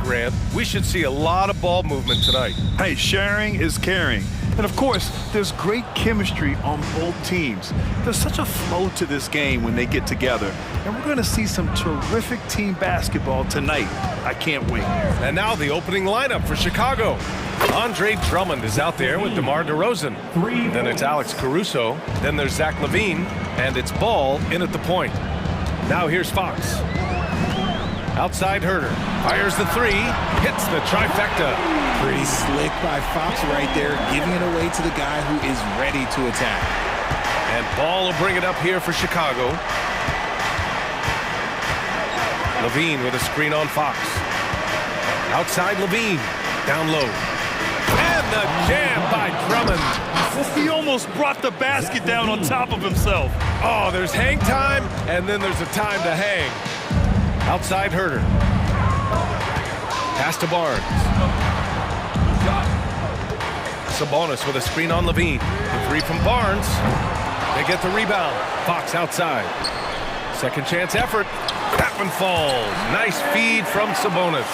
Grant, we should see a lot of ball movement tonight. Hey, sharing is caring. And of course, there's great chemistry on both teams. There's such a flow to this game when they get together. And we're going to see some terrific team basketball tonight. I can't wait. And now the opening lineup for Chicago. Andre Drummond is out there with DeMar DeRozan. Then it's Alex Caruso. Then there's Zach LaVine. And it's Ball in at the point. Now here's Fox. Outside Herter. Fires the three. Hits the trifecta. Pretty slick by Fox right there, giving it away to the guy who is ready to attack. And Ball will bring it up here for Chicago. LaVine with a screen on Fox. Outside LaVine. Down low. And the jam by Drummond. He almost brought the basket down on top of himself. Oh, there's hang time, and then there's a time to hang. Outside Herter. Pass to Barnes. Sabonis with a screen on LaVine. The three from Barnes. They get the rebound. Fox outside. Second chance effort. That one falls. Nice feed from Sabonis.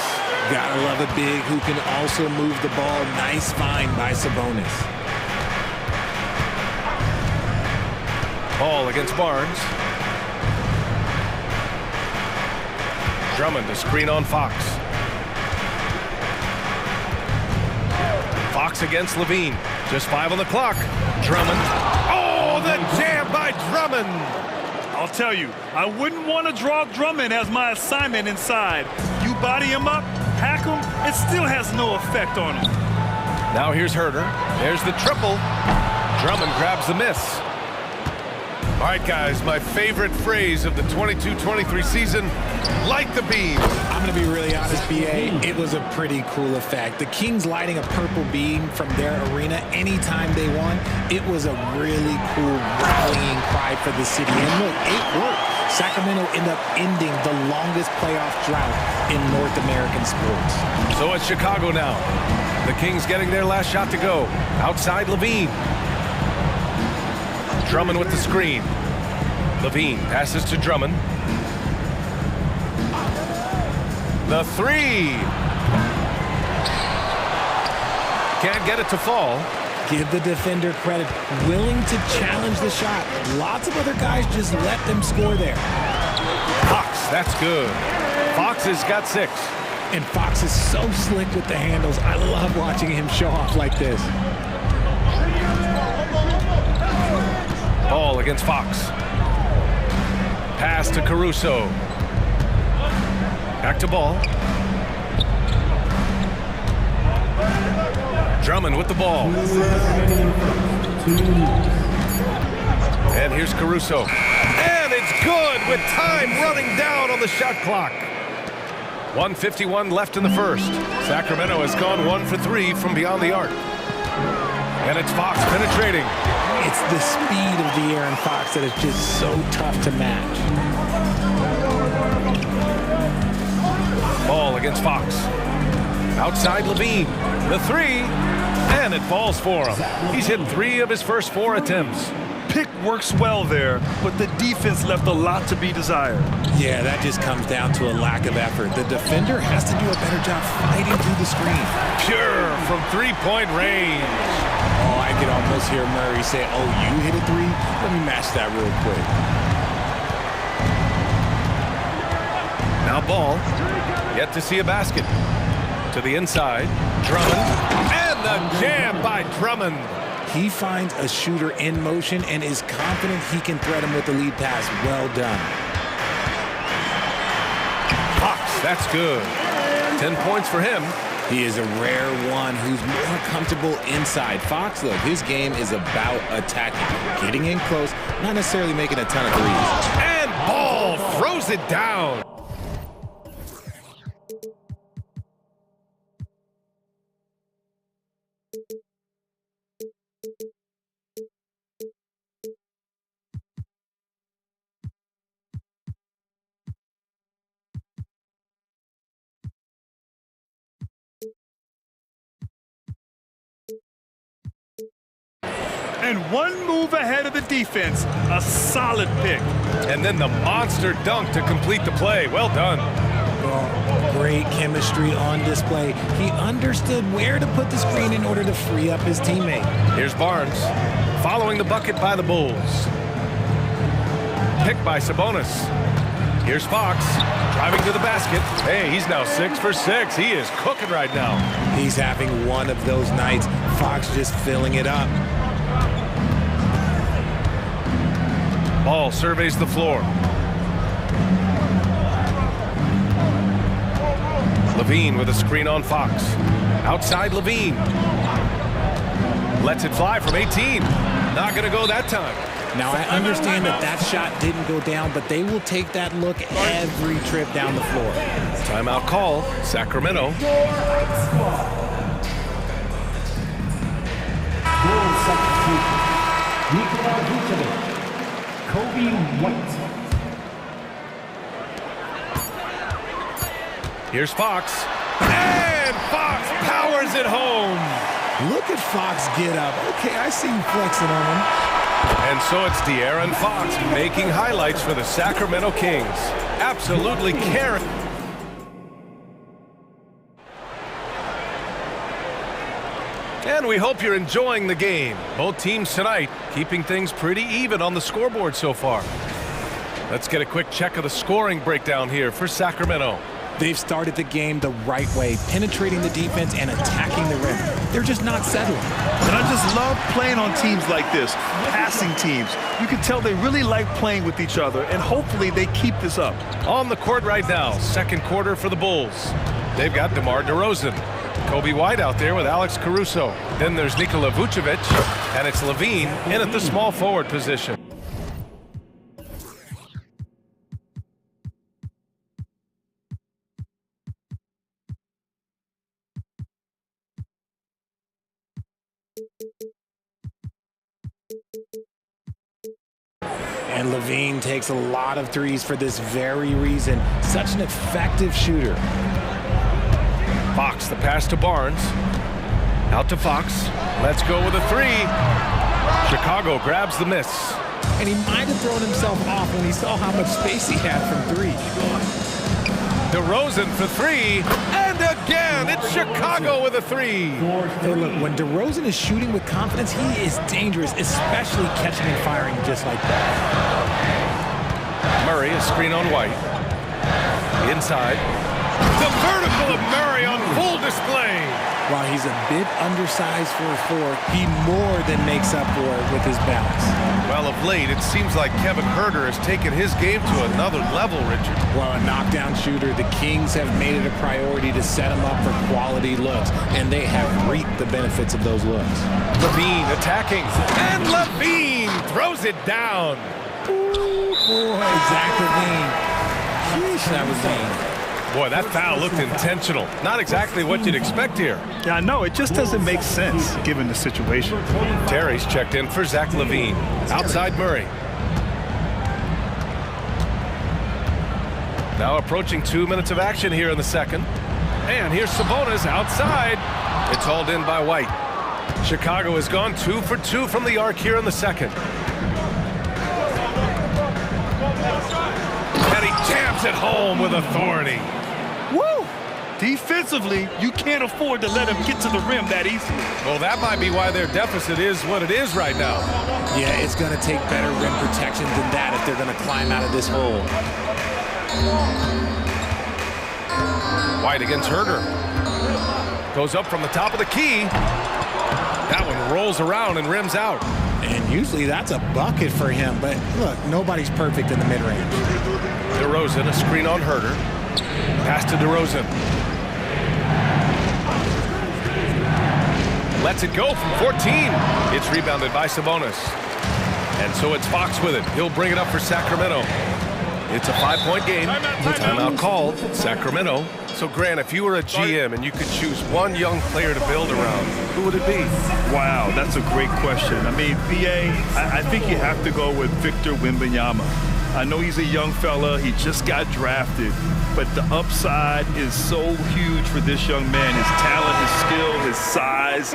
Gotta love a big who can also move the ball. Nice find by Sabonis. Ball against Barnes. Drummond, a screen on Fox. Fox against LaVine. Just 5 on the clock. Drummond. Oh, the jam by Drummond. I'll tell you, I wouldn't want to draw Drummond as my assignment inside. You body him up, hack him, it still has no effect on him. Now here's Herter. There's the triple. Drummond grabs the miss. All right, guys, my favorite phrase of the 22-23 season, light the beam. I'm going to be really honest, BA. It was a pretty cool effect. The Kings lighting a purple beam from their arena anytime they won. It was a really cool rallying cry for the city. And look, it worked. Sacramento ended up ending the longest playoff drought in North American sports. So it's Chicago now. The Kings getting their last shot to go. Outside LaVine. Drummond with the screen. LaVine passes to Drummond. The three. Can't get it to fall. Give the defender credit. Willing to challenge the shot. Lots of other guys just let them score there. Fox, that's good. Fox has got 6. And Fox is so slick with the handles. I love watching him show off like this. Ball against Fox. Pass to Caruso. Back to Ball. Drummond with the ball. And here's Caruso. And it's good with time running down on the shot clock. 1:51 left in the first. Sacramento has gone 1 for 3 from beyond the arc. And it's Fox penetrating. It's the speed of the Aaron Fox that is just so tough to match. Ball against Fox. Outside LaVine. The three. And it falls for him. He's hit 3 of his first 4 attempts. Pick works well there, but the defense left a lot to be desired. Yeah, that just comes down to a lack of effort. The defender has to do a better job fighting through the screen. Pure from 3-point range. Oh, I could almost hear Murray say, oh, you hit a 3? Let me match that real quick. Now Ball. Yet to see a basket. To the inside. Drummond. And the jam by Drummond. He finds a shooter in motion and is confident he can thread him with the lead pass. Well done. Fox, that's good. 10 points for him. He is a rare one who's more comfortable inside. Fox, look, his game is about attacking, getting in close, not necessarily making a ton of threes. And Ball throws it down. And one move ahead of the defense. A solid pick. And then the monster dunk to complete the play. Well done. Well, great chemistry on display. He understood where to put the screen in order to free up his teammate. Here's Barnes, following the bucket by the Bulls. Picked by Sabonis. Here's Fox, driving to the basket. Hey, he's now 6 for 6. He is cooking right now. He's having one of those nights. Fox just filling it up. Ball surveys the floor. Levine with a screen on Fox. Outside Levine. Lets it fly from 18. Not going to go that time. Now, I understand that that shot didn't go down, but they will take that look every trip down the floor. Timeout call, Sacramento. Kobe White. Here's Fox. And Fox powers it home. Look at Fox get up. Okay, I see you flexing on him. And so it's De'Aaron Fox making highlights for the Sacramento Kings. Absolutely carrying. And we hope you're enjoying the game. Both teams tonight keeping things pretty even on the scoreboard so far. Let's get a quick check of the scoring breakdown here for Sacramento. They've started the game the right way, penetrating the defense and attacking the rim. They're just not settling. And I just love playing on teams like this, passing teams. You can tell they really like playing with each other, and hopefully they keep this up. On the court right now, second quarter for the Bulls. They've got DeMar DeRozan. Kobe White out there with Alex Caruso. Then there's Nikola Vucevic, and it's Levine in at the small forward position. And Levine takes a lot of threes for this very reason. Such an effective shooter. Fox, the pass to Barnes. Out to Fox. Let's go with a three. Chicago grabs the miss. And he might have thrown himself off when he saw how much space he had from three. DeRozan for three. And again, it's Chicago with a three. Hey, look, when DeRozan is shooting with confidence, he is dangerous, especially catching and firing just like that. Murray, a screen on White. Inside. The vertical of Murray on full display. While he's a bit undersized for a four, he more than makes up for it with his balance. Well, of late, it seems like Kevin Huerter has taken his game to another level, Richard. Well, a knockdown shooter, the Kings have made it a priority to set him up for quality looks, and they have reaped the benefits of those looks. Levine attacking, and Levine throws it down. Ooh, boy, Zach Levine. Sheesh, that was mean. Boy, that foul looked intentional. Not exactly what you'd expect here. Yeah, I know. It just doesn't make sense given the situation. Terry's checked in for Zach Levine. Outside Murray. Now approaching 2 minutes of action here in the second. And here's Sabonis outside. It's hauled in by White. Chicago has gone 2 for 2 from the arc here in the second. And he jams it home with authority. Woo! Defensively, you can't afford to let him get to the rim that easily. Well, that might be why their deficit is what it is right now. Yeah, it's going to take better rim protection than that if they're going to climb out of this hole. White against Huerter. Goes up from the top of the key. That one rolls around and rims out. And usually that's a bucket for him, but look, nobody's perfect in the mid-range. DeRozan, a screen on Huerter. Pass to DeRozan. Lets it go from 14. It's rebounded by Sabonis. And so it's Fox with it. He'll bring it up for Sacramento. It's a 5-point game. Timeout called. Sacramento. So, Grant, if you were a GM and you could choose one young player to build around, who would it be? Wow, that's a great question. I mean, BA, I think you have to go with Victor Wembanyama. I know he's a young fella. He just got drafted. But the upside is so huge for this young man. His talent, his skill, his size.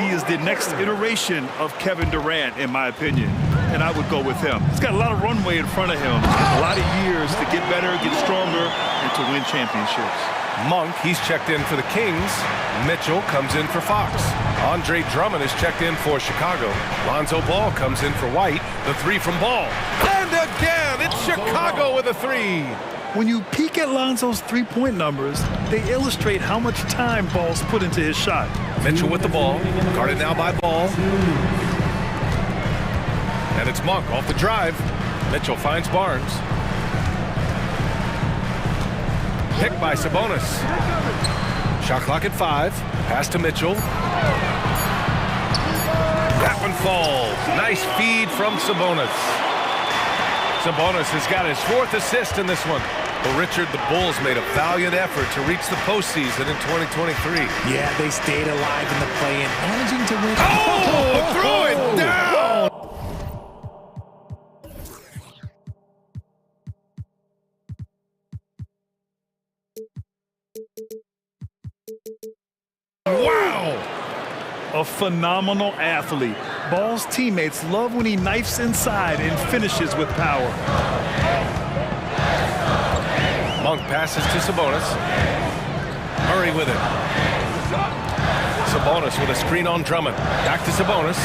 He is the next iteration of Kevin Durant, in my opinion. and I would go with him. He's got a lot of runway in front of him, a lot of years to get better, get stronger, and to win championships. Monk, he's checked in for the Kings. Mitchell comes in for Fox. Andre Drummond is checked in for Chicago. Lonzo Ball comes in for White. The three from Ball. And again, it's Chicago with a three. When you peek at Lonzo's three-point numbers, they illustrate how much time Ball's put into his shot. Mitchell with the ball, guarded now by Ball. And it's Monk off the drive. Mitchell finds Barnes. Picked by Sabonis. Shot clock at 5. Pass to Mitchell. That one falls. Nice feed from Sabonis. Sabonis has got his 4th assist in this one. Well, Richard, the Bulls made a valiant effort to reach the postseason in 2023. Yeah, they stayed alive in the play-in, managing to win. Oh, throw it down! Wow! A phenomenal athlete. Ball's teammates love when he knifes inside and finishes with power. Monk passes to Sabonis. Murray with it. Sabonis with a screen on Drummond. Back to Sabonis.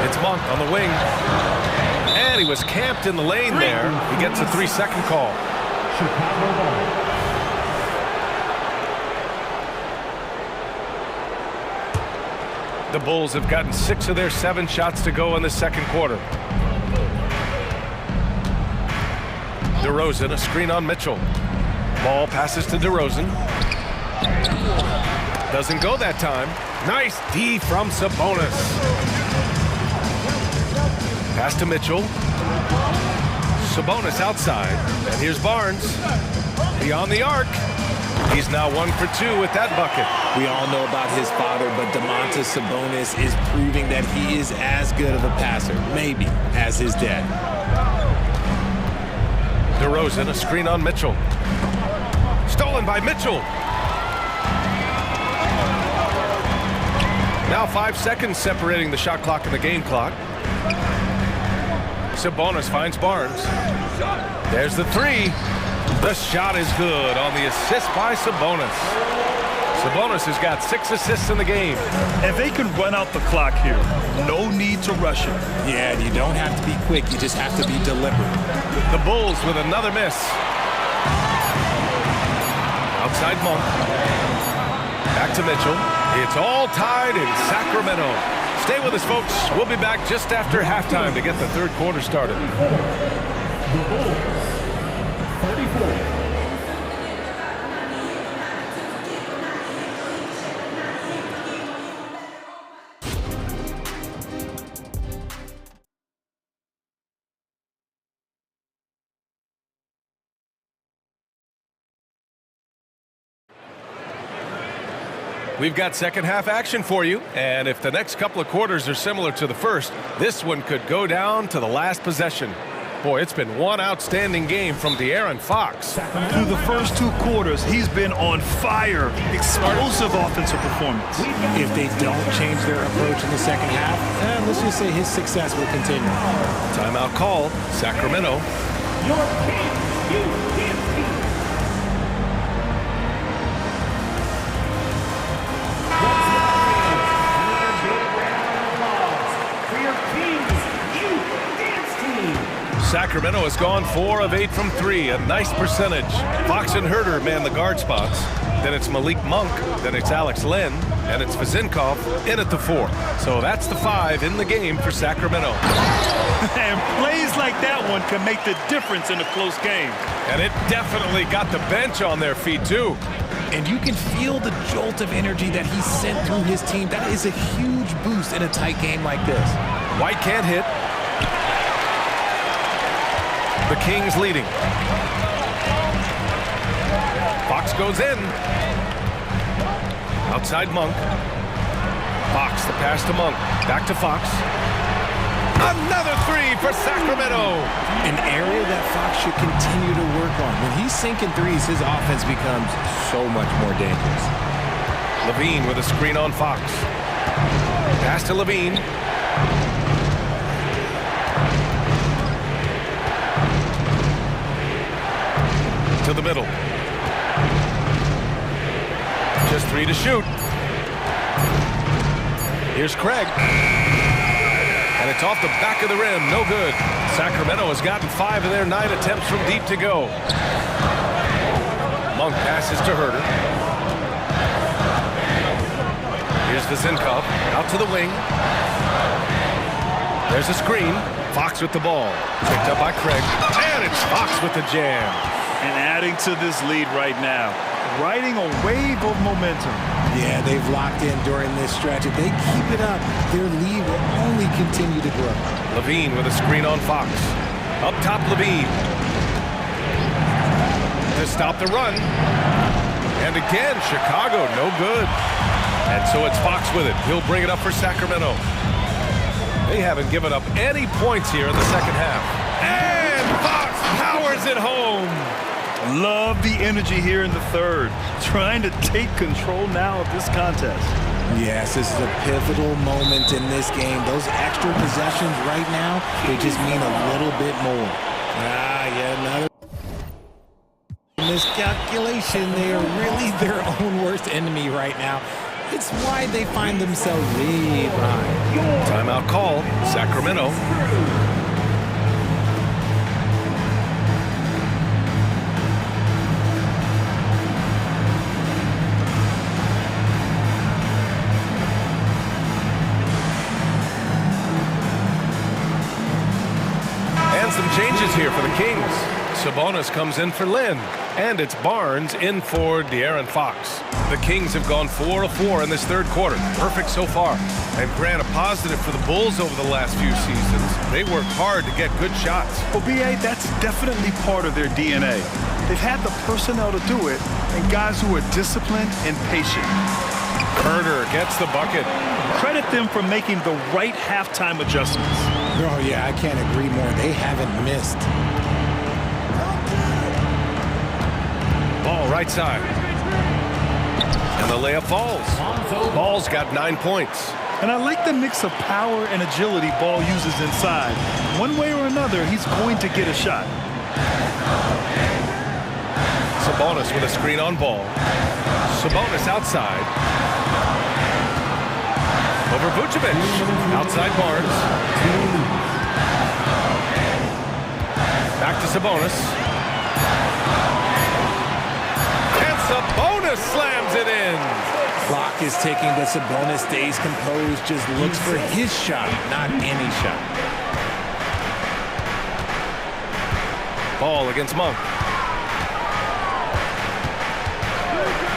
It's Monk on the wing. And he was camped in the lane there. He gets a 3-second call. The Bulls have gotten 6 of their 7 shots to go in the second quarter. DeRozan, a screen on Mitchell. Ball passes to DeRozan. Doesn't go that time. Nice D from Sabonis. Pass to Mitchell. Sabonis outside. And here's Barnes. Beyond the arc. He's now 1 for 2 with that bucket. We all know about his father, but Domantas Sabonis is proving that he is as good of a passer, maybe, as his dad. DeRozan, a screen on Mitchell. Stolen by Mitchell. Now 5 seconds separating the shot clock and the game clock. Sabonis finds Barnes. There's the 3. The shot is good on the assist by Sabonis. Sabonis has got 6 assists in the game. And they can run out the clock here. No need to rush it. Yeah, and you don't have to be quick. You just have to be deliberate. The Bulls with another miss. Outside Monk. Back to Mitchell. It's all tied in Sacramento. Stay with us, folks. We'll be back just after halftime to get the third quarter started. The Bulls, 34. We've got second half action for you, and if the next couple of quarters are similar to the first, this one could go down to the last possession. Boy, it's been one outstanding game from De'Aaron Fox. Through the first 2 quarters, he's been on fire. Explosive offensive performance. If they don't change their approach in the second half, let's just say his success will continue. Timeout call, Sacramento. Your King, Sacramento has gone 4 of 8 from 3, a nice percentage. Fox and Herter man the guard spots. Then it's Malik Monk, then it's Alex Len, and it's Vazinkov in at the 4. So that's the 5 in the game for Sacramento. And plays like that one can make the difference in a close game. And it definitely got the bench on their feet, too. And you can feel the jolt of energy that he sent through his team. That is a huge boost in a tight game like this. White can't hit. The Kings leading. Fox goes in. Outside Monk. Fox, the pass to Monk. Back to Fox. Another 3 for Sacramento. An area that Fox should continue to work on. When he's sinking threes, his offense becomes so much more dangerous. Levine with a screen on Fox. Pass to Levine. to the middle. Just 3 to shoot. Here's Craig. And it's off the back of the rim. No good. Sacramento has gotten 5 of their 9 attempts from deep to go. Monk passes to Herter. Here's Vizinkov out to the wing. There's a screen. Fox with the ball. Picked up by Craig. And it's Fox with the jam. And adding to this lead right now. Riding a wave of momentum. Yeah, they've locked in during this stretch. If they keep it up, their lead will only continue to grow. Levine with a screen on Fox. Up top, Levine. To stop the run. And again, Chicago, no good. And so it's Fox with it. He'll bring it up for Sacramento. They haven't given up any points here in the second half. And Fox powers it home. Love the energy here in the third. Trying to take control now of this contest. Yes, this is a pivotal moment in this game. Those extra possessions right now, they just mean a little bit more. Yeah, another miscalculation. They are really their own worst enemy right now. It's why they find themselves way behind. Timeout call, Sacramento. And some changes here for the Kings. Sabonis comes in for Lynn, and it's Barnes in for De'Aaron Fox. The Kings have gone 4 of 4 in this third quarter. Perfect so far. And Grant, a positive for the Bulls over the last few seasons. They worked hard to get good shots. Well, B.A., that's definitely part of their DNA. They've had the personnel to do it, and guys who are disciplined and patient. Herter gets the bucket. Credit them for making the right halftime adjustments. Oh, yeah, I can't agree more. They haven't missed. Ball right side. And the layup falls. Ball's got 9 points. And I like the mix of power and agility Ball uses inside. One way or another, he's going to get a shot. Sabonis with a screen on Ball. Sabonis outside. Over Vucevic. Outside Barnes. Back to Sabonis. Sabonis slams it in. Clock is ticking, but Sabonis stays composed, just looks for his shot, not any shot. Ball against Monk.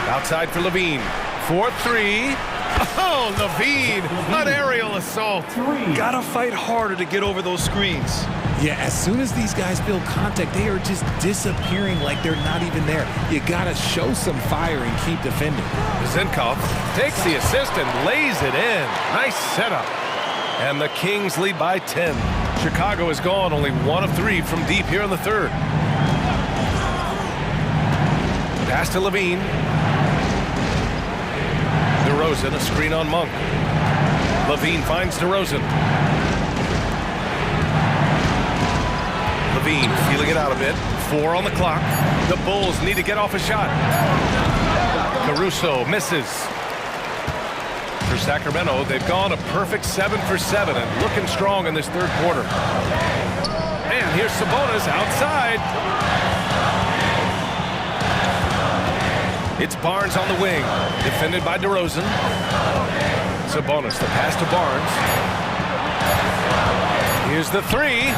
Outside for Levine. 4-3. Oh, Levine, an aerial assault. Gotta fight harder to get over those screens. Yeah, as soon as these guys feel contact, they are just disappearing like they're not even there. You gotta show some fire and keep defending. Zinkov takes the assist and lays it in. Nice setup. And the Kings lead by 10. Chicago has gone only 1 of 3 from deep here in the third. Pass to Levine. DeRozan, a screen on Monk. Levine finds DeRozan. Levine feeling it out a bit. 4 on the clock. The Bulls need to get off a shot. Caruso misses. For Sacramento, they've gone a perfect 7 for 7 and looking strong in this third quarter. And here's Sabonis outside. It's Barnes on the wing, defended by DeRozan. Sabonis, the pass to Barnes. Here's the 3.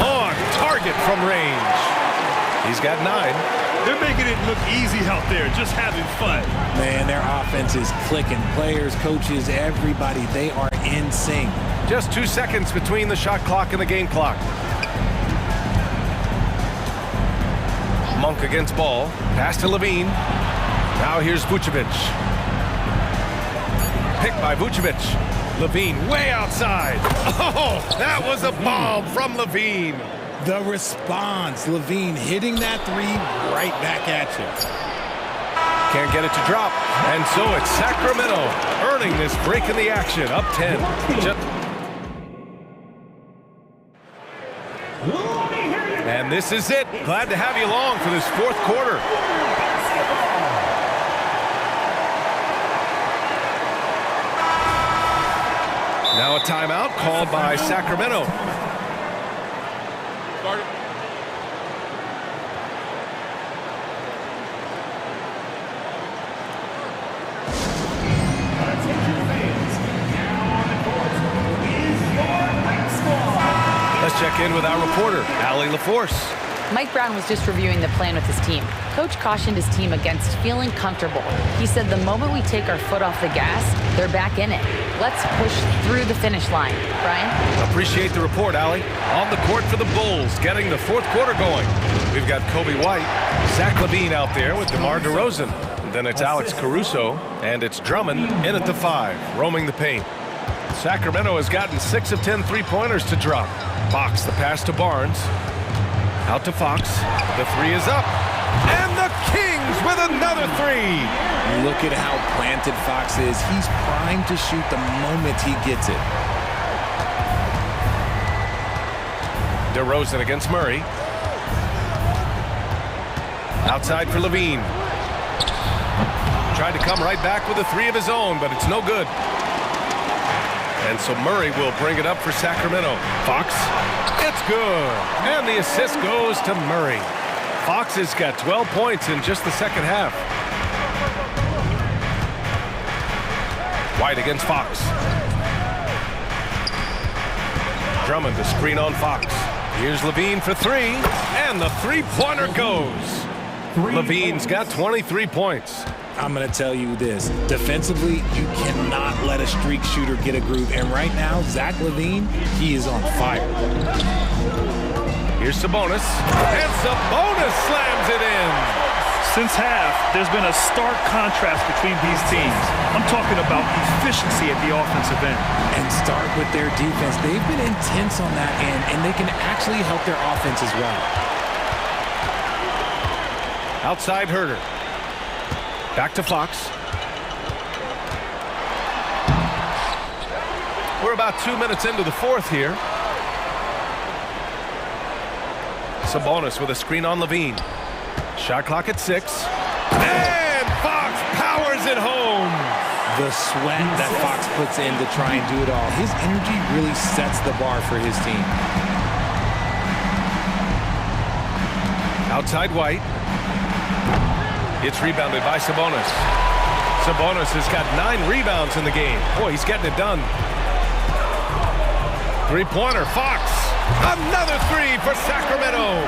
On target from range. He's got 9. They're making it look easy out there, just having fun. Man, their offense is clicking. Players, coaches, everybody, they are in sync. Just 2 seconds between the shot clock and the game clock. Monk against Ball. Pass to Levine. Now here's Vucevic. Picked by Vucevic. Levine way outside. Oh, that was a bomb from Levine. The response, Levine hitting that 3 right back at you. Can't get it to drop. And so it's Sacramento earning this break in the action, up 10. And this is it. Glad to have you along for this fourth quarter. Now a timeout called by Sacramento. Let's check in with our reporter, Allie LaForce. Mike Brown was just reviewing the plan with his team. Coach cautioned his team against feeling comfortable. He said the moment we take our foot off the gas, they're back in it. Let's push through the finish line. Brian? Appreciate the report, Allie. On the court for the Bulls, getting the fourth quarter going. We've got Kobe White, Zach LaVine out there with DeMar DeRozan. Then it's Alex Caruso, and it's Drummond in at the 5, roaming the paint. Sacramento has gotten 6 of 10 three-pointers to drop. Fox, the pass to Barnes. Out to Fox. The 3 is up. And the Kings with another 3. Look at how planted Fox is. He's primed to shoot the moment he gets it. DeRozan against Murray. Outside for LaVine. Tried to come right back with a 3 of his own, but it's no good. And so Murray will bring it up for Sacramento. Fox, it's good. And the assist goes to Murray. Fox has got 12 points in just the second half. White against Fox. Drummond to screen on Fox. Here's LaVine for 3. And the three-pointer goes. LaVine's got 23 points. I'm going to tell you this. Defensively, you cannot let a streak shooter get a groove. And right now, Zach LaVine, he is on fire. Here's Sabonis. And Sabonis slams it in. Since half, there's been a stark contrast between these teams. I'm talking about efficiency at the offensive end. And start with their defense. They've been intense on that end, and they can actually help their offense as well. Outside Herter. Back to Fox. We're about 2 minutes into the fourth here. Sabonis with a screen on LaVine. Shot clock at 6. And Fox powers it home. The sweat that Fox puts in to try and do it all. His energy really sets the bar for his team. Outside White. It's rebounded by Sabonis. Sabonis has got 9 rebounds in the game. Boy, he's getting it done. Three-pointer, Fox. Another 3 for Sacramento.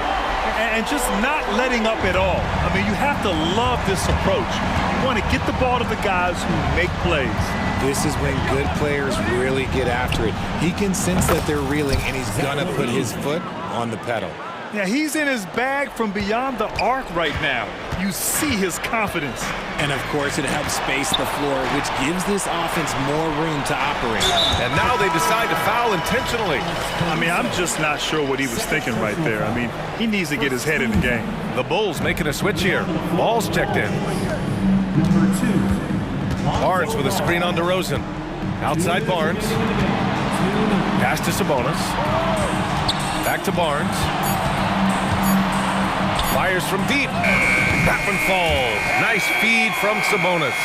And just not letting up at all. I mean, you have to love this approach. You want to get the ball to the guys who make plays. This is when good players really get after it. He can sense that they're reeling, and he's going to put his foot on the pedal. Yeah, he's in his bag from beyond the arc right now. You see his confidence. And, of course, it helps space the floor, which gives this offense more room to operate. And now they decide to foul intentionally. I mean, I'm just not sure what he was thinking right there. I mean, he needs to get his head in the game. The Bulls making a switch here. Ball's checked in. Barnes with a screen on DeRozan. Outside Barnes. Pass to Sabonis. Back to Barnes. Fires from deep. That one falls. Nice feed from Sabonis.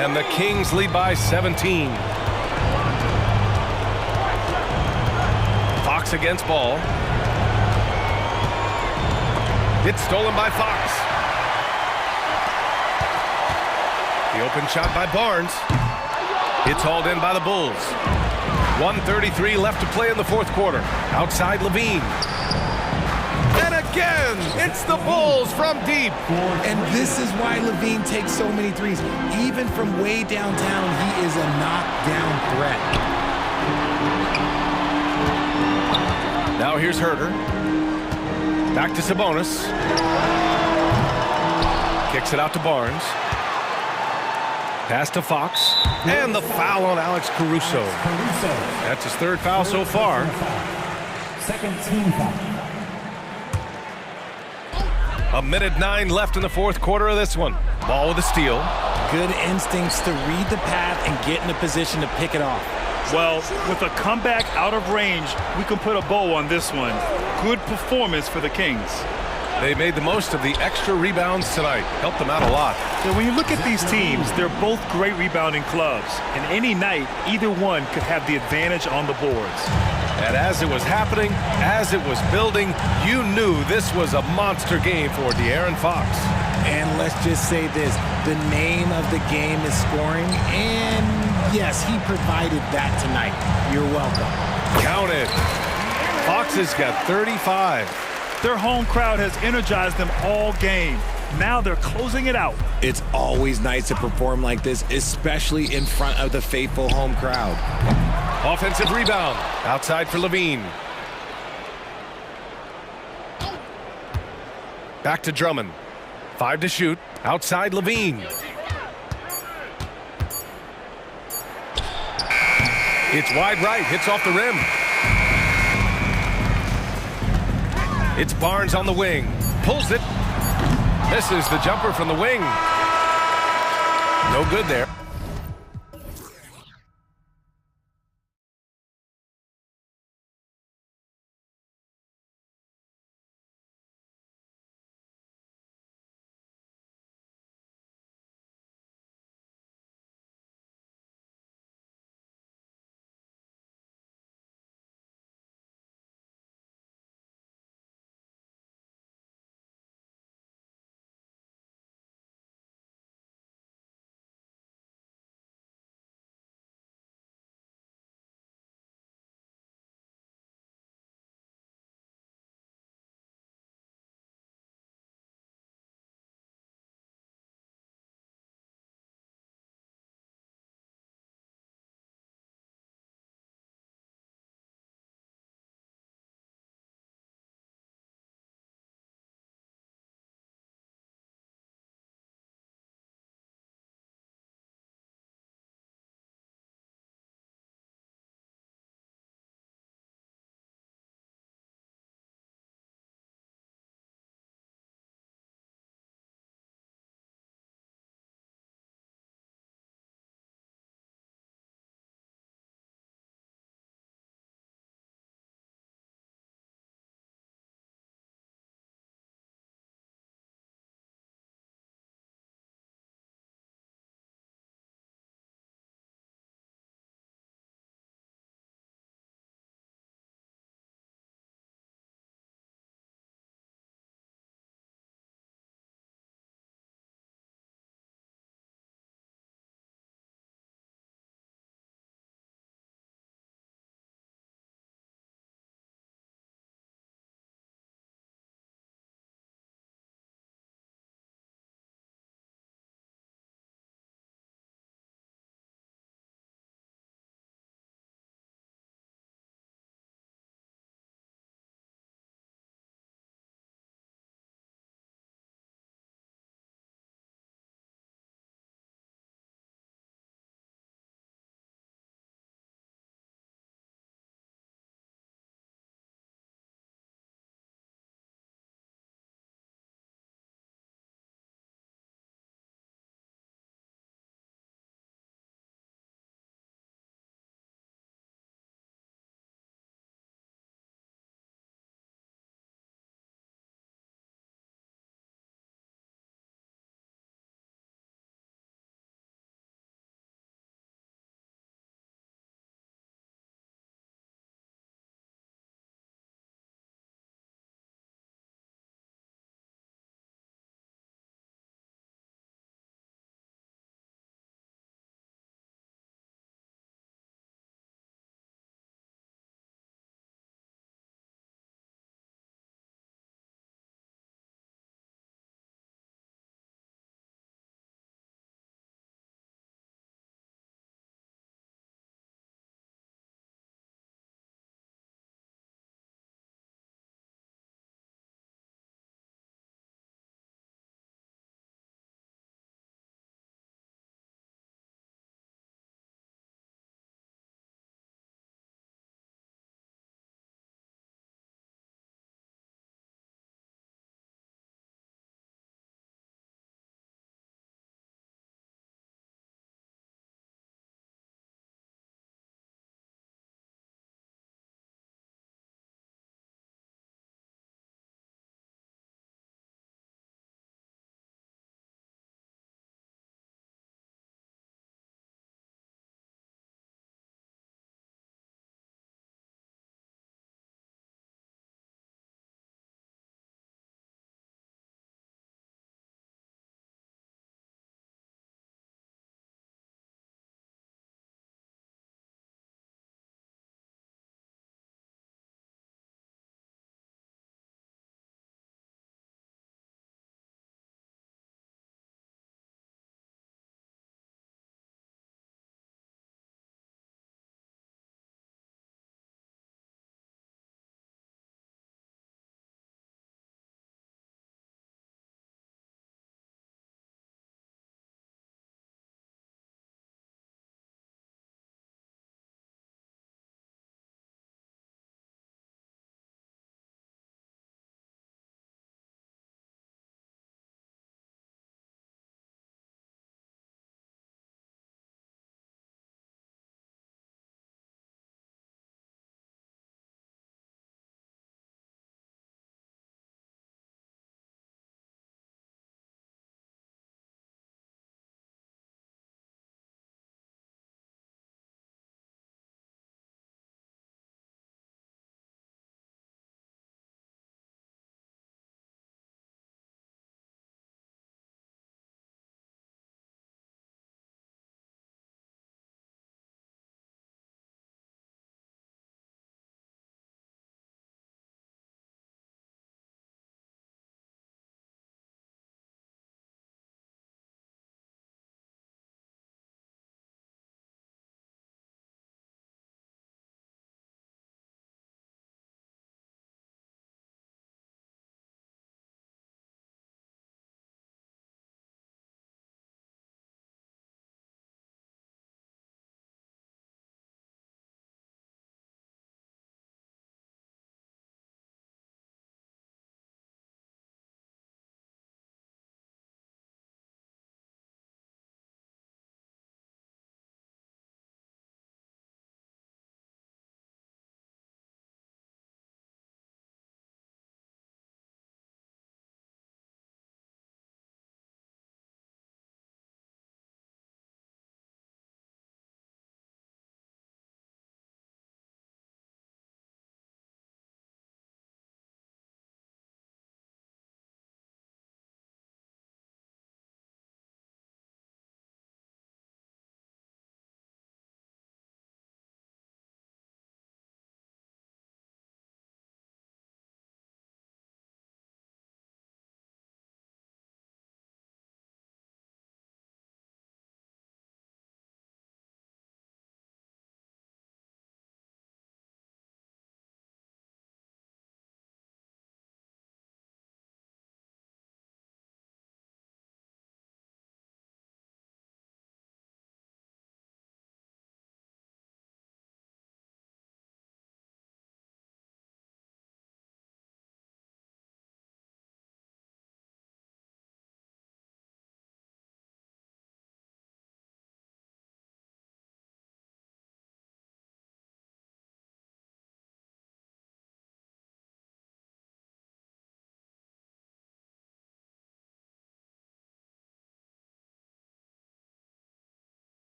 And the Kings lead by 17. Fox against ball. It's stolen by Fox. The open shot by Barnes. It's hauled in by the Bulls. 1:33 left to play in the fourth quarter. Outside LaVine. And again, it's the Bulls from deep. And this is why LaVine takes so many threes. Even from way downtown, he is a knockdown threat. Now here's Herter. Back to Sabonis. Kicks it out to Barnes. Pass to Fox. And the foul on Alex Caruso. That's his 3rd foul so far. Second team foul. 1:09 left in the fourth quarter of this one. Ball with a steal. Good instincts to read the path and get in a position to pick it off. Well, with a comeback out of range, we can put a bow on this one. Good performance for the Kings. They made the most of the extra rebounds tonight. Helped them out a lot. Yeah, when you look at these teams, they're both great rebounding clubs. And any night, either one could have the advantage on the boards. And as it was happening, as it was building, you knew this was a monster game for De'Aaron Fox. And let's just say this, the name of the game is scoring, and yes, he provided that tonight. You're welcome. Counted. Fox has got 35. Their home crowd has energized them all game. Now they're closing it out. It's always nice to perform like this, especially in front of the faithful home crowd. Offensive rebound. Outside for Levine. Back to Drummond. 5 to shoot. Outside Levine. It's wide right. Hits off the rim. It's Barnes on the wing. Pulls it. Misses the jumper from the wing. No good there.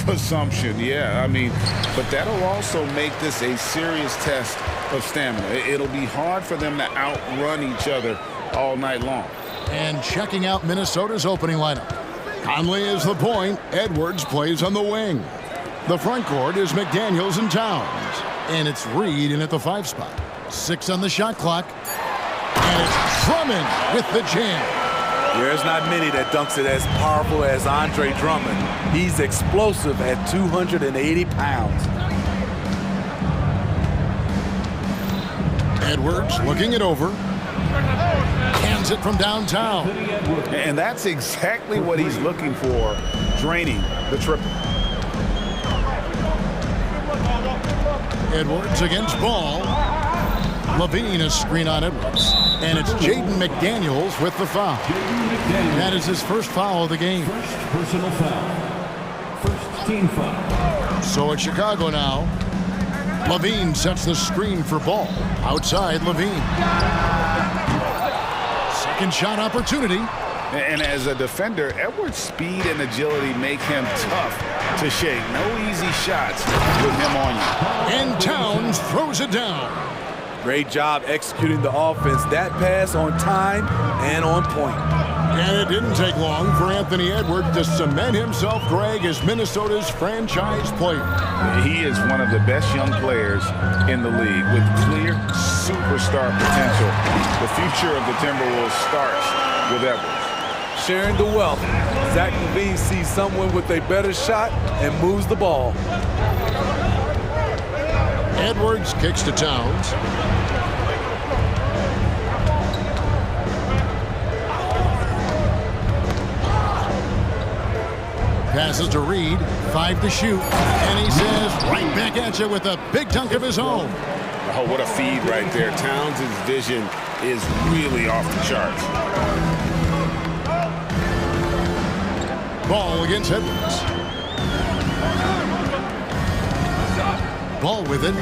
assumption, yeah. I mean, but that'll also make this a serious test of stamina. It'll be hard for them to outrun each other all night long. And checking out Minnesota's opening lineup. Conley is the point. Edwards plays on the wing. The front court is McDaniels and Towns. And it's Reed in at the 5 spot. 6 on the shot clock. And it's Drummond with the jam. There's not many that dunks it as powerful as Andre Drummond. He's explosive at 280 pounds. Edwards looking it over. Hands it from downtown. And that's exactly what he's looking for, draining the triple. Edwards against Ball. Levine is screen on Edwards. And it's Jaden McDaniels with the foul. That is his first foul of the game. First personal foul. First team foul. So it's Chicago now. Levine sets the screen for Ball. Outside Levine. Second shot opportunity. And as a defender, Edwards' speed and agility make him tough to shake. No easy shots with him on you. And Towns throws it down. Great job executing the offense. That pass on time and on point. And it didn't take long for Anthony Edwards to cement himself, Greg, as Minnesota's franchise player. He is one of the best young players in the league with clear superstar potential. The future of the Timberwolves starts with Edwards. Sharing the wealth. Zach LaVine sees someone with a better shot and moves the ball. Edwards kicks to Towns. Passes to Reed, 5 to shoot, and he says right back at you with a big dunk of his own. Oh, what a feed right there. Towns' vision is really off the charts. Ball against Edwards. Ball with it.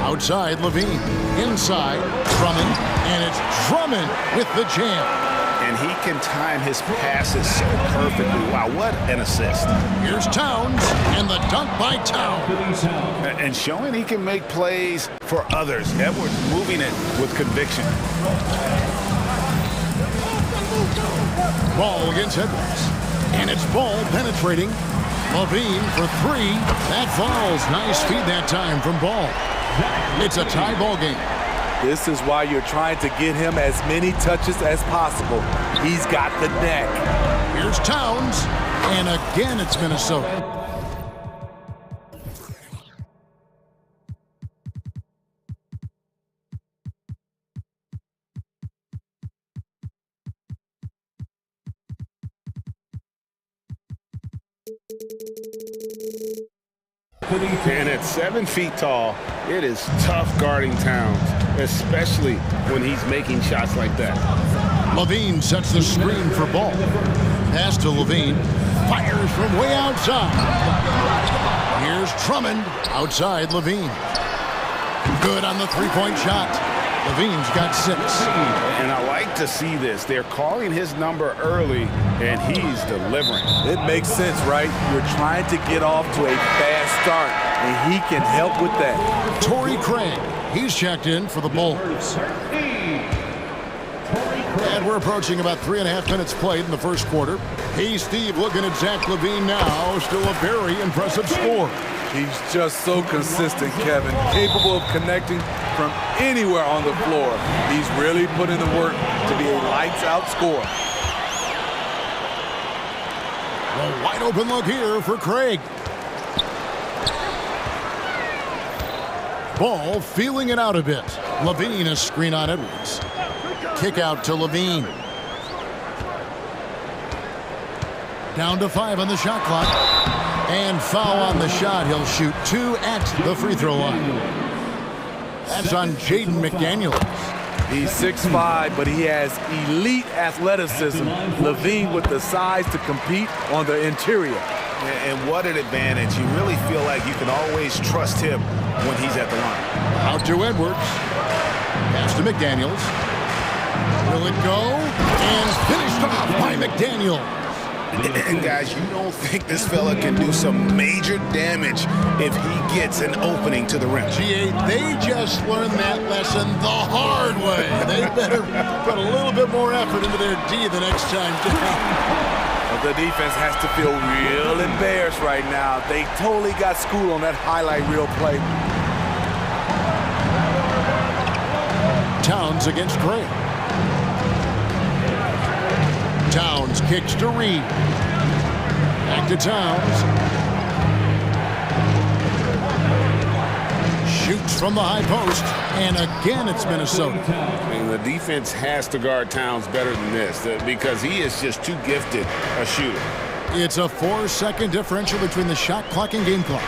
Outside Levine. Inside Drummond, and it's Drummond with the jam. And he can time his passes so perfectly. Wow, what an assist. Here's Towns, and the dunk by Towns. And showing he can make plays for others. Edwards moving it with conviction. Ball against Edwards. And it's Ball penetrating. Levine for 3. That falls. Nice feed that time from Ball. It's a tie ball game. This is why you're trying to get him as many touches as possible. He's got the neck. Here's Towns, and again it's Minnesota. And at 7 feet tall, it is tough guarding Towns, especially when he's making shots like that. Levine sets the screen for Ball. Pass to Levine. Fires from way outside. Here's Drummond. Outside Levine. Good on the three-point shot. Levine's got 6. And I like to see this. They're calling his number early, and he's delivering. It makes sense, right? You're trying to get off to a fast start, and he can help with that. Torrey Craig. He's checked in for the Bulls. And we're approaching about 3.5 minutes played in the first quarter. Hey, Steve, looking at Zach LaVine now. Still a very impressive score. He's just so consistent, Kevin. Capable of connecting from anywhere on the floor. He's really put in the work to be a lights-out scorer. A wide open look here for Craig. Ball feeling it out a bit. Levine a screen on Edwards. Kick out to Levine. Down to 5 on the shot clock. And foul on the shot. He'll shoot 2 at the free throw line. That's on Jaden McDaniels. He's 6'5", but he has elite athleticism. Levine with the size to compete on the interior. And what an advantage. You really feel like you can always trust him when he's at the line. Out to Edwards. Pass to McDaniels. Will it go? And finished off by McDaniels. And guys, you don't think this fella can do some major damage if he gets an opening to the rim. G8, they just learned that lesson the hard way. They better put a little bit more effort into their D the next time. The defense has to feel real embarrassed right now. They totally got schooled on that highlight reel play. Towns against Gray. Towns kicks to Reed. Back to Towns. Shoots from the high post. And again, it's Minnesota. And the defense has to guard Towns better than this because he is just too gifted a shooter. It's a 4-second differential between the shot clock and game clock.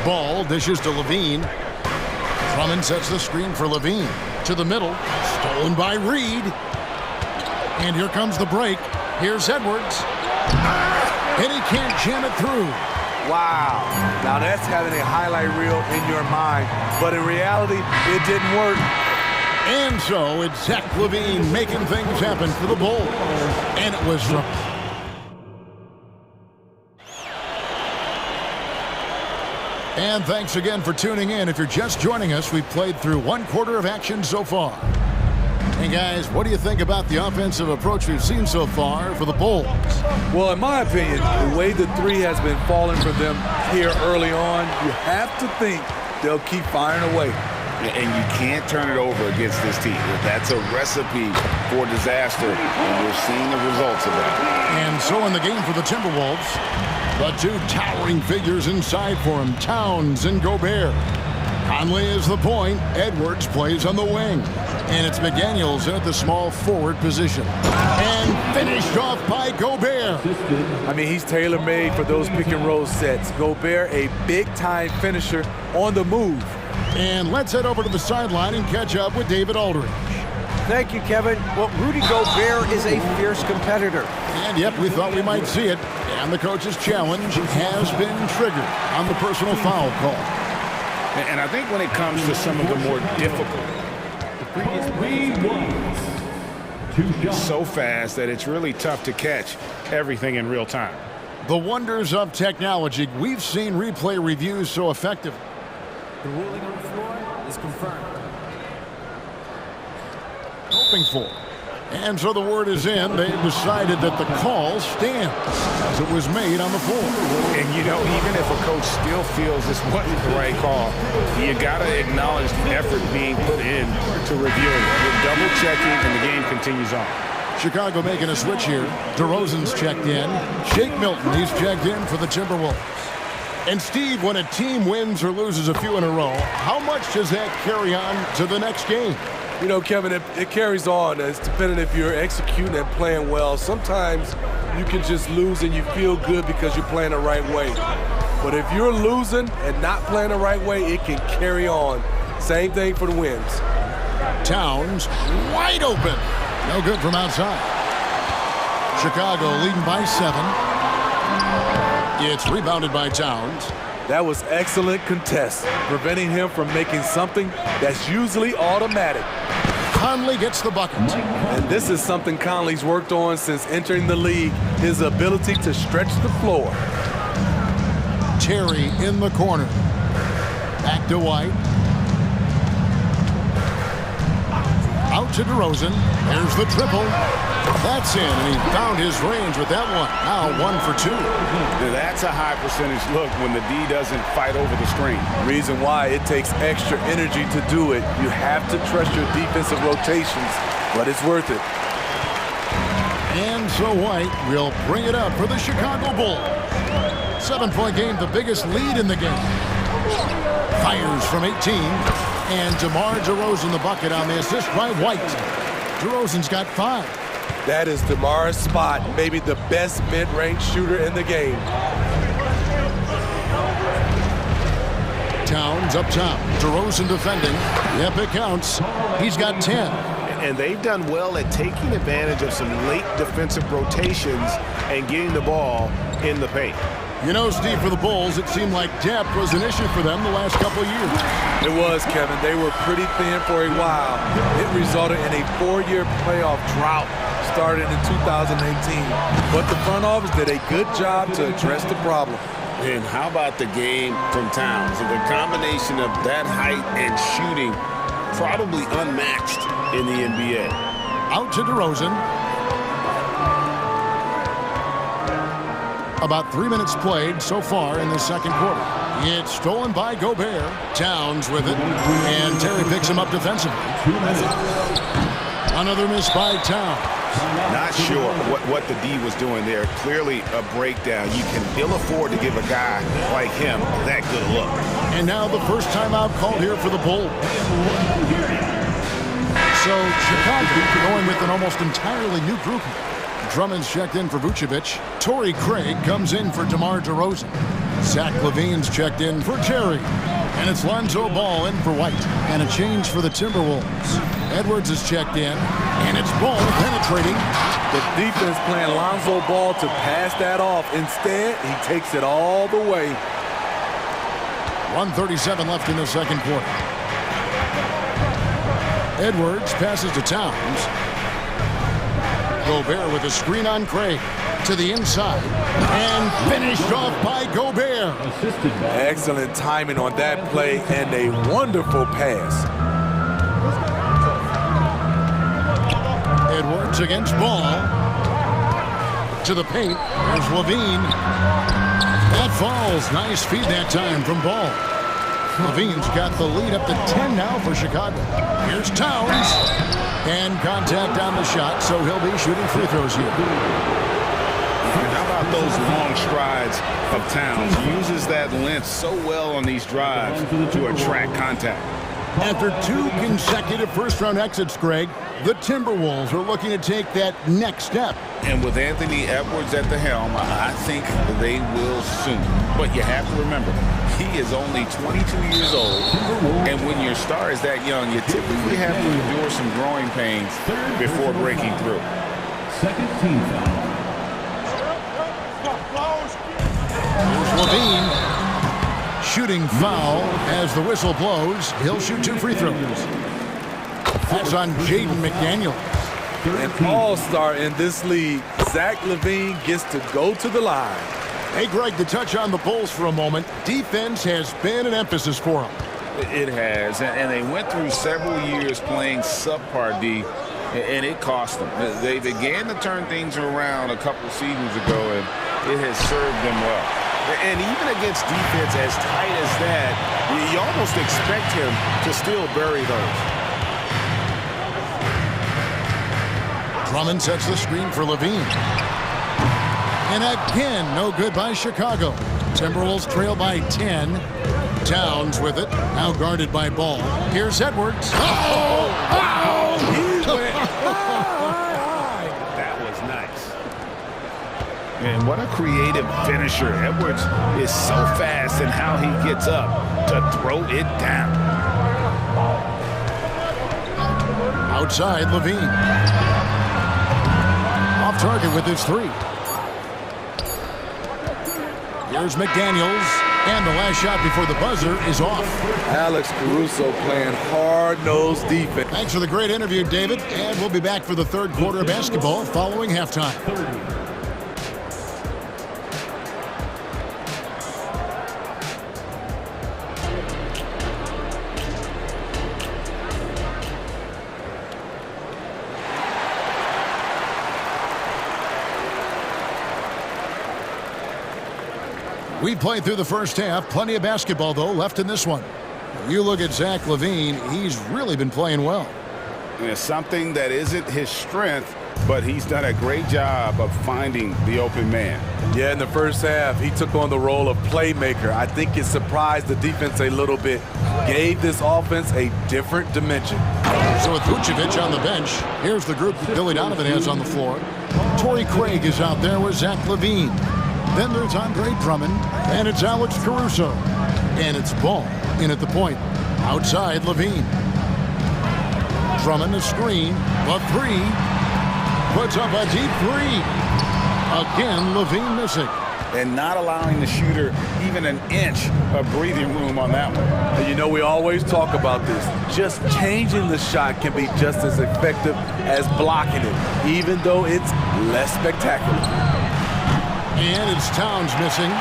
Ball dishes to Levine. Drummond sets the screen for Levine. To the middle. Stolen by Reed. And here comes the break. Here's Edwards. And he can't jam it through. Wow. Now that's having a highlight reel in your mind. But in reality, it didn't work. And so it's Zach Levine making things happen for the Bulls. And it was... And thanks again for tuning in. If you're just joining us, we've played through one quarter of action so far. Hey guys, what do you think about the offensive approach we've seen so far for the Bulls? Well, in my opinion, the way the three has been falling for them here early on, you have to think they'll keep firing away. And you can't turn it over against this team. That's a recipe for disaster, and we're seeing the results of that. And so in the game for the Timberwolves, the two towering figures inside for him, Towns and Gobert. Conley is the point. Edwards plays on the wing. And it's McDaniels in at the small forward position. And finished off by Gobert. I mean, he's tailor-made for those pick-and-roll sets. Gobert, a big-time finisher on the move. And let's head over to the sideline and catch up with David Aldridge. Thank you, Kevin. Well, Rudy Gobert is a fierce competitor. And yep, we thought we might see it. And the coach's challenge has been triggered on the personal foul call. And I think when it comes to some of the more difficult, so fast that it's really tough to catch everything in real time. The wonders of technology. We've seen replay reviews so effective. The ruling on the floor is confirmed. Hoping for. And so the word is in. They've decided that the call stands as it was made on the floor. And, you know, even if a coach still feels this wasn't the right call, you got to acknowledge the effort being put in to reviewing it. You're double-checking, and the game continues on. Chicago making a switch here. DeRozan's checked in. Shake Milton, he's checked in for the Timberwolves. And, Steve, when a team wins or loses a few in a row, how much does that carry on to the next game? You know, Kevin, it carries on. It's depending if you're executing and playing well. Sometimes you can just lose and you feel good because you're playing the right way. But if you're losing and not playing the right way, it can carry on. Same thing for the wins. Towns wide open. No good from outside. Chicago leading by 7. It's rebounded by Towns. That was excellent contest, preventing him from making something that's usually automatic. Conley gets the bucket. And this is something Conley's worked on since entering the league, his ability to stretch the floor. Terry in the corner. Back to White. Out to DeRozan. There's the triple. That's in, and he found his range with that one. Now 1 for 2. That's a high percentage look when the D doesn't fight over the screen. Reason why it takes extra energy to do it. You have to trust your defensive rotations, but it's worth it. And so White will bring it up for the Chicago Bulls. 7-point game, the biggest lead in the game. Fires from 18. And DeMar DeRozan the bucket on the assist by White. DeRozan's got 5. That is DeMar's spot, maybe the best mid-range shooter in the game. Towns up top. DeRozan defending. Yep, it counts. He's got 10. And they've done well at taking advantage of some late defensive rotations and getting the ball in the paint. You know, Steve, for the Bulls, it seemed like depth was an issue for them the last couple of years. It was, Kevin. They were pretty thin for a while. It resulted in a 4-year playoff drought. started in 2018, but the front office did a good job to address the problem. And how about the game from Towns? The combination of that height and shooting, probably unmatched in the NBA. Out to DeRozan. About 3 minutes played so far in the second quarter. It's stolen by Gobert. Towns with it. And Terry picks him up defensively. Another miss by Towns. Not sure what the D was doing there. Clearly a breakdown. You can ill afford to give a guy like him that good look. And now the first timeout called here for the Bulls. So Chicago going with an almost entirely new group. Drummond's checked in for Vucevic. Torrey Craig comes in for DeMar DeRozan. Zach LaVine's checked in for Terry. And it's Lonzo Ball in for White. And a change for the Timberwolves. Edwards is checked in. And it's Ball penetrating. The defense playing Lonzo Ball to pass that off. Instead, he takes it all the way. 1:37 left in the second quarter. Edwards passes to Towns. Gobert with a screen on Craig. To the inside. And finished off by Gobert. Excellent timing on that play and a wonderful pass. Edwards against Ball. To the paint. There's LaVine. That falls. Nice feed that time from Ball. LaVine's got the lead up to 10 now for Chicago. Here's Towns. And contact on the shot, so he'll be shooting free throws here. And how about those long strides of Towns? Uses that length so well on these drives to attract contact. After 2 consecutive first-round exits, Greg, the Timberwolves are looking to take that next step. And with Anthony Edwards at the helm, I think they will soon. But you have to remember, he is only 22 years old. And when your star is that young, you typically have to endure some growing pains before breaking through. Second team foul. Here's LaVine. Shooting foul as the whistle blows. He'll shoot 2 free throws. That's on Jaden McDaniels. An all-star in this league, Zach LaVine gets to go to the line. Hey, Greg, to touch on the Bulls for a moment, defense has been an emphasis for them. It has, and they went through several years playing subpar D, and it cost them. They began to turn things around a couple seasons ago, and it has served them well. And even against defense as tight as that, you almost expect him to still bury those. Drummond sets the screen for LaVine. And again, no good by Chicago. Timberwolves trail by 10. Towns with it, now guarded by Ball. Here's Edwards. That was nice. And what a creative finisher. Edwards is so fast in how he gets up to throw it down. Outside, LaVine. Off target with his 3. Here's McDaniels. And the last shot before the buzzer is off. Alex Caruso playing hard-nosed defense. Thanks for the great interview, David. And we'll be back for the third quarter of basketball following halftime. We played through the first half. Plenty of basketball, though, left in this one. You look at Zach LaVine, he's really been playing well. It's something that isn't his strength, but he's done a great job of finding the open man. Yeah, in the first half, he took on the role of playmaker. I think it surprised the defense a little bit. Gave this offense a different dimension. So with Vucevic on the bench, here's the group that Billy Donovan has on the floor. Torrey Craig is out there with Zach LaVine. Then there's Andre Drummond, and it's Alex Caruso. And it's Ball in at the point. Outside, LaVine. Drummond a screen, a 3. Puts up a deep 3. Again, LaVine missing. and not allowing the shooter even an inch of breathing room on that one. And you know, we always talk about this. Just changing the shot can be just as effective as blocking it, even though it's less spectacular. And it's Towns missing.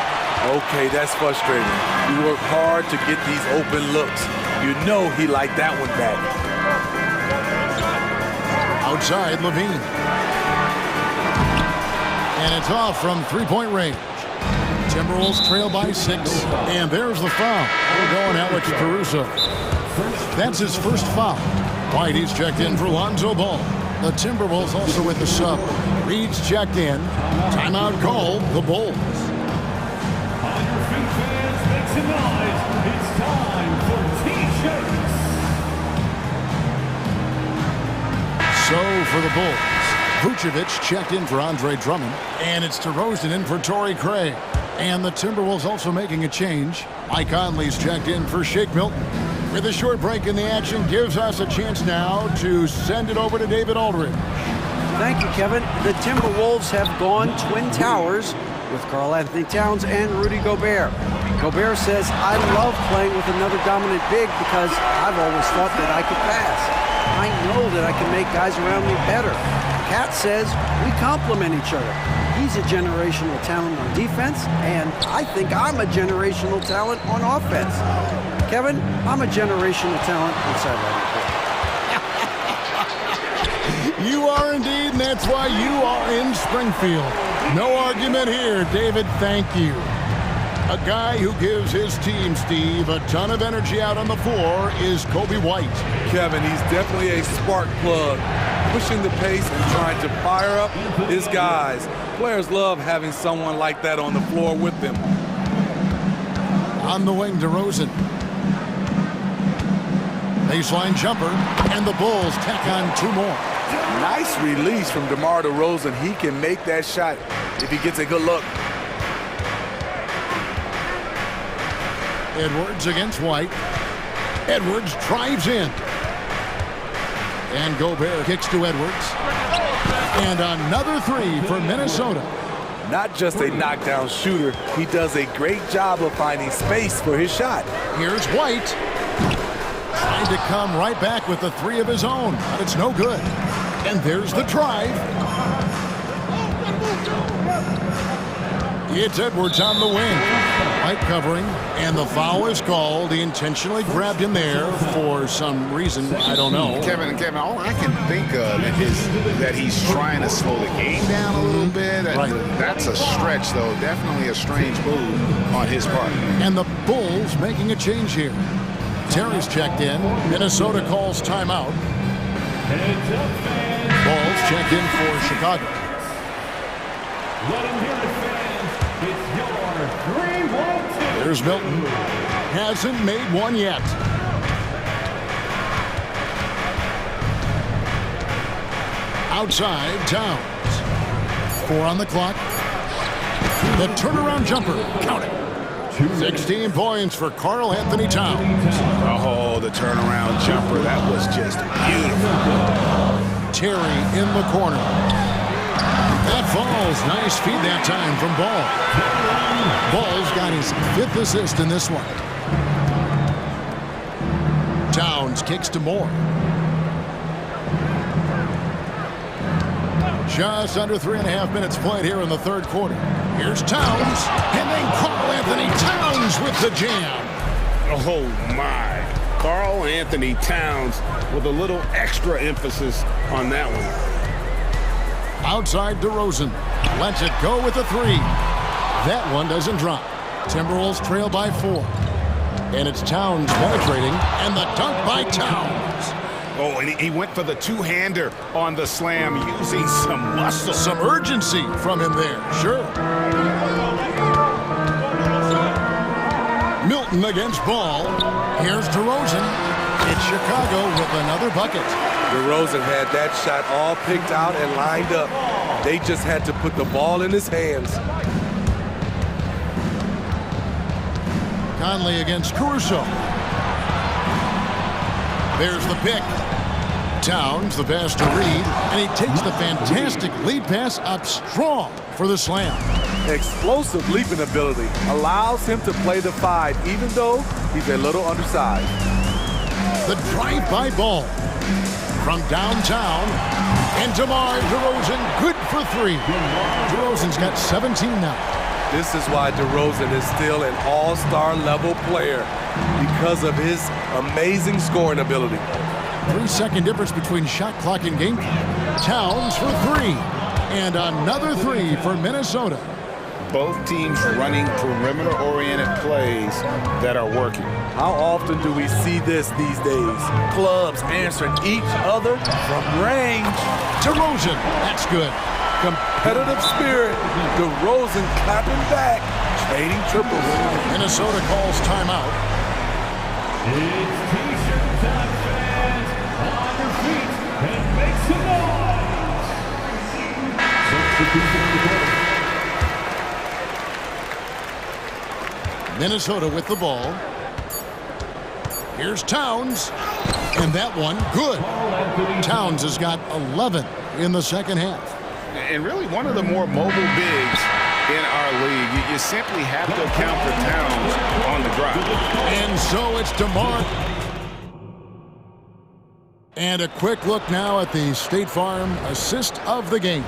Okay, that's frustrating. He worked hard to get these open looks. You know he liked that one back. Outside, Levine. And it's off from three-point range. Timberwolves trail by 6. And there's the foul. We're going Alex Caruso. That's his first foul. Whitey's checked in for Lonzo Ball. The Timberwolves also with the sub. Reed's checked in. Timeout call, the Bulls. On your feet, fans, make some noise. It's time for T-shirts. So for the Bulls, Vucevic checked in for Andre Drummond. And it's DeRozan in for Torrey Craig. And the Timberwolves also making a change. Mike Conley's checked in for Shake Milton. With a short break in the action, gives us a chance now to send it over to David Aldridge. Thank you, Kevin. The Timberwolves have gone Twin Towers with Karl Anthony Towns and Rudy Gobert. Gobert says, I love playing with another dominant big because I've always thought that I could pass. I know that I can make guys around me better. Cat says, we complement each other. He's a generational talent on defense, and I think I'm a generational talent on offense. Kevin, I'm a generational talent inside that court. You are indeed, and that's why you are in Springfield. No argument here, David. Thank you. A guy who gives his team, Steve, a ton of energy out on the floor is Kobe White. Kevin, he's definitely a spark plug, pushing the pace and trying to fire up his guys. Players love having someone like that on the floor with them. On the wing, DeRozan. Baseline jumper, and the Bulls tack on 2 more. Nice release from DeMar DeRozan. He can make that shot if he gets a good look. Edwards against White. Edwards drives in. And Gobert kicks to Edwards. And another 3 for Minnesota. Not just a knockdown shooter, he does a great job of finding space for his shot. Here's White. Trying to come right back with the 3 of his own, but it's no good. And there's the drive. It's Edwards on the wing. White covering, and the foul is called. He intentionally grabbed him there for some reason, I don't know. Kevin, all I can think of is that he's trying to slow the game down a little bit. Right. That's a stretch, though. Definitely a strange move on his part. And the Bulls making a change here. Terry's checked in. Minnesota calls timeout. Bulls check in for Chicago. Let him hear it, fans. It's your 3-1-2. There's Milton. Hasn't made one yet. Outside, Towns. 4 on the clock. The turnaround jumper. Count it. 16 points for Karl Anthony Towns. Oh, the turnaround jumper. That was just beautiful. Terry in the corner. That falls. Nice feed that time from Ball. Ball's got his 5th assist in this one. Towns kicks to Moore. Just under 3.5 minutes played here in the 3rd quarter. Here's Towns, and then Karl Anthony Towns with the jam. Oh, my. Karl Anthony Towns with a little extra emphasis on that one. Outside DeRozan. Lets it go with the 3. That one doesn't drop. Timberwolves trail by 4. And it's Towns penetrating, and the dunk by Towns. Oh, and he went for the 2-hander on the slam, using some muscle. Some urgency from him there, sure. Milton against Ball. Here's DeRozan. It's Chicago with another bucket. DeRozan had that shot all picked out and lined up. They just had to put the ball in his hands. Conley against Caruso. There's the pick. Towns, the pass to Reed, and he takes the fantastic lead pass up strong for the slam. explosive leaping ability allows him to play the 5 even though he's a little undersized. The drive-by ball from downtown, and DeMar DeRozan good for 3. DeRozan's got 17 now. This is why DeRozan is still an all-star level player, because of his amazing scoring ability. 3-second difference between shot clock and game clock. Towns for 3, and another 3 for Minnesota. Both teams running perimeter-oriented plays that are working. How often do we see this these days? Clubs answering each other from range. DeRozan, that's good. Competitive spirit. DeRozan clapping back, trading triples. Minnesota calls timeout. It's T-shirt time, fans. On your feet and make some noise. Minnesota with the ball. Here's Towns, and that one good. Towns has got 11 in the second half. And really one of the more mobile bigs in our league. You simply have to account for Towns on the drive. And so it's DeMar. And a quick look now at the State Farm assist of the game.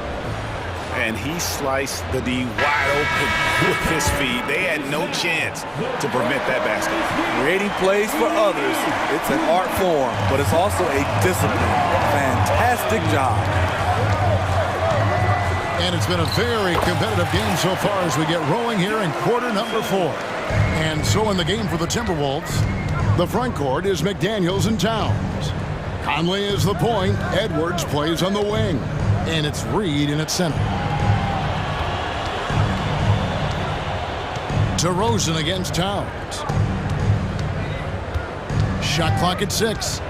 And he sliced the D wide open with his feet. They had no chance to prevent that basket. Creating plays for others, it's an art form, but it's also a discipline. Fantastic job. And it's been a very competitive game so far as we get rolling here in quarter number 4. And so in the game for the Timberwolves, the front court is McDaniels and Towns. Conley is the point. Edwards plays on the wing. And it's Reed in at center. DeRozan against Towns. Shot clock at 6.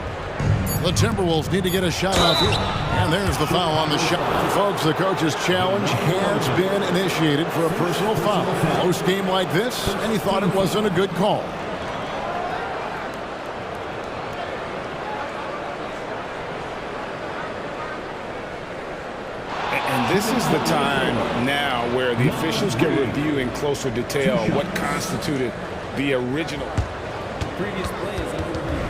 The Timberwolves need to get a shot off here. And there's the foul on the shot. Folks, the coach's challenge has been initiated for a personal foul. Close game like this, and he thought it wasn't a good call. This is the time now where the officials can review in closer detail what constituted the original. Previous play is under review.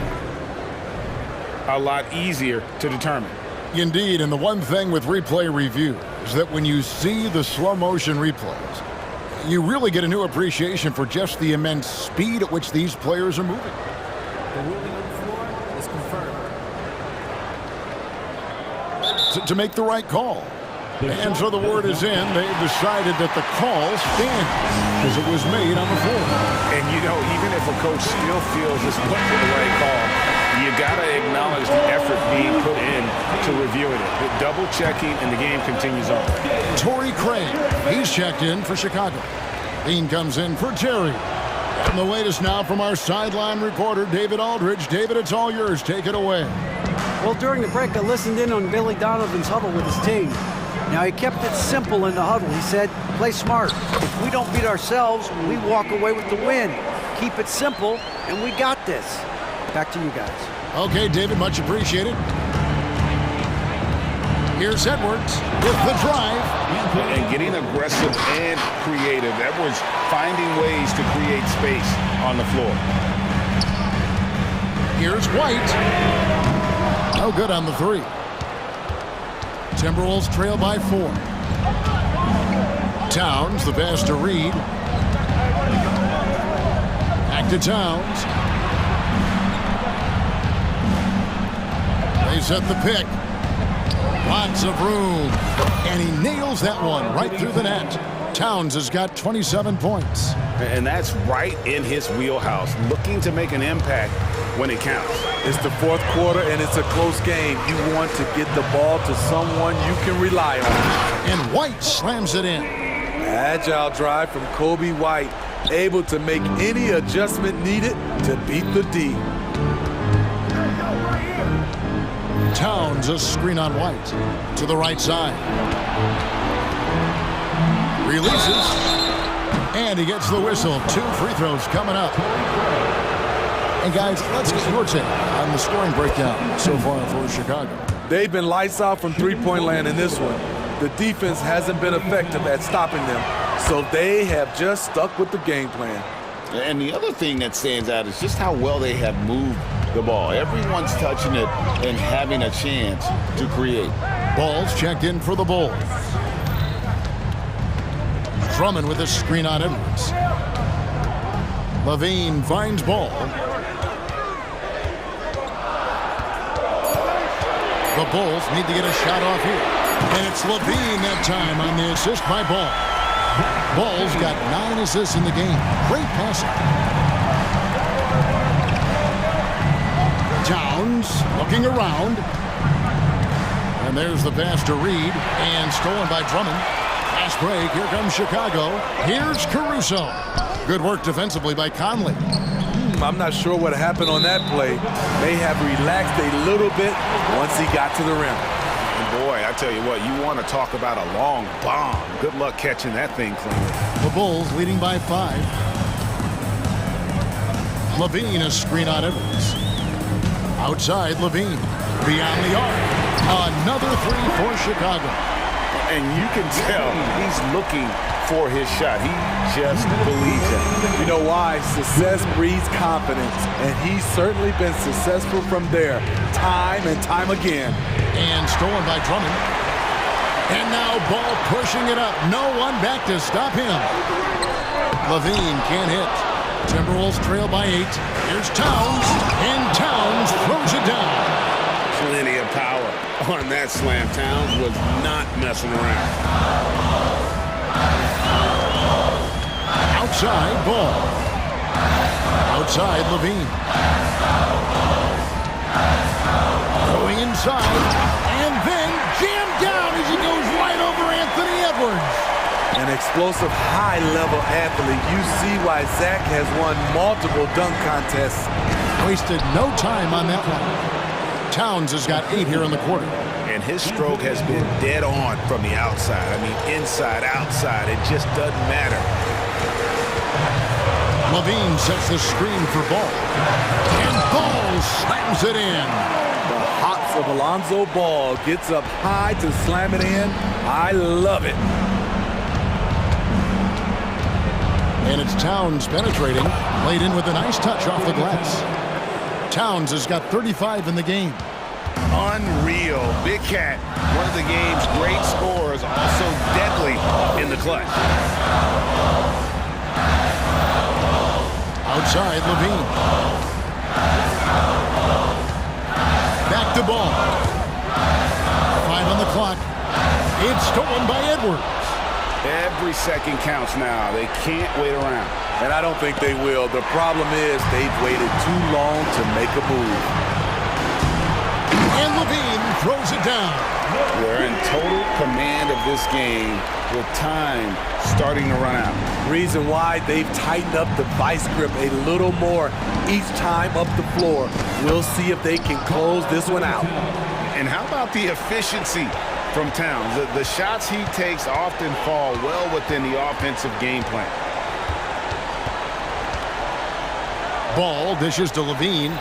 A lot easier to determine. Indeed, and the one thing with replay review is that when you see the slow motion replays, you really get a new appreciation for just the immense speed at which these players are moving. The ruling on the floor is confirmed. To make the right call. And so the word is in. They've decided that the call stands because it was made on the floor. And, you know, even if a coach still feels this wasn't the right call, you got to acknowledge the effort being put in to reviewing it. The double checking, and the game continues on. Torrey Craig, he's checked in for Chicago. Dean comes in for Terry. And the latest now from our sideline reporter, David Aldridge. David, it's all yours. Take it away. Well, during the break, I listened in on Billy Donovan's huddle with his team. Now, he kept it simple in the huddle. He said, play smart. If we don't beat ourselves, we walk away with the win. Keep it simple, and we got this. Back to you guys. Okay, David, much appreciated. Here's Edwards with the drive. And getting aggressive and creative. Edwards finding ways to create space on the floor. Here's White. No good on the 3. Timberwolves trail by 4. Towns, the pass to Reed. Back to Towns. They set the pick. Lots of room. And he nails that one right through the net. Towns has got 27 points. And that's right in his wheelhouse. Looking to make an impact when it counts. It's the 4th quarter, and it's a close game. You want to get the ball to someone you can rely on. And White slams it in. Agile drive from Kobe White, able to make any adjustment needed to beat the D. Towns, a screen on White. To the right side. Releases. And he gets the whistle. 2 free throws coming up. And guys, let's get your take on the scoring breakdown so far for Chicago. They've been lights out from three-point land in this one. The defense hasn't been effective at stopping them, So they have just stuck with the game plan. And the other thing that stands out is just how well they have moved the ball. Everyone's touching it and having a chance to create. Ball's checked in for the Bulls. Drummond with a screen on Edwards. Levine finds ball. The Bulls need to get a shot off here. And it's Levine that time on the assist by Ball. Ball's got 9 assists in the game. Great passing. Towns looking around. And there's the pass to Reed. And stolen by Drummond. Pass break. Here comes Chicago. Here's Caruso. Good work defensively by Conley. I'm not sure what happened on that play. May have relaxed a little bit once he got to the rim. And boy, I tell you what, you want to talk about a long bomb. Good luck catching that thing clean. The Bulls leading by 5. Levine a screen on Edwards. Outside Levine. Beyond the arc. Another 3 for Chicago. And you can tell he's looking for his shot. He just believes it. You know why? Success breeds confidence, and he's certainly been successful from there, time and time again. And stolen by Drummond. And now Ball pushing it up. No one back to stop him. Levine can't hit. Timberwolves trail by 8. Here's Towns, and Towns throws it down. Plenty of power on that slam. Towns was not messing around. Outside Ball. Outside Levine. Going inside. And then jammed down as he goes right over Anthony Edwards. An explosive high-level athlete. You see why Zach has won multiple dunk contests. Wasted no time on that one. Towns has got 8 here in the quarter. And his stroke has been dead on from the outside. I mean, inside, outside, it just doesn't matter. Levine sets the screen for Ball. And Ball slams it in. The hops of Alonzo Ball gets up high to slam it in. I love it. And it's Towns penetrating. Laid in with a nice touch off the glass. Towns has got 35 in the game. Unreal. Big Cat, one of the game's great scorers, also deadly in the clutch. Outside Levine. Back to Ball. 5 on the clock. It's stolen by Edwards. Every second counts now. They can't wait around. And I don't think they will. The problem is they've waited too long to make a move. And Levine throws it down. They're in total command of this game with time starting to run out. Reason why they've tightened up the vice grip a little more each time up the floor. We'll see if they can close this one out. And how about the efficiency from Towns? The shots he takes often fall well within the offensive game plan. Ball dishes to Levine.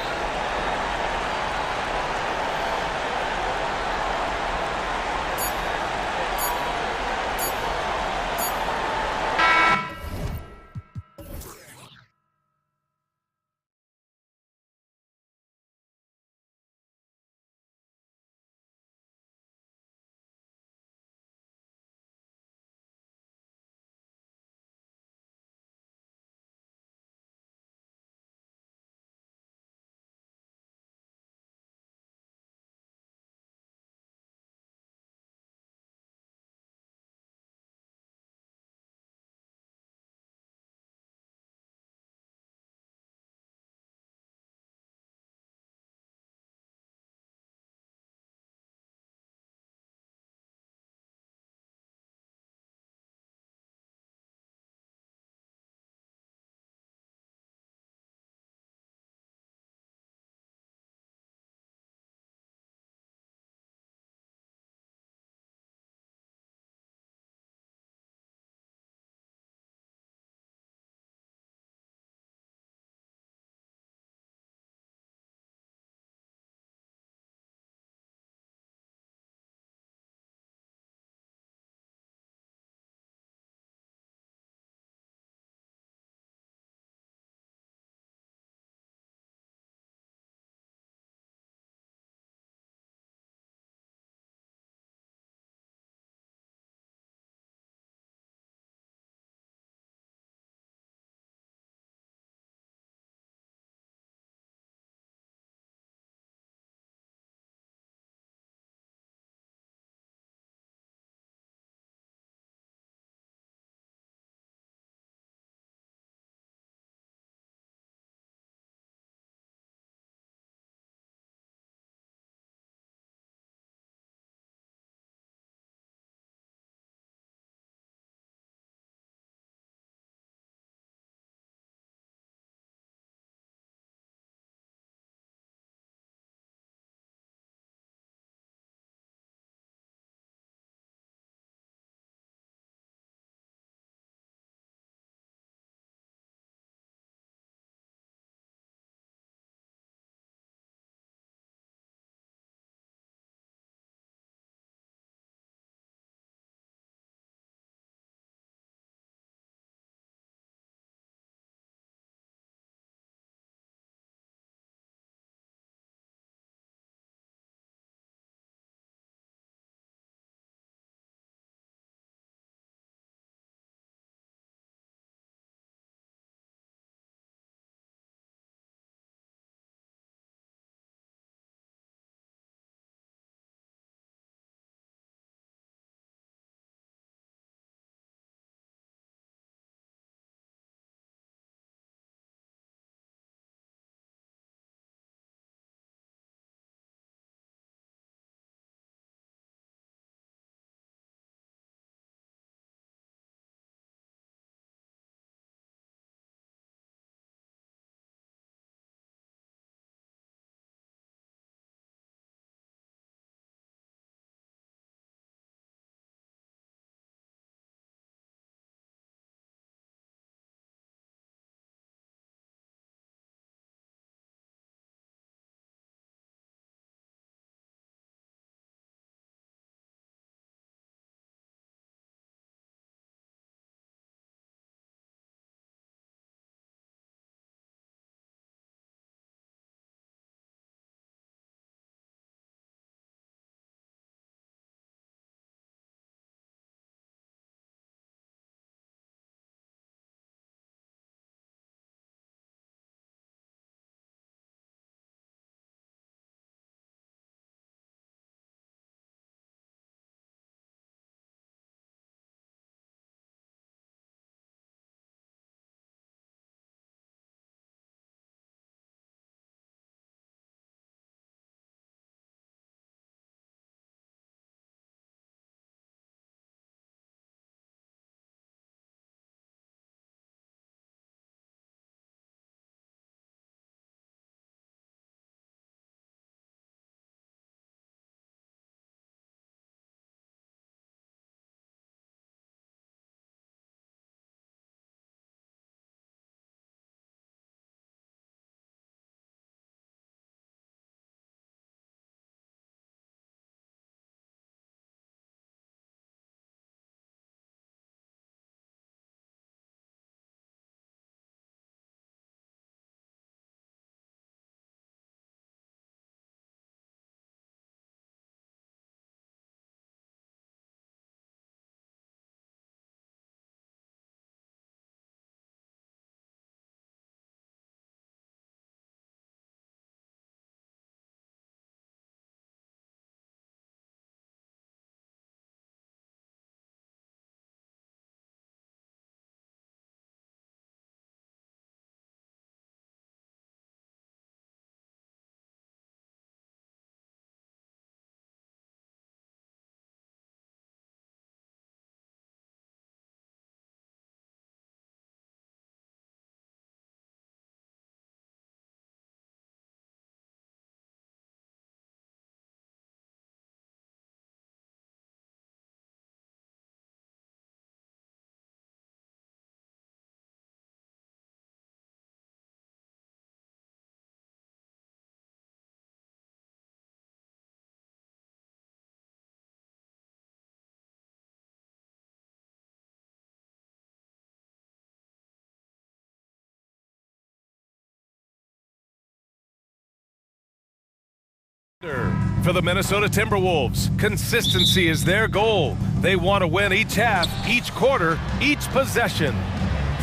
For the Minnesota Timberwolves, consistency is their goal. They want to win each half, each quarter, each possession.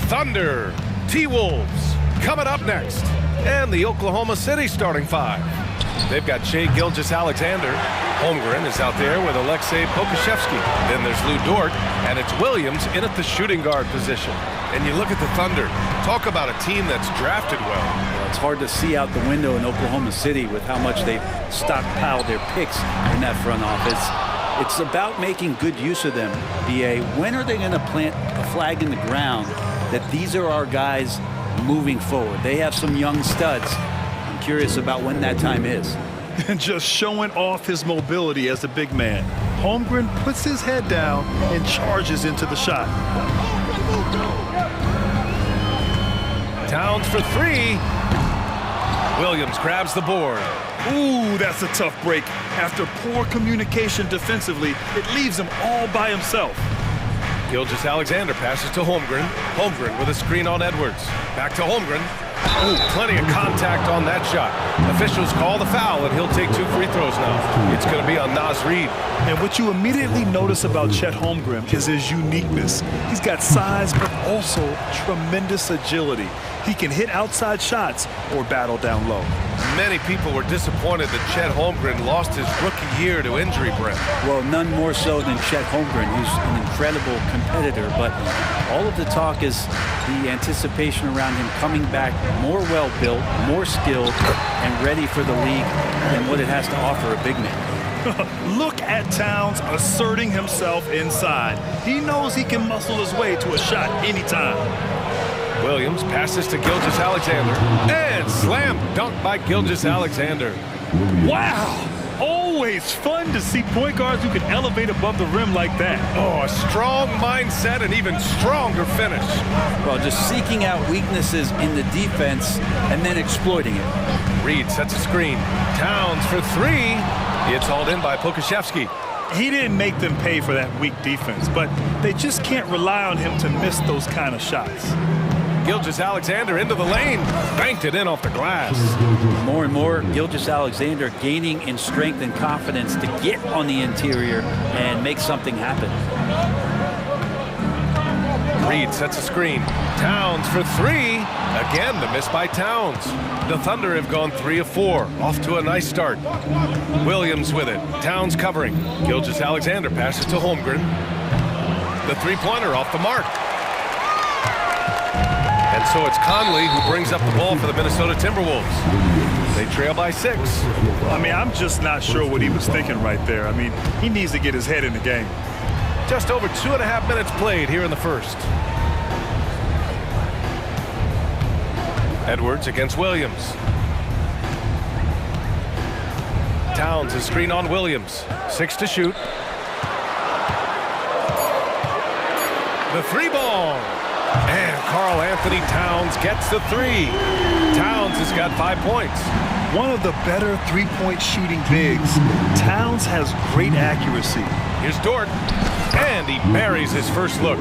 Thunder, T-Wolves, coming up next. And the Oklahoma City starting five. They've got Shai Gilgeous-Alexander. Holmgren is out there with Alexei Pokusevski. Then there's Lou Dort, and it's Williams in at the shooting guard position. And you look at the Thunder, talk about a team that's drafted well. It's hard to see out the window in Oklahoma City with how much they've stockpiled their picks in that front office. It's about making good use of them, BA. When are they going to plant a flag in the ground that these are our guys moving forward? They have some young studs. I'm curious about when that time is. And just showing off his mobility as a big man. Holmgren puts his head down and charges into the shot. Towns for three. Williams grabs the board. Ooh, that's a tough break. After poor communication defensively, it leaves him all by himself. Gilgeous-Alexander passes to Holmgren. Holmgren with a screen on Edwards. Back to Holmgren. Ooh, plenty of contact on that shot. Officials call the foul, and he'll take 2 free throws now. It's going to be on Naz Reid. And what you immediately notice about Chet Holmgren is his uniqueness. He's got size, but also tremendous agility. He can hit outside shots or battle down low. Many people were disappointed that Chet Holmgren lost his rookie year to injury, Brent. Well, none more so than Chet Holmgren, who's an incredible competitor, but all of the talk is the anticipation around him coming back more well-built, more skilled, and ready for the league than what it has to offer a big man. Look at Towns asserting himself inside. He knows he can muscle his way to a shot anytime. Williams passes to Gilgeous-Alexander, and slam dunk by Gilgeous-Alexander. Wow! Always fun to see point guards who can elevate above the rim like that. Oh, a strong mindset and even stronger finish. Well, just seeking out weaknesses in the defense and then exploiting it. Reid sets a screen. Towns for three. It's hauled in by Pokusevski. He didn't make them pay for that weak defense, but they just can't rely on him to miss those kind of shots. Gilgeous-Alexander into the lane. Banked it in off the glass. More and more, Gilgeous-Alexander gaining in strength and confidence to get on the interior and make something happen. Reid sets a screen. Towns for three. Again, the miss by Towns. The Thunder have gone 3 of 4. Off to a nice start. Williams with it. Towns covering. Gilgeous-Alexander passes to Holmgren. The three-pointer off the mark. And so it's Conley who brings up the ball for the Minnesota Timberwolves. They trail by 6. I mean, I'm just not sure what he was thinking right there. I mean, he needs to get his head in the game. Just over 2.5 minutes played here in the first. Edwards against Williams. Towns is screen on Williams. 6 to shoot. The three ball. And Karl Anthony Towns gets the 3. Towns has got 5 points. One of the better three-point shooting bigs. Towns has great accuracy. Here's Dort. And he buries his first look.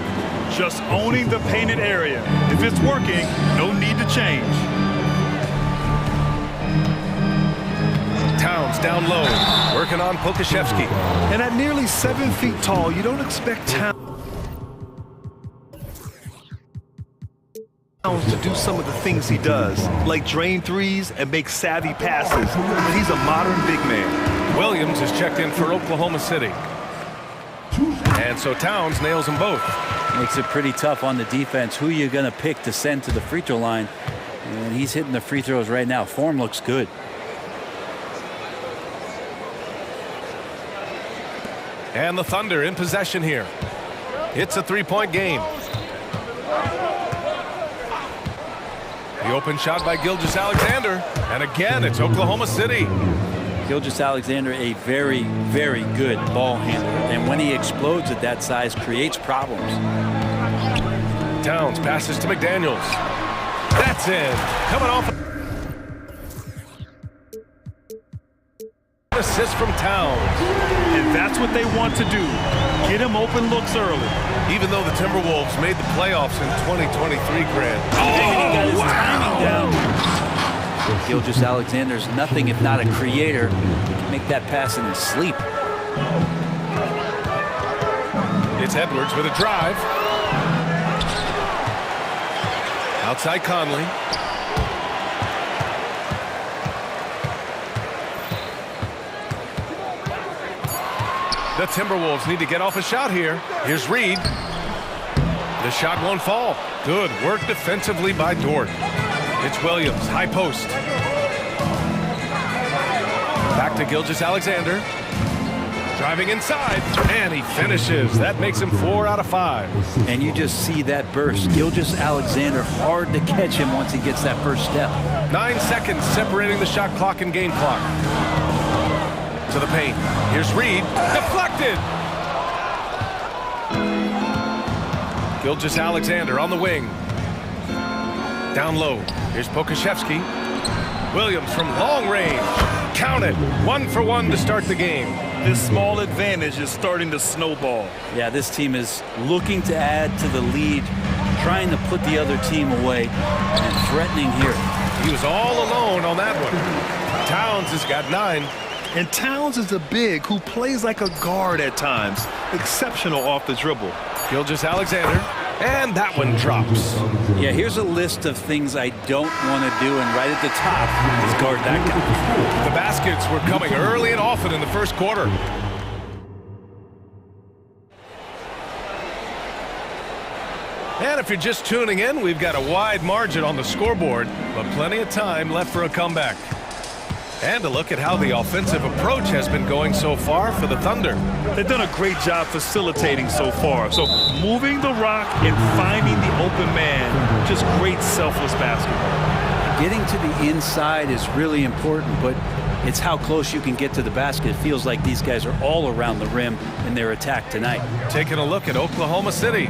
Just owning the painted area. If it's working, no need to change. Towns down low, working on Pokusevski. And at nearly 7 feet tall, you don't expect Towns to do some of the things he does, like drain threes and make savvy passes. But he's a modern big man. Williams is checked in for Oklahoma City. And so Towns nails them both. Makes it pretty tough on the defense. Who you're going to pick to send to the free throw line. And he's hitting the free throws right now. Form looks good. And the Thunder in possession here. It's a 3-point game. The open shot by Gilgeous-Alexander. And again, it's Oklahoma City. Gilgeous-Alexander, a very, very good ball handler. And when he explodes at that size, creates problems. Towns passes to McDaniels. That's in. Coming off. Assist from Towns. And that's what they want to do. Get him open looks early. Even though the Timberwolves made the playoffs in 2023, Grant. Oh, he got his timing down. Gilgeous Alexander's nothing if not a creator. He can make that pass in his sleep. It's Edwards with a drive. Outside Conley. The Timberwolves need to get off a shot here. Here's Reed. The shot won't fall. Good work defensively by Dort. It's Williams, high post. Back to Gilgeous Alexander. Driving inside, and he finishes. That makes him 4 out of 5. And you just see that burst. Gilgeous Alexander, hard to catch him once he gets that first step. 9 seconds separating the shot clock and game clock. To the paint. Here's Reed. Deflected! Gilgeous Alexander on the wing. Down low. Here's Pokashevsky. Williams from long range. Count it. 1 for 1 to start the game. This small advantage is starting to snowball. Yeah, this team is looking to add to the lead, trying to put the other team away, and threatening here. He was all alone on that one. Towns has got 9. And Towns is a big who plays like a guard at times. Exceptional off the dribble. Gilgeous Alexander. And that one drops. Yeah, here's a list of things I don't want to do, and right at the top is guard that guy. The baskets were coming early and often in the first quarter. And if you're just tuning in, we've got a wide margin on the scoreboard, but plenty of time left for a comeback. And a look at how the offensive approach has been going so far for the Thunder. They've done a great job facilitating so far. So moving the rock and finding the open man, just great selfless basketball. Getting to the inside is really important, but it's how close you can get to the basket. It feels like these guys are all around the rim in their attack tonight. Taking a look at Oklahoma City.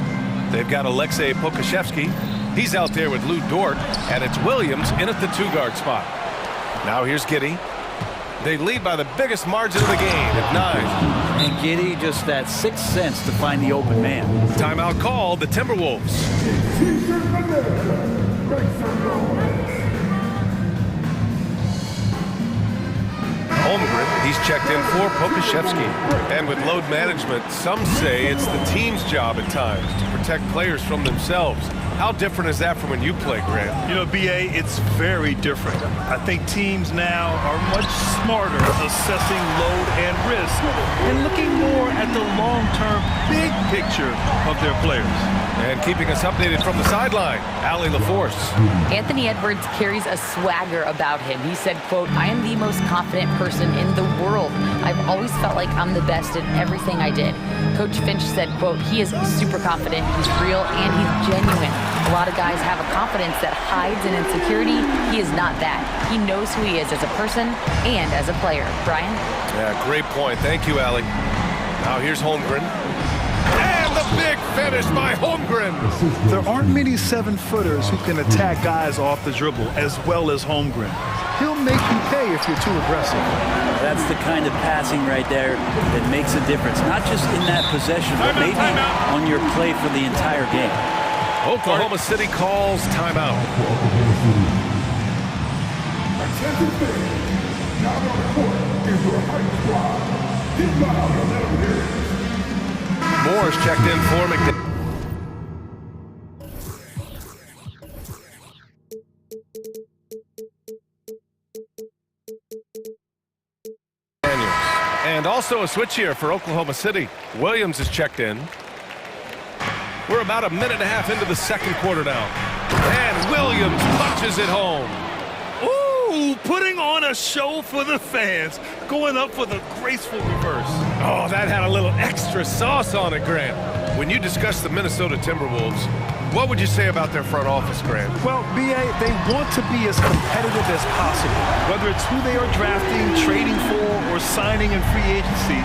They've got Alexei Pokashevsky. He's out there with Lou Dort, and it's Williams in at the 2-guard spot. Now here's Giddey. They lead by the biggest margin of the game at 9. And Giddey just that 6th sense to find the open man. Timeout called, the Timberwolves. Holmgren, he's checked in for Pokashevsky. And with load management, some say it's the team's job at times to protect players from themselves. How different is that from when you play, Grant? You know, BA, it's very different. I think teams now are much smarter assessing load and risk and looking more at the long-term big picture of their players. And keeping us updated from the sideline, Allie LaForce. Anthony Edwards carries a swagger about him. He said, quote, "I am the most confident person in the world. I've always felt like I'm the best at everything I did." Coach Finch said, quote, "He is super confident, he's real, and he's genuine. A lot of guys have a confidence that hides in insecurity. He is not that. He knows who he is as a person and as a player." Brian? Yeah, great point. Thank you, Allie. Now here's Holmgren. And the big finish by Holmgren. There aren't many 7-footers who can attack guys off the dribble as well as Holmgren. He'll make you pay if you're too aggressive. That's the kind of passing right there that makes a difference. Not just in that possession, but maybe on your play for the entire game. Oklahoma City calls timeout. Moore's checked in for McDaniels. And also a switch here for Oklahoma City. Williams is checked in. We're about a minute and a half into the second quarter now. And Williams punches it home. Ooh, putting on a show for the fans. Going up for the graceful reverse. Oh, that had a little extra sauce on it, Grant. When you discuss the Minnesota Timberwolves, what would you say about their front office, Grant? Well, BA, they want to be as competitive as possible. Whether it's who they are drafting, trading for, or signing in free agency,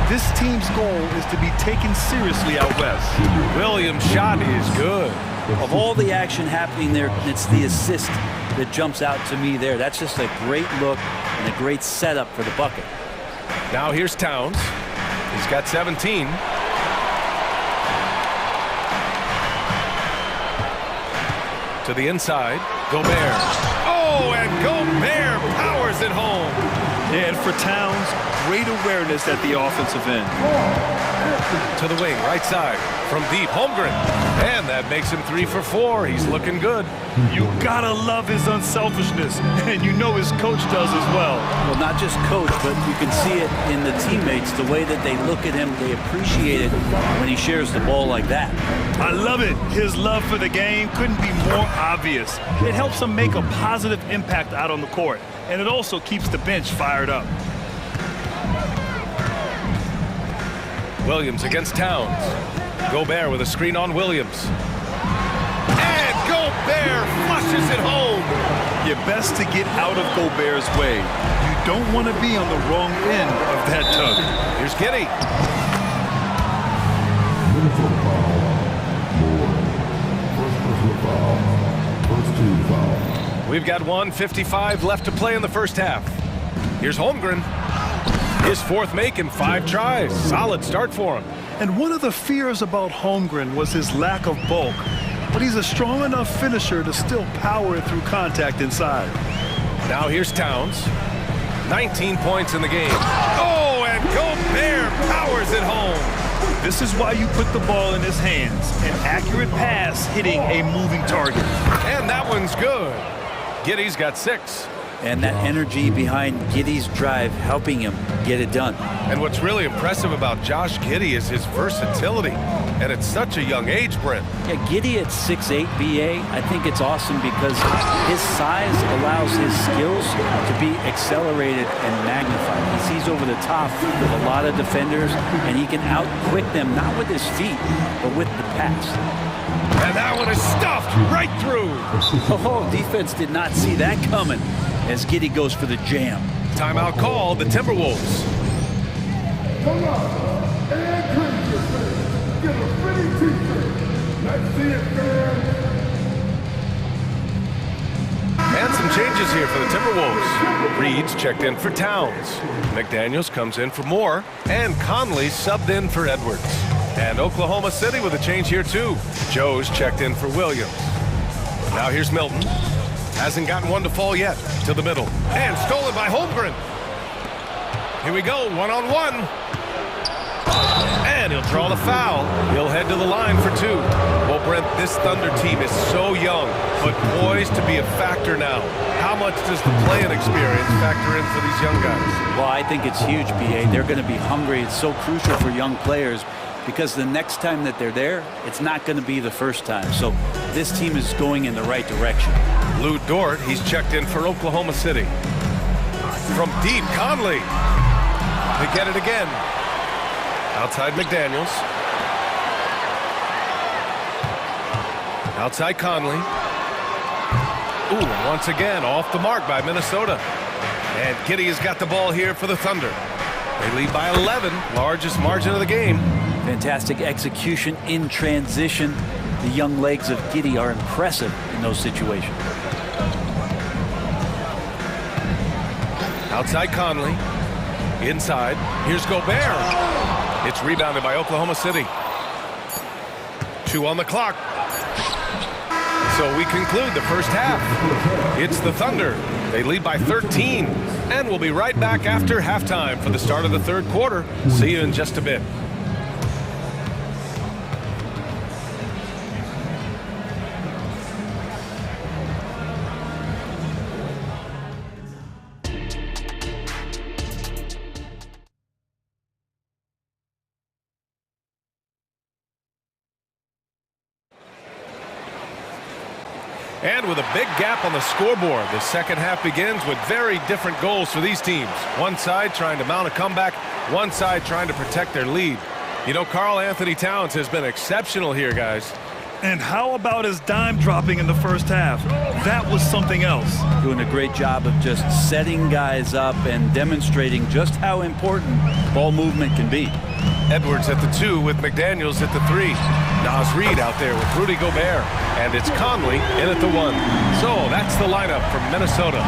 this team's goal is to be taken seriously out west. Williams' shot is good. Of all the action happening there, it's the assist that jumps out to me there. That's just a great look and a great setup for the bucket. Now here's Towns. He's got 17. To the inside, Gobert. Oh, Oh, and Gobert powers it home. And for Towns, great awareness at the offensive end. To the wing, right side, from deep, Holmgren. And that makes him 3 for 4. He's looking good. You gotta love his unselfishness, and you know his coach does as well. Well, not just coach, but you can see it in the teammates, the way that they look at him. They appreciate it when he shares the ball like that. I love it. His love for the game couldn't be more obvious. It helps him make a positive impact out on the court, and it also keeps the bench fired up. Williams against Towns. Gobert with a screen on Williams. And Gobert flushes it home. You're best to get out of Gobert's way. You don't want to be on the wrong end of that tug. Here's Giddey. We've got 1:55 left to play in the first half. Here's Holmgren. His fourth make in 5 tries. Solid start for him. And one of the fears about Holmgren was his lack of bulk. But he's a strong enough finisher to still power it through contact inside. Now here's Towns. 19 points in the game. Oh, and Gobert powers it home. This is why you put the ball in his hands. An accurate pass hitting a moving target. And that one's good. Giddey's got 6. And that energy behind Giddey's drive helping him get it done. And what's really impressive about Josh Giddey is his versatility. And at such a young age, Brent. Yeah, Giddey at 6'8", BA, I think it's awesome because his size allows his skills to be accelerated and magnified. He sees over the top with a lot of defenders, and he can out-quick them, not with his feet, but with the pass. And that one is stuffed right through. Oh, defense did not see that coming as Giddey goes for the jam. Timeout call, the Timberwolves. Come on, and give a pretty teacher. Let's see it, man. And some changes here for the Timberwolves. Reed's checked in for Towns. McDaniels comes in for Moore. And Conley subbed in for Edwards. And Oklahoma City with a change here too. Joe's checked in for Williams. Now here's Milton. Hasn't gotten one to fall yet. To the middle. And stolen by Holmgren. Here we go, one-on-one. And he'll draw the foul. He'll head to the line for 2. Well, Brent, this Thunder team is so young, but poised to be a factor now. How much does the play-in experience factor in for these young guys? Well, I think it's huge, BA. They're going to be hungry. It's so crucial for young players because the next time that they're there, it's not going to be the first time. So this team is going in the right direction. Lou Dort, he's checked in for Oklahoma City. From deep, Conley. They get it again. Outside McDaniels. Outside Conley. Ooh, and once again, off the mark by Minnesota. And Giddey has got the ball here for the Thunder. They lead by 11, largest margin of the game. Fantastic execution in transition. The young legs of Giddey are impressive in those situations. Outside Conley. Inside. Here's Gobert. It's rebounded by Oklahoma City. 2 on the clock. So we conclude the first half. It's the Thunder. They lead by 13. And we'll be right back after halftime for the start of the third quarter. See you in just a bit. And with a big gap on the scoreboard, the second half begins with very different goals for these teams. One side trying to mount a comeback, one side trying to protect their lead. You know, Karl Anthony Towns has been exceptional here, guys. And how about his dime dropping in the first half? That was something else. Doing a great job of just setting guys up and demonstrating just how important ball movement can be. Edwards at the 2 with McDaniels at the 3. Nas Reed out there with Rudy Gobert. And it's Conley in at the 1. So that's the lineup from Minnesota.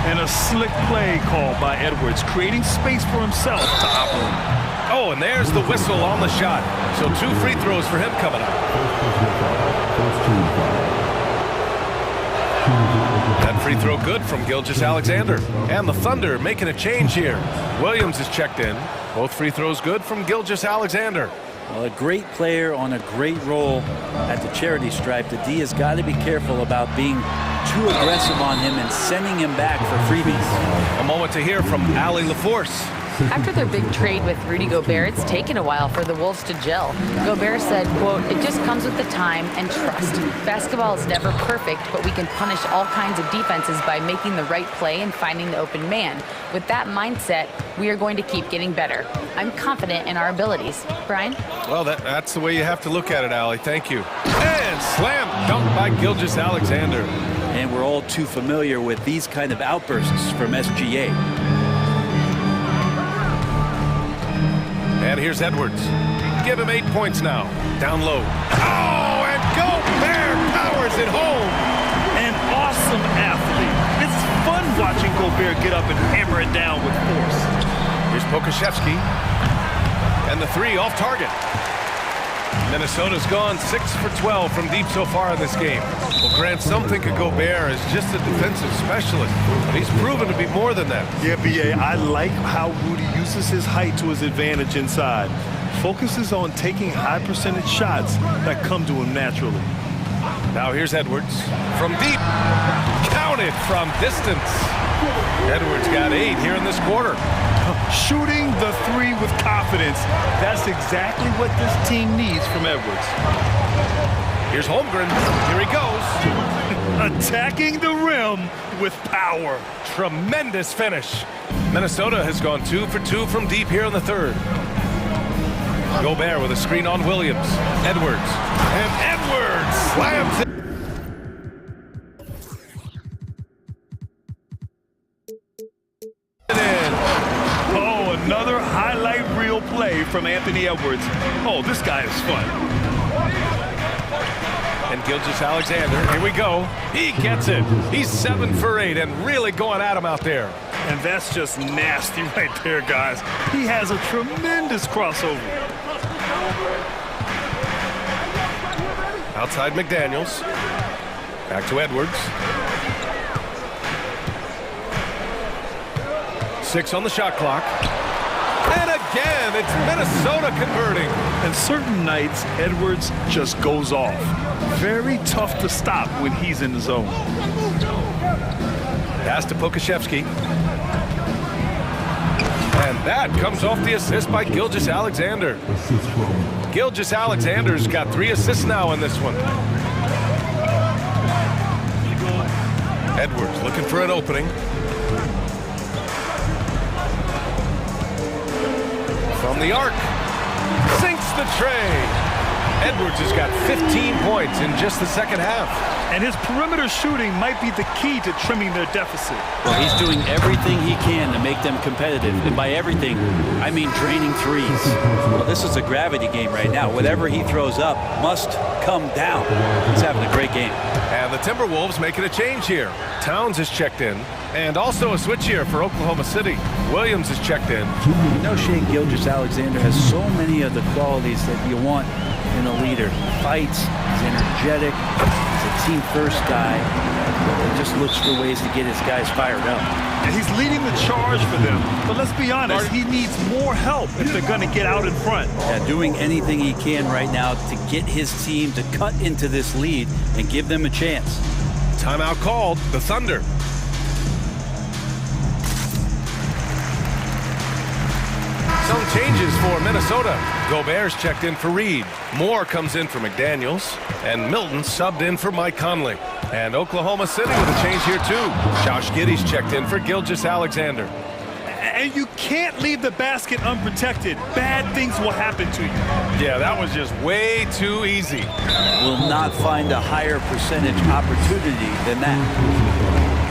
And a slick play called by Edwards, creating space for himself to operate. Oh, and there's the whistle on the shot. So 2 free throws for him coming up. That free throw good from Gilgeous-Alexander. And the Thunder making a change here. Williams is checked in. Both free throws good from Gilgeous-Alexander. Well, a great player on a great role at the charity stripe. The D has got to be careful about being too aggressive on him and sending him back for freebies. A moment to hear from Allie LaForce. After their big trade with Rudy Gobert, it's taken a while for the Wolves to gel. Gobert said, quote, "It just comes with the time and trust. Basketball is never perfect, but we can punish all kinds of defenses by making the right play and finding the open man. With that mindset, we are going to keep getting better. I'm confident in our abilities." Brian? Well, that's the way you have to look at it, Allie. Thank you. And slam dunk by Gilgeous-Alexander. And we're all too familiar with these kind of outbursts from SGA. And here's Edwards. Give him 8 points now. Down low. Oh, and Gobert powers it home. An awesome athlete. It's fun watching Gobert get up and hammer it down with force. Here's Pokashevsky. And the three off target. Minnesota's gone 6 for 12 from deep so far in this game. Well, Grant, some think of Gobert as just a defensive specialist, but he's proven to be more than that. Yeah, B.A., I like how Rudy uses his height to his advantage inside. Focuses on taking high percentage shots that come to him naturally. Now here's Edwards from deep. Counted from distance. Edwards got 8 here in this quarter. Shooting the three with confidence. That's exactly what this team needs from Edwards. Here's Holmgren. Here he goes. Attacking the rim with power. Tremendous finish. Minnesota has gone 2 for 2 from deep here in the third. Gobert with a screen on Williams. Edwards. And Edwards slams it. Another highlight reel play from Anthony Edwards. Oh, this guy is fun. And Gilgeous-Alexander, here we go. He gets it. He's 7 for 8 and really going at him out there. And that's just nasty right there, guys. He has a tremendous crossover. Outside McDaniels. Back to Edwards. 6 on the shot clock. And again, it's Minnesota converting. And certain nights, Edwards just goes off. Very tough to stop when he's in the zone. Pass to Pokashevsky. And that comes off the assist by Gilgeous-Alexander. Gilgeous-Alexander's got 3 assists now in this one. Edwards looking for an opening. From the arc, sinks the tray. Edwards has got 15 points in just the second half. And his perimeter shooting might be the key to trimming their deficit. Well, he's doing everything he can to make them competitive. And by everything, I mean draining threes. Well, this is a gravity game right now. Whatever he throws up must come down. He's having a great game. And the Timberwolves making a change here. Towns is checked in. And also a switch here for Oklahoma City. Williams is checked in. You know, Shea Gilgeous-Alexander has so many of the qualities that you want in a leader. Fights, he's energetic, he's a team-first guy. He just looks for ways to get his guys fired up. And he's leading the charge for them. But let's be honest, he needs more help if they're going to get out in front. Yeah, doing anything he can right now to get his team to cut into this lead and give them a chance. Timeout called, the Thunder. Some changes for Minnesota. Gobert's checked in for Reed. Moore comes in for McDaniels. And Milton subbed in for Mike Conley. And Oklahoma City with a change here too. Josh Giddey's checked in for Gilgeous-Alexander. And you can't leave the basket unprotected. Bad things will happen to you. Yeah, that was just way too easy. Will not find a higher percentage opportunity than that.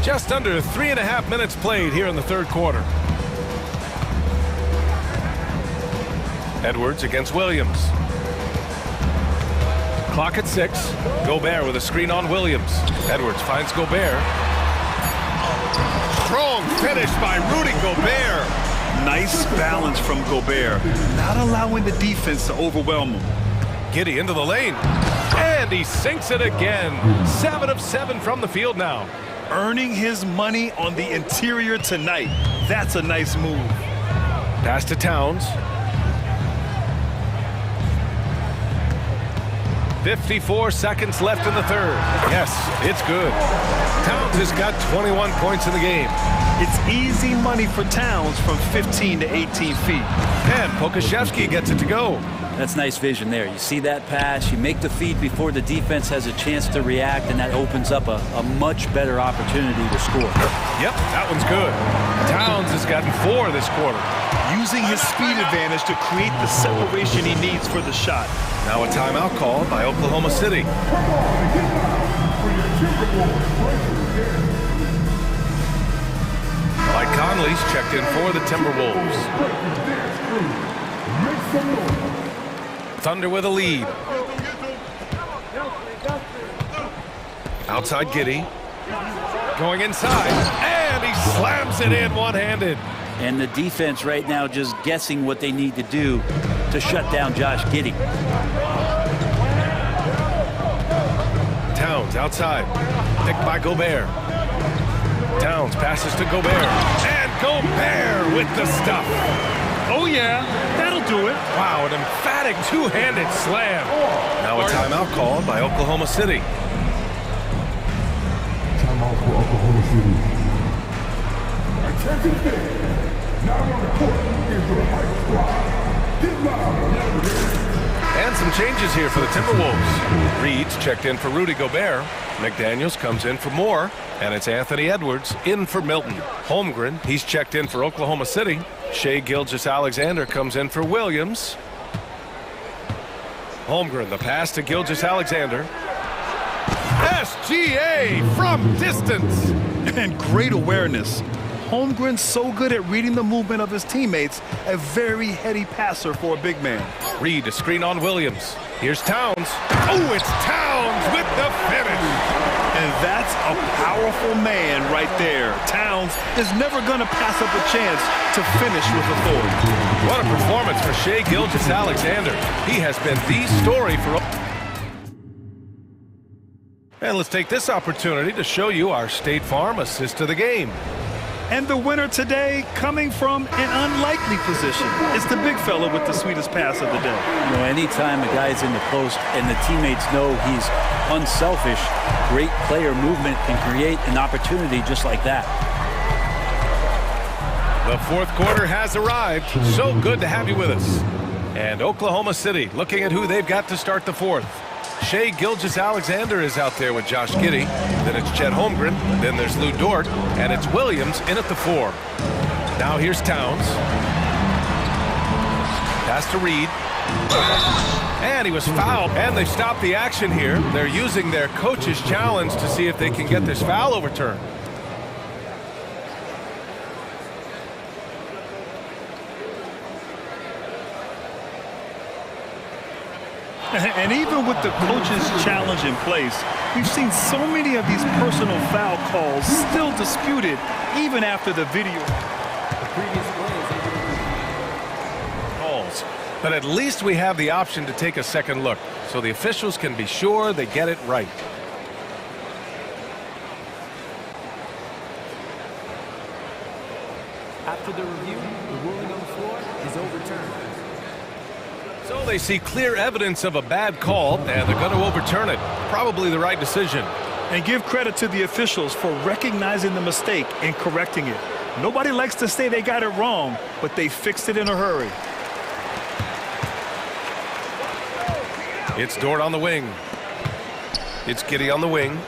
Just under 3.5 minutes played here in the third quarter. Edwards against Williams. Clock at 6. Gobert with a screen on Williams. Edwards finds Gobert. Strong finish by Rudy Gobert. Nice balance from Gobert, not allowing the defense to overwhelm him. Giddy into the lane. And he sinks it again. 7 of 7 from the field now. Earning his money on the interior tonight. That's a nice move. Pass to Towns. 54 seconds left in the third. Yes, it's good. Towns has got 21 points in the game. It's easy money for Towns from 15 to 18 feet. And Pokashevsky gets it to go. That's nice vision there. You see that pass, you make the feed before the defense has a chance to react, and that opens up a much better opportunity to score. Yep, that one's good. Towns has gotten 4 this quarter. Using his speed advantage to create the separation he needs for the shot. Now a timeout called by Oklahoma City. Mike Conley's checked in for the Timberwolves. Thunder with a lead. Outside Giddy. Going inside, and he slams it in one-handed. And the defense right now just guessing what they need to do to shut down Josh Giddy. Towns outside, picked by Gobert. Towns passes to Gobert, and Gobert with the stuff. Oh yeah, that'll do it. Wow, an emphatic two-handed slam. Now a timeout called by Oklahoma City. Timeout for Oklahoma City. Attention fans. Now on the court is the White Squad. Get loud. And some changes here for the Timberwolves. Reed's checked in for Rudy Gobert. McDaniels comes in for Moore. And it's Anthony Edwards in for Milton. Holmgren, he's checked in for Oklahoma City. Shai Gilgeous-Alexander comes in for Williams. Holmgren, the pass to Gilgeous-Alexander. SGA from distance. And great awareness. Holmgren's so good at reading the movement of his teammates, a very heady passer for a big man. Reed, a screen on Williams. Here's Towns. Oh, it's Towns with the finish. And that's a powerful man right there. Towns is never going to pass up a chance to finish with authority. What a performance for Shai Gilgeous-Alexander. He has been the story for... And let's take this opportunity to show you our State Farm assist of the game. And the winner today coming from an unlikely position. It's the big fella with the sweetest pass of the day. You know, anytime a guy's in the post and the teammates know he's unselfish, great player movement can create an opportunity just like that. The fourth quarter has arrived. So good to have you with us. And Oklahoma City looking at who they've got to start the fourth. Shai Gilgeous-Alexander is out there with Josh Giddey. Then it's Chet Holmgren. Then there's Lou Dort. And it's Williams in at the 4. Now here's Towns. Pass to Reed. And he was fouled. And they stopped the action here. They're using their coach's challenge to see if they can get this foul overturned. And even with the coach's challenge in place, we've seen so many of these personal foul calls still disputed even after the video. The previous Calls. But at least we have the option to take a second look, so the officials can be sure they get it right. After the review, the ruling on the floor is overturned. So they see clear evidence of a bad call, and they're going to overturn it. Probably the right decision. And give credit to the officials for recognizing the mistake and correcting it. Nobody likes to say they got it wrong, but they fixed it in a hurry. It's Dort on the wing. It's Giddey on the wing.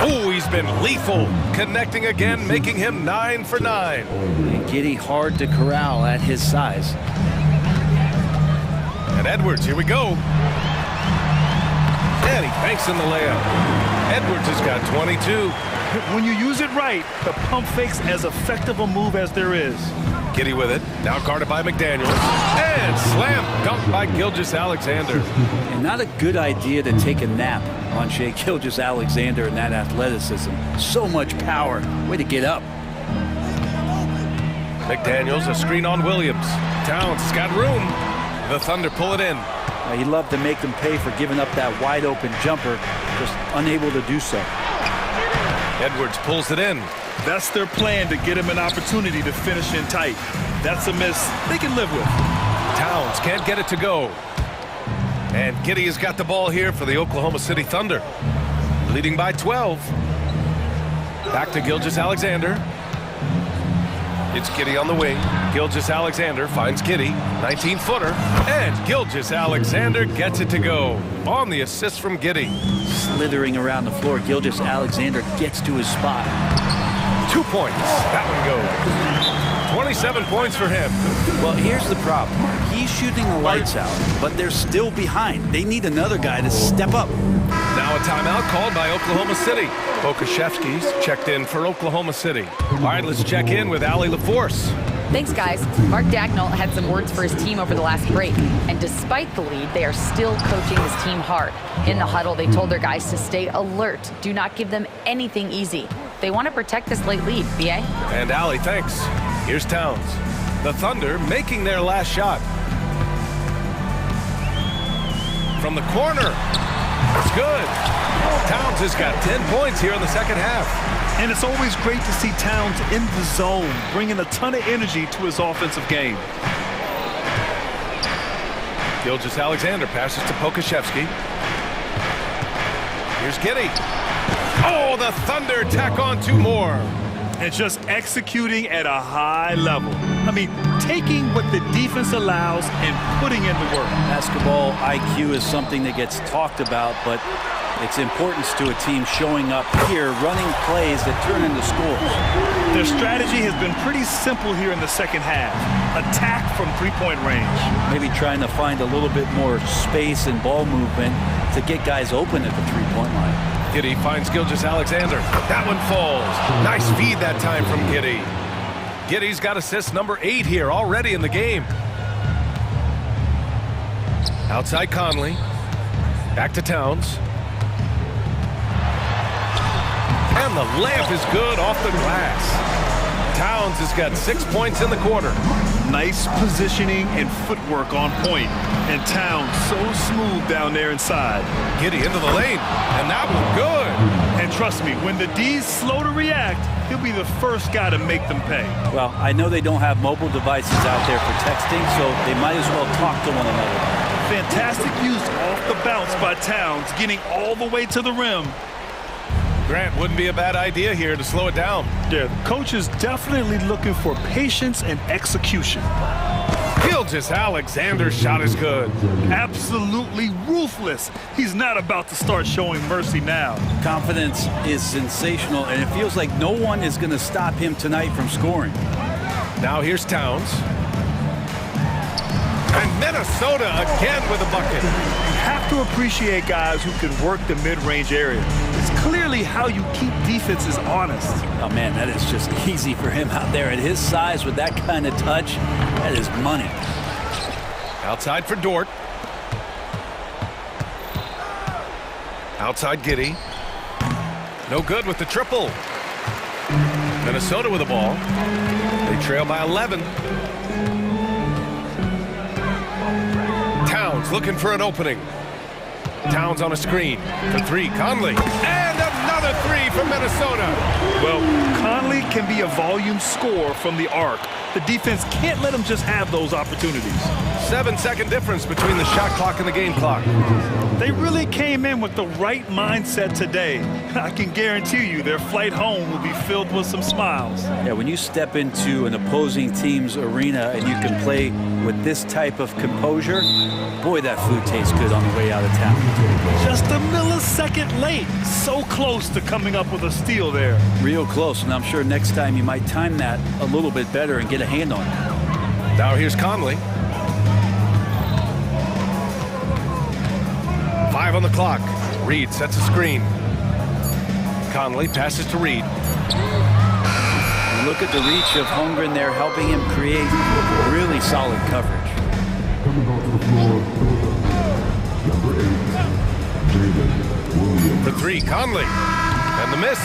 Oh, he's been lethal. Connecting again, making him 9 for 9. And Giddey hard to corral at his size. And Edwards, here we go. And he banks in the layup. Edwards has got 22. When you use it right, the pump fake's as effective a move as there is. Giddey with it. Now guarded by McDaniels. And slam dunk by Gilgeous-Alexander. And not a good idea to take a nap on Shai Gilgeous-Alexander and that athleticism. So much power. Way to get up. McDaniels, a screen on Williams. Towns has got room. The Thunder pull it in. He loved to make them pay for giving up that wide open jumper, just unable to do so. Edwards pulls it in. That's their plan, to get him an opportunity to finish in tight. That's a miss they can live with. Towns can't get it to go. And Giddey has got the ball here for the Oklahoma City Thunder. Leading by 12. Back to Gilgeous-Alexander. It's Giddey on the wing. Gilgeous-Alexander finds Giddey. 19-footer. And Gilgeous-Alexander gets it to go. On the assist from Giddey. Slithering around the floor, Gilgeous-Alexander gets to his spot. 2 points. That one goes. 27 points for him. Well, here's the problem. He's shooting the lights out, but they're still behind. They need another guy to step up. Now a timeout called by Oklahoma City. Pokashevsky's checked in for Oklahoma City. All right, let's check in with Allie LaForce. Thanks, guys. Mark Dagnall had some words for his team over the last break, and despite the lead, they are still coaching this team hard. In the huddle, they told their guys to stay alert. Do not give them anything easy. They want to protect this late lead, B.A. And Allie, thanks. Here's Towns. The Thunder making their last shot. From the corner. It's good. Towns has got 10 points here in the second half. And it's always great to see Towns in the zone, bringing a ton of energy to his offensive game. Gilgeous-Alexander passes to Pokashevsky. Here's Giddey. Oh, the Thunder tack on 2 more. And just executing at a high level. I mean, taking what the defense allows and putting in the work. Basketball IQ is something that gets talked about, but its importance to a team showing up here, running plays that turn into scores. Their strategy has been pretty simple here in the second half. Attack from three-point range. Maybe trying to find a little bit more space and ball movement to get guys open at the three-point line. Giddey finds Gilgeous-Alexander. That one falls. Nice feed that time from Giddey. Giddey's got assist number 8 here already in the game. Outside Conley. Back to Towns. And the layup is good off the glass. Towns has got 6 points in the quarter. Nice positioning and footwork on point. And Towns so smooth down there inside. Giddey into the lane, and that was good. And trust me, when the D's slow to react, he'll be the first guy to make them pay. Well, I know they don't have mobile devices out there for texting, so they might as well talk to one another. Fantastic use off the bounce by Towns, getting all the way to the rim. Grant, wouldn't be a bad idea here to slow it down. Yeah, the coach is definitely looking for patience and execution. Gilgeous-Alexander's shot is good. Absolutely ruthless. He's not about to start showing mercy now. Confidence is sensational, and it feels like no one is going to stop him tonight from scoring. Now here's Towns. And Minnesota again with a bucket. You have to appreciate guys who can work the mid-range area. It's clearly how you keep defenses honest. Oh, man, that is just easy for him out there. At his size, with that kind of touch, that is money. Outside for Dort. Outside Giddey. No good with the triple. Minnesota with the ball. They trail by 11. Towns looking for an opening. Towns on a screen for 3. Conley. And another 3 from Minnesota. Well, Conley can be a volume scorer from the arc. The defense can't let him just have those opportunities. 7-second difference between the shot clock and the game clock. They really came in with the right mindset today. I can guarantee you their flight home will be filled with some smiles. Yeah, when you step into an opposing team's arena and you can play with this type of composure, boy, that food tastes good on the way out of town. Just a millisecond late. So close to coming up with a steal there. Real close, and I'm sure next time you might time that a little bit better and get a hand on it. Now here's Conley. 5 on the clock. Reed sets a screen. Conley passes to Reed. And look at the reach of Holmgren there, helping him create really solid coverage. Coming onto the floor, number 8, Jalen Williams. For 3, Conley. And the miss.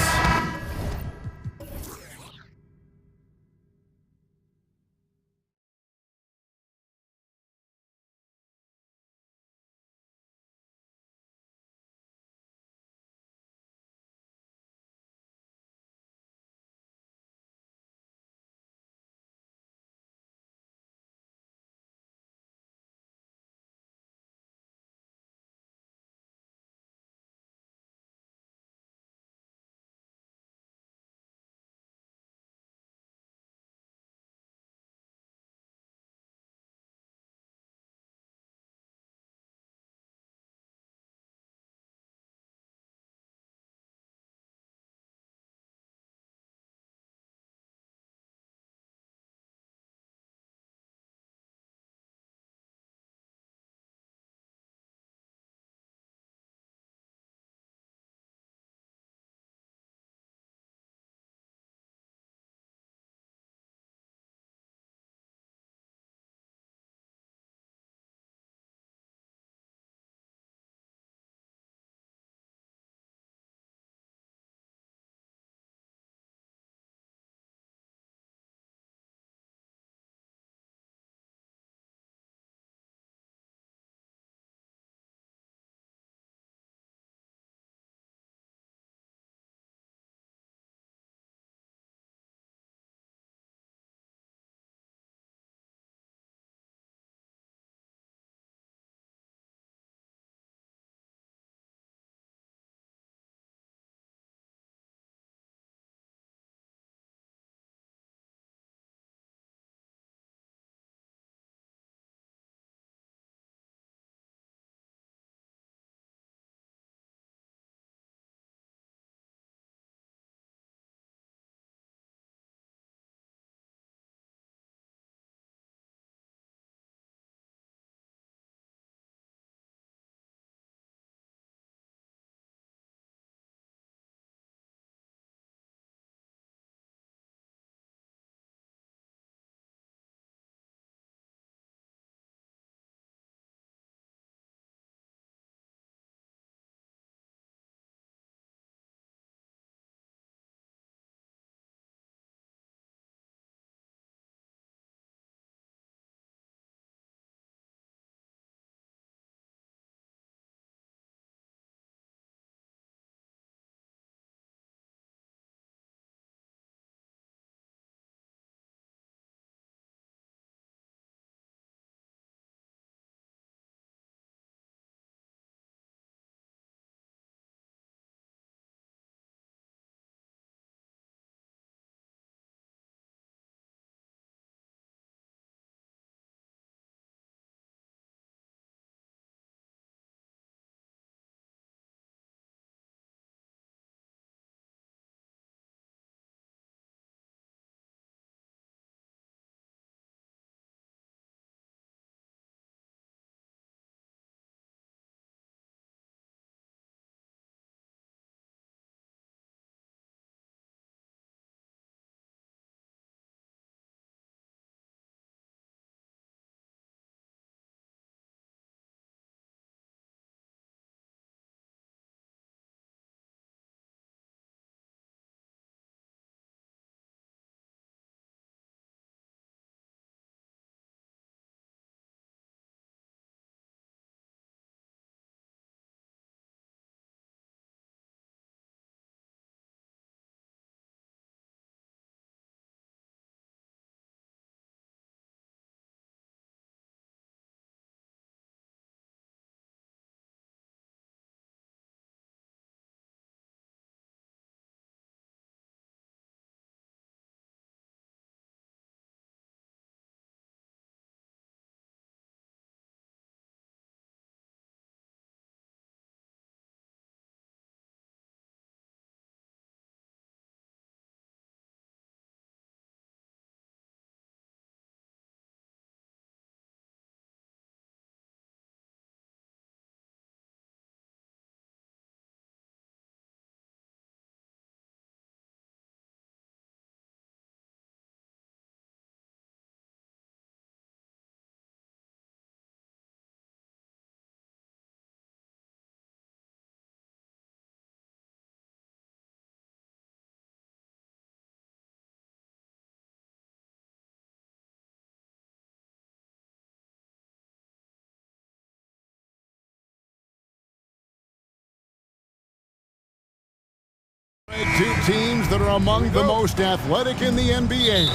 Two teams that are among the most athletic in the NBA.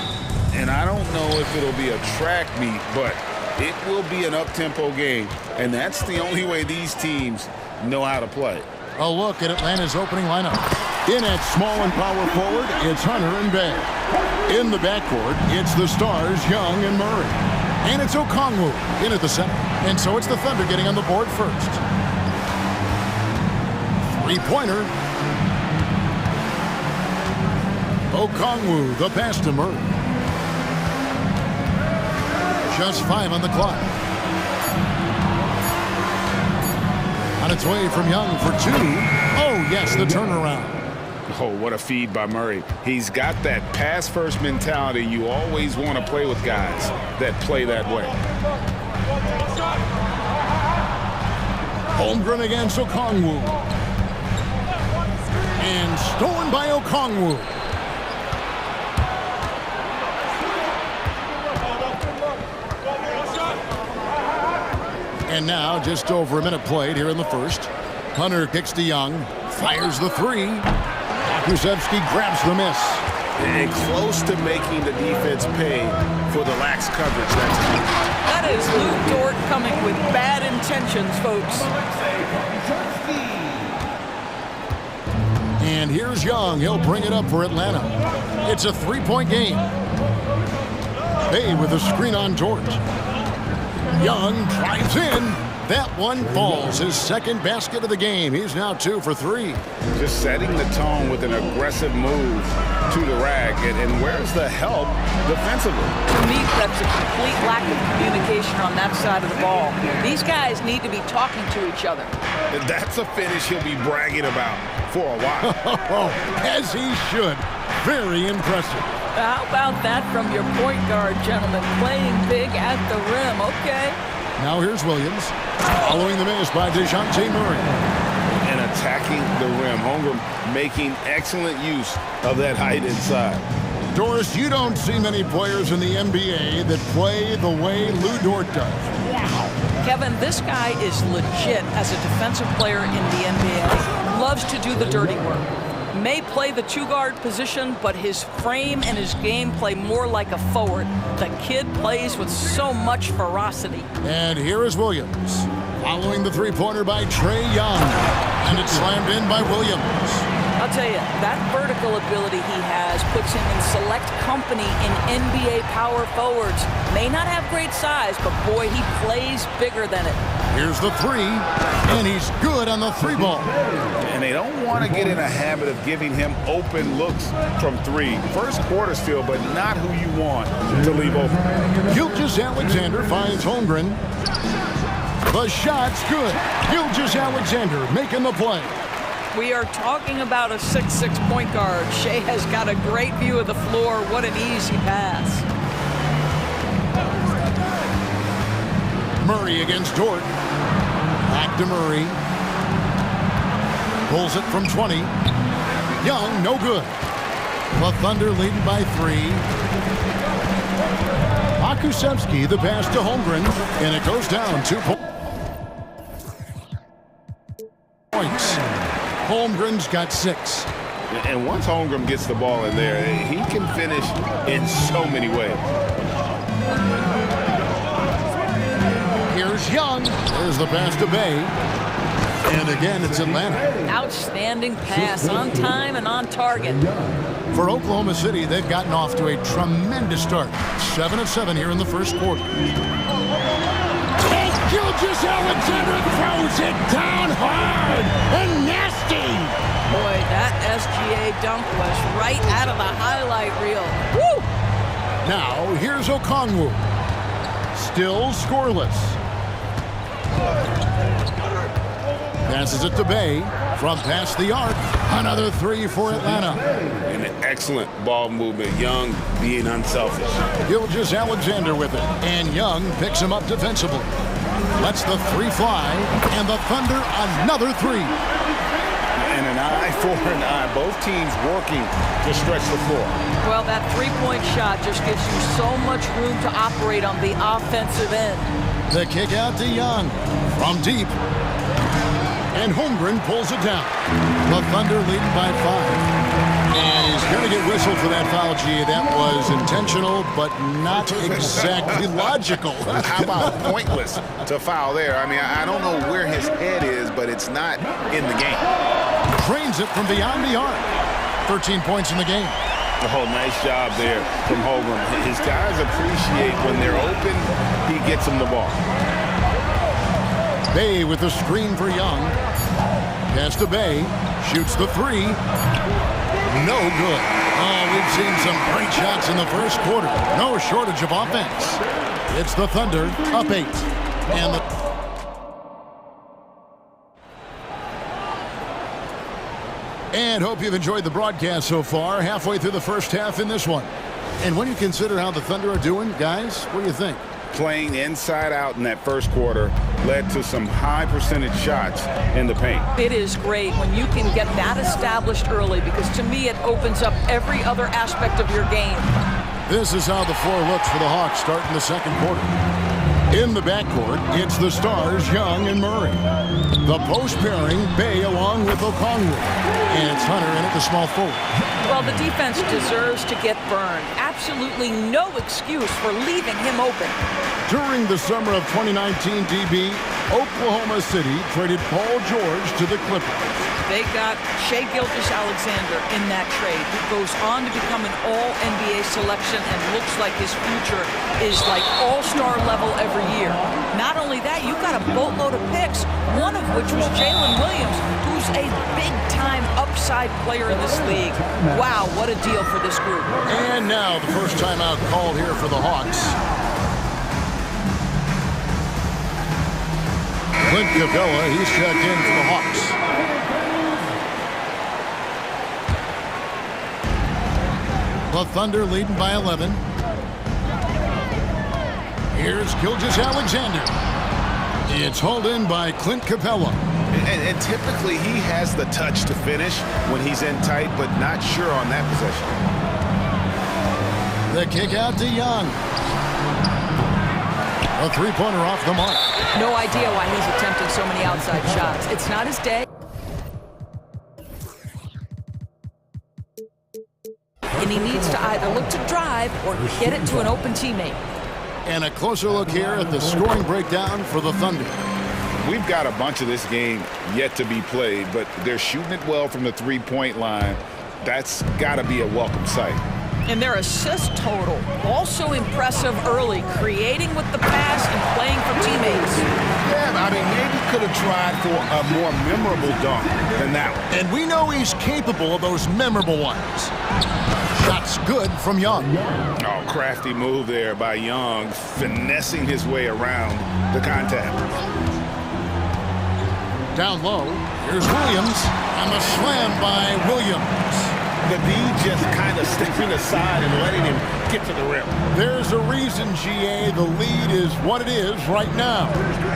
And I don't know if it'll be a track meet, but it will be an up-tempo game. And that's the only way these teams know how to play. A look at Atlanta's opening lineup. In at small and power forward, it's Hunter and Bay. In the backcourt, it's the stars Young and Murray. And it's Okongwu in at the center. And so it's the Thunder getting on the board first. Three-pointer. Okongwu, the pass to Murray. Just 5 on the clock. On its way from Young for 2. Oh, yes, the turnaround. Oh, what a feed by Murray. He's got that pass-first mentality. You always want to play with guys that play that way. Holmgren against Okongwu. And stolen by Okongwu. And now, just over a minute played here in the first. Hunter kicks to Young, fires the three. Kusevsky grabs the miss. And close to making the defense pay for the lax coverage. That is Lou Dort coming with bad intentions, folks. And here's Young. He'll bring it up for Atlanta. It's a three-point game. Bay with a screen on George. Young drives in. That one falls. His second basket of the game. He's now 2 for 3. Just setting the tone with an aggressive move to the rack. And where's the help defensively? To me, that's a complete lack of communication on that side of the ball. These guys need to be talking to each other. And that's a finish he'll be bragging about for a while. As he should. Very impressive. How about that from your point guard, gentlemen? Playing big at the rim, okay? Now here's Williams, following the miss by DeJounte Murray. And attacking the rim. Holmgren making excellent use of that height inside. Doris, you don't see many players in the NBA that play the way Lou Dort does. Wow. Kevin, this guy is legit as a defensive player in the NBA. Loves to do the dirty work. May play the two-guard position, but his frame and his game play more like a forward. The kid plays with so much ferocity. And here is Williams, following the three-pointer by Trae Young. And it's slammed in by Williams. I'll tell you, that vertical ability he has puts him in select company in NBA power forwards. May not have great size, but boy, he plays bigger than it. Here's the three, and he's good on the three ball. And they don't want to get in a habit of giving him open looks from three. First quarter still, but not who you want to leave open. Gilgeous-Alexander finds Holmgren. The shot's good. Gilgeous-Alexander making the play. We are talking about a 6'6" point guard. Shea has got a great view of the floor. What an easy pass. Murray against Dort. Back to Murray. Pulls it from 20. Young, no good. The Thunder leading by 3. Kusevsky, the pass to Holmgren, and it goes down 2 points. Holmgren's got 6. And once Holmgren gets the ball in there, he can finish in so many ways. Here's Young. There's the pass to Bay. And again, it's Atlanta. Outstanding pass, on time and on target. For Oklahoma City, they've gotten off to a tremendous start. 7 of 7 here in the first quarter. Gilgeous-Alexander throws it down hard and nasty. Boy, that SGA dunk was right out of the highlight reel. Woo! Now, here's Okongwu. Still scoreless. Passes it to Bay from past the arc. Another 3 for Atlanta. And an excellent ball movement. Young being unselfish. Gilgeous-Alexander with it. And Young picks him up defensively. Lets the 3 fly. And the Thunder another 3. And an eye for an eye. Both teams working to stretch the floor. Well, that three-point shot just gives you so much room to operate on the offensive end. The kick out to Young from deep. And Holmgren pulls it down. The Thunder leading by 5. And he's going to get whistled for that foul, G. That was intentional, but not exactly logical. How about pointless to foul there? I mean, I don't know where his head is, but it's not in the game. Drains it from beyond the arc. 13 points in the game. Oh, nice job there from Holmgren. His guys appreciate when they're open, he gets them the ball. Bay with the screen for Young. Pass to Bay. Shoots the 3. No good. Oh, we've seen some great shots in the first quarter. No shortage of offense. It's the Thunder up 8. And And hope you've enjoyed the broadcast so far. Halfway through the first half in this one. And when you consider how the Thunder are doing, guys, what do you think? Playing inside out in that first quarter led to some high percentage shots in the paint. It is great when you can get that established early, because to me it opens up every other aspect of your game. This is how the floor looks for the Hawks starting the second quarter. In the backcourt, it's the stars, Young and Murray. The post pairing, Bay along with Okongwu. And it's Hunter in at the small forward. Well, the defense deserves to get burned. Absolutely no excuse for leaving him open. During the summer of 2019, DB, Oklahoma City traded Paul George to the Clippers. They got Shai Gilgeous-Alexander in that trade, who goes on to become an all-NBA selection and looks like his future is like all-star level every year. Not only that, you've got a boatload of picks, one of which was Jalen Williams, who's a big-time upside player in this league. Wow, what a deal for this group. And now the first timeout called here for the Hawks. Clint Capella, he's checked in for the Hawks. The Thunder leading by 11. Here's Gilgeous-Alexander. It's hauled in by Clint Capella. And typically he has the touch to finish when he's in tight, but not sure on that possession. The kick out to Young. A three-pointer off the mark. No idea why he's attempting so many outside shots. It's not his day. And he needs to either look to drive or get it to an open teammate. And a closer look here at the scoring breakdown for the Thunder. We've got a bunch of this game yet to be played, but they're shooting it well from the three-point line. That's got to be a welcome sight. And their assist total, also impressive early, creating with the pass and playing for teammates. Yeah, I mean, maybe could have tried for a more memorable dunk than that one. And we know he's capable of those memorable ones. Shots good from Young. Oh, crafty move there by Young, finessing his way around the contact. Down low, here's Williams, and the slam by Williams. The D just kind of stepping aside and letting him get to the rim. There's a reason, GA, the lead is what it is right now.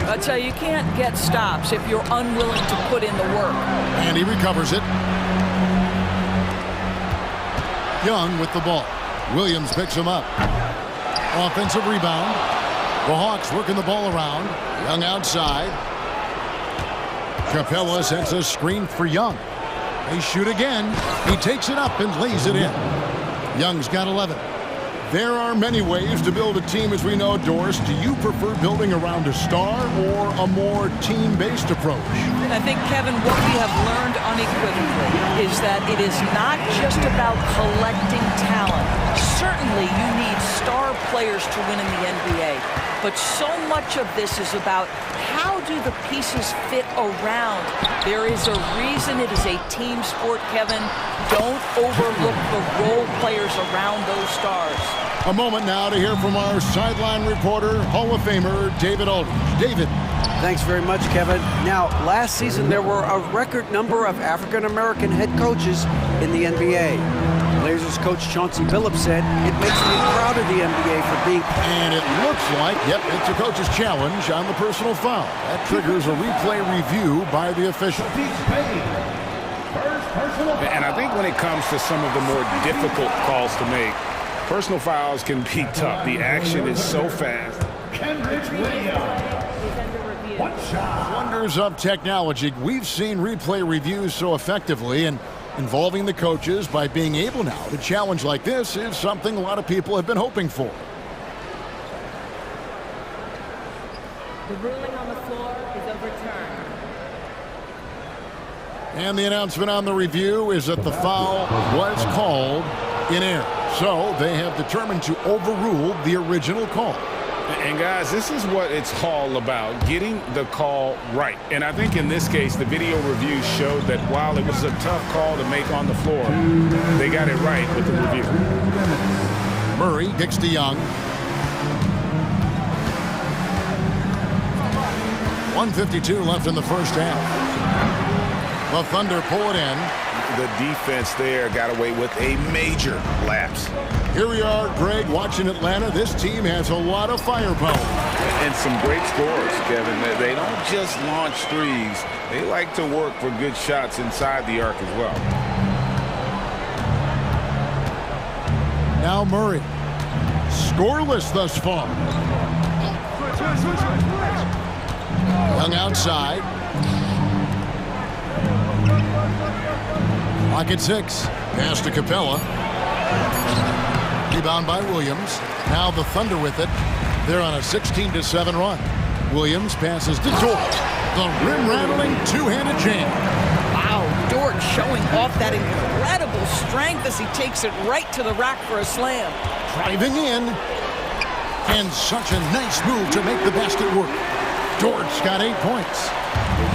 I tell you, you can't get stops if you're unwilling to put in the work. And he recovers it. Young with the ball. Williams picks him up. Offensive rebound. The Hawks working the ball around. Young outside. Capella sets a screen for Young. They shoot again. He takes it up and lays it in. Young's got 11. There are many ways to build a team, as we know, Doris. Do you prefer building around a star or a more team-based approach? I think, Kevin, what we have learned unequivocally is that it is not just about collecting talent. Certainly, you need star players to win in the NBA. But so much of this is about how do the pieces fit around. There is a reason it is a team sport, Kevin. Don't overlook the role players around those stars. A moment now to hear from our sideline reporter, Hall of Famer David Aldridge. David. Thanks very much, Kevin. Now, last season there were a record number of African-American head coaches in the NBA. Blazers coach Chauncey Billups said it makes me proud of the NBA for being... And it looks like, yep, it's a coach's challenge on the personal foul. That triggers a replay review by the official. And I think when it comes to some of the more difficult calls to make, personal fouls can be tough. The action is so fast. Wonders of technology. We've seen replay reviews so effectively, and involving the coaches by being able now to challenge like this is something a lot of people have been hoping for. The ruling on the floor is overturned. And the announcement on the review is that the foul was called in air. So they have determined to overrule the original call. And guys, this is what it's all about, getting the call right. And I think in this case, the video review showed that while it was a tough call to make on the floor, they got it right with the review. Murray kicks to Young. 1:52 left in the first half. The Thunder pull it in. The defense there got away with a major lapse. Here we are, Greg, watching Atlanta. This team has a lot of firepower. And some great scores, Kevin. They don't just launch threes. They like to work for good shots inside the arc as well. Now Murray. Scoreless thus far. Young outside. Clock at 6. Pass to Capella. Rebound by Williams. Now the Thunder with it. They're on a 16-7 run. Williams passes to Dort. The rim-rattling two-handed jam. Wow, Dort showing off that incredible strength as he takes it right to the rack for a slam. Driving in. And such a nice move to make the basket work. Dort's got 8 points.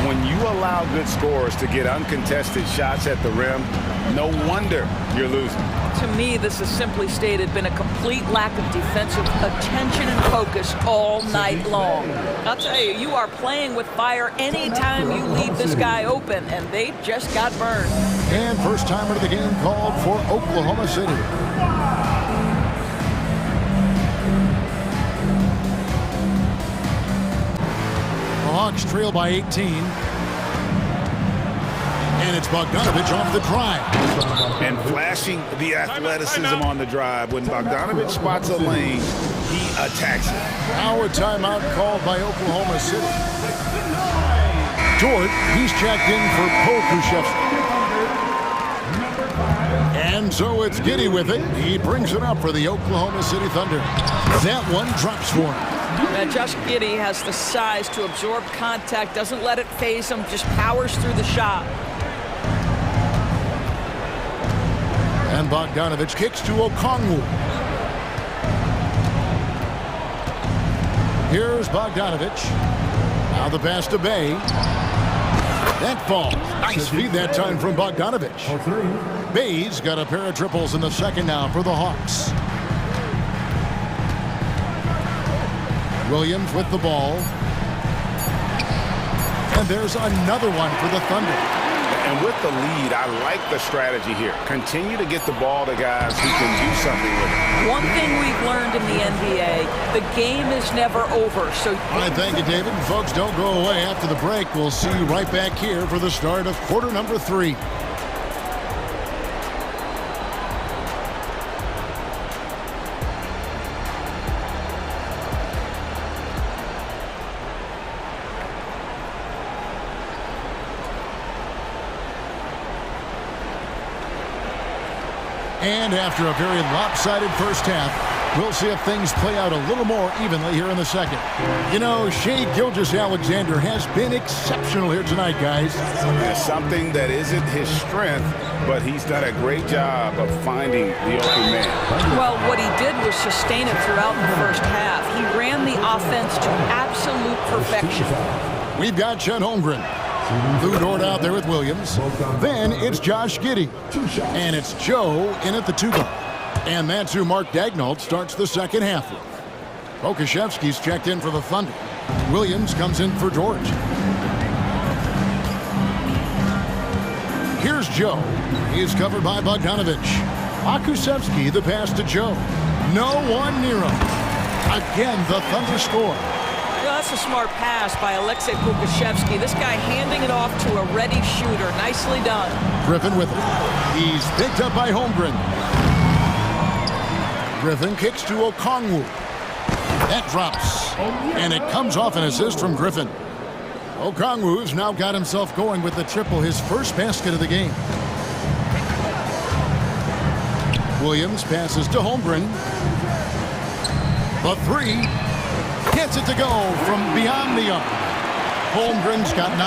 When you allow good scorers to get uncontested shots at the rim, no wonder you're losing. To me, this has simply stated been a complete lack of defensive attention and focus all night long. I'll tell you, you are playing with fire anytime you leave this guy open, and they just got burned. And first timer of the game called for Oklahoma City. The Hawks trail by 18. And it's Bogdanovich off the drive. And flashing the athleticism on the drive. When Bogdanovich spots a lane, he attacks it. Now a timeout called by Oklahoma City. Dort, he's checked in for Pokushevsky. And so it's Giddey with it. He brings it up for the Oklahoma City Thunder. That one drops for him. Now, Josh Giddey has the size to absorb contact, doesn't let it phase him, just powers through the shot. And Bogdanovich kicks to Okongwu. Here's Bogdanovich. Now the pass to Bay. That falls. Nice feed that time from Bogdanovich. Bay's got a pair of triples in the second now for the Hawks. Williams with the ball. And there's another one for the Thunder. And with the lead, I like the strategy here. Continue to get the ball to guys who can do something with it. One thing we've learned in the NBA, the game is never over. So, all right, thank you, David. And folks, don't go away. After the break, we'll see you right back here for the start of quarter number 3. And after a very lopsided first half, we'll see if things play out a little more evenly here in the second. You know, Shai Gilgeous-Alexander has been exceptional here tonight, guys. There's something that isn't his strength, but he's done a great job of finding the open man. Well, what he did was sustain it throughout the first half. He ran the offense to absolute perfection. We've got Chet Holmgren. Lou Dort out there with Williams. Then it's Josh Giddey. And it's Joe in at the 2-guard. And that's who Mark Daigneault starts the second half with. Pokushevsky's checked in for the Thunder. Williams comes in for Dort. Here's Joe. He's covered by Bogdanovich. Pokusevsky, the pass to Joe. No one near him. Again, the Thunder score. That's a smart pass by Alexei Pokushevsky. This guy handing it off to a ready shooter. Nicely done. Griffin with it. He's picked up by Holmgren. Griffin kicks to Okongwu. That drops. And it comes off an assist from Griffin. Okongwu's now got himself going with the triple, his first basket of the game. Williams passes to Holmgren. The three. Gets it to go from beyond the arc. Holmgren's got 9.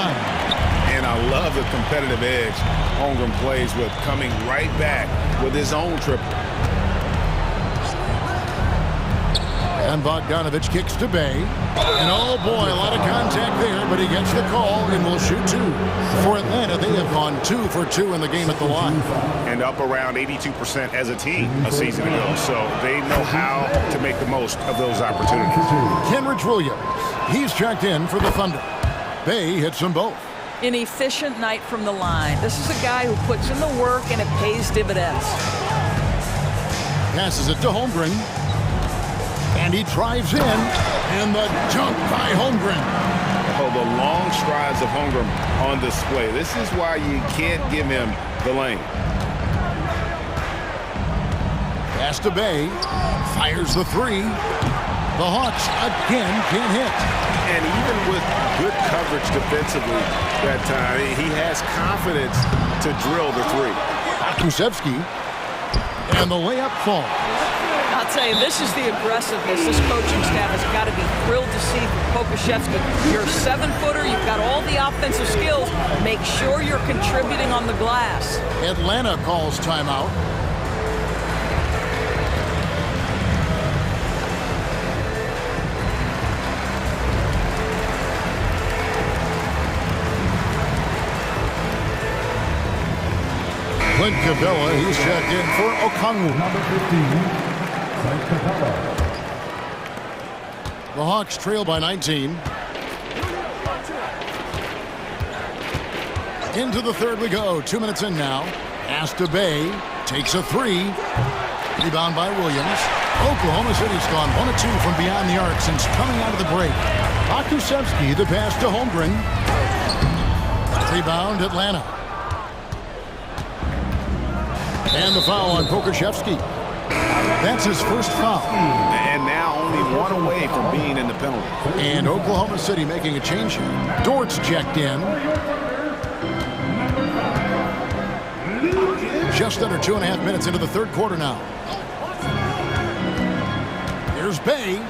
And I love the competitive edge Holmgren plays with, coming right back with his own triple. And Bogdanovich kicks to Bay. And oh boy, a lot of contact there, but he gets the call and will shoot 2. For Atlanta, they have gone 2 for 2 in the game at the line. And up around 82% as a team a season ago. So they know how to make the most of those opportunities. Kenrich Williams, he's checked in for the Thunder. Bay hits them both. An efficient night from the line. This is a guy who puts in the work and it pays dividends. Passes it to Holmgren. And he drives in, and the dunk by Holmgren. Oh, the long strides of Holmgren on display. This is why you can't give him the lane. Pass to Bay, fires the 3. The Hawks again can't hit. And even with good coverage defensively that time, he has confidence to drill the 3. Kusevsky, and the layup falls. I'll tell you, this is the aggressiveness this coaching staff has got to be thrilled to see from Pokusevski. You're a 7-footer, you've got all the offensive skills. Make sure you're contributing on the glass. Atlanta calls timeout. Clint Capella, he's checked in for Okongwu. Number 15. The Hawks trail by 19. Into the third we go. 2 minutes in now. Pass to Bay. Takes a 3. Rebound by Williams. Oklahoma City's gone 1 of 2 from beyond the arc since coming out of the break. Kusevsky, the pass to Holmgren. Rebound Atlanta. And the foul on Pokusevski. That's his first foul. And now only 1 away from being in the penalty. And Oklahoma City making a change here. Dort's checked in. Just under 2.5 minutes into the third quarter now. Here's Bay.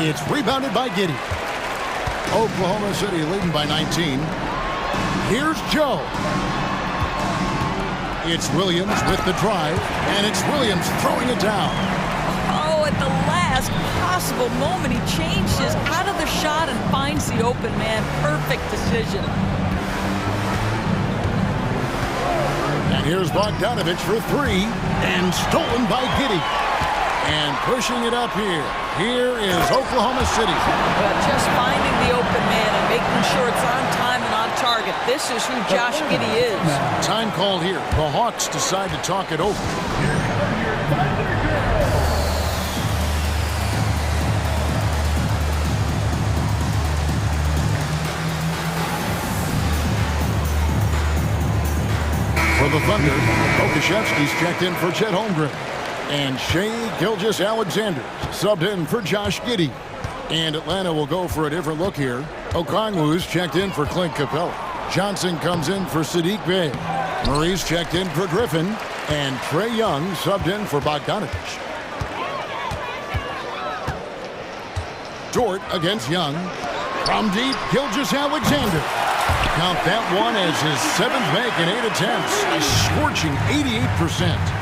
It's rebounded by Giddey. Oklahoma City leading by 19. Here's Joe. It's Williams with the drive, and it's Williams throwing it down. Oh, at the last possible moment, he changes out of the shot and finds the open man. Perfect decision. And here's Bogdanovich for 3, and stolen by Giddey. And pushing it up here. Here is Oklahoma City. But just finding the open man and making sure it's on time and on target. This is who Josh Giddey is. Time called here. The Hawks decide to talk it over. For the Thunder, Pokusevski's checked in for Chet Holmgren. And Shai Gilgeous-Alexander subbed in for Josh Giddey. And Atlanta will go for a different look here. Okongwu's checked in for Clint Capella. Johnson comes in for Sadiq Bey. Murray's checked in for Griffin. And Trae Young subbed in for Bogdanovich. Dort against Young. From deep, Gilgeous-Alexander. Count that one as his 7th make in 8 attempts. A scorching 88%.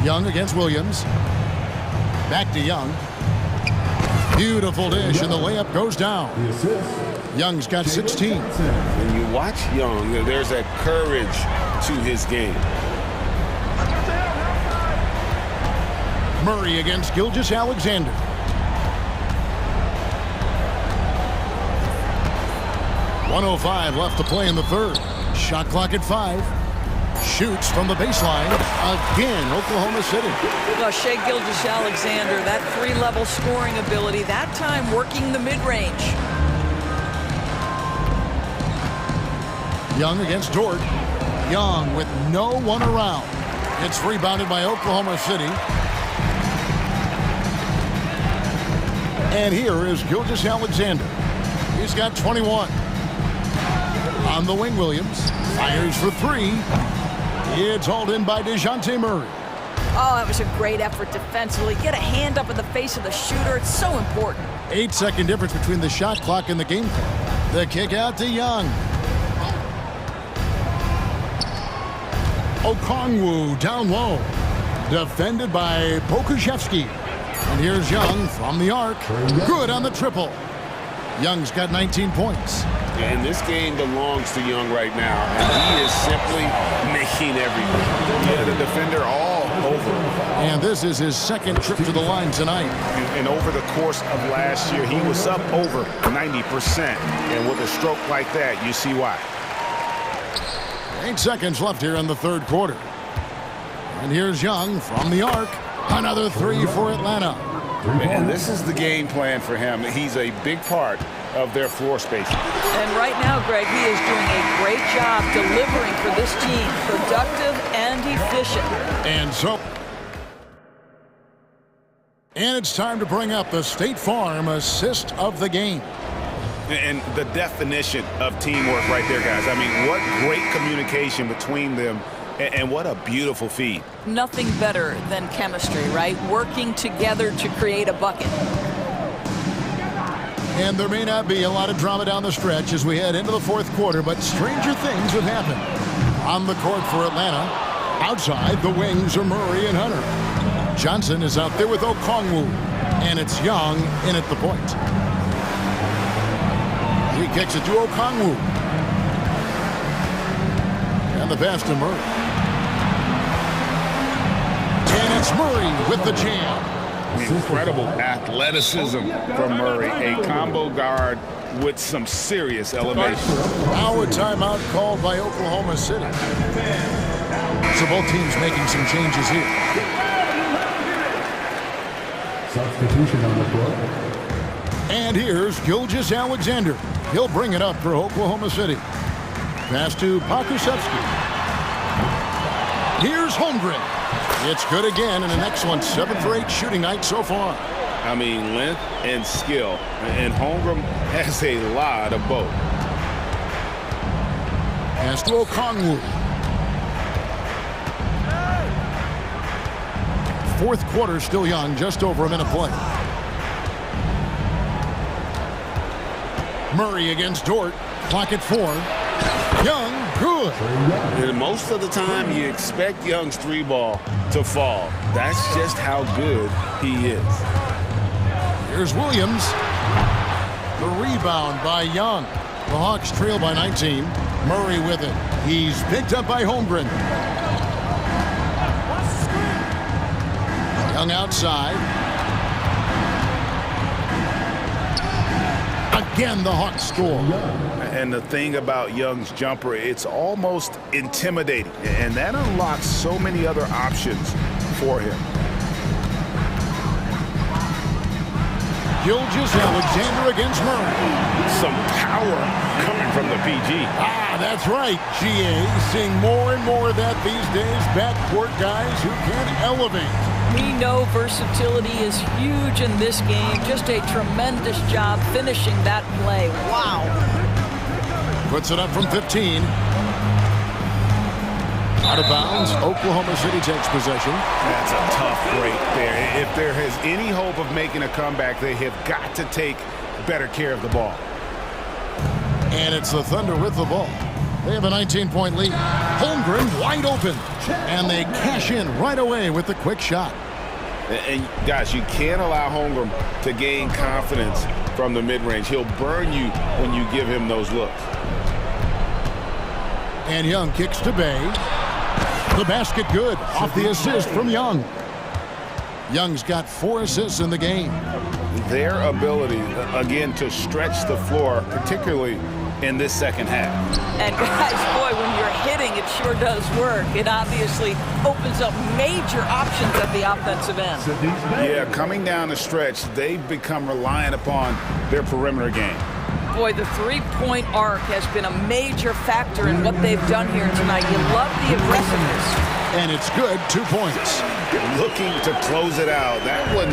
Young against Williams. Back to Young. Beautiful dish, and the layup goes down. Young's got 16. When you watch Young, there's that courage to his game. Murray against Gilgeous-Alexander. .105 left to play in the third. Shot clock at 5. Shoots from the baseline. Again, Oklahoma City. Well, Shai Gilgeous-Alexander, that 3-level scoring ability, that time working the mid-range. Young against Dort. Young with no one around. It's rebounded by Oklahoma City. And here is Gilgeous-Alexander. He's got 21. On the wing, Williams fires for three. It's hauled in by DeJounte Murray. Oh, that was a great effort defensively. Get a hand up in the face of the shooter. It's so important. 8-second difference between the shot clock and the game clock. The kick out to Young. Okongwu down low. Defended by Pokushevsky. And here's Young from the arc. Good on the triple. Young's got 19 points. And this game belongs to Young right now, and he is simply making everything. Yeah, the defender all over. And this is his second trip to the line tonight. And over the course of last year, he was up over 90%. And with a stroke like that, you see why. 8 seconds left here in the third quarter. And here's Young from the arc. Another three for Atlanta. And this is the game plan for him. He's a big part of their floor spacing. And right now, Greg, he is doing a great job delivering for this team. Productive and efficient. And it's time to bring up the State Farm assist of the game. And the definition of teamwork right there, guys. I mean, what great communication between them, and what a beautiful feed. Nothing better than chemistry, right? Working together to create a bucket. And there may not be a lot of drama down the stretch as we head into the fourth quarter, but stranger things have happened. On the court for Atlanta, outside the wings are Murray and Hunter. Johnson is out there with Okongwu, and it's Young in at the point. He kicks it to Okongwu. And the pass to Murray. And it's Murray with the jam. Incredible athleticism from Murray. A combo guard with some serious elevation. Now a timeout called by Oklahoma City. So both teams making some changes here. Substitution on the floor. And here's Gilgeous-Alexander. He'll bring it up for Oklahoma City. Pass to Pokusevsky. Here's Holmgren. It's good again, and an excellent 7 for 8 shooting night so far. I mean, length and skill. And Holmgren has a lot of both. Pass to Okongwu. Fourth quarter still young, just over a minute play. Murray against Dort. Clock at 4. Young, good. And most of the time, you expect Young's three ball to fall. That's just how good he is. Here's Williams. The rebound by Young. The Hawks trail by 19. Murray with it. He's picked up by Holmgren. Young outside. Again, the Hawks score. And the thing about Young's jumper, it's almost intimidating. And that unlocks so many other options for him. Gilgeous-Alexander against Murray. Some power coming from the PG. That's right, GA. Seeing more and more of that these days. Backcourt guys who can elevate. We know versatility is huge in this game. Just a tremendous job finishing that play. Wow. Puts it up from 15. Out of bounds. Oklahoma City takes possession. That's a tough break there. If there is any hope of making a comeback, they have got to take better care of the ball. And it's the Thunder with the ball. They have a 19-point lead. Holmgren wide open. And they cash in right away with the quick shot. And guys, you can't allow Holmgren to gain confidence from the mid-range. He'll burn you when you give him those looks. And Young kicks to Bay. The basket good off the assist from Young. Young's got 4 assists in the game. Their ability, again, to stretch the floor, particularly in this second half. And guys, boy, when you're hitting, it sure does work. It obviously opens up major options at the offensive end. Yeah, coming down the stretch, they've become reliant upon their perimeter game. Boy, the three-point arc has been a major factor in what they've done here tonight. You love the aggressiveness. And it's good, 2 points. Looking to close it out. That one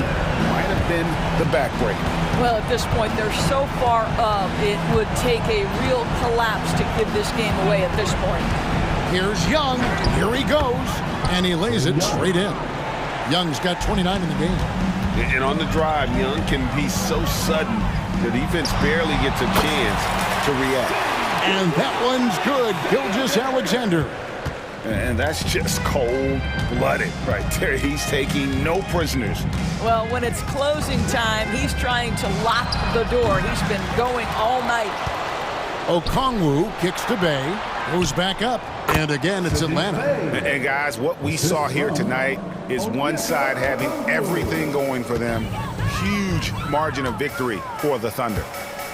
might have been the backbreaker. Well, at this point, they're so far up, it would take a real collapse to give this game away at this point. Here's Young. Here he goes. And he lays it straight in. Young's got 29 in the game. And on the drive, Young can be so sudden, the defense barely gets a chance to react. And that one's good. Gilgeous-Alexander. And that's just cold-blooded right there. He's taking no prisoners. Well, when it's closing time, he's trying to lock the door. He's been going all night. Okongwu kicks to Bay, goes back up, and again it's Atlanta. And guys, what we saw here tonight is one side having everything going for them. Huge margin of victory for the Thunder.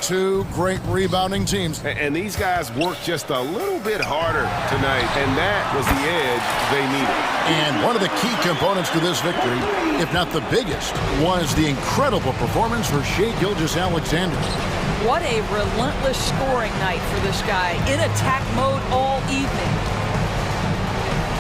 Two great rebounding teams. And these guys worked just a little bit harder tonight, and that was the edge they needed. And one of the key components to this victory, if not the biggest, was the incredible performance for Shai Gilgeous-Alexander. What a relentless scoring night for this guy, in attack mode all evening.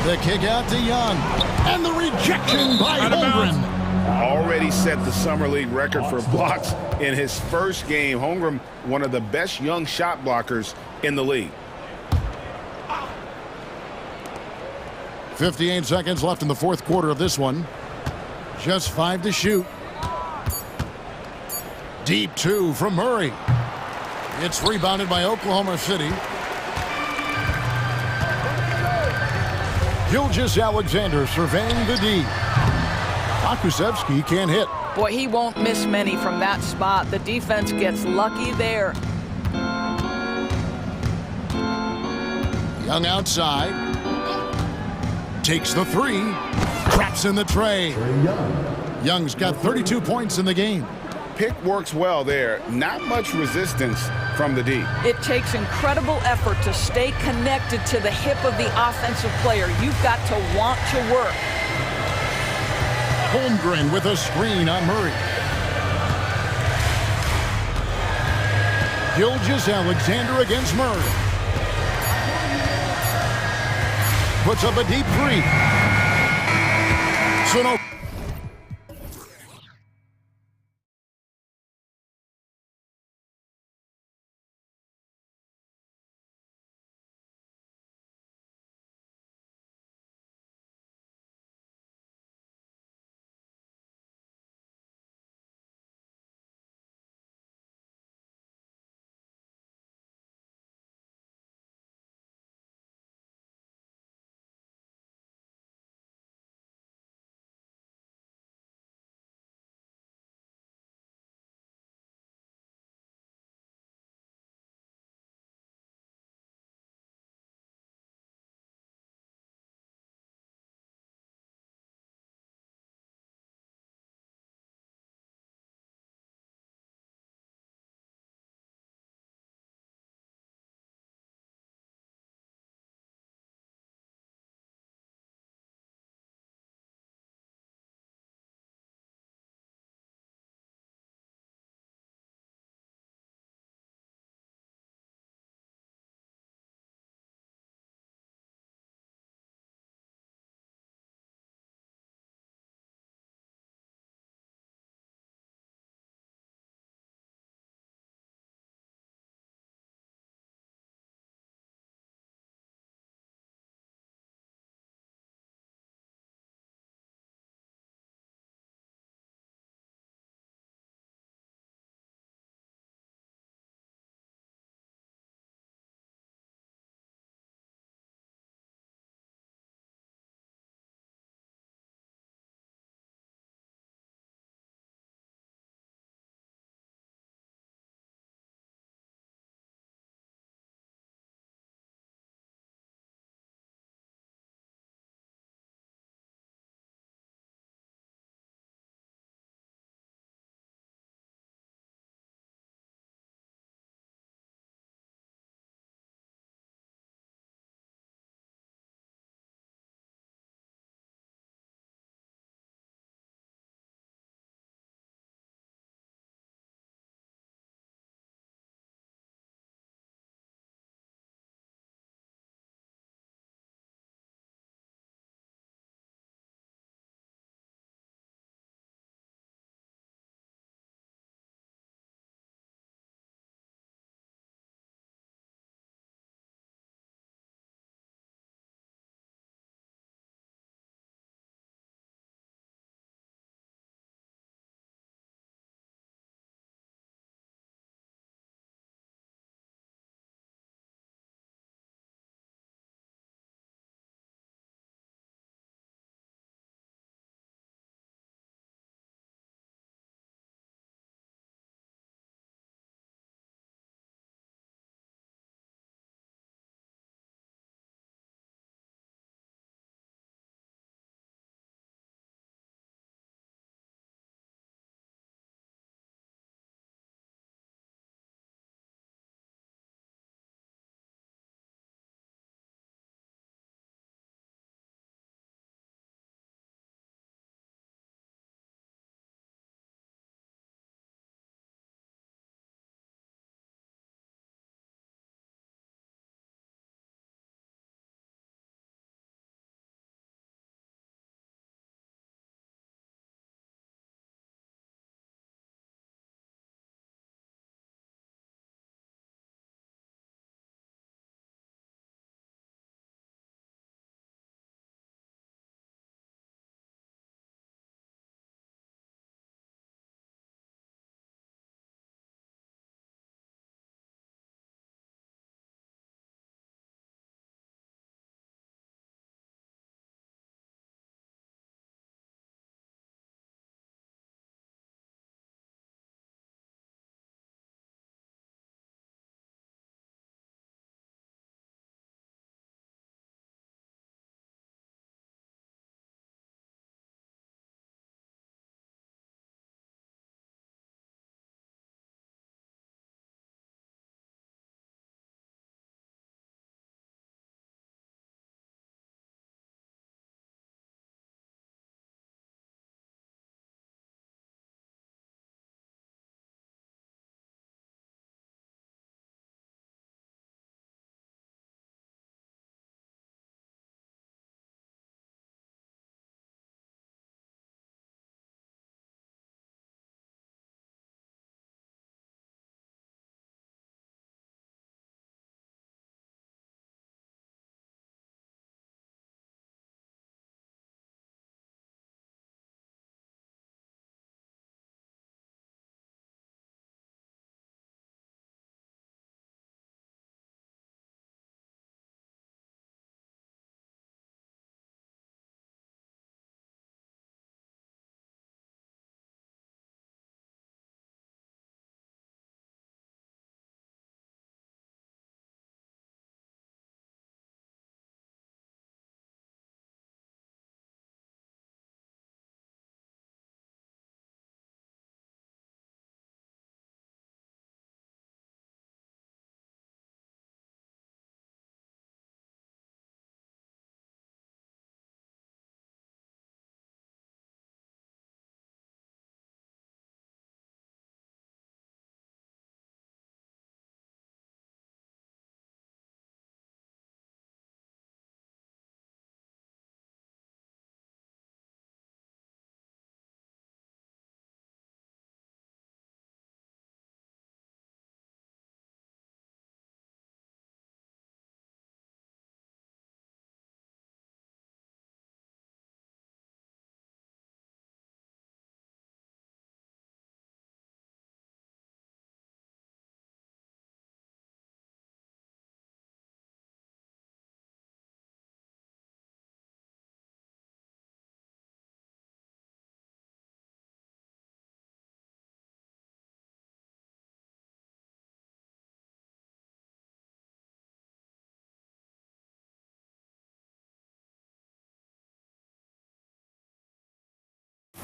The kick out to Young, and the rejection by Holmgren. Already set the Summer League record for blocks in his first game. Holmgren, one of the best young shot blockers in the league. 58 seconds left in the fourth quarter of this one. Just 5 to shoot. Deep two from Murray. It's rebounded by Oklahoma City. Gilgeous-Alexander surveying the D. Akusevsky can't hit. Boy, he won't miss many from that spot. The defense gets lucky there. Young outside. Takes the three. Traps in the tray. Young's got 32 points in the game. Pick works well there. Not much resistance from the D. It takes incredible effort to stay connected to the hip of the offensive player. You've got to want to work. Holmgren with a screen on Murray. Gilgeous-Alexander against Murray. Puts up a deep three. So no.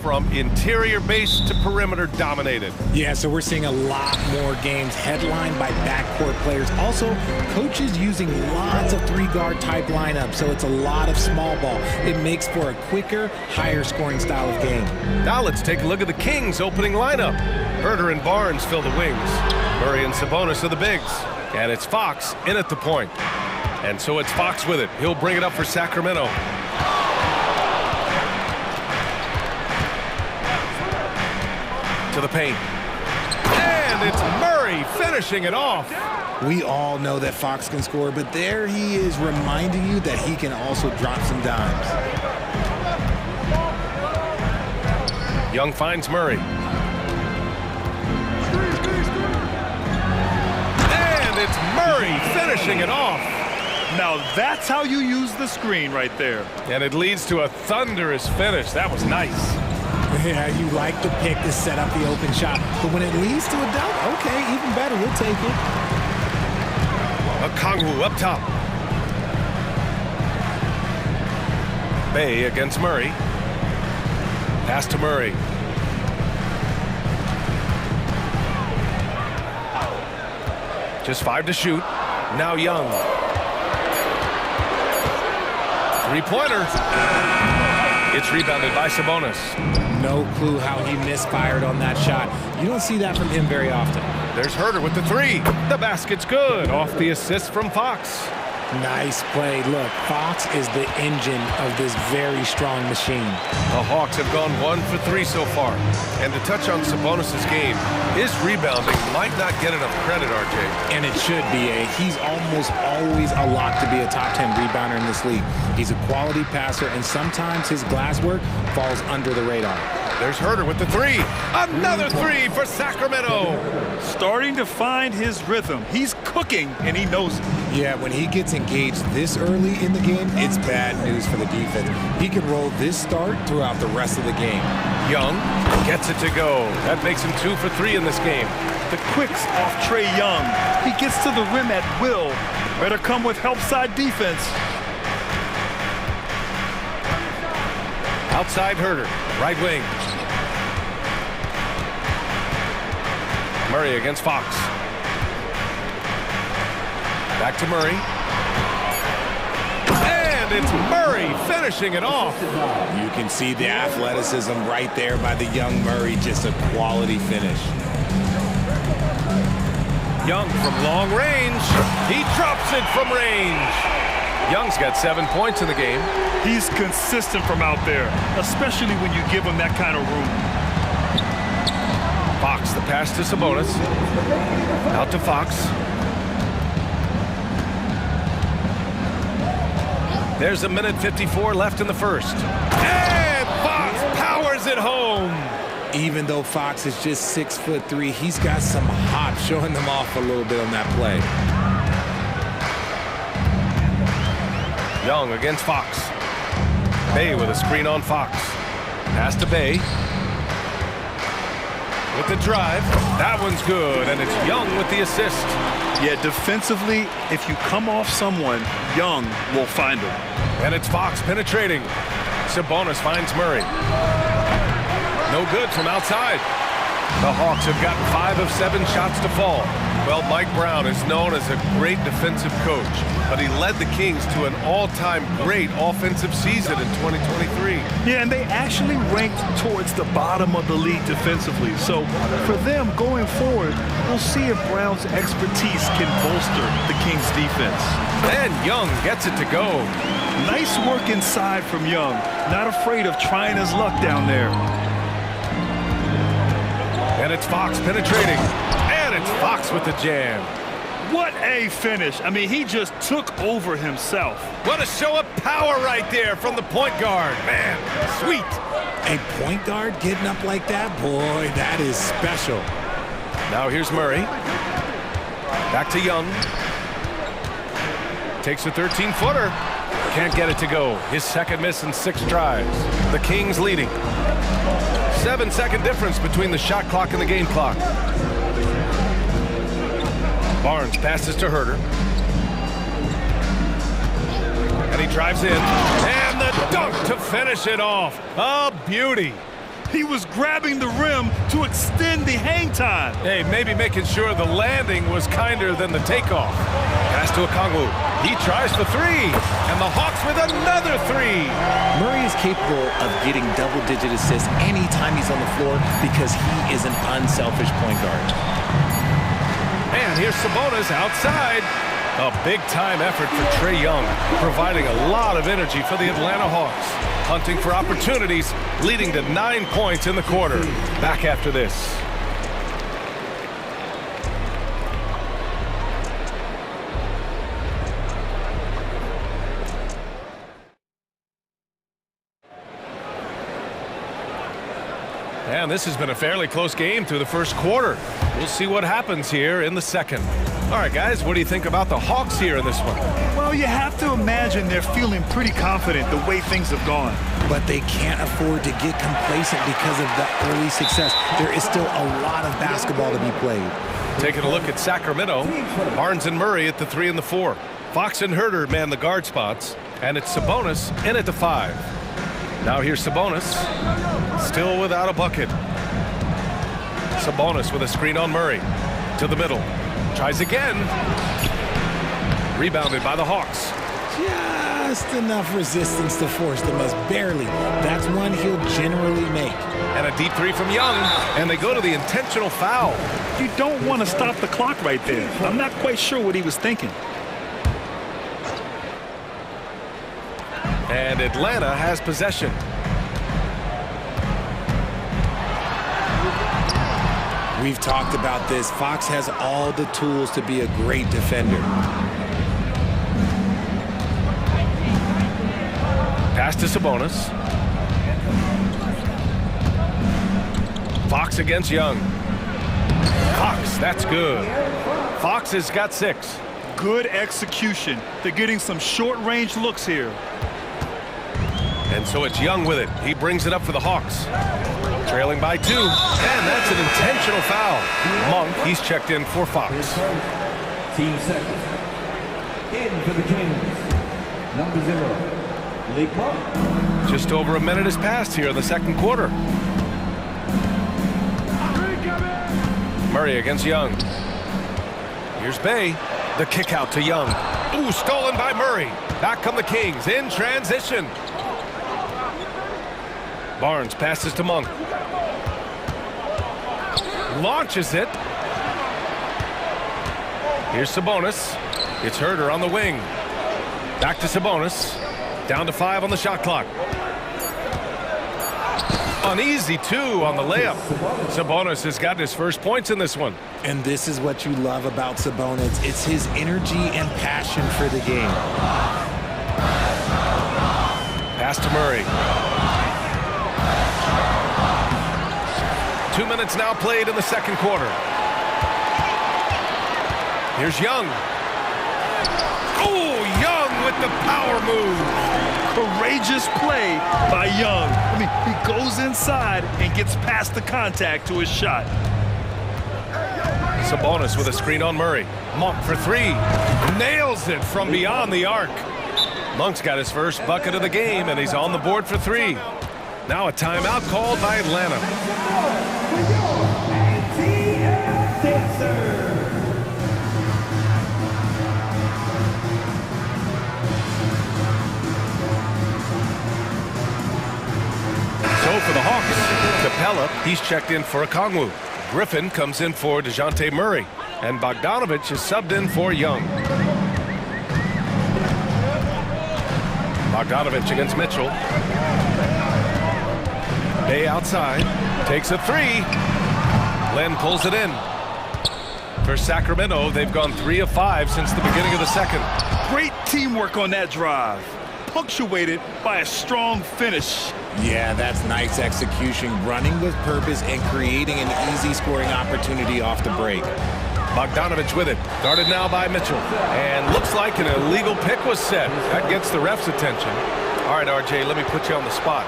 from interior base to perimeter dominated. Yeah, so we're seeing a lot more games headlined by backcourt players. Also, coaches using lots of three-guard type lineups, so it's a lot of small ball. It makes for a quicker, higher-scoring style of game. Now let's take a look at the Kings' opening lineup. Herter and Barnes fill the wings. Murray and Sabonis are the bigs. And it's Fox in at the point. And so it's Fox with it. He'll bring it up for Sacramento. To the paint. And it's Murray finishing it off. We all know that Fox can score, but there he is reminding you that he can also drop some dimes. Young finds Murray. And it's Murray finishing it off. Now that's how you use the screen right there. And it leads to a thunderous finish. That was nice. Yeah, you like the pick to set up the open shot, but when it leads to a dunk, okay, even better, we'll take it. Okongwu up top. Bay against Murray. Pass to Murray. Just 5 to shoot. Now Young. Three-pointer. It's rebounded by Sabonis. No clue how he misfired on that shot. You don't see that from him very often. There's Herter with the three. The basket's good. Off the assist from Fox. Nice play. Look, Fox is the engine of this very strong machine. The Hawks have gone 1 for 3 so far. And to touch on Sabonis' game, his rebounding might not get enough credit, RJ. And it should be. He's almost always a lock to be a top 10 rebounder in this league. He's a quality passer, and sometimes his glass work falls under the radar. There's Herter with the three. Another three for Sacramento. Starting to find his rhythm. He's cooking, and he knows it. Yeah, when he gets engaged this early in the game, it's bad news for the defense. He can roll this start throughout the rest of the game. Young gets it to go. That makes him 2 for 3 in this game. The quicks off Trae Young. He gets to the rim at will. Better come with help side defense. Outside Herter, right wing. Murray against Fox. Back to Murray. And it's Murray finishing it off. You can see the athleticism right there by the young Murray. Just a quality finish. Young from long range. He drops it from range. Young's got 7 points in the game. He's consistent from out there, especially when you give him that kind of room. Fox, the pass to Sabonis. Out to Fox. There's a minute 54 left in the first. And Fox powers it home. Even though Fox is just 6'3", he's got some hop, showing them off a little bit on that play. Young against Fox. Bay with a screen on Fox. Pass to Bay. With the drive. That one's good, and it's Young with the assist. Yeah, defensively, if you come off someone, Young will find him. And it's Fox penetrating. Sabonis finds Murray. No good from outside. The Hawks have gotten 5 of 7 shots to fall. Well, Mike Brown is known as a great defensive coach, but he led the Kings to an all-time great offensive season in 2023. Yeah, and they actually ranked towards the bottom of the league defensively. So for them going forward, we'll see if Brown's expertise can bolster the Kings' defense. And Young gets it to go. Nice work inside from Young. Not afraid of trying his luck down there. And it's Fox penetrating. And it's Fox with the jam. What a finish. I mean, he just took over himself. What a show of power right there from the point guard. Man, sweet. A point guard getting up like that? Boy, that is special. Now here's Murray. Back to Young. Takes a 13-footer. Can't get it to go. His second miss in 6 drives. The Kings leading. 7-second difference between the shot clock and the game clock. Barnes passes to Herter. And he drives in. And the dunk to finish it off. A beauty. He was grabbing the rim to extend the hang time. Hey, maybe making sure the landing was kinder than the takeoff. Pass to Okongwu. He tries for three, and the Hawks with another three. Murray is capable of getting double-digit assists anytime he's on the floor because he is an unselfish point guard. And here's Sabonis outside. A big-time effort for Trae Young, providing a lot of energy for the Atlanta Hawks. Hunting for opportunities, leading to 9 points in the quarter. Back after this. And this has been a fairly close game through the first quarter. We'll see what happens here in the second. All right, guys, what do you think about the Hawks here in this one? Well, you have to imagine they're feeling pretty confident the way things have gone. But they can't afford to get complacent because of the early success. There is still a lot of basketball to be played. Taking a look at Sacramento, Barnes and Murray at the 3 and the 4. Fox and Herter man the guard spots, and it's Sabonis in at the 5. Now here's Sabonis, still without a bucket. Sabonis with a screen on Murray, to the middle. Tries again. Rebounded by the Hawks. Just enough resistance to force the miss, barely. That's one he'll generally make. And a deep three from Young, and they go to the intentional foul. You don't want to stop the clock right there. I'm not quite sure what he was thinking. And Atlanta has possession. We've talked about this. Fox has all the tools to be a great defender. Pass to Sabonis. Fox against Young. Fox, that's good. Fox has got 6. Good execution. They're getting some short-range looks here. And so it's Young with it. He brings it up for the Hawks. Trailing by 2. And that's an intentional foul. Monk, he's checked in for Fox. Team second. In for the Kings. Number 0. Lee Monk. Just over a minute has passed here in the second quarter. Murray against Young. Here's Bay. The kick out to Young. Ooh, stolen by Murray. Back come the Kings in transition. Barnes passes to Monk. Launches it. Here's Sabonis. It's Herter on the wing. Back to Sabonis. Down to 5 on the shot clock. An easy 2 on the layup. Sabonis has got his first points in this one. And this is what you love about Sabonis. It's his energy and passion for the game. Pass to Murray. 2 minutes now played in the second quarter. Here's Young. Oh, Young with the power move. Courageous play by Young. I mean, he goes inside and gets past the contact to his shot. Sabonis with a screen on Murray. Monk for 3. Nails it from beyond the arc. Monk's got his first bucket of the game, and he's on the board for 3. Now a timeout called by Atlanta. So for the Hawks, Capella, he's checked in for Okongwu. Griffin comes in for DeJounte Murray. And Bogdanovich is subbed in for Young. Bogdanovich against Mitchell. Bay outside. Takes a 3. Len pulls it in. For Sacramento, they've gone 3 of 5 since the beginning of the second. Great teamwork on that drive. Punctuated by a strong finish. Yeah, that's nice execution. Running with purpose and creating an easy scoring opportunity off the break. Bogdanovich with it. Guarded now by Mitchell. And looks like an illegal pick was set. That gets the ref's attention. All right, RJ, let me put you on the spot.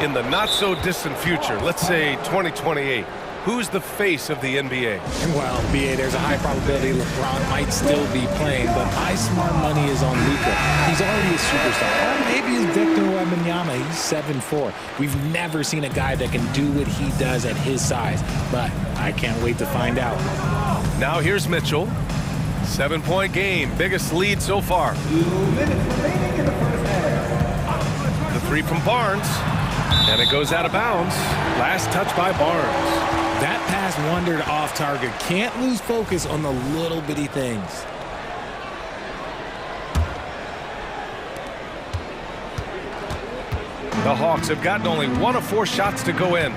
In the not-so-distant future, let's say 2028, who's the face of the NBA? Well, BA, there's a high probability LeBron might still be playing, but my smart money is on Luka. He's already a superstar. Or maybe it's Victor Wembanyama. He's 7'4". We've never seen a guy that can do what he does at his size, but I can't wait to find out. Now here's Mitchell. 7-point game, biggest lead so far. 2 minutes remaining in the first half. The three from Barnes, and it goes out of bounds. Last touch by Barnes. That pass wandered off target. Can't lose focus on the little bitty things. The Hawks have gotten only 1 of 4 shots to go in.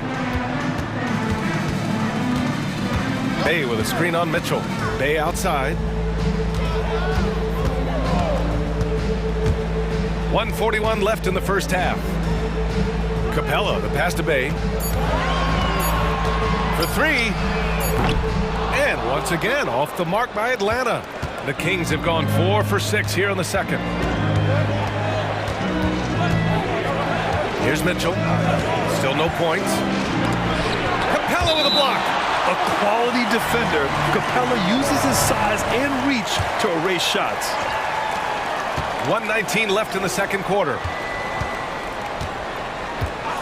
Bay with a screen on Mitchell. Bay outside. 1:41 left in the first half. Capella, the pass to Bay. For 3. And once again, off the mark by Atlanta. The Kings have gone 4 for 6 here in the second. Here's Mitchell. Still no points. Capella with a block. A quality defender, Capella uses his size and reach to erase shots. 1:19 left in the second quarter.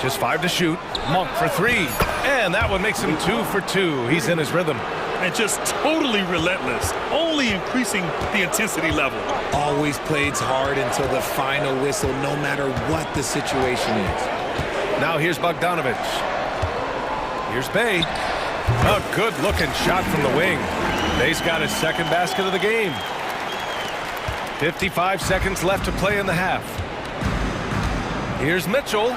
Just 5 to shoot. Monk for 3. And that one makes him 2 for 2. He's in his rhythm. And just totally relentless, only increasing the intensity level. Always plays hard until the final whistle, no matter what the situation is. Now here's Bogdanovich. Here's Bay. A good-looking shot from the wing. Bay's got his second basket of the game. 55 seconds left to play in the half. Here's Mitchell.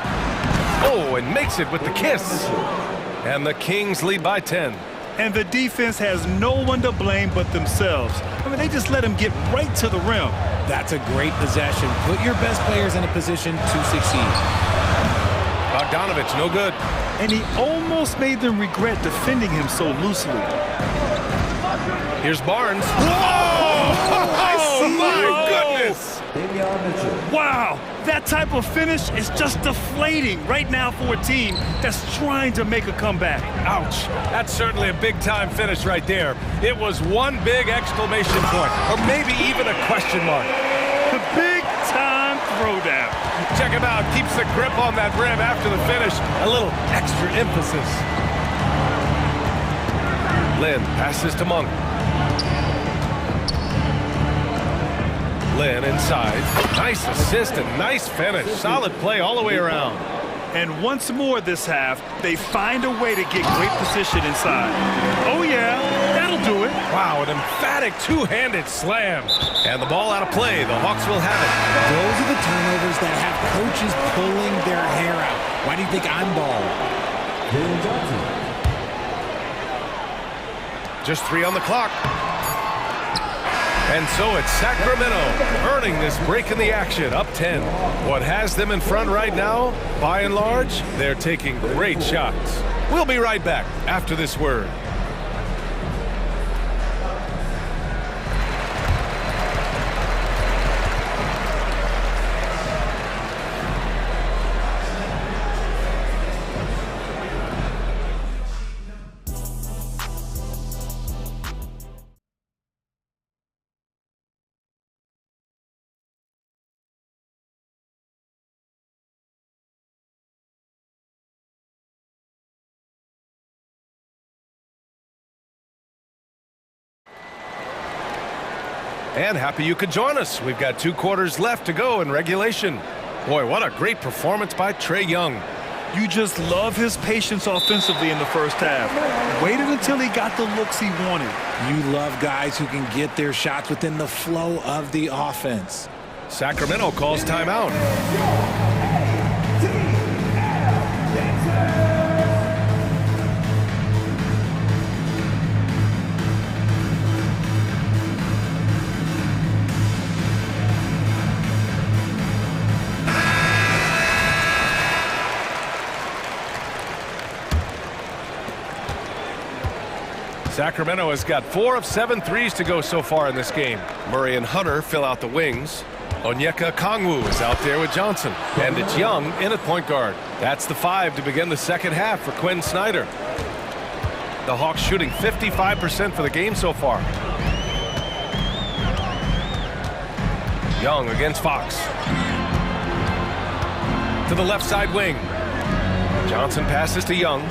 Oh, and makes it with the kiss. And the Kings lead by 10. And the defense has no one to blame but themselves. I mean, they just let him get right to the rim. That's a great possession. Put your best players in a position to succeed. Bogdanovich, no good. And he almost made them regret defending him so loosely. Here's Barnes. Whoa! Oh, my goodness! Wow, that type of finish is just deflating right now for a team that's trying to make a comeback. Ouch. That's certainly a big-time finish right there. It was one big exclamation point, or maybe even a question mark. The big-time throwdown. Check him out. Keeps the grip on that rim after the finish. A little extra emphasis. Lynn passes to Monk. Lynn inside. Nice assist and nice finish. Solid play all the way around. And once more this half, they find a way to get great position inside. Oh, yeah, that'll do it. Wow, an emphatic two-handed slam. And the ball out of play. The Hawks will have it. Those are the turnovers that have coaches pulling their hair out. Why do you think I'm balling? Just 3 on the clock. And so it's Sacramento earning this break in the action, up 10. What has them in front right now, by and large, they're taking great shots. We'll be right back after this word. And happy you could join us. We've got 2 quarters left to go in regulation. Boy, what a great performance by Trae Young. You just love his patience offensively in the first half. Waited until he got the looks he wanted. You love guys who can get their shots within the flow of the offense. Sacramento calls timeout. Sacramento has got 4 of 7 threes to go so far in this game. Murray and Hunter fill out the wings. Onyeka Kongwu is out there with Johnson. And it's Young in at point guard. That's the 5 to begin the second half for Quinn Snyder. The Hawks shooting 55% for the game so far. Young against Fox. To the left side wing. Johnson passes to Young.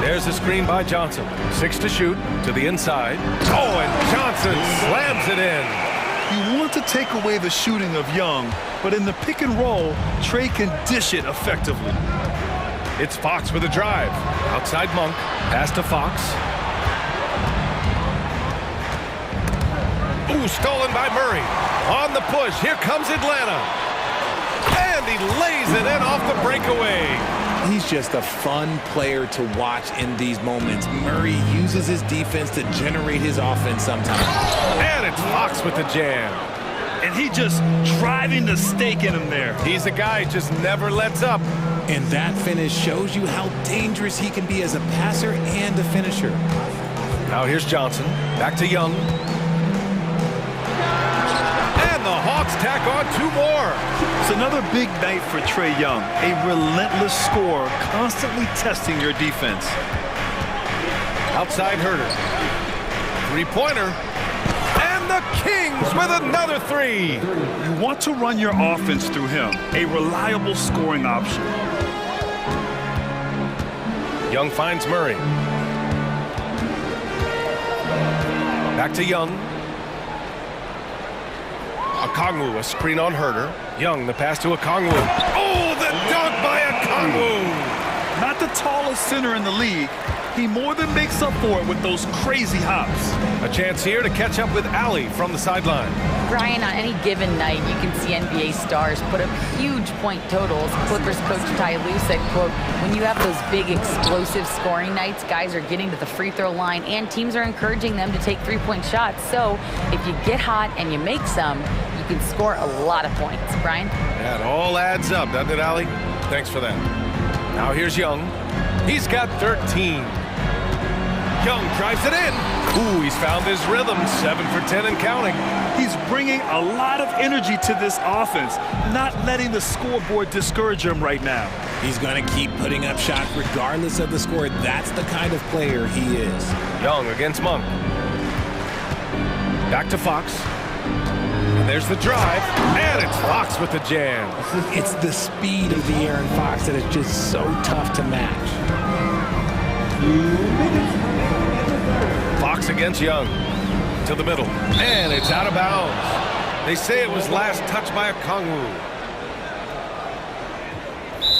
There's a screen by Johnson. 6 to shoot. To the inside. Oh, and Johnson slams it in. You want to take away the shooting of Young, but in the pick and roll, Trey can dish it effectively. It's Fox with a drive. Outside Monk. Pass to Fox. Ooh, stolen by Murray. On the push. Here comes Atlanta. And he lays it in off the breakaway. He's just a fun player to watch in these moments. Murray uses his defense to generate his offense sometimes. And it's Fox with the jam. And he just driving the stake in him there. He's a guy who just never lets up. And that finish shows you how dangerous he can be as a passer and a finisher. Now here's Johnson. Back to Young. And the Hawks tack on 2 more. It's another big night for Trey Young. A relentless scorer, constantly testing your defense. Outside Herter. 3-pointer. And the Kings with another 3. You want to run your offense through him. A reliable scoring option. Young finds Murray. Back to Young. Okongwu, a screen on Herter. Young, the pass to Okongwu. Oh, the dunk by Okongwu! Not the tallest center in the league. He more than makes up for it with those crazy hops. A chance here to catch up with Ali from the sideline. Brian, on any given night, you can see NBA stars put up huge point totals. Clippers coach Ty Lue said, quote, when you have those big explosive scoring nights, guys are getting to the free throw line and teams are encouraging them to take 3-point shots. So if you get hot and you make some, you can score a lot of points. Brian? That all adds up, doesn't it, Ali? Thanks for that. Now here's Young. He's got 13. Young drives it in. Ooh, he's found his rhythm. 7 for 10 and counting. He's bringing a lot of energy to this offense, not letting the scoreboard discourage him right now. He's going to keep putting up shots regardless of the score. That's the kind of player he is. Young against Monk. Back to Fox. And there's the drive. And it's Fox with the jam. It's the speed of the Aaron Fox that is just so tough to match. Fox against Young. To the middle. And it's out of bounds. They say it was last touched by Okongwu.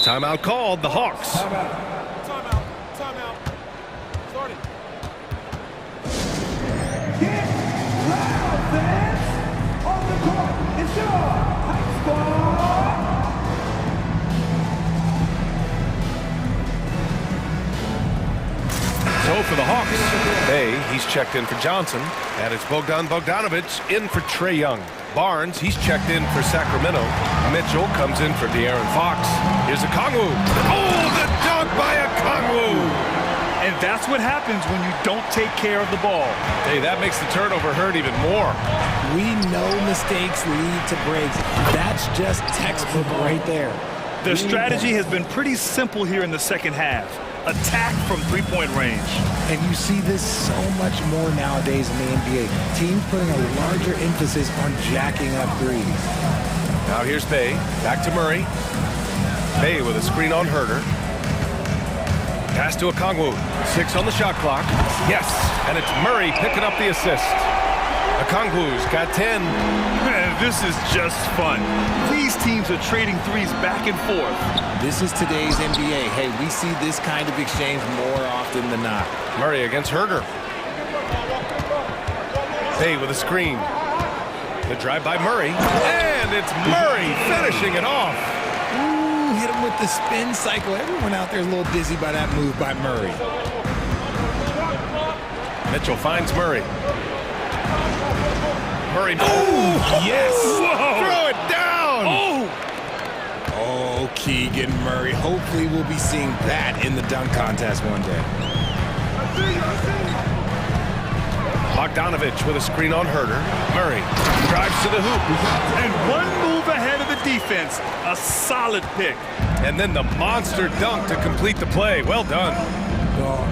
Timeout called, the Hawks. Timeout. Starting. Get loud, fans! On the court, it's your high squad! So for the Hawks, he's checked in for Johnson. And it's Bogdan Bogdanovic in for Trey Young. Barnes, he's checked in for Sacramento. Mitchell comes in for De'Aaron Fox. Here's Okongwu. Oh, the dunk by Okongwu! And that's what happens when you don't take care of the ball. Hey, that makes the turnover hurt even more. We know mistakes lead to breaks. That's just textbook right there. Their strategy has been pretty simple here in the second half. Attack from 3-point range. And you see this so much more nowadays in the NBA. Teams putting a larger emphasis on jacking up threes. Now here's Bay. Back to Murray. Bay with a screen on Herter. Pass to Okongwu. 6 on the shot clock. Yes, and it's Murray picking up the assist. Okongwu's got 10. Man, this is just fun. These teams are trading threes back and forth. This is today's NBA. Hey, we see this kind of exchange more often than not. Murray against Herter. Bay with a screen. The drive by Murray. And it's Murray finishing it off. Ooh, hit him with the spin cycle. Everyone out there is a little dizzy by that move by Murray. Mitchell finds Murray. Murray. Oh, yes. Whoa. Throw it down. Oh, Keegan Murray. Hopefully we'll be seeing that in the dunk contest one day. Bogdanovic with a screen on Herter. Murray drives to the hoop. And one move ahead of the defense. A solid pick. And then the monster dunk to complete the play. Well done. Oh,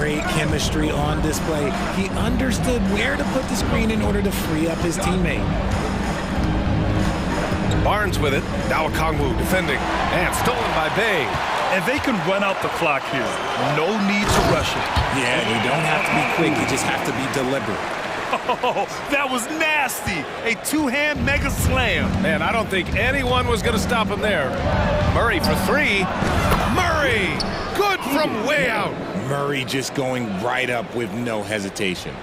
great chemistry on display. He understood where to put the screen in order to free up his teammate. Barnes with it. Now Okongwu defending. And stolen by Bay. And they can run out the clock here. No need to rush it. Yeah, you don't have to be quick. You just have to be deliberate. Oh, that was nasty. A two-hand mega slam. Man, I don't think anyone was going to stop him there. Murray for three. Murray! Good from way out. Murray just going right up with no hesitation.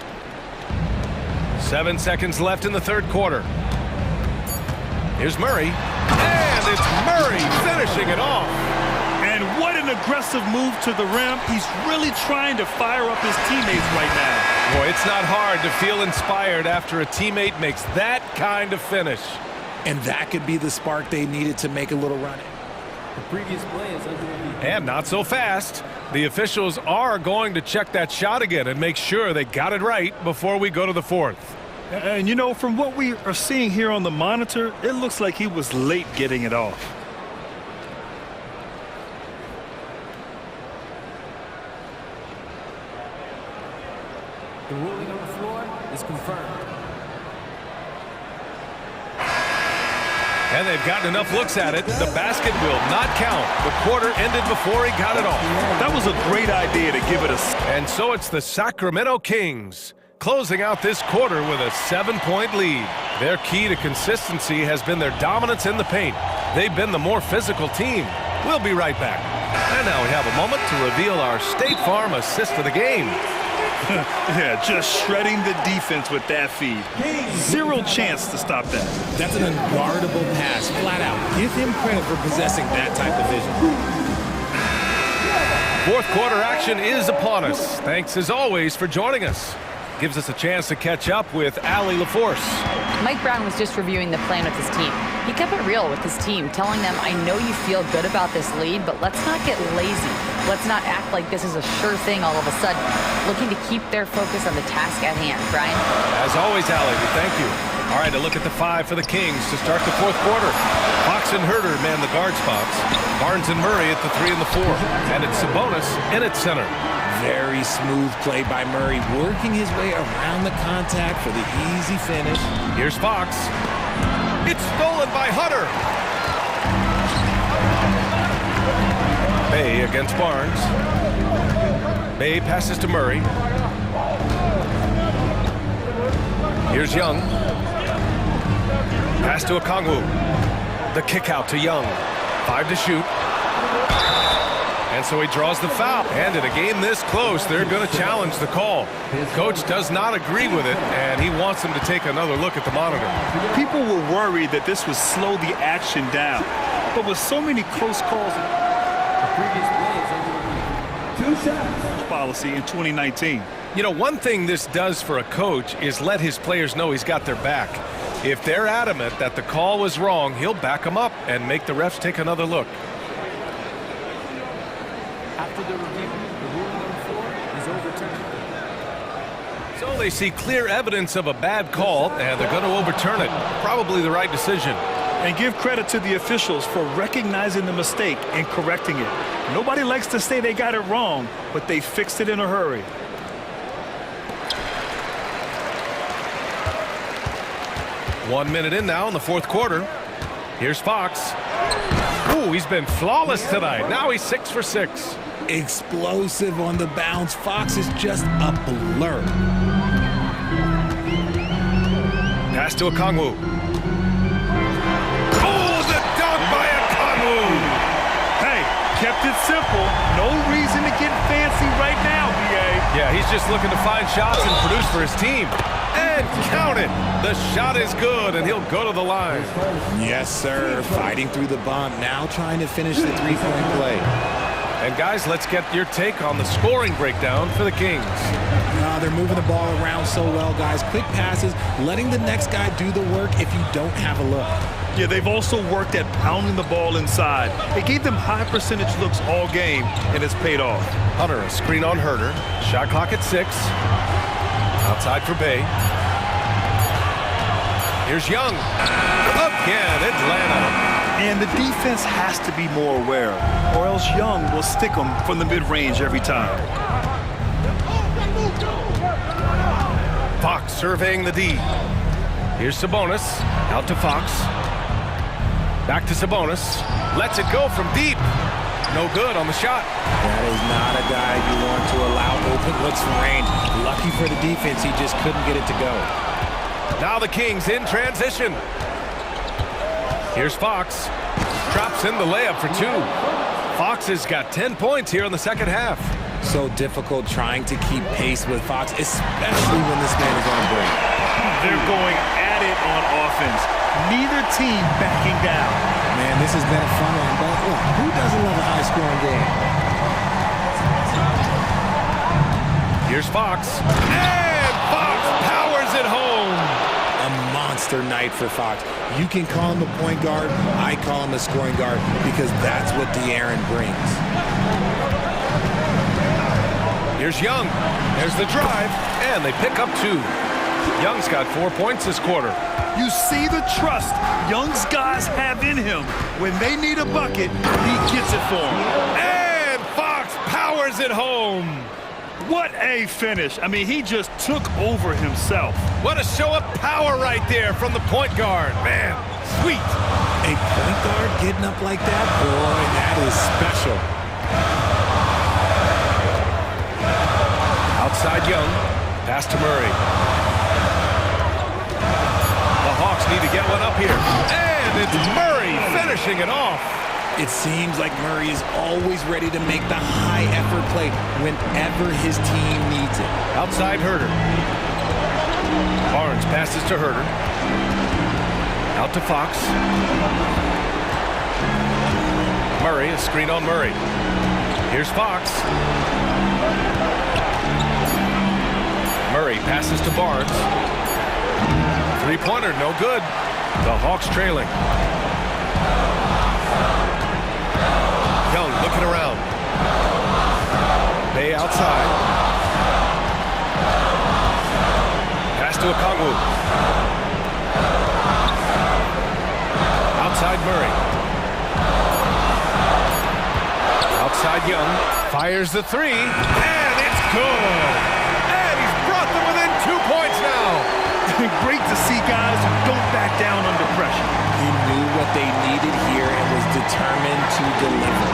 7 seconds left in the third quarter. Here's Murray. And it's Murray finishing it off. And what an aggressive move to the rim. He's really trying to fire up his teammates right now. Boy, it's not hard to feel inspired after a teammate makes that kind of finish. And that could be the spark they needed to make a little run. The previous play is under review. And not so fast. The officials are going to check that shot again and make sure they got it right before we go to the fourth. And you know, from what we are seeing here on the monitor, it looks like he was late getting it off. The ruling on the floor is confirmed. And they've gotten enough looks at it. The basket will not count. The quarter ended before he got it off. That was a great idea to give it a... And so it's the Sacramento Kings closing out this quarter with a 7-point lead. Their key to consistency has been their dominance in the paint. They've been the more physical team. We'll be right back. And now we have a moment to reveal our State Farm assist of the game. Yeah, just shredding the defense with that feed. Zero chance to stop that. That's an unguardable pass, flat out. Give him credit for possessing that type of vision. Fourth quarter action is upon us. Thanks as always for joining us. Gives us a chance to catch up with Allie LaForce. Mike Brown was just reviewing the plan with his team. He kept it real with his team, telling them, I know you feel good about this lead, but let's not get lazy. Let's not act like this is a sure thing all of a sudden. Looking to keep their focus on the task at hand. Brian? As always, Allie, we thank you. All right, a look at the five for the Kings to start the fourth quarter. Fox and Herter man the guard spots. Barnes and Murray at the 3 and the 4. And it's Sabonis in at center. Very smooth play by Murray, working his way around the contact for the easy finish. Here's Fox. It's stolen by Hunter. Bay against Barnes. Bay passes to Murray. Here's Young. Pass to Okongwu. The kick out to Young. 5 to shoot. And so he draws the foul. And in a game this close, they're going to challenge the call. Coach does not agree with it, and he wants them to take another look at the monitor. People were worried that this would slow the action down. But with so many close calls... The previous play is under review. 2 shots. ...policy in 2019. You know, one thing this does for a coach is let his players know he's got their back. If they're adamant that the call was wrong, he'll back them up and make the refs take another look. After the review, the ruling on the floor is overturned. So they see clear evidence of a bad call, and they're going to overturn it. Probably the right decision. And give credit to the officials for recognizing the mistake and correcting it. Nobody likes to say they got it wrong, but they fixed it in a hurry. One minute in now in the fourth quarter. Here's Fox. Ooh, he's been flawless tonight. Now he's 6 for 6. Explosive on the bounce. Fox is just a blur. Pass to Okongwu. Oh, the dunk by Okongwu! Hey, kept it simple. No reason to get fancy right now, BA. Yeah, he's just looking to find shots and produce for his team. And count it! The shot is good, and he'll go to the line. Yes, sir. Fighting through the bump. Now trying to finish the three-point play. And guys, let's get your take on the scoring breakdown for the Kings. They're moving the ball around so well, guys. Quick passes, letting the next guy do the work if you don't have a look. Yeah, they've also worked at pounding the ball inside. It gave them high percentage looks all game, and it's paid off. Hunter, a screen on Herter. Shot clock at 6. Outside for Bay. Here's Young. Again, Atlanta. And the defense has to be more aware, or else Young will stick them from the mid-range every time. surveying the D. Here's Sabonis, out to Fox. Back to Sabonis, lets it go from deep. No good on the shot. That is not a guy you want to allow open looks from range. Lucky for the defense, he just couldn't get it to go. Now the Kings in transition. Here's Fox. Drops in the layup for two. Fox has got 10 points here in the second half. So difficult trying to keep pace with Fox, especially when this man is on a break. They're going at it on offense. Neither team backing down. Man, this has been a fun one, but look, who doesn't love a high-scoring game? Here's Fox. And Fox powers it home. A monster night for Fox. You can call him a point guard. I call him a scoring guard because that's what De'Aaron brings. Here's Young. There's the drive, and they pick up two. Young's got 4 points this quarter. You see the trust Young's guys have in him. When they need a bucket, he gets it for them. And Fox powers it home. What a finish. I mean, he just took over himself. What a show of power right there from the point guard. Man, sweet. A point guard getting up like that? Boy, that is special. Outside Young. Pass to Murray. The Hawks need to get one up here. And it's Murray finishing it off. It seems like Murray is always ready to make the high-effort play whenever his team needs it. Outside Herter. Barnes passes to Herter. Out to Fox. Murray, a screen on Murray. Here's Fox. Murray passes to Barnes. Three-pointer, no good. The Hawks trailing. Young looking around. Bay outside. Pass to Okongwu. Outside Murray. Outside Young. Fires the three. And it's good. And he's brought them within 2 points now. Great to see guys who don't back down under pressure. He knew what they needed here and was determined to deliver.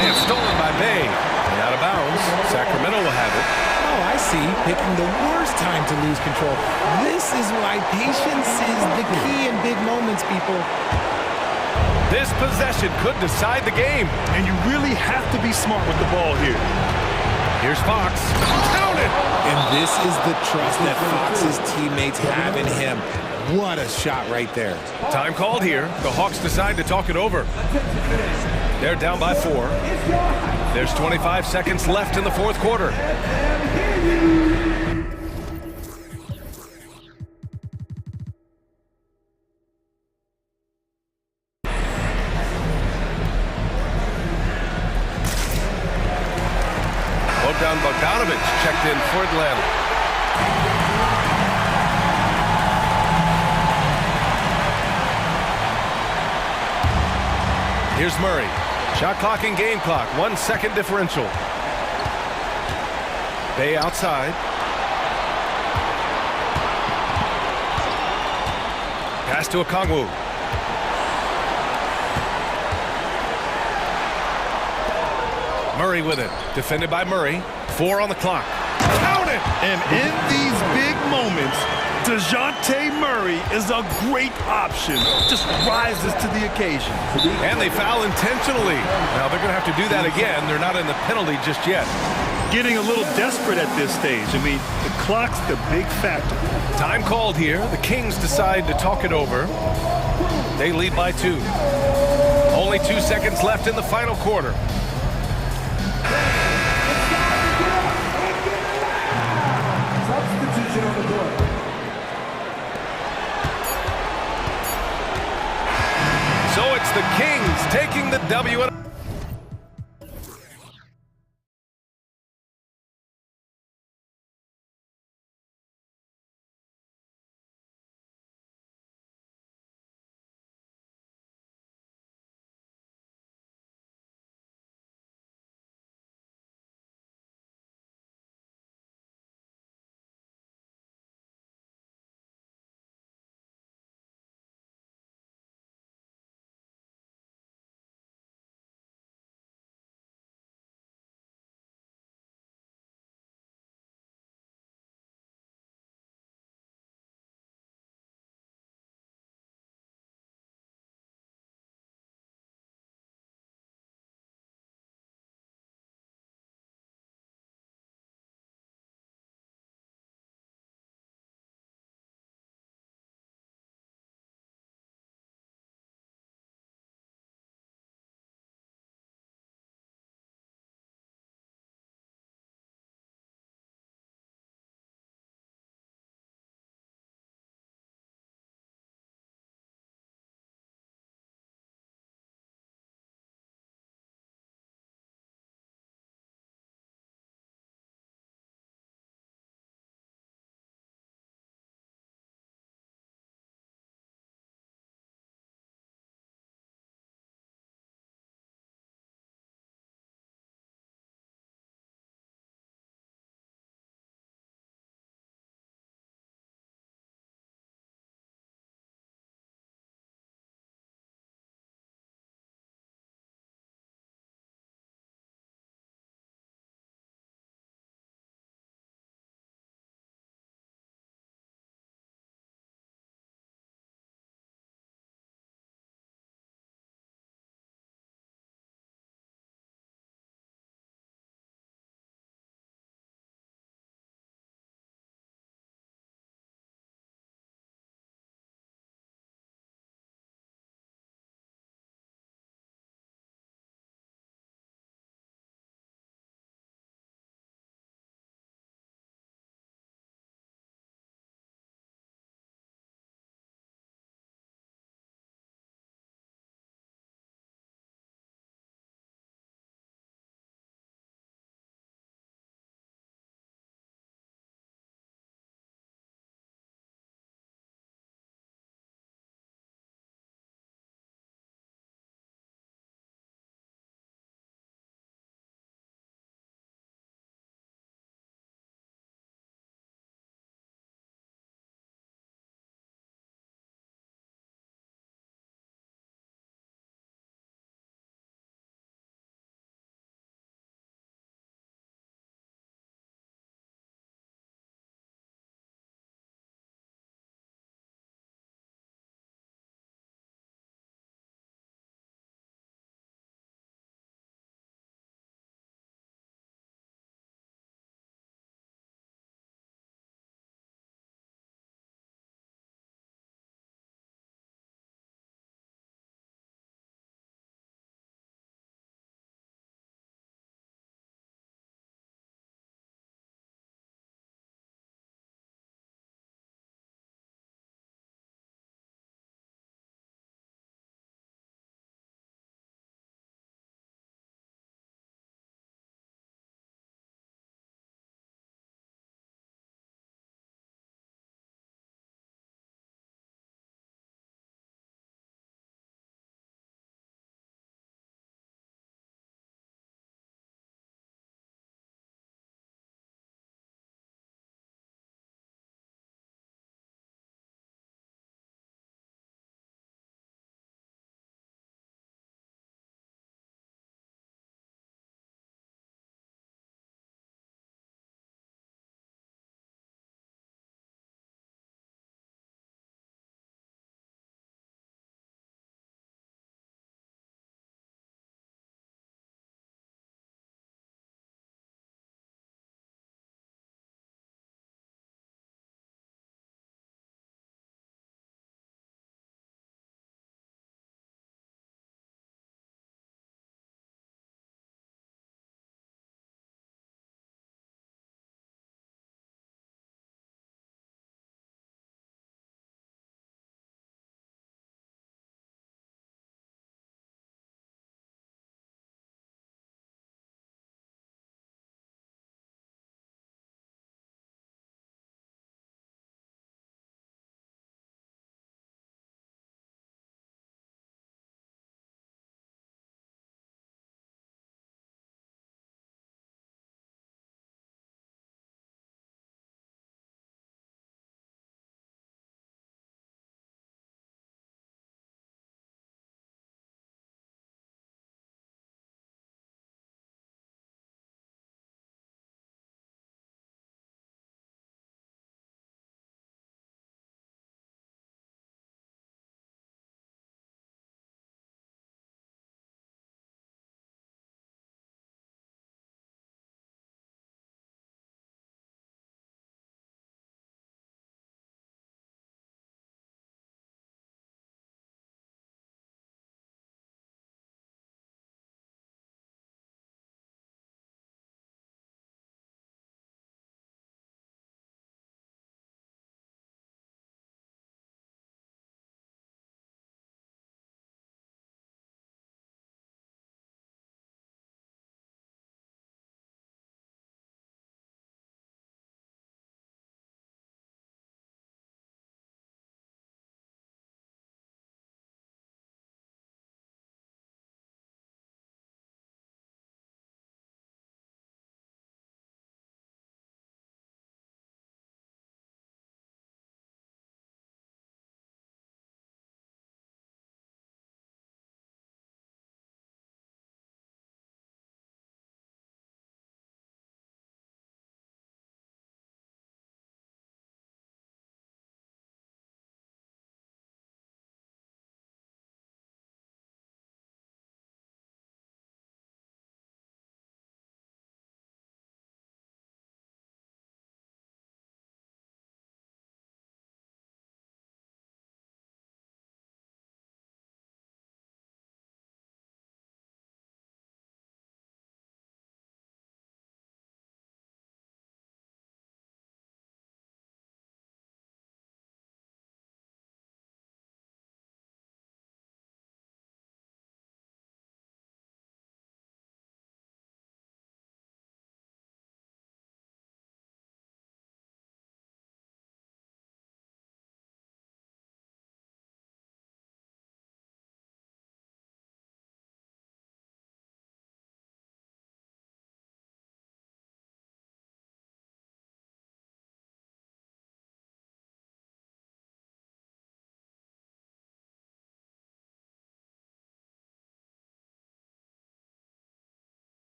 And stolen by Bay. And out of bounds. Sacramento will have it. Oh, I see. Picking the worst time to lose control. This is why patience is the key in big moments, people. This possession could decide the game. And you really have to be smart with the ball here. Here's Fox. Counted! And this is the trust that Fox's teammates have in him. What a shot right there. Time called here. The Hawks decide to talk it over. They're down by 4. There's 25 seconds left in the fourth quarter. Bogdanovich checked in for Atlanta. Here's Murray. Shot clock and game clock. 1 second differential. Bay outside. Pass to Okongwu. Murray with it. Defended by Murray. 4 on the clock. Count it! And in these big moments, DeJounte Murray is a great option. Just rises to the occasion. And they foul intentionally. Now they're going to have to do that again. They're not in the penalty just yet. Getting a little desperate at this stage. I mean, the clock's the big factor. Time called here. The Kings decide to talk it over. They lead by 2. Only 2 seconds left in the final quarter. Substitution on the board. So it's the Kings taking the W.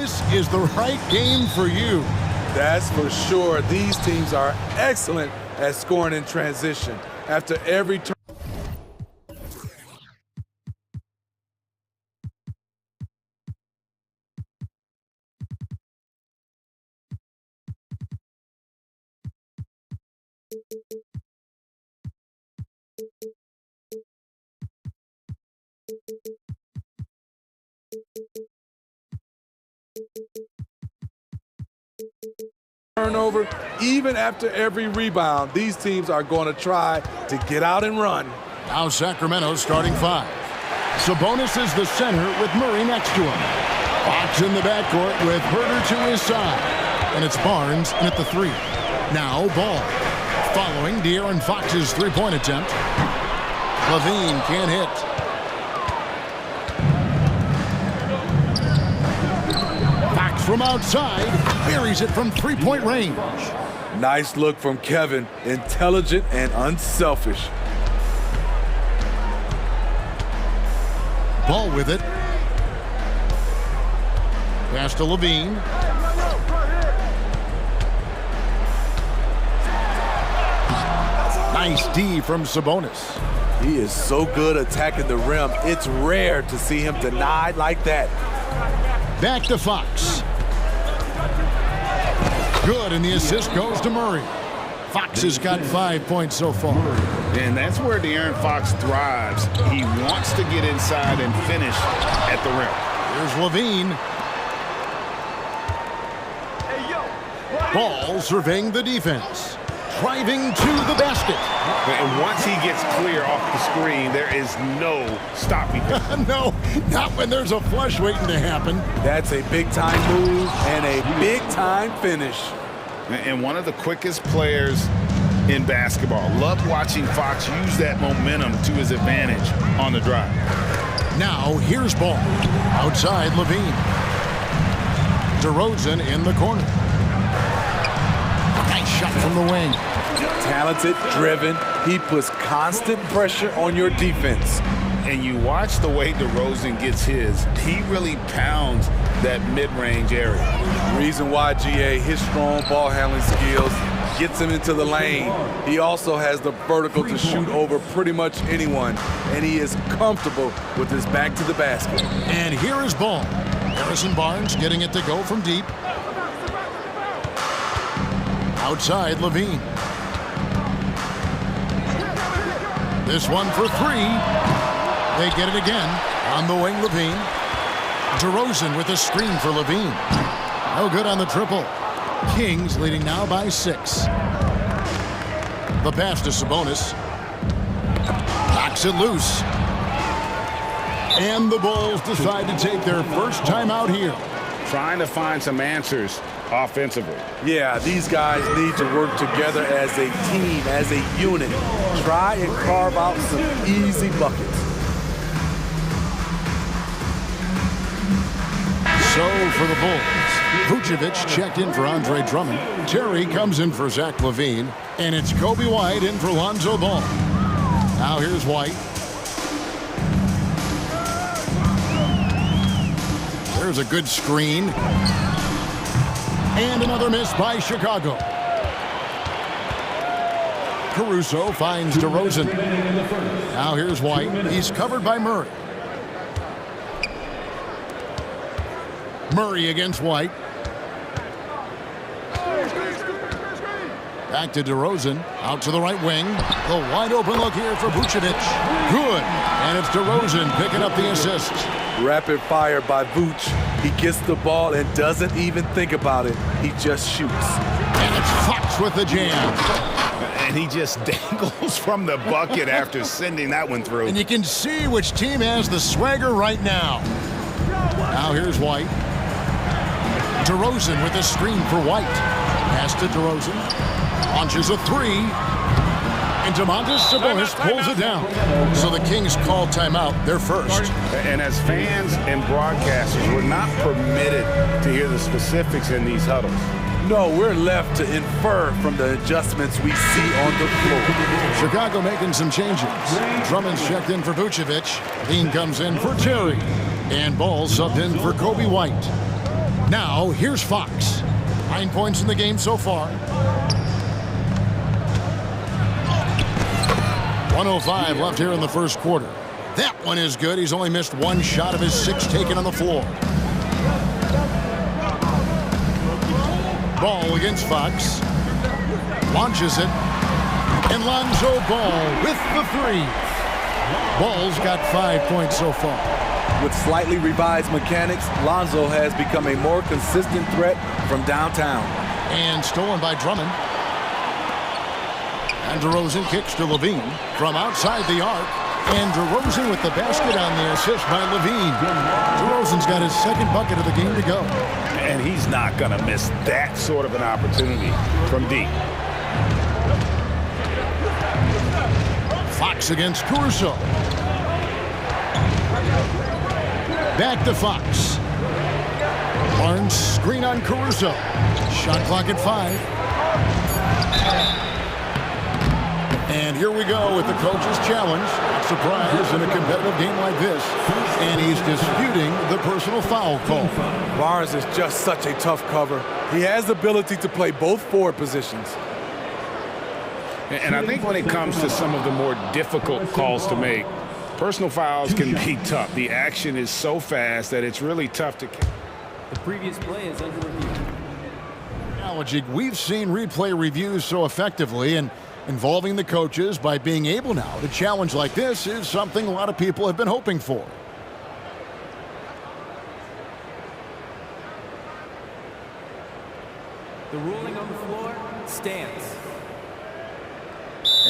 This is the right game for you. That's for sure. These teams are excellent at scoring in transition. After every turn. Turnover, even after every rebound, these teams are going to try to get out and run. Now Sacramento starting 5. Sabonis is the center with Murray next to him. Fox in the backcourt with Herter to his side. And it's Barnes in at the 3. Now Ball. Following De'Aaron Fox's three-point attempt. Levine can't hit. From outside, buries it from three-point range. Nice look from Kevin, intelligent and unselfish. Ball with it. Pass to Levine. Nice D from Sabonis. He is so good attacking the rim. It's rare to see him denied like that. Back to Fox. Good, and the assist goes to Murray. Fox has got 5 points so far. And that's where De'Aaron Fox thrives. He wants to get inside and finish at the rim. Here's Levine. Ball surveying the defense. Driving to the basket. And once he gets clear off the screen, there is no stopping him. No, not when there's a flush waiting to happen. That's a big-time move and a big-time finish. And one of the quickest players in basketball. Love watching Fox use that momentum to his advantage on the drive. Now, here's Ball. Outside, Levine. DeRozan in the corner. Nice shot from the wing. Talented, driven. He puts constant pressure on your defense. And you watch the way DeRozan gets his. He really pounds that mid-range area. Reason why, GA, his strong ball handling skills gets him into the lane. He also has the vertical to shoot over pretty much anyone, and he is comfortable with his back to the basket. And here is Ball. Harrison Barnes getting it to go from deep. Outside, Levine. This one for 3. They get it again. On the wing, Levine. DeRozan with a screen for Levine. No good on the triple. Kings leading now by 6. The pass to Sabonis. Knocks it loose. And the Bulls decide to take their first time out here. Trying to find some answers offensively. Yeah, these guys need to work together as a team, as a unit. Try and carve out some easy buckets. So for the Bulls, Vucevic checked in for Andre Drummond. Terry comes in for Zach LaVine. And it's Kobe White in for Lonzo Ball. Now here's White. There's a good screen. And another miss by Chicago. Caruso finds DeRozan. Now here's White. He's covered by Murray. Murray against White. Back to DeRozan. Out to the right wing. The wide open look here for Vucevic. Good. And it's DeRozan picking up the assist. Rapid fire by Vooch. He gets the ball and doesn't even think about it. He just shoots. And it's Fox with the jam. And he just dangles from the bucket after sending that one through. And you can see which team has the swagger right now. Now here's White. DeRozan with a screen for White. Pass to DeRozan. Launches a 3. And Domantas Sabonis pulls it down. So the Kings call timeout. They're first. And as fans and broadcasters, we're not permitted to hear the specifics in these huddles. No, we're left to infer from the adjustments we see on the floor. Chicago making some changes. Drummond's checked in for Vucevic. Dean comes in for Terry. And Ball subbed in for Kobe White. Now, here's Fox. 9 points in the game so far. 1:05 left here in the first quarter. That one is good. He's only missed one shot of his 6 taken on the floor. Ball against Fox. Launches it. And Lonzo Ball with the 3. Ball's got 5 points so far. With slightly revised mechanics, Lonzo has become a more consistent threat from downtown. And stolen by Drummond. And DeRozan kicks to Levine from outside the arc. And DeRozan with the basket on the assist by Levine. DeRozan's got his second bucket of the game to go. And he's not going to miss that sort of an opportunity from deep. Fox against Caruso. Back to Fox. Barnes screen on Caruso. Shot clock at 5. And here we go with the coach's challenge. Surprise in a competitive game like this. And he's disputing the personal foul call. Barnes is just such a tough cover. He has the ability to play both forward positions. And I think when it comes to some of the more difficult calls to make, personal fouls can be tough. The action is so fast that it's really tough to... The previous play is under review. Analogy, we've seen replay reviews so effectively, and involving the coaches by being able now to challenge like this is something a lot of people have been hoping for. The ruling on the floor stands.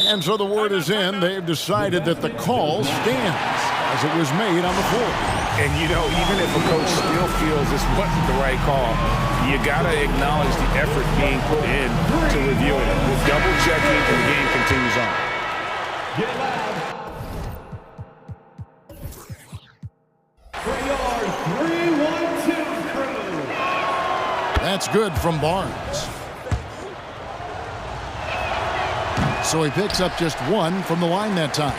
And so the word is in. They've decided that the call stands as it was made on the floor. And, you know, even if a coach still feels this wasn't the right call, you got to acknowledge the effort being put in to review it. With double checking, and the game continues on. Get loud. For your 3-1-2 crew. That's good from Barnes. So he picks up just 1 from the line that time.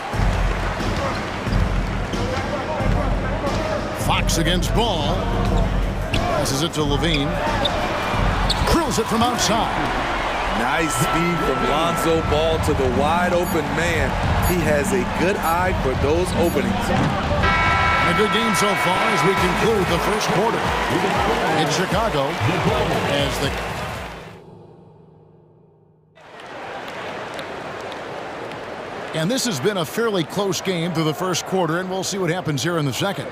Fox against Ball. Passes it to Levine. Drills it from outside. Nice speed from Lonzo Ball to the wide open man. He has a good eye for those openings. A good game so far as we conclude the first quarter. In Chicago, as the And this has been a fairly close game through the first quarter, and we'll see what happens here in the second.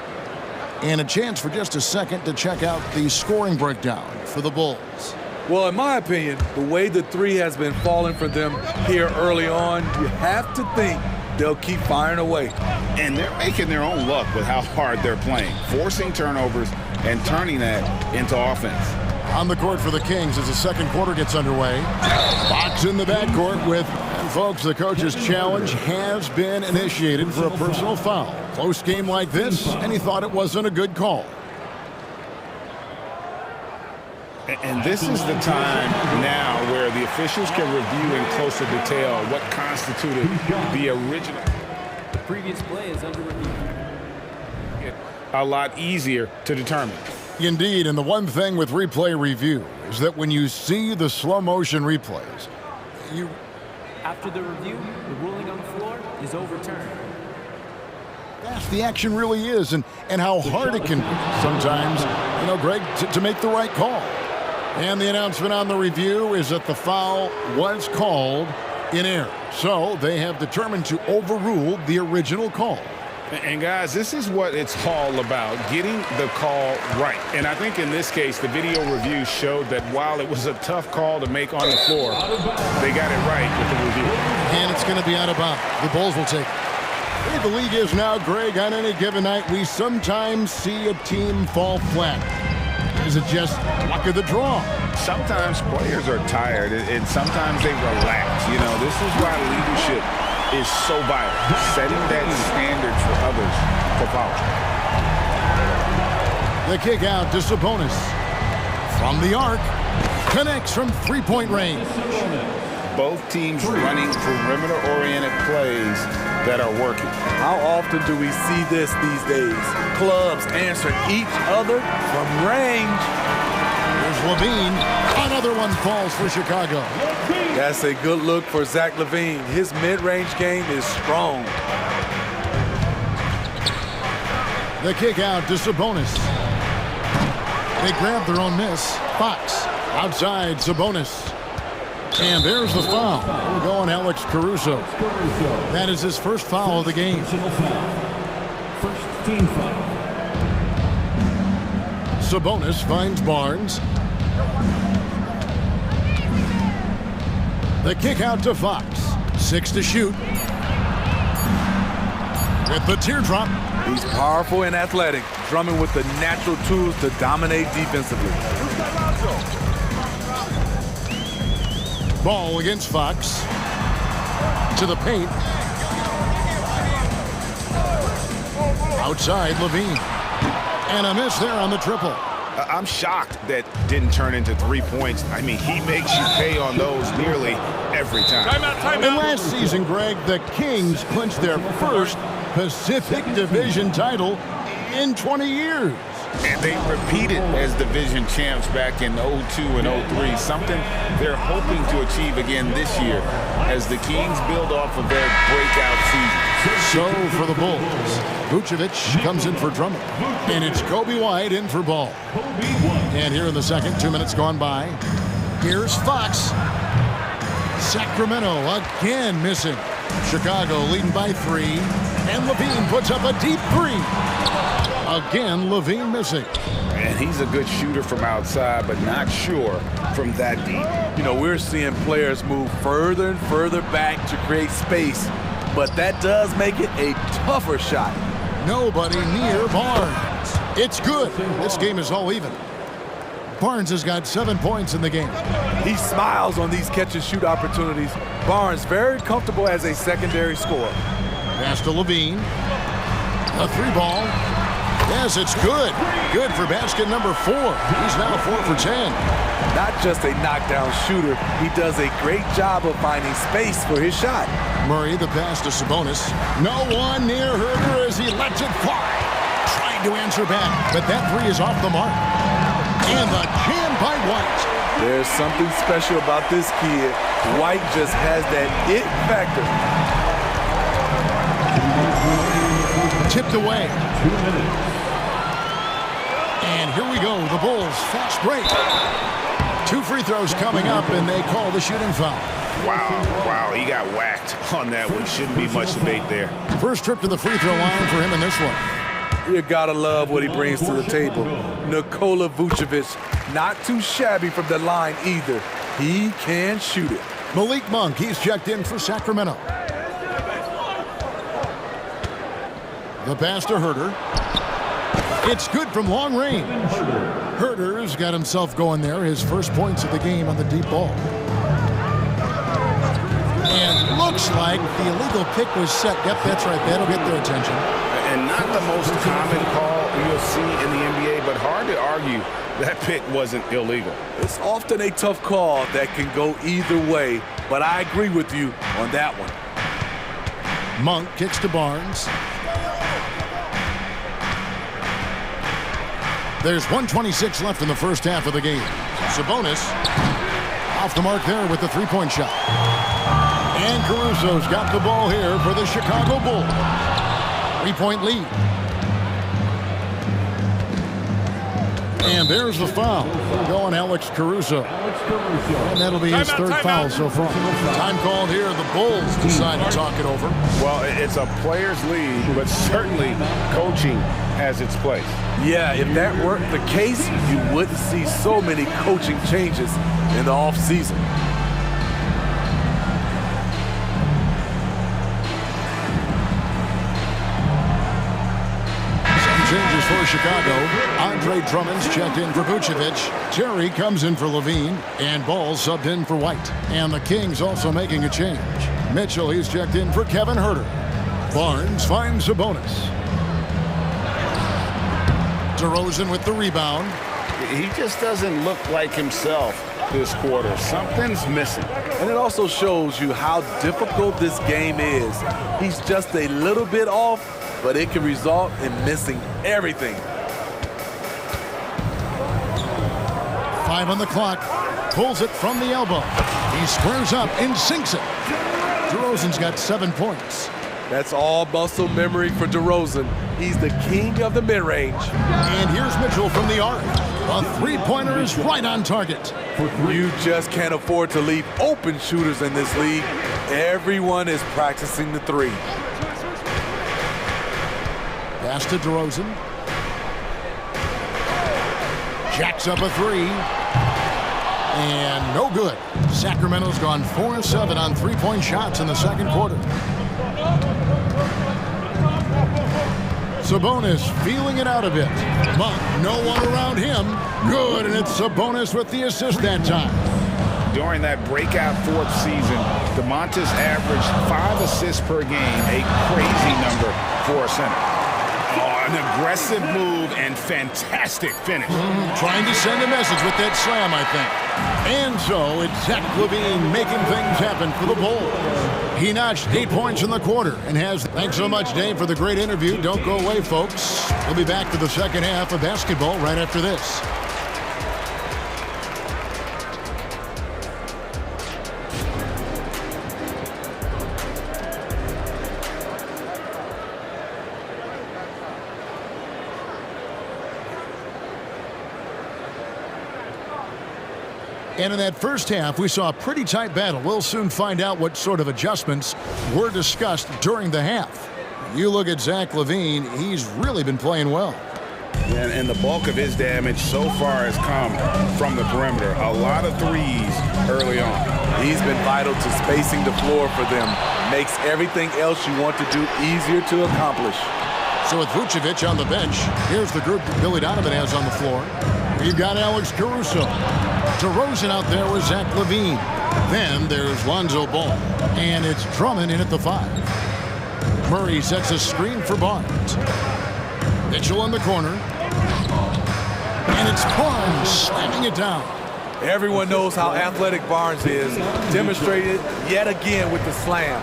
And a chance for just a second to check out the scoring breakdown for the Bulls. Well, in my opinion, the way the 3 has been falling for them here early on, you have to think they'll keep firing away. And they're making their own luck with how hard they're playing, forcing turnovers and turning that into offense. On the court for the Kings as the second quarter gets underway. Fox in the backcourt with, and folks, the coach's challenge has been initiated for a personal foul. Close game like this, and he thought it wasn't a good call. And this is the time now where the officials can review in closer detail what constituted the original. The previous play is under review. A lot easier to determine. Indeed, and the one thing with replay review is that when you see the slow motion replays, After the review, the ruling on the floor is overturned. fast the action really is and how hard it can be sometimes, Greg, to make the right call. And the announcement on the review is that the foul was called in error. So they have determined to overrule the original call. And guys, this is what it's all about, getting the call right. And I think in this case, the video review showed that while it was a tough call to make on the floor, they got it right with the review. And it's going to be out of bounds. The Bulls will take it. The way the league is now, Greg, on any given night, we sometimes see a team fall flat. Is it just luck of the draw? Sometimes players are tired, and sometimes they relax. This is why leadership is so vital, setting that standard for others to follow. The kick out to Sabonis. From the arc, connects from three-point range. both teams running perimeter-oriented plays that are working. How often do we see this these days? Clubs answering each other from range. Here's Levine. Another one falls for Chicago. That's a good look for Zach LaVine. His mid-range game is strong. The kick out to Sabonis. They grab their own miss. Fox outside Sabonis. And there's the foul. We're going Alex Caruso. That is his first foul of the game. First team foul. Sabonis finds Barnes. The kick out to Fox. 6 to shoot. With the teardrop. He's powerful and athletic, Drummond with the natural tools to dominate defensively. Ball against Fox. To the paint. Outside Levine. And a miss there on the triple. I'm shocked that didn't turn into 3 points. I mean, he makes you pay on those nearly every time. And last season, Greg, the Kings clinched their first Pacific Division title in 20 years. And they repeated as division champs back in 02 and 03, something they're hoping to achieve again this year as the Kings build off of their breakout season. So for the Bulls, Vucevic comes in for Drummond, and it's Kobe White in for Ball. And here in the second, 2 minutes gone by, here's Fox. Sacramento again missing. Chicago leading by 3, and Levine puts up a deep 3. Again, Levine missing. And he's a good shooter from outside, but not sure from that deep. You know, we're seeing players move further and further back to create space, but that does make it a tougher shot. Nobody near Barnes. It's good. This game is all even. Barnes has got 7 points in the game. He smiles on these catch-and-shoot opportunities. Barnes very comfortable as a secondary scorer. Pass to Levine. A 3-ball. Yes, it's good. Good for basket number 4. He's now 4 for 10. Not just a knockdown shooter, he does a great job of finding space for his shot. Murray, the pass to Sabonis. No one near Herder as he lets it fly. Trying to answer back, but that 3 is off the mark. And the jam by White. There's something special about this kid. White just has that it factor. Tipped away. 2 minutes. And here we go, the Bulls fast break. 2 free throws coming up, and they call the shooting foul. Wow, he got whacked on that one. Shouldn't be much debate there. First trip to the free throw line for him in this one. You gotta love what he brings to the table. Nikola Vucevic, not too shabby from the line either. He can shoot it. Malik Monk, he's checked in for Sacramento. The pass to Herder. It's good from long range. Herder's got himself going there. His first points of the game on the deep ball. And looks like the illegal pick was set. Yep, that's right. That'll get their attention. And not the most common call you'll see in the NBA, but hard to argue that pick wasn't illegal. It's often a tough call that can go either way, but I agree with you on that one. Monk kicks to Barnes. There's 1:26 left in the first half of the game. Sabonis off the mark there with the three-point shot. And Caruso's got the ball here for the Chicago Bulls. 3-point lead. And there's the foul. Going Alex Caruso. And that'll be his third foul so far. Time called here. The Bulls decide to talk it over. Well, it's a player's league, but certainly coaching has its place. Yeah, if that weren't the case, you wouldn't see so many coaching changes in the offseason. Changes for Chicago. Andre Drummond's checked in for Vucevic. Terry comes in for Levine. And Ball subbed in for White. And the Kings also making a change. Mitchell, he's checked in for Kevin Herder. Barnes finds Sabonis. DeRozan with the rebound. He just doesn't look like himself this quarter. Something's missing. And it also shows you how difficult this game is. He's just a little bit off, but it can result in missing everything. 5 on the clock. Pulls it from the elbow. He squares up and sinks it. DeRozan's got 7 points. That's all muscle memory for DeRozan. He's the king of the mid-range. And here's Mitchell from the arc. A three-pointer is right on target. You just can't afford to leave open shooters in this league. Everyone is practicing the three. Pass to DeRozan. Jacks up a three. And no good. Sacramento's gone 4 of 7 on three-point shots in the second quarter. Sabonis feeling it out a bit. Monk, no one around him. Good, and it's Sabonis with the assist that time. During that breakout fourth season, DeMontis averaged 5 assists per game, a crazy number for a center. Oh, an aggressive move and fantastic finish. Trying to send a message with that slam, I think. And so it's Zach LaVine making things happen for the Bulls. He notched 8 points in the quarter and has... Thanks so much, Dave, for the great interview. Don't go away, folks. We'll be back to the second half of basketball right after this. And in that first half, we saw a pretty tight battle. We'll soon find out what sort of adjustments were discussed during the half. You look at Zach LaVine, he's really been playing well. And the bulk of his damage so far has come from the perimeter. A lot of threes early on. He's been vital to spacing the floor for them. Makes everything else you want to do easier to accomplish. So with Vucevic on the bench, here's the group that Billy Donovan has on the floor. You've got Alex Caruso. DeRozan out there with Zach LaVine. Then there's Lonzo Ball. And it's Drummond in at the 5. Murray sets a screen for Barnes. Mitchell in the corner. And it's Barnes slamming it down. Everyone knows how athletic Barnes is. Demonstrated yet again with the slam.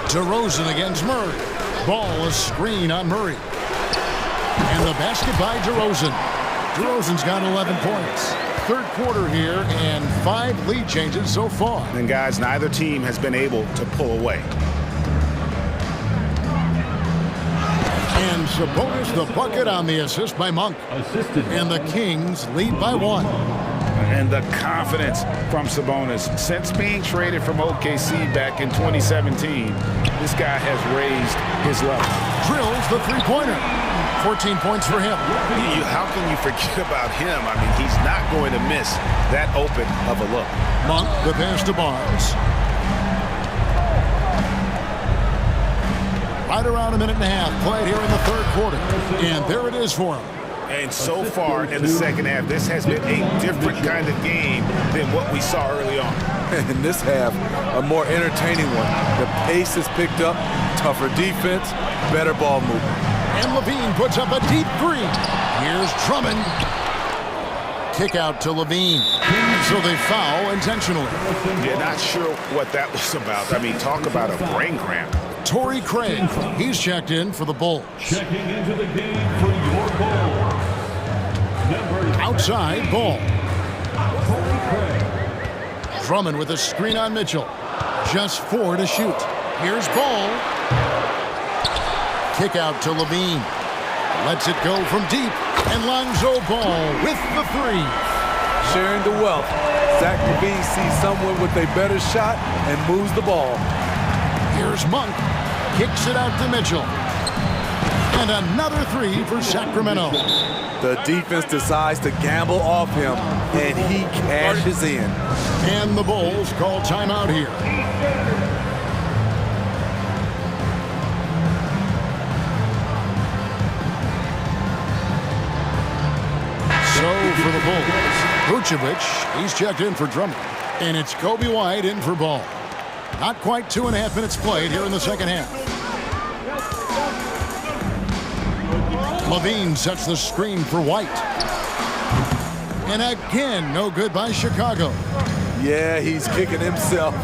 DeRozan against Murray. Ball a screen on Murray. And the basket by DeRozan. DeRozan's got 11 points. Third quarter here and 5 lead changes so far. And guys, neither team has been able to pull away. And Sabonis the bucket on the assist by Monk. And the Kings lead by 1. And the confidence from Sabonis. Since being traded from OKC back in 2017, this guy has raised his level. Drills the three-pointer. 14 points for him. How can you forget about him? I mean, he's not going to miss that open of a look. Monk, the pass to Barnes. Right around a minute and a half played here in the third quarter. And there it is for him. And so far in the second half, this has been a different kind of game than what we saw early on. In this half, a more entertaining one. The pace is picked up, tougher defense, better ball movement. And LaVine puts up a deep three. Here's Drummond. Kick out to LaVine. So they foul intentionally. Yeah, not sure what that was about. I mean, talk about a brain cramp. Torrey Craig, he's checked in for the Bulls. Checking into the game for your Bulls. Outside, Ball. Drummond with a screen on Mitchell. Just 4 to shoot. Here's Ball. Kick out to LaVine. Lets it go from deep. And Lonzo Ball with the 3. Sharing the wealth. Zach LaVine sees someone with a better shot and moves the ball. Here's Monk. Kicks it out to Mitchell. And another 3 for Sacramento. The defense decides to gamble off him, and he cashes in. And the Bulls call timeout here. So for the Bulls, Vucevic, he's checked in for Drummond. And it's Kobe White in for Ball. Not quite 2.5 minutes played here in the second half. Levine sets the screen for White. And again, no good by Chicago. Yeah, he's kicking himself.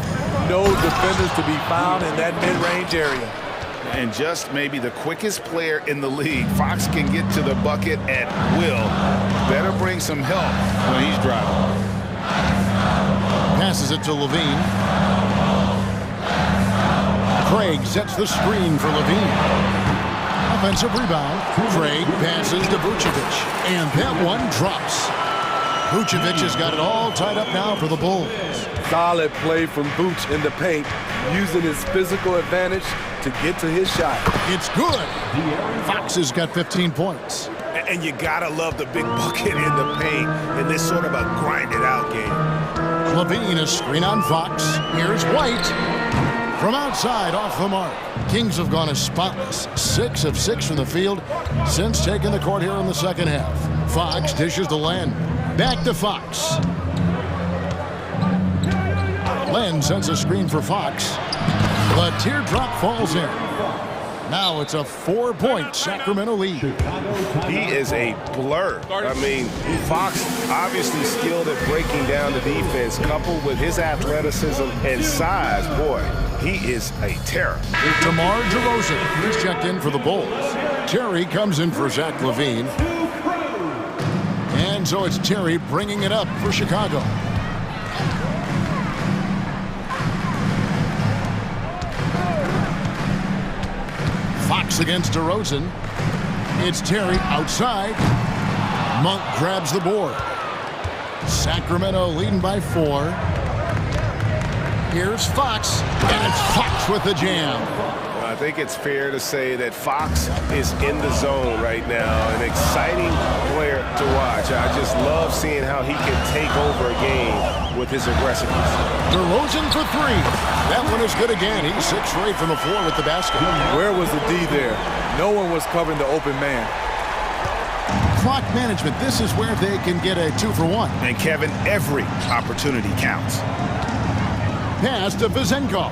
No defenders to be found in that mid-range area. And just maybe the quickest player in the league. Fox can get to the bucket at will. Better bring some help when he's driving. Passes it to Levine. Craig sets the screen for Levine. Offensive rebound. Craig passes to Vucevic. And that one drops. Vucevic has got it all tied up now for the Bulls. Solid play from Vooch in the paint, using his physical advantage to get to his shot. It's good. Fox has got 15 points. And you gotta love the big bucket in the paint in this sort of a grind-it-out game. Levine, a screen on Fox. Here's White. From outside, off the mark. Kings have gone as spotless. 6 of 6 from the field since taking the court here in the second half. Fox dishes to Len. Back to Fox. Len sends a screen for Fox. The teardrop falls in. Now it's a 4-point Sacramento lead. He is a blur. I mean, Fox obviously skilled at breaking down the defense, coupled with his athleticism and size. Boy, he is a terror. DeMar DeRozan is checked in for the Bulls. Terry comes in for Zach LaVine. And so it's Terry bringing it up for Chicago. Fox against DeRozan. It's Terry outside. Monk grabs the board. Sacramento leading by 4. Here's Fox, and it's Fox with the jam. Well, I think it's fair to say that Fox is in the zone right now. An exciting player to watch. I just love seeing how he can take over a game with his aggressiveness. DeRozan for 3. That one is good again. He's 6 for 8 from the floor with the basket. Where was the D there? No one was covering the open man. Clock management. This is where they can get a 2 for 1. And Kevin, every opportunity counts. Pass to Vizenko.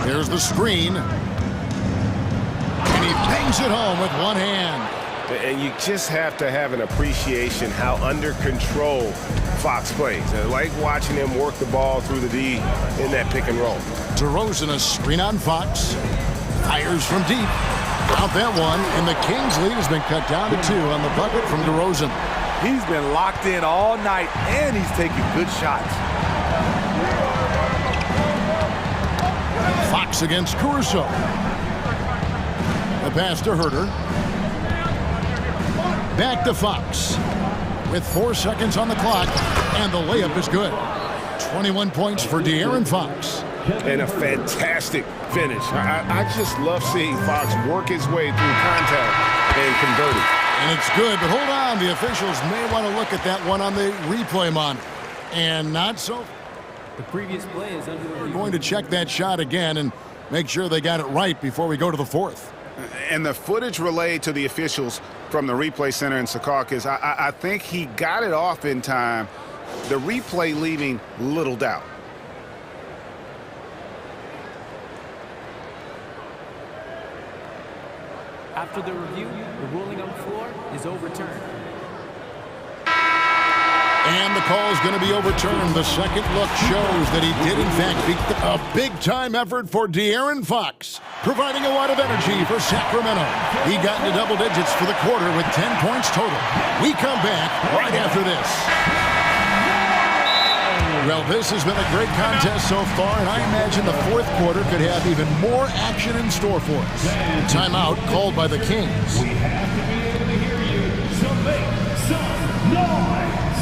There's the screen. And he bangs it home with one hand. And you just have to have an appreciation how under control Fox plays. I like watching him work the ball through the D in that pick and roll. DeRozan, a screen on Fox. Fires from deep. Out that one, and the Kings' lead has been cut down to 2 on the bucket from DeRozan. He's been locked in all night, and he's taking good shots. Fox against Caruso. The pass to Herter. Back to Fox. With 4 seconds on the clock, and the layup is good. 21 points for De'Aaron Fox. And a fantastic finish. I just love seeing Fox work his way through contact and convert it. And it's good, but hold on. The officials may want to look at that one on the replay monitor. And not so. The previous play is under We're going to check that shot again and make sure they got it right before we go to the 4th. And the footage relayed to the officials from the replay center in Secaucus, I think he got it off in time. The replay leaving little doubt. After the review, the ruling on the floor is overturned. And the call is going to be overturned. The second look shows that he did, in fact, beat a big-time effort for De'Aaron Fox, providing a lot of energy for Sacramento. He got into double digits for the quarter with 10 points total. We come back right after this. Well, this has been a great contest so far, and I imagine the 4th quarter could have even more action in store for us. Timeout called by the Kings. We have to be able to hear you, so make some noise!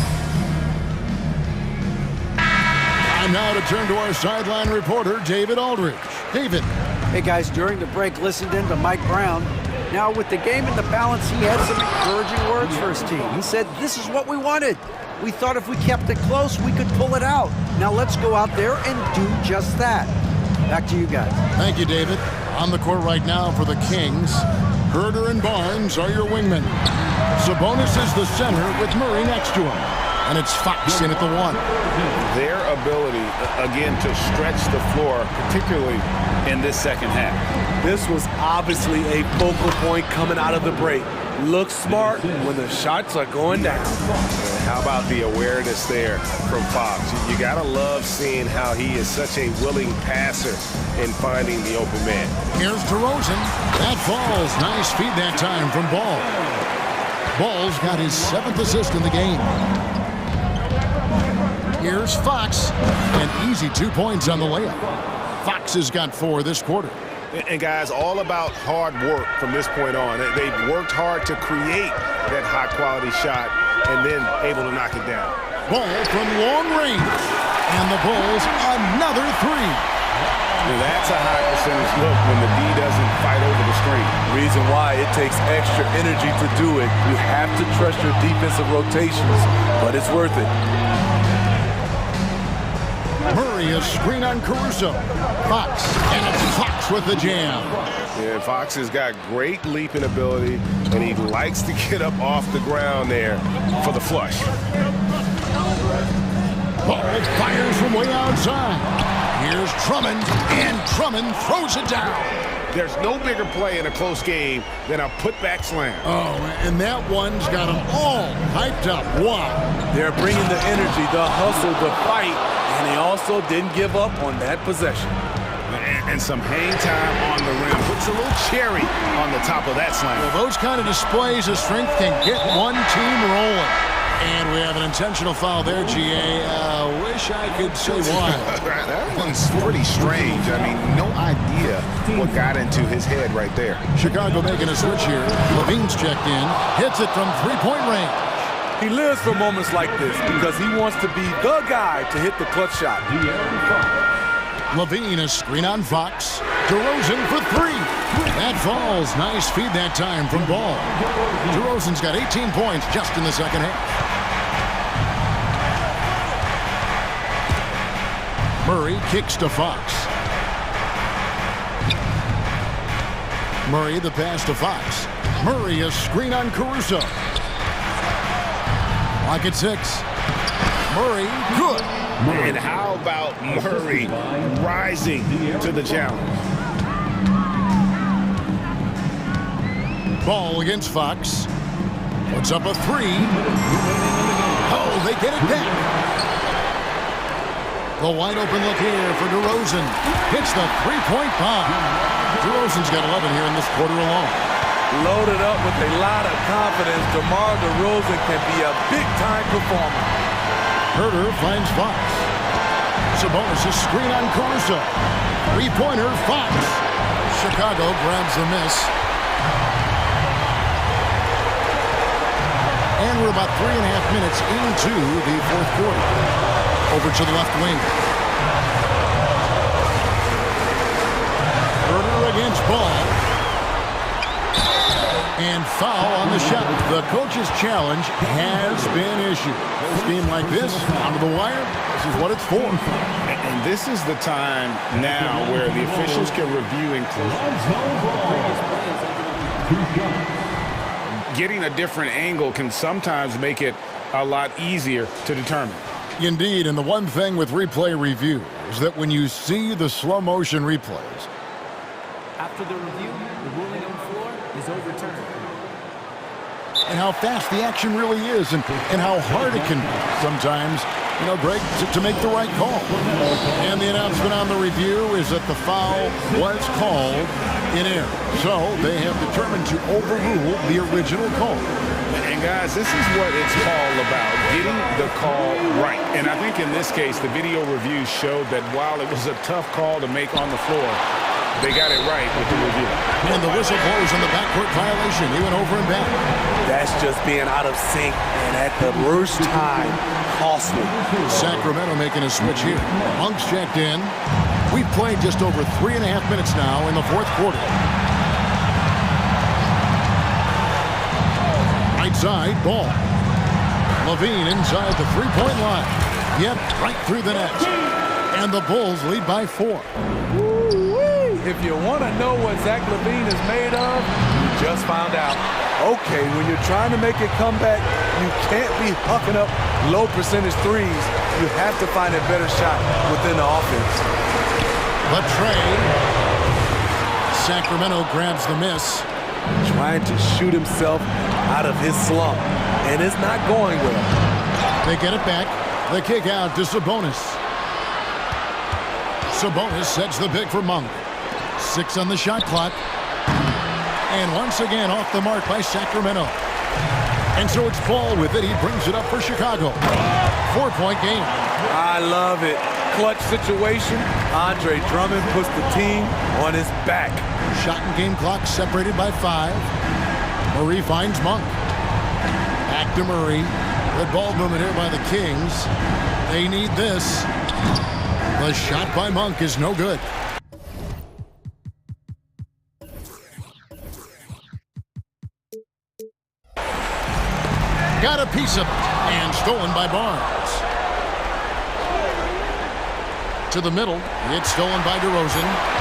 Time now to turn to our sideline reporter, David Aldridge. David. Hey, guys, during the break, listened in to Mike Brown. Now, with the game in the balance, he had some encouraging words for his team. He said, this is what we wanted. We thought if we kept it close, we could pull it out. Now let's go out there and do just that. Back to you guys. Thank you, David. On the court right now for the Kings, Herter and Barnes are your wingmen. Sabonis is the center with Murray next to him. And it's Fox in at the 1. Their ability, again, to stretch the floor, particularly in this second half. This was obviously a focal point coming out of the break. Look smart when the shots are going down. How about the awareness there from Fox? You gotta love seeing how he is such a willing passer in finding the open man. Here's DeRozan. That falls. Nice feed that time from Ball. Ball's got his 7th assist in the game. Here's Fox. An easy 2 points on the layup. Fox has got 4 this quarter. And guys, all about hard work from this point on. They've worked hard to create that high-quality shot and then able to knock it down. Ball from long range. And the Bulls, another 3. That's a high percentage look when the D doesn't fight over the screen. Reason why it takes extra energy to do it. You have to trust your defensive rotations, but it's worth it. Murray, a screen on Caruso. Fox, and it's Fox with the jam. Yeah, Fox has got great leaping ability, and he likes to get up off the ground there for the flush. Ball fires from way outside. Here's Drummond, and Drummond throws it down. There's no bigger play in a close game than a putback slam. Oh, and that one's got them all hyped up. Wow. They're bringing the energy, the hustle, the fight, and he also didn't give up on that possession. And some hang time on the rim. Puts a little cherry on the top of that slam. Well, those kind of displays of strength can get one team rolling. And we have an intentional foul there, GA. Wish I could say why. That one's pretty strange. I mean, no idea what got into his head right there. Chicago making a switch here. Levine's checked in. Hits it from three-point range. He lives for moments like this because he wants to be the guy to hit the clutch shot. Levine, a screen on Fox. DeRozan for 3. That falls. Nice feed that time from Ball. DeRozan's got 18 points just in the second half. Murray kicks to Fox. Murray the pass to Fox. Murray a screen on Caruso. Lock at 6. Murray, good. And how about Murray rising to the challenge? Ball against Fox. Puts up a 3. Oh, they get it back. The wide open look here for DeRozan. Hits the three-point bomb. DeRozan's got 11 here in this quarter alone. Loaded up with a lot of confidence, DeMar DeRozan can be a big-time performer. Herter finds Fox. Sabonis a screen on Caruso. Three-pointer, Fox. Chicago grabs the miss. And we're about 3.5 minutes into the fourth quarter. Over to the left wing. Herter against Ball. And foul on the shot. The coach's challenge has been issued. A game like this, onto the wire, this is what it's for. And this is the time now where the officials can review and getting a different angle can sometimes make it a lot easier to determine. Indeed, and the one thing with replay review is that when you see the slow motion replays, after the review, the ruling on the floor is overturned. And how fast the action really is and how hard it can be sometimes, you know, Greg, to make the right call. And the announcement on the review is that the foul was called in error. So they have determined to overrule the original call. And guys, this is what it's all about, getting the call right. And I think in this case, the video review showed that while it was a tough call to make on the floor, they got it right with the review. And the whistle blows on the backcourt violation. He went over and back. That's just being out of sync and at the worst time, costly. Sacramento making a switch here. Monk's checked in. We've played just over 3.5 minutes now in the fourth quarter. Right side, Ball. Levine inside the three-point line. Yep, right through the net. And the Bulls lead by 4. If you want to know what Zach LaVine is made of, you just found out. Okay, when you're trying to make a comeback, you can't be hucking up low percentage threes. You have to find a better shot within the offense. But Trey Sacramento grabs the miss. Trying to shoot himself out of his slump, and it's not going well. They get it back. The kick out to Sabonis. Sabonis sets the pick for Monk. 6 on the shot clock. And once again off the mark by Sacramento. And so it's Ball with it. He brings it up for Chicago. 4-point game. I love it. Clutch situation. Andre Drummond puts the team on his back. Shot and game clock separated by 5. Murray finds Monk. Back to Murray. Good ball movement here by the Kings. They need this. The shot by Monk is no good. Got a piece of it and stolen by Barnes. To the middle. It's stolen by DeRozan.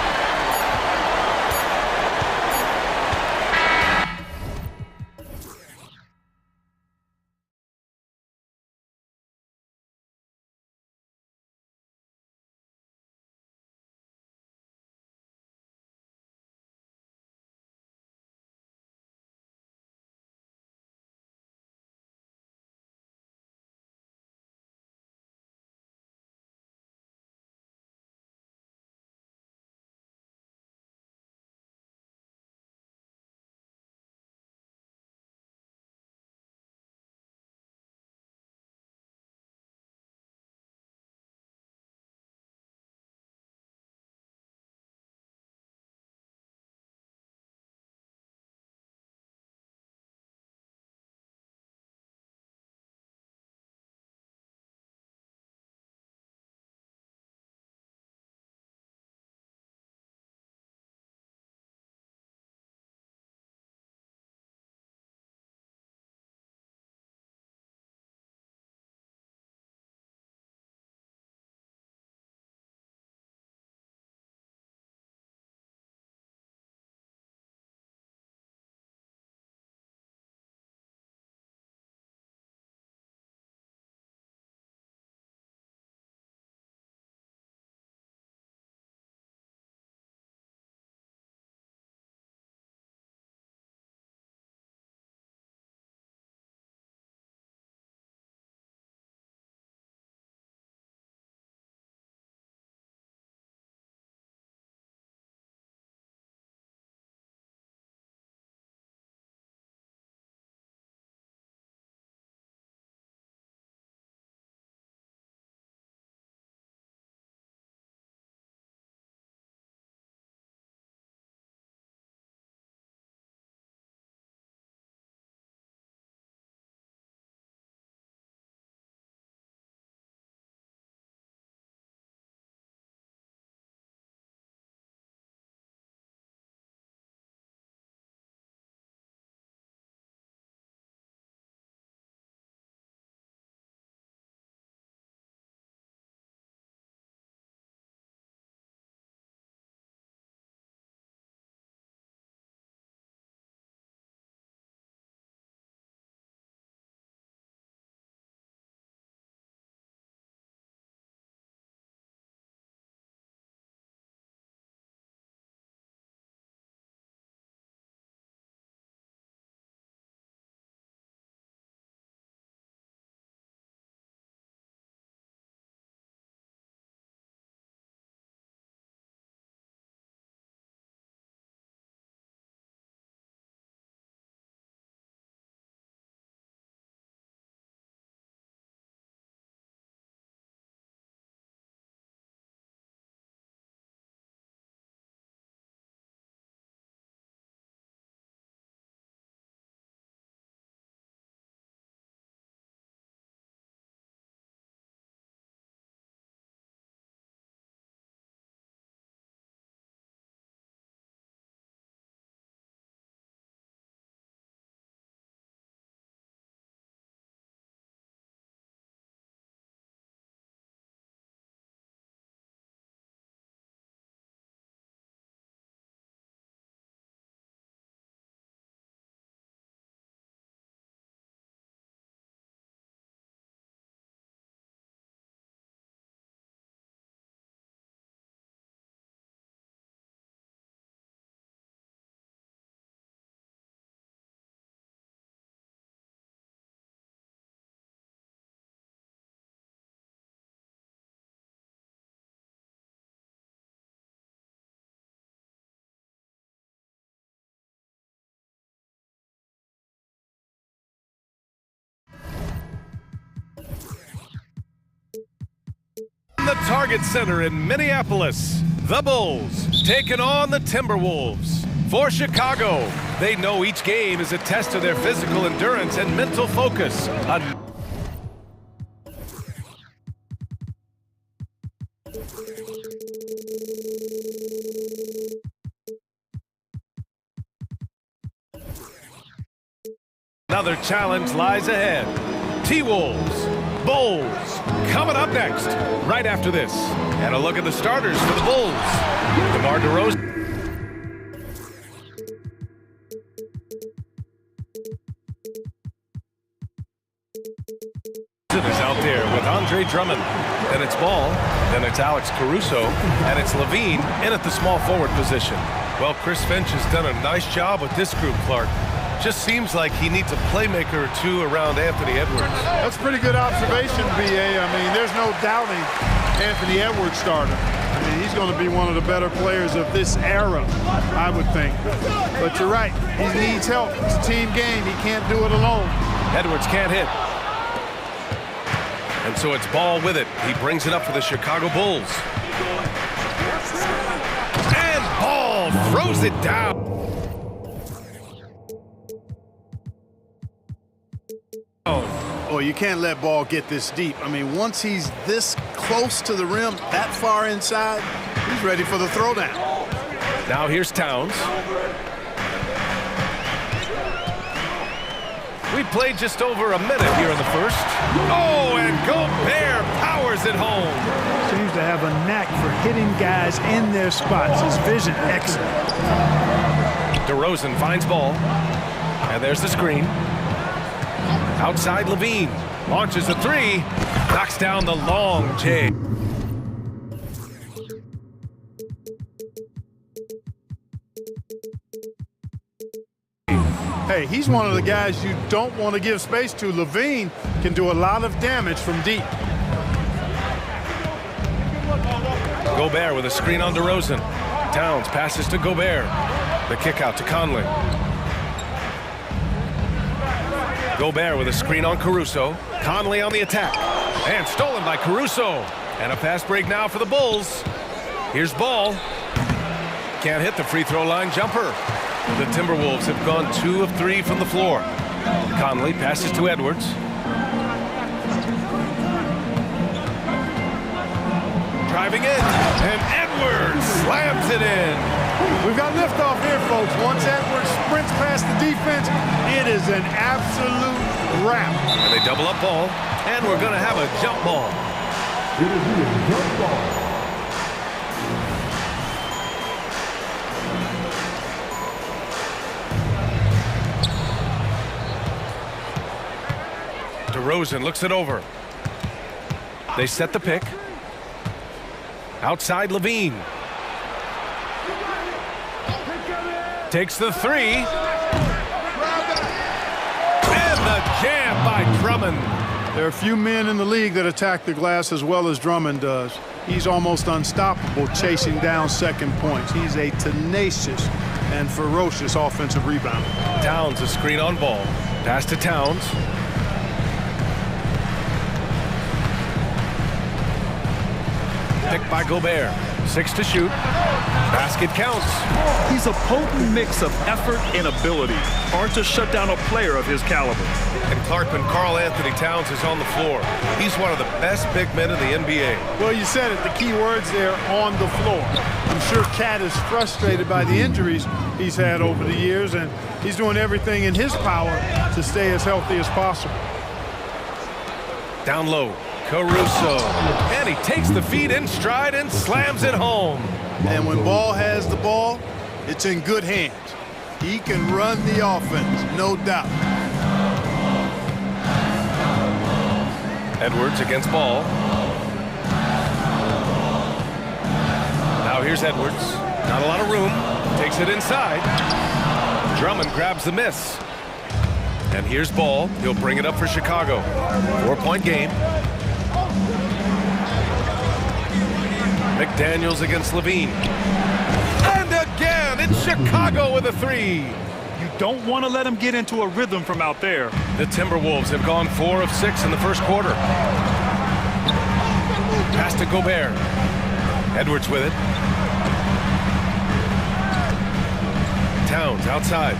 Target Center in Minneapolis, the Bulls taking on the Timberwolves. For Chicago, they know each game is a test of their physical endurance and mental focus. Another challenge lies ahead. T-Wolves, Bulls, coming up next, right after this. And a look at the starters for the Bulls. DeMar DeRozan is out there with Andre Drummond. Then it's Ball, then it's Alex Caruso, and it's Levine in at the small forward position. Well, Chris Finch has done a nice job with this group, Clark. Just seems like he needs a playmaker or two around Anthony Edwards. That's a pretty good observation, B.A. I mean, there's no doubting Anthony Edwards starter. I mean, he's going to be one of the better players of this era, I would think. But you're right. He needs help. It's a team game. He can't do it alone. Edwards can't hit. And so it's Ball with it. He brings it up for the Chicago Bulls. And Ball throws it down. Oh, you can't let Ball get this deep. I mean, once he's this close to the rim, that far inside, he's ready for the throwdown. Now here's Towns. We played just over a minute here in the first. Oh, and Gobert powers it home. Seems to have a knack for hitting guys in their spots. His vision excellent. DeRozan finds Ball. And there's the screen. Outside Levine. Launches a three. Knocks down the long J. Hey, he's one of the guys you don't want to give space to. Levine can do a lot of damage from deep. Gobert with a screen on DeRozan. Towns passes to Gobert. The kick out to Conley. Gobert with a screen on Caruso. Conley on the attack. And stolen by Caruso. And a fast break now for the Bulls. Here's Ball. Can't hit the free throw line jumper. The Timberwolves have gone 2 of 3 from the floor. Conley passes to Edwards. Driving in, and Edwards slams it in. We've got liftoff here, folks. Once Edwards sprints past the defense, it is an absolute wrap. And they double up Ball, and we're going to have a jump ball. It is a jump ball. DeRozan looks it over. They set the pick. Outside Levine. Takes the three. And the jam by Drummond. There are a few men in the league that attack the glass as well as Drummond does. He's almost unstoppable chasing down second points. He's a tenacious and ferocious offensive rebounder. Towns a screen on Ball. Pass to Towns. Picked by Gobert. 6 to shoot. Basket counts. He's a potent mix of effort and ability. Hard to shut down a player of his caliber. And Clark, when Karl Anthony Towns is on the floor, he's one of the best big men in the NBA. Well, you said it. The key words there, on the floor. I'm sure Cat is frustrated by the injuries he's had over the years, and he's doing everything in his power to stay as healthy as possible. Down low. Caruso, and he takes the feed in stride and slams it home. And when Ball has the ball, it's in good hands. He can run the offense, no doubt. Edwards against Ball. Now here's Edwards. Not a lot of room. Takes it inside. Drummond grabs the miss. And here's Ball. He'll bring it up for Chicago. 4-point game. McDaniels against Levine. And again, it's Chicago with a three. You don't want to let him get into a rhythm from out there. The Timberwolves have gone 4 of 6 in the first quarter. Pass to Gobert. Edwards with it. Towns outside.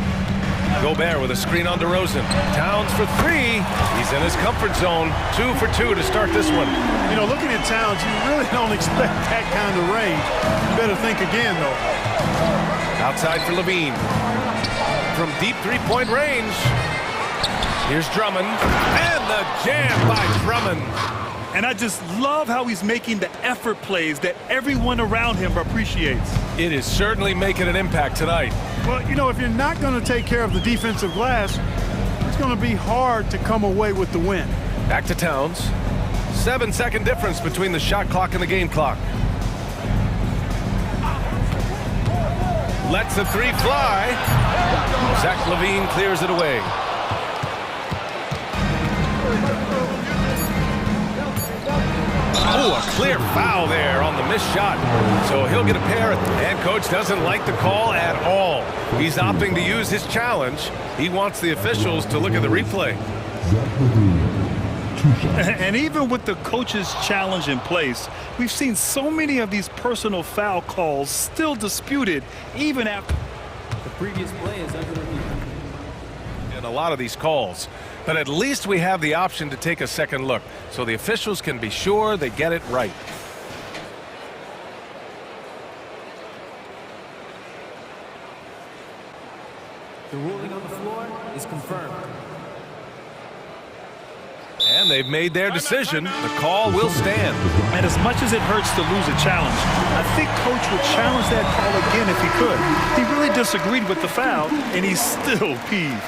Gobert with a screen on DeRozan. Towns for three. He's in his comfort zone. 2 for 2 to start this one. You know, looking at Towns, you really don't expect that kind of range. You better think again, though. Outside for Levine. From deep three-point range. Here's Drummond. And the jam by Drummond. And I just love how he's making the effort plays that everyone around him appreciates. It is certainly making an impact tonight. Well, you know, if you're not going to take care of the defensive glass, it's going to be hard to come away with the win. Back to Towns. 7-second difference between the shot clock and the game clock. Lets the three fly. Zach Levine clears it away. Oh, a clear foul there on the missed shot. So he'll get a pair, and coach doesn't like the call at all. He's opting to use his challenge. He wants the officials to look at the replay. And even with the coach's challenge in place, we've seen so many of these personal foul calls still disputed even after the previous play is under review. In a lot of these calls. But at least we have the option to take a second look, so the officials can be sure they get it right. The ruling on the floor is confirmed. And they've made their decision. The call will stand. And as much as it hurts to lose a challenge, I think coach would challenge that call again if he could. He really disagreed with the foul, and he's still peeved.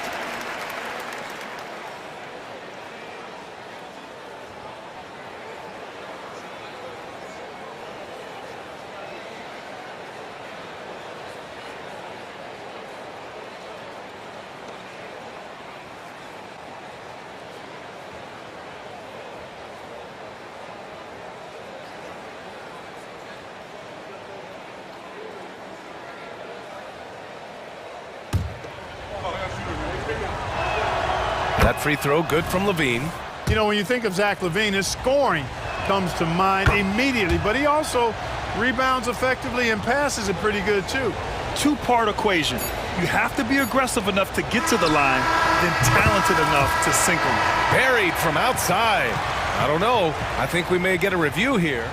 That free throw good from Levine. You know, when you think of Zach Levine, his scoring comes to mind immediately, but he also rebounds effectively and passes it pretty good too. Two-part equation. You have to be aggressive enough to get to the line, then talented enough to sink them. Buried from outside. I don't know. I think we may get a review here.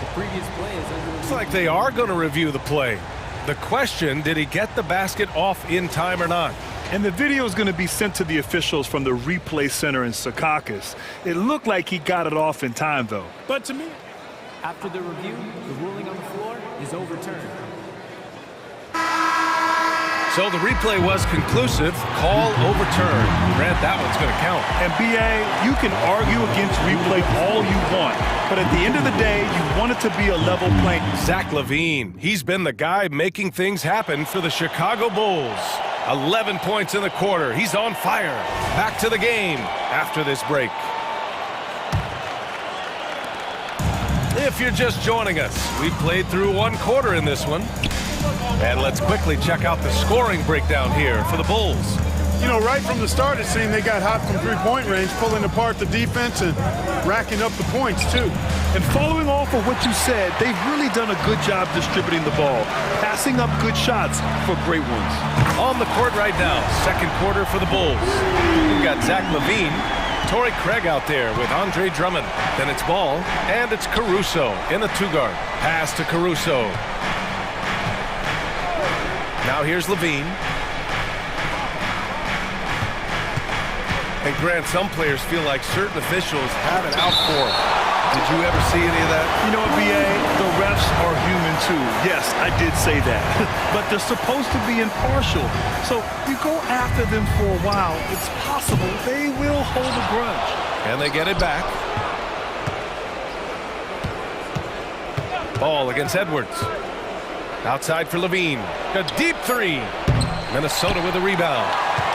The previous play is under review. Looks like they are going to review the play. The question, did he get the basket off in time or not? And the video is going to be sent to the officials from the replay center in Secaucus. It looked like he got it off in time, though. But to me, after the review, the ruling on the floor is overturned. So the replay was conclusive. Call overturned. Grant, that one's going to count. And BA, you can argue against replay all you want, but at the end of the day, you want it to be a level playing. Zach Levine, he's been the guy making things happen for the Chicago Bulls. 11 points in the quarter. He's on fire. Back to the game after this break. If you're just joining us, we've played through one quarter in this one. And let's quickly check out the scoring breakdown here for the Bulls. You know, right from the start, it seemed they got hot from three-point range, pulling apart the defense and racking up the points, too. And following off of what you said, they've really done a good job distributing the ball, passing up good shots for great ones. On the court right now, second quarter for the Bulls. We've got Zach Levine, Torrey Craig out there with Andre Drummond. Then it's Ball, and it's Caruso in the two-guard. Pass to Caruso. Now here's Levine. And Grant, some players feel like certain officials have it out for them. Did you ever see any of that? You know what, BA? The refs are human too. Yes, I did say that. But they're supposed to be impartial. So you go after them for a while, it's possible they will hold a grudge. And they get it back. Ball against Edwards. Outside for Levine. A deep three. Minnesota with a rebound.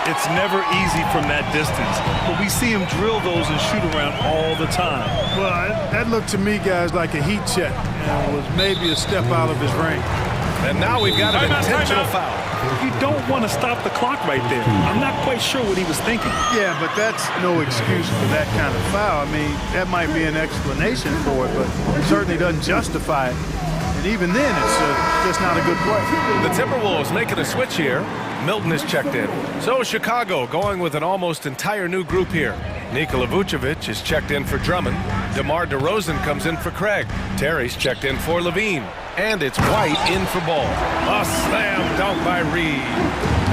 It's never easy from that distance, but we see him drill those and shoot around all the time. Well, that looked to me, guys, like a heat check and was maybe a step out of his range. And now we've got an intentional foul. You don't want to stop the clock right there. I'm not quite sure what he was thinking. Yeah, but that's no excuse for that kind of foul. I mean, that might be an explanation for it, but it certainly doesn't justify it. And even then, it's just not a good play. The Timberwolves making a switch here. Milton is checked in. So Chicago going with an almost entire new group here. Nikola Vucevic is checked in for Drummond. DeMar DeRozan comes in for Craig. Terry's checked in for Levine. And it's White in for Ball. A slam dunk by Reed.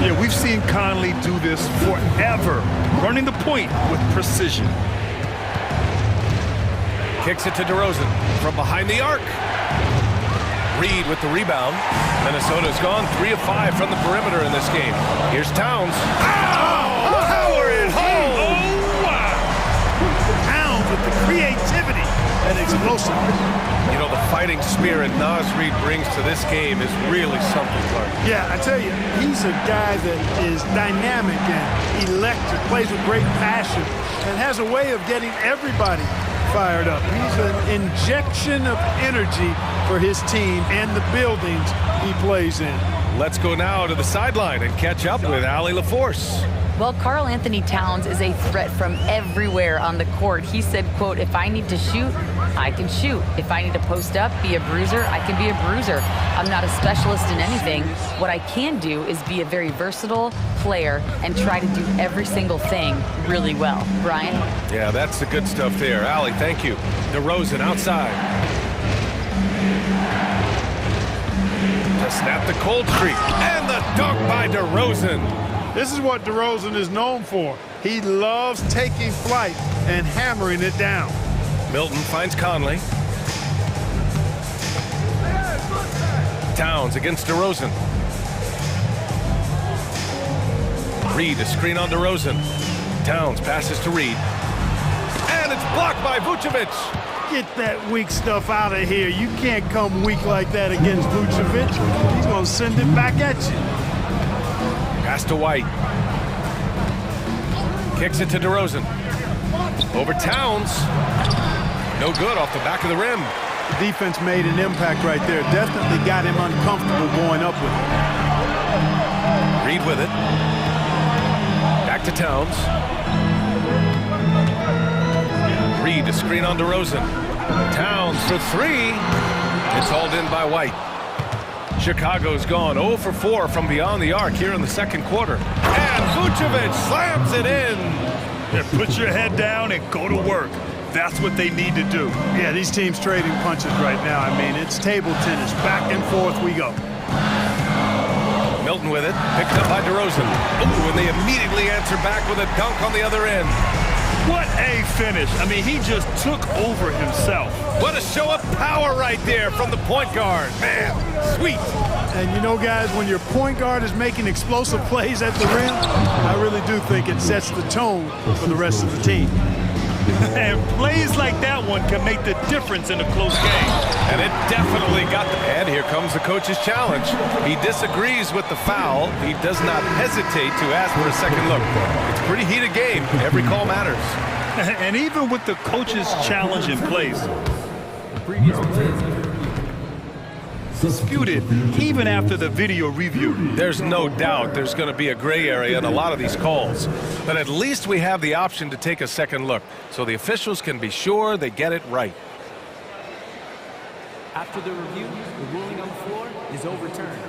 Yeah, we've seen Conley do this forever, running the point with precision. Kicks it to DeRozan from behind the arc. Reed with the rebound. Minnesota's gone 3 of 5 from the perimeter in this game. Here's Towns. Oh, power it home! Oh, wow! Towns with the creativity and explosiveness. You know, the fighting spirit Naz Reid brings to this game is really something, Clark. Yeah, I tell you, he's a guy that is dynamic and electric, plays with great passion, and has a way of getting everybody fired up. He's an injection of energy for his team and the buildings he plays in. Let's go now to the sideline and catch up with Allie LaForce. Well, Karl Anthony Towns is a threat from everywhere on the court. He said, quote, if I need to shoot, I can shoot. If I need to post up, be a bruiser, I can be a bruiser. I'm not a specialist in anything. What I can do is be a very versatile player and try to do every single thing really well. Brian? Yeah, that's the good stuff there. Allie, thank you. DeRozan outside. To snap the cold streak. And the dunk by DeRozan. This is what DeRozan is known for. He loves taking flight and hammering it down. Milton finds Conley. Towns against DeRozan. Reed, a screen on DeRozan. Towns passes to Reed. And it's blocked by Vucevic. Get that weak stuff out of here. You can't come weak like that against Vucevic. He's going to send it back at you. Pass to White. Kicks it to DeRozan. Over Towns. No good off the back of the rim. The defense made an impact right there. Definitely got him uncomfortable going up with it. Reed with it. Back to Towns. Reed, a screen on DeRozan. Towns for 3. It's hauled in by White. Chicago's gone 0 for 4 from beyond the arc here in the second quarter. And Vucevic slams it in. Yeah, put your head down and go to work. That's what they need to do. Yeah, these teams trading punches right now. I mean, it's table tennis. Back and forth we go. Milton with it. Picked up by DeRozan. Ooh, and they immediately answer back with a dunk on the other end. What a finish. I mean, he just took over himself. What a show of power right there from the point guard. Man, sweet. And you know, guys, when your point guard is making explosive plays at the rim, I really do think it sets the tone for the rest of the team. And plays like that one can make the difference in a close game. And it definitely got the... And here comes the coach's challenge. He disagrees with the foul. He does not hesitate to ask for a second look. It's a pretty heated game. Every call matters. And even with the coach's challenge in place, disputed even after the video review. There's no doubt there's going to be a gray area in a lot of these calls. But at least we have the option to take a second look, so the officials can be sure they get it right. After the review, the ruling on the floor is overturned.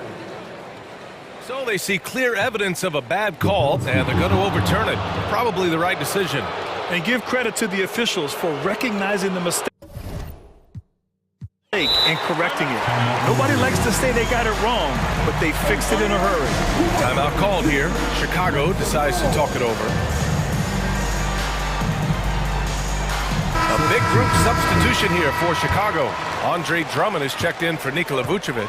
So they see clear evidence of a bad call, and they're going to overturn it. Probably the right decision. And give credit to the officials for recognizing the mistake and correcting it. Nobody likes to say they got it wrong, but they fixed it in a hurry. Timeout called here. Chicago decides to talk it over. A big group substitution here for Chicago. Andre Drummond is checked in for Nikola Vucevic.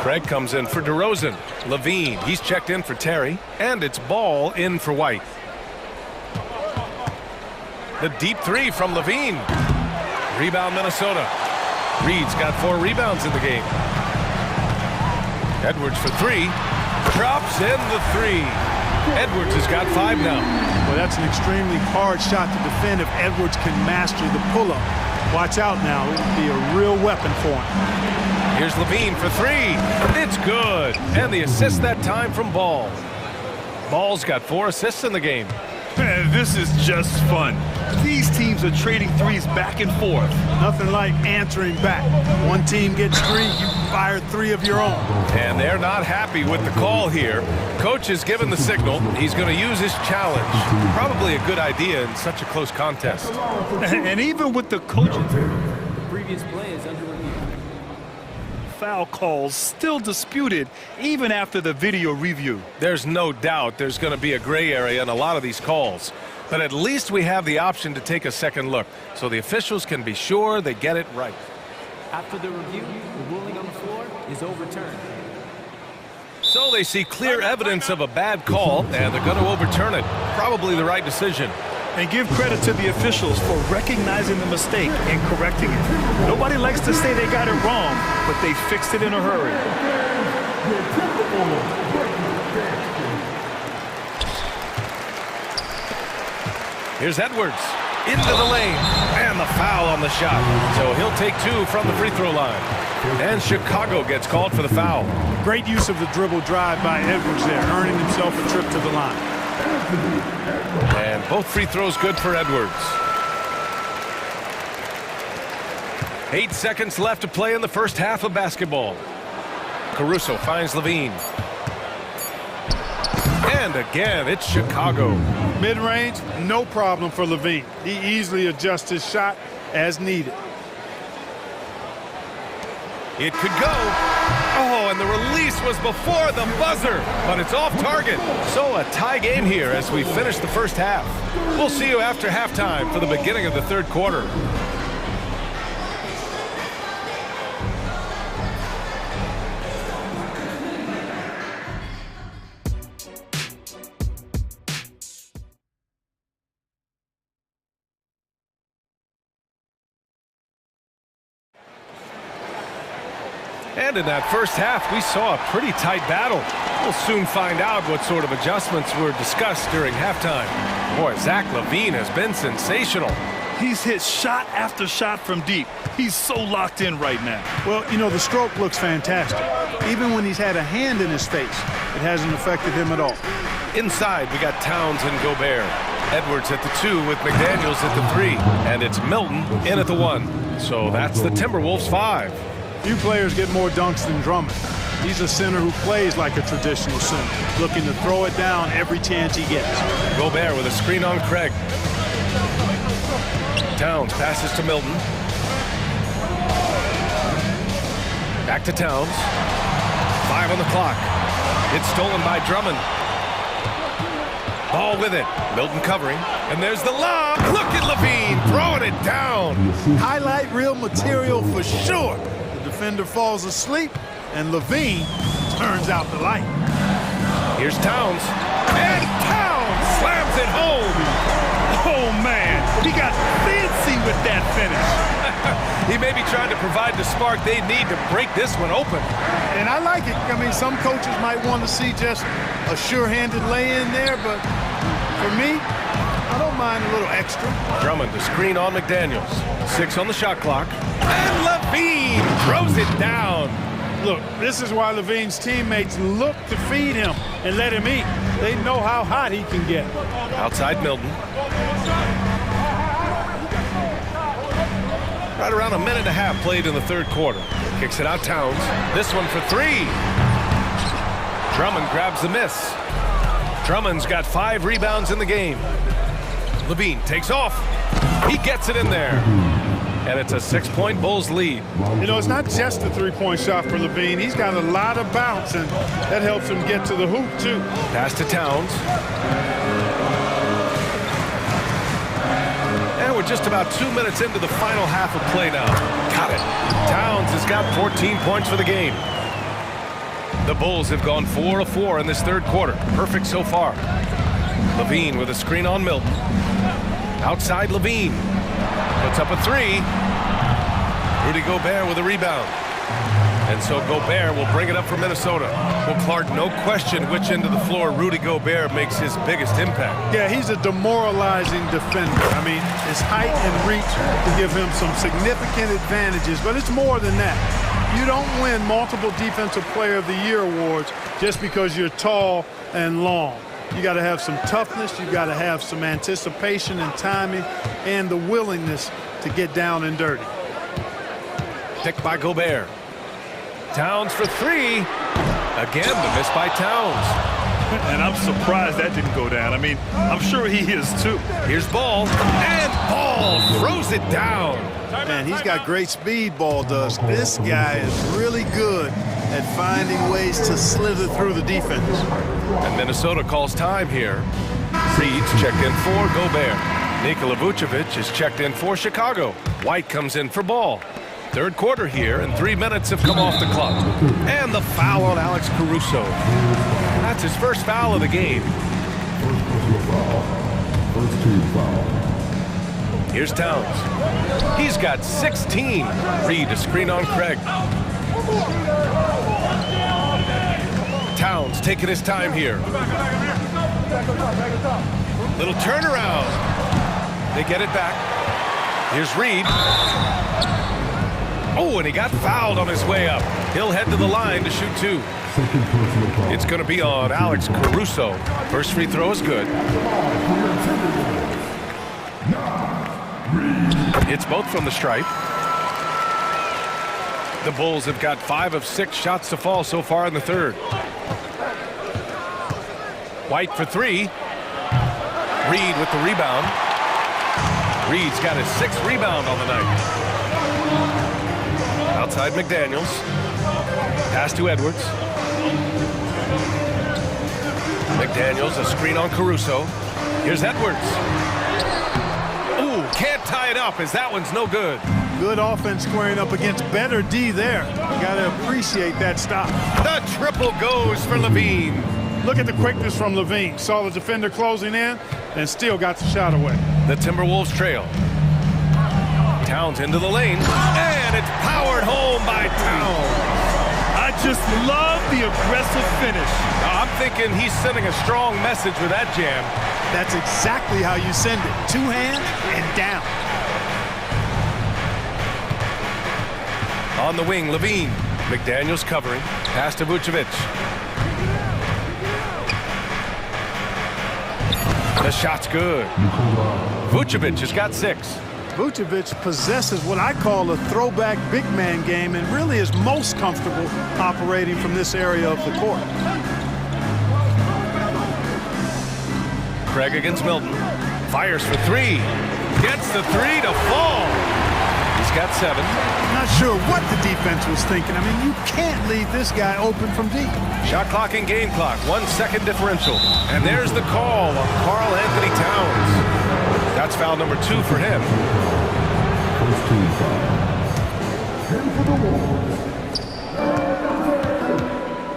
Craig comes in for DeRozan. Levine, he's checked in for Terry. And it's Ball in for White. The deep 3 from Levine. Rebound Minnesota. Reed's got 4 rebounds in the game. Edwards for 3. Drops in the 3. Edwards has got 5 now. Well, that's an extremely hard shot to defend if Edwards can master the pull-up. Watch out now. It would be a real weapon for him. Here's Levine for three. It's good. And the assist that time from Ball. Ball's got 4 assists in the game. This is just fun. These teams are trading threes back and forth. Nothing like answering back. One team gets 3, you fire 3 of your own. And they're not happy with the call here. Coach has given the signal. He's going to use his challenge. Probably a good idea in such a close contest. And even with the coaching, The previous play is under review. foul calls still disputed even after the video review. There's no doubt there's going to be a gray area in a lot of these calls. But at least we have the option to take a second look, so the officials can be sure they get it right. After the review, the ruling on the floor is overturned. So they see clear evidence of a bad call, and they're going to overturn it. Probably the right decision. And give credit to the officials for recognizing the mistake and correcting it. Nobody likes to say they got it wrong, but they fixed it in a hurry. Here's Edwards into the lane, and the foul on the shot. So he'll take 2 from the free throw line. And Chicago gets called for the foul. Great use of the dribble drive by Edwards there, earning himself a trip to the line. And both free throws good for Edwards. 8 seconds left to play in the first half of basketball. Caruso finds Levine. And again, it's Chicago. Mid-range, no problem for Levine. He easily adjusts his shot as needed. It could go. Oh, and the release was before the buzzer, but it's off target. So a tie game here as we finish the first half. We'll see you after halftime for the beginning of the third quarter. And in that first half, we saw a pretty tight battle. We'll soon find out what sort of adjustments were discussed during halftime. Boy, Zach LaVine has been sensational. He's hit shot after shot from deep. He's so locked in right now. Well, you know, the stroke looks fantastic. Even when he's had a hand in his face, it hasn't affected him at all. Inside, we got Towns and Gobert. Edwards at the 2 with McDaniels at the 3. And it's Milton in at the 1. So that's the Timberwolves 5. Few players get more dunks than Drummond. He's a center who plays like a traditional center, looking to throw it down every chance he gets. Gobert with a screen on Craig. Towns passes to Milton. Back to Towns. 5 on the clock. It's stolen by Drummond. Ball with it. Milton covering. And there's the lob. Look at Levine throwing it down. Highlight reel material for sure. The defender falls asleep, and Levine turns out the light. Here's Towns. And Towns slams it home. Oh, man. He got fancy with that finish. He may be trying to provide the spark they need to break this one open. And I like it. I mean, some coaches might want to see just a sure-handed lay-in there, but for me, I don't mind a little extra. Drummond to screen on McDaniels. 6 on the shot clock. And Levine throws it down. Look, this is why Levine's teammates look to feed him and let him eat. They know how hot he can get. Outside Milton. Right around a minute and a half played in the third quarter. Kicks it out Towns. This one for 3. Drummond grabs the miss. Drummond's got 5 rebounds in the game. Levine takes off. He gets it in there. And it's a 6-point Bulls lead. You know, it's not just a three-point shot for Levine. He's got a lot of bounce, and that helps him get to the hoop, too. Pass to Towns. And we're just about 2 minutes into the final half of play now. Got it. Towns has got 14 points for the game. The Bulls have gone 4 of 4 in this third quarter. Perfect so far. Levine with a screen on Milton. Outside Levine. Puts up a 3. Rudy Gobert with a rebound. And so Gobert will bring it up for Minnesota. Well, Clark, no question which end of the floor Rudy Gobert makes his biggest impact. Yeah, he's a demoralizing defender. I mean, his height and reach to give him some significant advantages, but it's more than that. You don't win multiple Defensive Player of the Year awards just because you're tall and long. You got to have some toughness. You got to have some anticipation and timing and the willingness to get down and dirty. Picked by Gobert. Towns for three. Again, the miss by Towns. And I'm surprised that didn't go down. I mean, I'm sure he is too. Here's Ball, and Ball throws it down. Man, he's got great speed, Ball does. This guy is really good at finding ways to slither through the defense. And Minnesota calls time here. Reed's checked in for Gobert. Nikola Vucevic is checked in for Chicago. White comes in for Ball. Third quarter here, and 3 minutes have come off the clock. And the foul on Alex Caruso. That's his first foul of the game. Here's Towns. He's got 16. Reed a screen on Craig. Towns taking his time here. Little turnaround. They get it back. Here's Reed. Oh, and he got fouled on his way up. He'll head to the line to shoot two. It's going to be on Alex Caruso. First free throw is good. It's both from the stripe. The Bulls have got 5 of 6 shots to fall so far in the third. White for three. Reed with the rebound. Reed's got his 6th rebound on the night. Outside McDaniels. Pass to Edwards. McDaniels, a screen on Caruso. Here's Edwards. Ooh, can't tie it up as that one's no good. Good offense squaring up against better D there. You got to appreciate that stop. The triple goes for Levine. Look at the quickness from Levine. Saw the defender closing in and still got the shot away. The Timberwolves trail. Towns into the lane, and it's powered home by Towns. I just love the aggressive finish. I'm thinking he's sending a strong message with that jam. That's exactly how you send it. 2 hands and down. On the wing, Levine. McDaniels covering. Pass to Vucevic. The shot's good. Vucevic has got 6. Vucevic possesses what I call a throwback big man game and really is most comfortable operating from this area of the court. Craig against Milton. Fires for 3. Gets the 3 to fall. He's got 7. Not sure what the defense was thinking. I mean, you can't leave this guy open from deep. Shot clock and game clock. 1 second differential. And there's the call on Karl Anthony Towns. That's foul number 2 for him.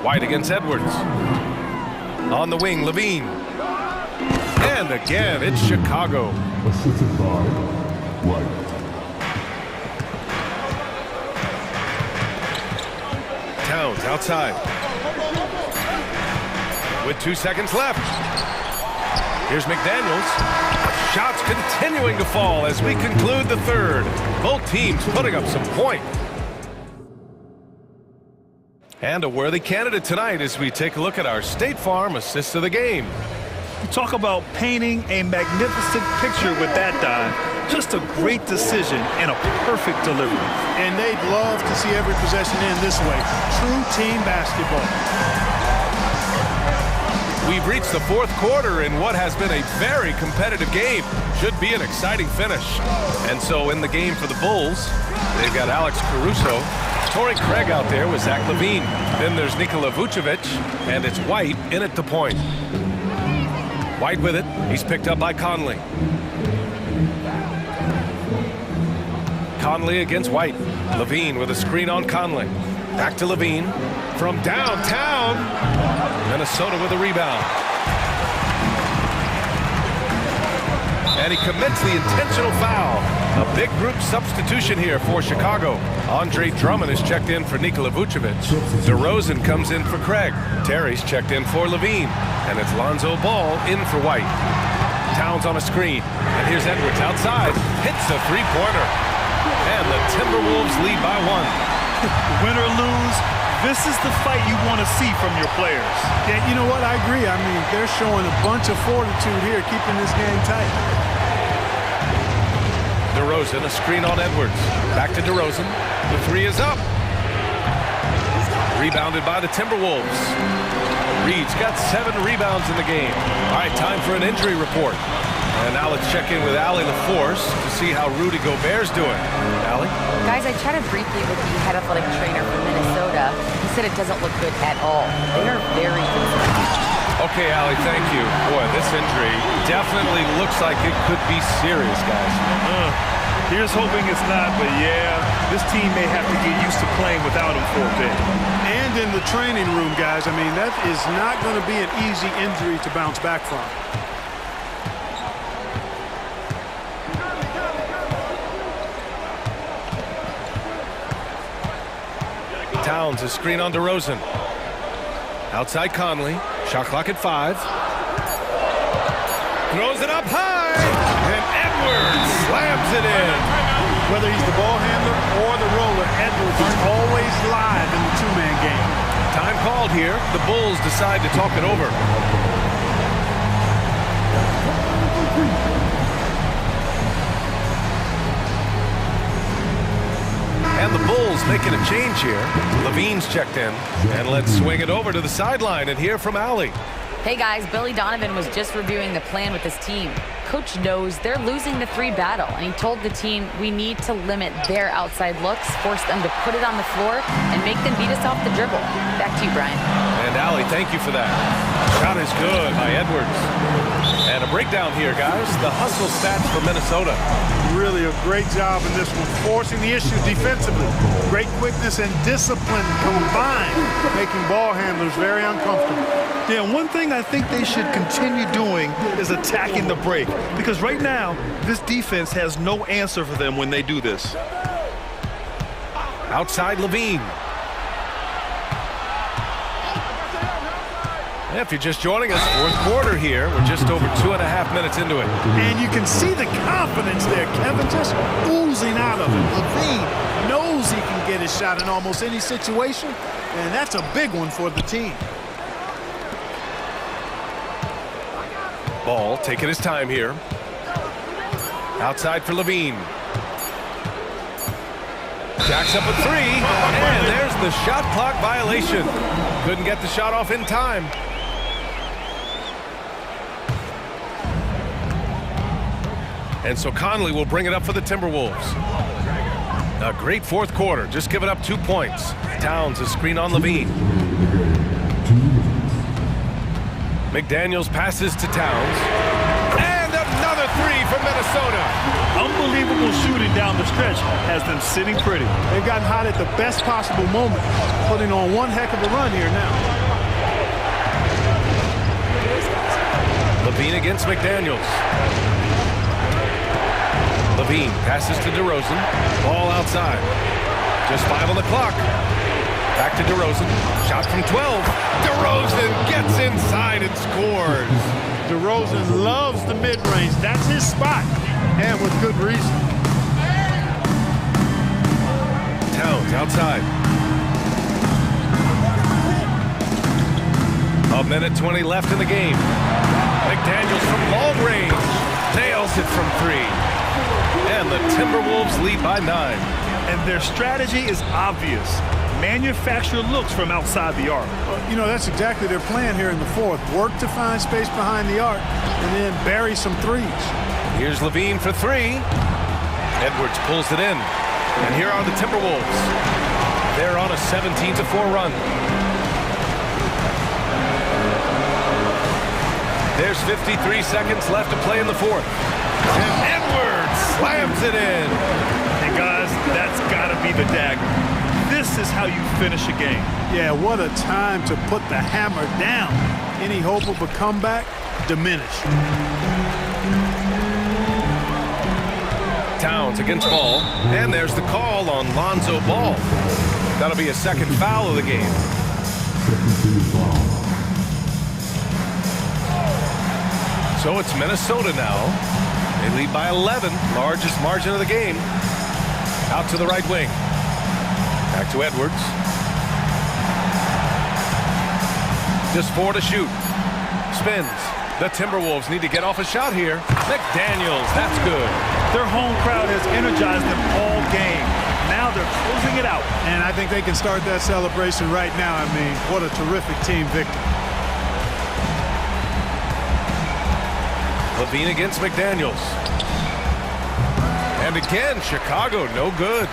White against Edwards. On the wing, Levine. And again, it's Chicago. Assisted by White. Towns outside. With 2 seconds left. Here's McDaniels. Shots continuing to fall as we conclude the third. Both teams putting up some point. And a worthy candidate tonight as we take a look at our State Farm assists of the game. You talk about painting a magnificent picture with that dive. Just a great decision and a perfect delivery. And they'd love to see every possession end this way. True team basketball. We've reached the 4th quarter in what has been a very competitive game. Should be an exciting finish. And so in the game for the Bulls, they've got Alex Caruso, Torrey Craig out there with Zach LaVine. Then there's Nikola Vucevic, and it's White in at the point. White with it. He's picked up by Conley. Conley against White. LaVine with a screen on Conley. Back to LaVine. From downtown, Minnesota with a rebound. And he commits the intentional foul. A big group substitution here for Chicago. Andre Drummond is checked in for Nikola Vucevic. DeRozan comes in for Craig. Terry's checked in for Levine. And it's Lonzo Ball in for White. Towns on a screen. And here's Edwards outside. Hits a three-pointer. And the Timberwolves lead by 1. Win or lose, this is the fight you want to see from your players. Yeah, you know what? I agree. I mean, they're showing a bunch of fortitude here, keeping this game tight. DeRozan, a screen on Edwards. Back to DeRozan. The three is up. Rebounded by the Timberwolves. Reed's got 7 rebounds in the game. All right, time for an injury report. And now let's check in with Allie LaForce to see how Rudy Gobert's doing. Allie? Guys, I chatted briefly with the head athletic trainer from Minnesota. He said it doesn't look good at all. They are very concerned. Okay, Allie, thank you. Boy, this injury definitely looks like it could be serious, guys. Here's hoping it's not, but yeah, this team may have to get used to playing without him for a bit. And in the training room, guys, I mean, that is not going to be an easy injury to bounce back from. Towns, a screen on DeRozan. Outside Conley. Shot clock at 5. Throws it up high. And Edwards slams it in. Whether he's the ball handler or the roller, Edwards is always live in the two-man game. Time called here. The Bulls decide to talk it over. And the Bulls making a change here. Levine's checked in. And let's swing it over to the sideline and hear from Allie. Hey guys, Billy Donovan was just reviewing the plan with his team. Coach knows they're losing the 3 battle, and he told the team we need to limit their outside looks, force them to put it on the floor, and make them beat us off the dribble. Back to you, Brian. And Allie, thank you for that. Shot is good by Edwards. And a breakdown here, guys. The hustle stats for Minnesota. Really a great job in this one, forcing the issue defensively. Great quickness and discipline combined, making ball handlers very uncomfortable. Yeah, one thing I think they should continue doing is attacking the break, because right now, this defense has no answer for them when they do this. Outside Levine. If you're just joining us, 4th quarter here. We're just over 2.5 minutes into it. And you can see the confidence there, Kevin, just oozing out of him. Levine knows he can get his shot in almost any situation, and that's a big one for the team. Ball taking his time here. Outside for Levine. Jacks up a 3, and there's the shot clock violation. Couldn't get the shot off in time. And so Conley will bring it up for the Timberwolves. A great 4th quarter, just giving up 2 points. Towns, a screen on Levine. McDaniels passes to Towns. And another 3 from Minnesota. Unbelievable shooting down the stretch has them sitting pretty. They've gotten hot at the best possible moment, putting on one heck of a run here now. Levine against McDaniels. Levine passes to DeRozan. Ball outside. Just 5 on the clock. Back to DeRozan. Shot from 12. DeRozan gets inside and scores. DeRozan loves the mid-range. That's his spot, and with good reason. Towns outside. A minute 20 left in the game. McDaniels from long range. Nails it from 3. And the Timberwolves lead by 9. And their strategy is obvious. Manufacture looks from outside the arc. You know, that's exactly their plan here in the 4th. Work to find space behind the arc and then bury some 3s. Here's Levine for 3. Edwards pulls it in. And here are the Timberwolves. They're on a 17-4 run. There's 53 seconds left to play in the 4th. And Edwards slams it in. And guys, that's got to be the dagger. This is how you finish a game. Yeah, what a time to put the hammer down. Any hope of a comeback diminished. Towns against Ball. And there's the call on Lonzo Ball. That'll be a 2nd foul of the game. So it's Minnesota now. They lead by 11, largest margin of the game. Out to the right wing. Back Back to Edwards. Just 4 to shoot. Spins. The Timberwolves need to get off a shot here. McDaniels, that's good. Their home crowd has energized them all game. Now they're closing it out. And I think they can start that celebration right now. I mean, what a terrific team victory. Levine against McDaniels. And again, Chicago, no good.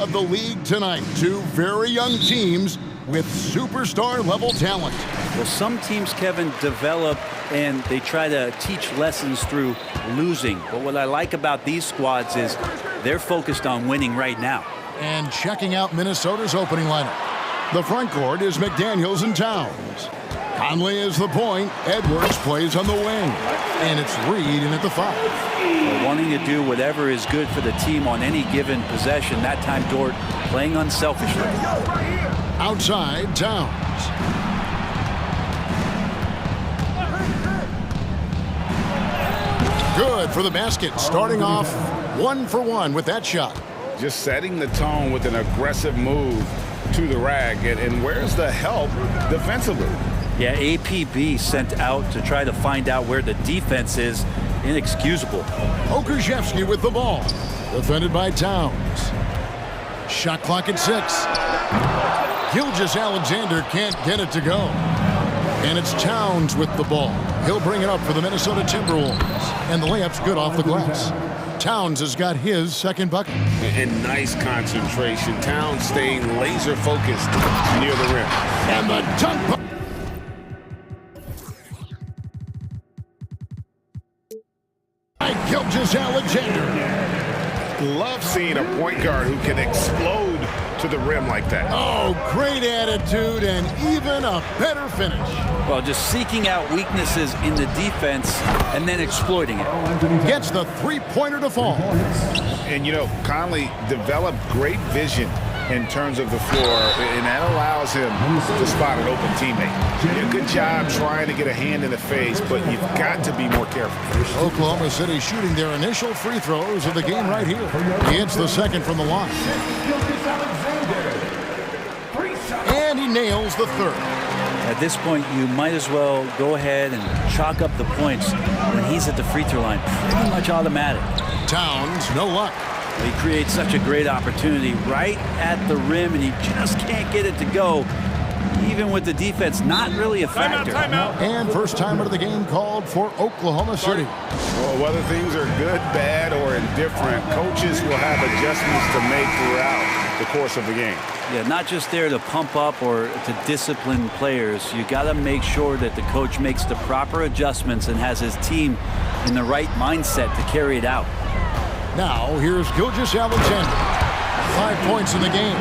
of the league tonight. Two very young teams with superstar-level talent. Well, some teams, Kevin, develop and they try to teach lessons through losing. But what I like about these squads is they're focused on winning right now. And checking out Minnesota's opening lineup. The front court is McDaniels and Towns. Conley is the point. Edwards plays on the wing. And it's Reed in at the 5. Well, wanting to do whatever is good for the team on any given possession. That time, Dort playing unselfishly. Outside, Towns. Good for the basket. Starting off 1 for 1 with that shot. Just setting the tone with an aggressive move to the rack. And where's the help defensively? Yeah, APB sent out to try to find out where the defense is. Inexcusable. Okrzewski with the ball. Defended by Towns. Shot clock at 6. Gilgeous-Alexander can't get it to go. And it's Towns with the ball. He'll bring it up for the Minnesota Timberwolves. And the layup's good off the glass. Towns has got his second bucket. And nice concentration. Towns staying laser focused near the rim. And the dunk. Gilgeous-Alexander. Love seeing a point guard who can explode to the rim like that. Oh, great attitude and even a better finish. Well, just seeking out weaknesses in the defense and then exploiting it. Gets the three-pointer to fall. And, you know, Conley developed great vision in terms of the floor, and that allows him to spot an open teammate. Did a good job trying to get a hand in the face, but you've got to be more careful. Oklahoma City shooting their initial free throws of the game right here. He hits the second from the line. And he nails the third. At this point, you might as well go ahead and chalk up the points when he's at the free throw line. Pretty much automatic. Towns, no luck. He creates such a great opportunity right at the rim, and he just can't get it to go. Even with the defense not really a factor. Timeout. And first time out of the game called for Oklahoma City. Well, whether things are good, bad, or indifferent, coaches will have adjustments to make throughout the course of the game. Yeah, not just there to pump up or to discipline players. You got to make sure that the coach makes the proper adjustments and has his team in the right mindset to carry it out. Now, here's Gilgeous-Alexander. 5 points in the game.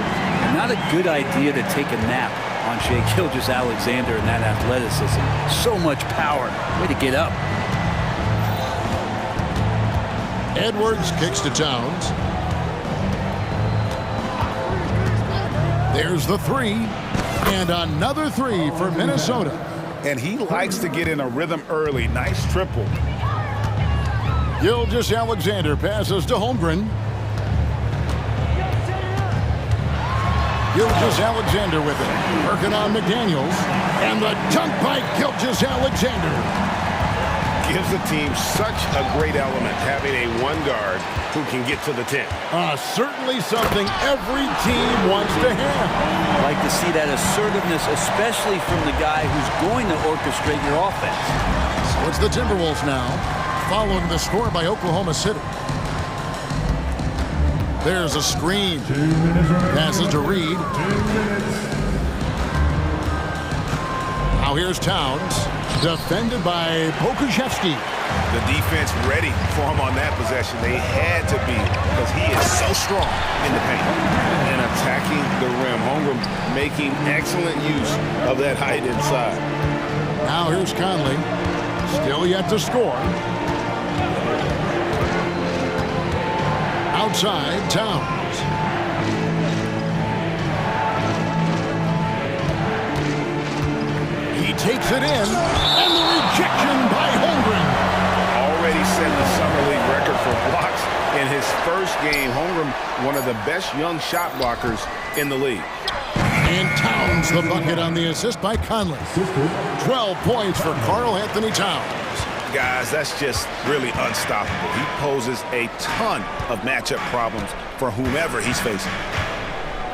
Not a good idea to take a nap on Shai Gilgeous-Alexander and that athleticism. So much power. Way to get up. Edwards kicks to Towns. There's the 3. And another 3 for Minnesota. And he likes to get in a rhythm early. Nice triple. Gilgeous-Alexander passes to Holmgren. Gilgeous-Alexander with it. Working on McDaniels. And the dunk by Gilgeous-Alexander. Gives the team such a great element having a one guard who can get to the 10. Certainly something every team wants to have. I like to see that assertiveness, especially from the guy who's going to orchestrate your offense. So it's the Timberwolves now, following the score by Oklahoma City. There's a screen. Passes to Reed. Now here's Towns. Defended by Okrzewski. The defense ready for him on that possession. They had to be because he is so strong in the paint. And attacking the rim. Holmgren making excellent use of that height inside. Now here's Conley. Still yet to score. Outside, Towns. He takes it in, and the rejection by Holmgren. Already set the Summer League record for blocks in his first game. Holmgren, one of the best young shot blockers in the league. And Towns the bucket on the assist by Conley. 12 points for Karl Anthony Towns. Guys, that's just really unstoppable. He poses a ton of matchup problems for whomever he's facing.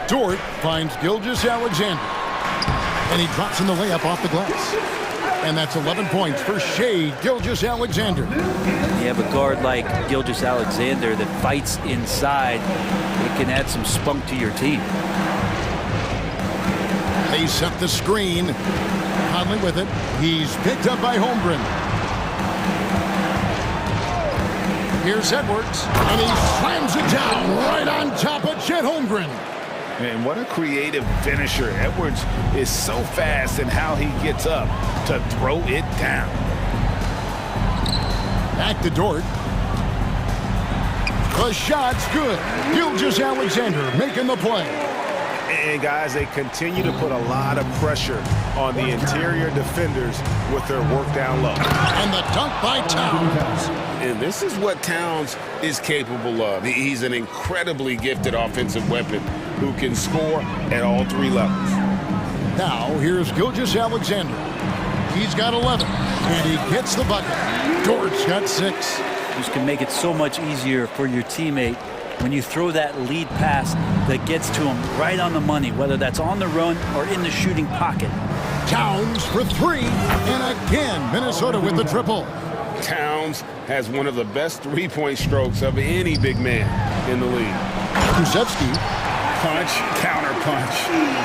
Dort finds Gilgeous-Alexander. And he drops in the layup off the glass. And that's 11 points for Shea Gilgeous-Alexander. You have a guard like Gilgeous-Alexander that fights inside. It can add some spunk to your team. They set the screen. Conley with it. He's picked up by Holmgren. Here's Edwards, and he slams it down right on top of Chet Holmgren. And what a creative finisher. Edwards is so fast in how he gets up to throw it down. Back to Dort. The shot's good. Gilgeous-Alexander making the play. And guys, they continue to put a lot of pressure on the interior defenders with their work down low. And the dunk by Towns. And this is what Towns is capable of. He's an incredibly gifted offensive weapon who can score at all three levels. Now, here's Gilgeous-Alexander. He's got 11, and he gets the bucket. Dort's got 6. This can make it so much easier for your teammate when you throw that lead pass that gets to him right on the money, whether that's on the run or in the shooting pocket. Towns for 3, and again, Minnesota with the triple. Towns has one of the best three-point strokes of any big man in the league. Kuszewski. Punch, counter punch.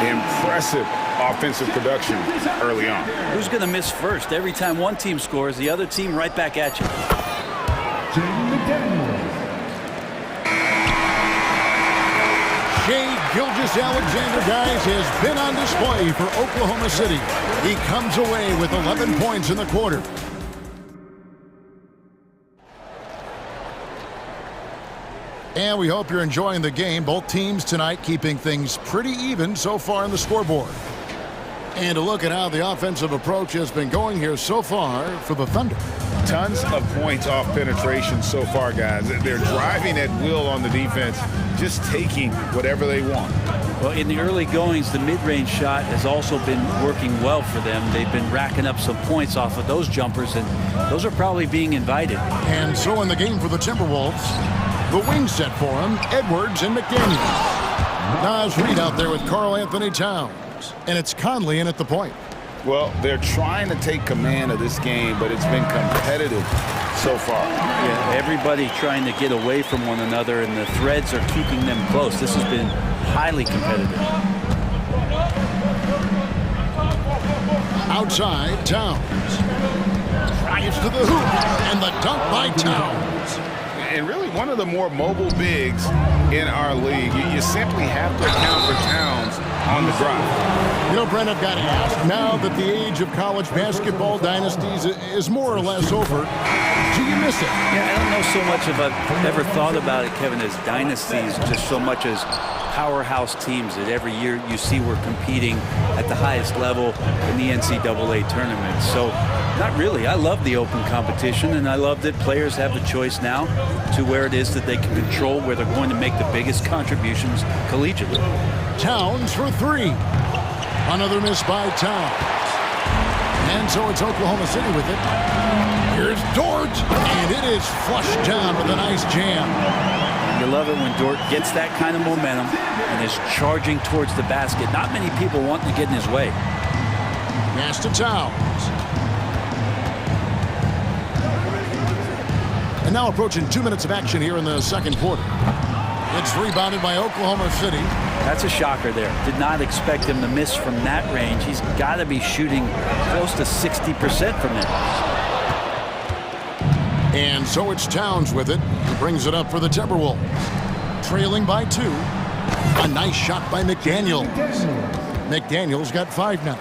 Impressive offensive production early on. Who's going to miss first? Every time one team scores, the other team right back at you. Shea Gilgeous-Alexander, guys, has been on display for Oklahoma City. He comes away with 11 points in the quarter. And we hope you're enjoying the game. Both teams tonight keeping things pretty even so far on the scoreboard. And a look at how the offensive approach has been going here so far for the Thunder. Tons of points off penetration so far, guys. They're driving at will on the defense, just taking whatever they want. Well, in the early goings, the mid-range shot has also been working well for them. They've been racking up some points off of those jumpers, and those are probably being invited. And so in the game for the Timberwolves, the wing set for him, Edwards and McDaniels. Nas Reed out there with Karl-Anthony Towns. And it's Conley in at the point. Well, they're trying to take command of this game, but it's been competitive so far. Yeah, everybody trying to get away from one another, and the threads are keeping them close. This has been highly competitive. Outside, Towns. Drives to the hoop, and the dunk by Towns. And really one of the more mobile bigs in our league. You simply have to account for Towns on the drive. You know, Brent, I've got to ask, now that the age of college basketball dynasties is more or less over, do you miss it? Yeah, I don't know so much if I've ever thought about it, Kevin, as dynasties, just so much as powerhouse teams that every year you see we're competing at the highest level in the NCAA tournament. So not really. I love the open competition, and I love that players have the choice now to where it is that they can control where they're going to make the biggest contributions collegiately. Towns for 3. Another miss by Towns. And so it's Oklahoma City with it. Here's Dort, and it is flushed down with a nice jam. You love it when Dort gets that kind of momentum and is charging towards the basket. Not many people want to get in his way. Pass to Towns. And now approaching 2 minutes of action here in the second quarter. It's rebounded by Oklahoma City. That's a shocker there. Did not expect him to miss from that range. He's got to be shooting close to 60% from it. And so it's Towns with it. He brings it up for the Timberwolves. Trailing by 2. A nice shot by McDaniels. McDaniels got 5 now.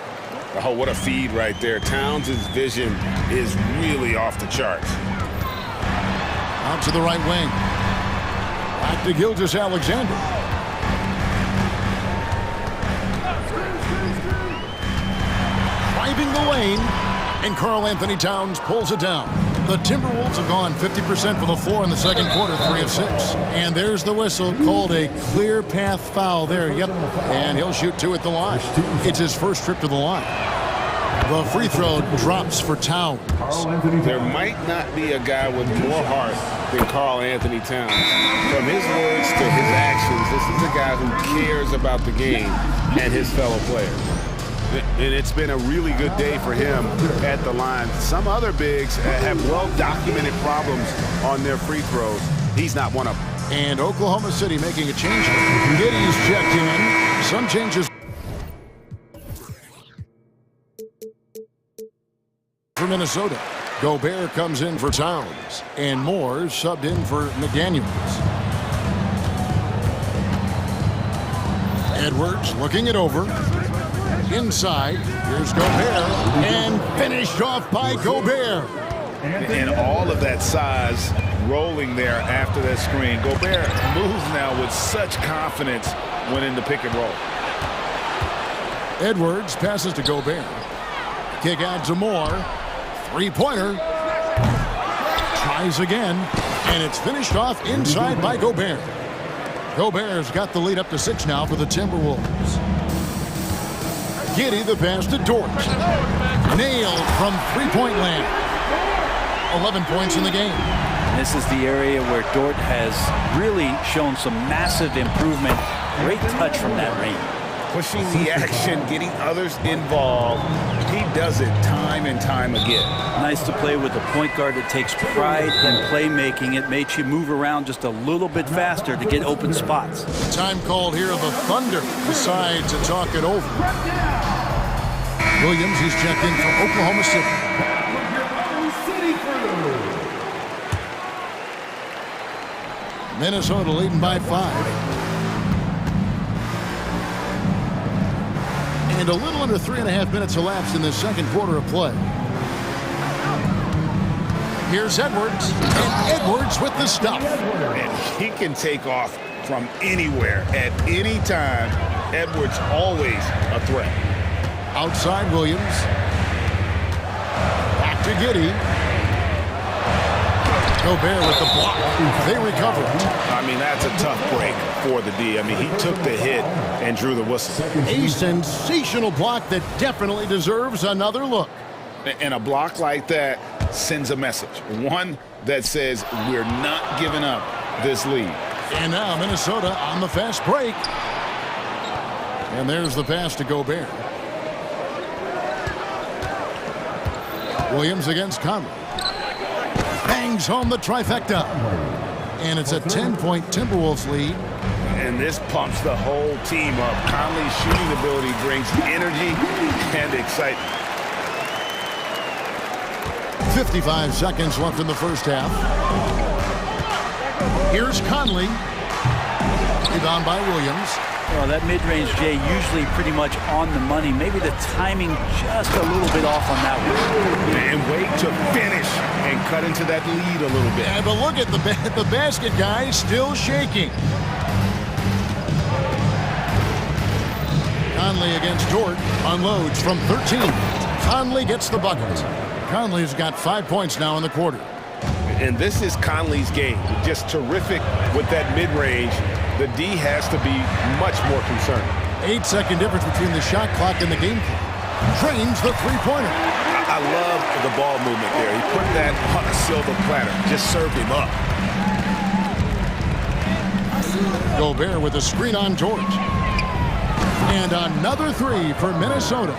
Oh, what a feed right there. Towns' vision is really off the charts. Out to the right wing. Back to Gilgeous-Alexander. Driving the lane. And Karl-Anthony Towns pulls it down. The Timberwolves have gone 50% for the floor in the second quarter, 3 of 6. And there's the whistle, called a clear path foul there. Yep. And he'll shoot 2 at the line. It's his first trip to the line. The free throw drops for Towns. There might not be a guy with more heart than Karl-Anthony Towns. From his words to his actions, this is a guy who cares about the game and his fellow players. And it's been a really good day for him at the line. Some other bigs have well-documented problems on their free throws. He's not one of them. And Oklahoma City making a change. Giddy's checked in. Some changes for Minnesota. Gobert comes in for Towns. And Moore subbed in for McDaniels. Edwards looking it over. Inside, here's Gobert, and finished off by Gobert. And all of that size rolling there after that screen. Gobert moves now with such confidence when in the pick and roll. Edwards passes to Gobert. Kick out to Moore. Three-pointer. Tries again, and it's finished off inside by Gobert. Gobert's got the lead up to 6 now for the Timberwolves. Giddey the pass to Dort. Nailed from three-point land. 11 points in the game. This is the area where Dort has really shown some massive improvement. Great touch from that range. Pushing the action, getting others involved. He does it time and time again. Nice to play with a point guard that takes pride in playmaking. It makes you move around just a little bit faster to get open spots. Time called here. The Thunder decide to talk it over. Williams, he's checked in from Oklahoma City. Minnesota leading by 5. And a little under 3.5 minutes elapsed in the second quarter of play. Here's Edwards, and Edwards with the stop. And he can take off from anywhere at any time. Edwards always a threat. Outside Williams. Back to Giddey. Gobert with the block. They recover. I mean, that's a tough break for the D. I mean, he took the hit and drew the whistle. A sensational block that definitely deserves another look. And a block like that sends a message. One that says we're not giving up this lead. And now Minnesota on the fast break. And there's the pass to Gobert. Williams against Conley. Bangs home the trifecta. And it's a 10-point Timberwolves lead. And this pumps the whole team up. Conley's shooting ability brings energy and excitement. 55 seconds left in the first half. Here's Conley. Rebound by Williams. Well, that mid-range, Jay, usually pretty much on the money. Maybe the timing just a little bit off on that one. And wait to finish and cut into that lead a little bit. Yeah, but look at the basket guy still shaking. Conley against Dort. Unloads from 13. Conley gets the bucket. Conley's got 5 points now in the quarter. And this is Conley's game. Just terrific with that mid-range. The D has to be much more concerned. 8-second difference between the shot clock and the game clock. Trains the three-pointer. I love the ball movement there. He put that on a silver platter. Just served him up. Gobert with a screen on George. And another three for Minnesota.